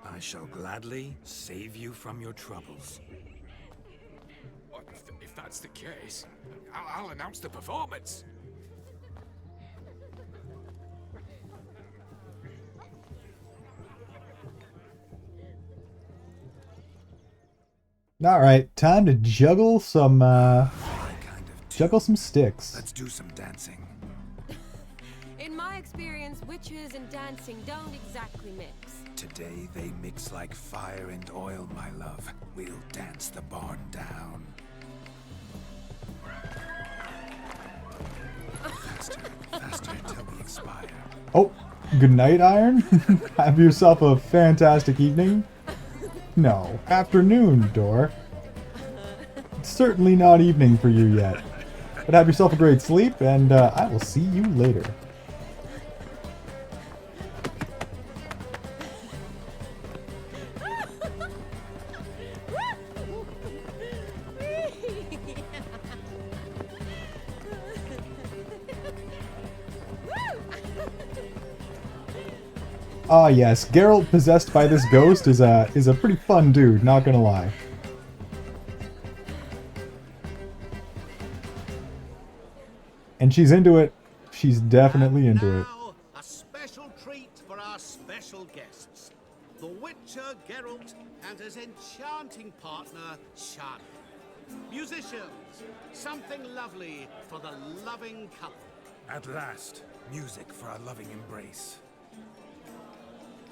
I shall gladly save you from your troubles. Well, if that's the case, I'll announce the performance. Alright, time to juggle some, juggle some sticks. Let's do some dancing. In my experience, witches and dancing don't exactly mix. Today they mix like fire and oil, my love. We'll dance the barn down. Faster, faster till we expire. Oh, good night, Iron. Have yourself a fantastic evening. No, afternoon, Door. It's certainly not evening for you yet. But have yourself a great sleep, and I will see you later. Ah yes, Geralt possessed by this ghost is a pretty fun dude, not gonna lie. And she's into it. She's definitely into it. Now, a special treat for our special guests. The Witcher Geralt and his enchanting partner, Shani. Musicians, something lovely for the loving couple. At last, music for our loving embrace.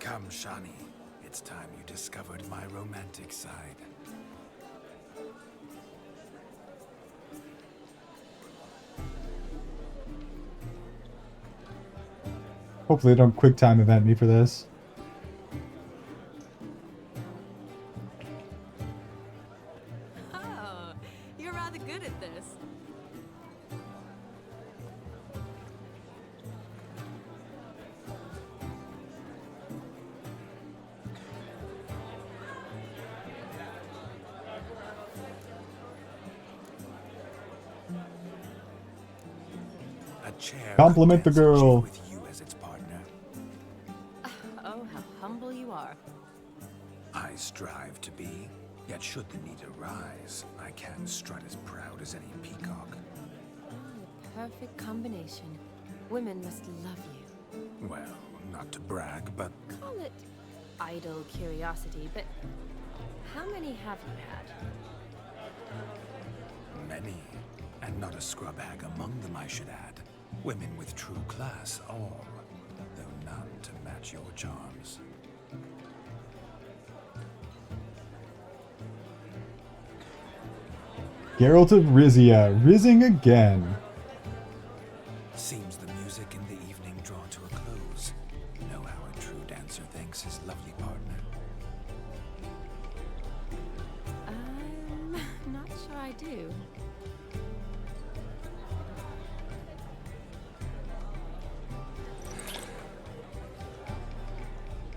Come, Shani. It's time you discovered my romantic side. Hopefully they don't quick time event me for this. Oh, you're rather good at this. A chair. Compliment the girl. With you as its partner. Oh, how humble you are. I strive to be, yet should the need arise, I can strut as proud as any peacock. The perfect combination. Women must love you. Well, not to brag, but Call it idle curiosity, but how many have you had? many. And not a scrub hag among them, I should add. Women with true class, all, though none to match your charms. Geralt of Rizzia, rizzing again. Seems the music in the evening draw to a close. Know how a true dancer thanks his lovely partner. I'm not sure I do.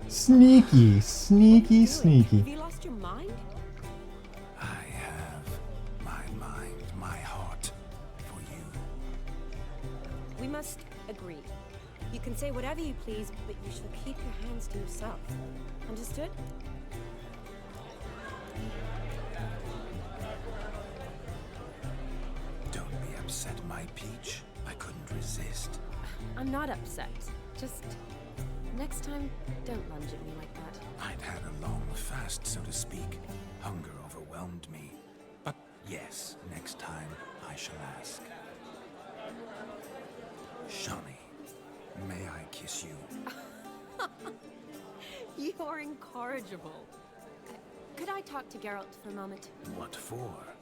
Sneaky, sneaky, sneaky. Have you lost your mind? I have my mind, my heart for you. We must agree. You can say whatever you please, but you shall keep your hands to yourself. Understood? Don't be upset, my peach. I couldn't resist. I'm not upset. Just next time, don't lunge at me like that. I'd had a long fast, so to speak. Hunger overwhelmed me. But yes, next time I shall ask. Shani, may I kiss you? You are incorrigible. Could I talk to Geralt for a moment? What for?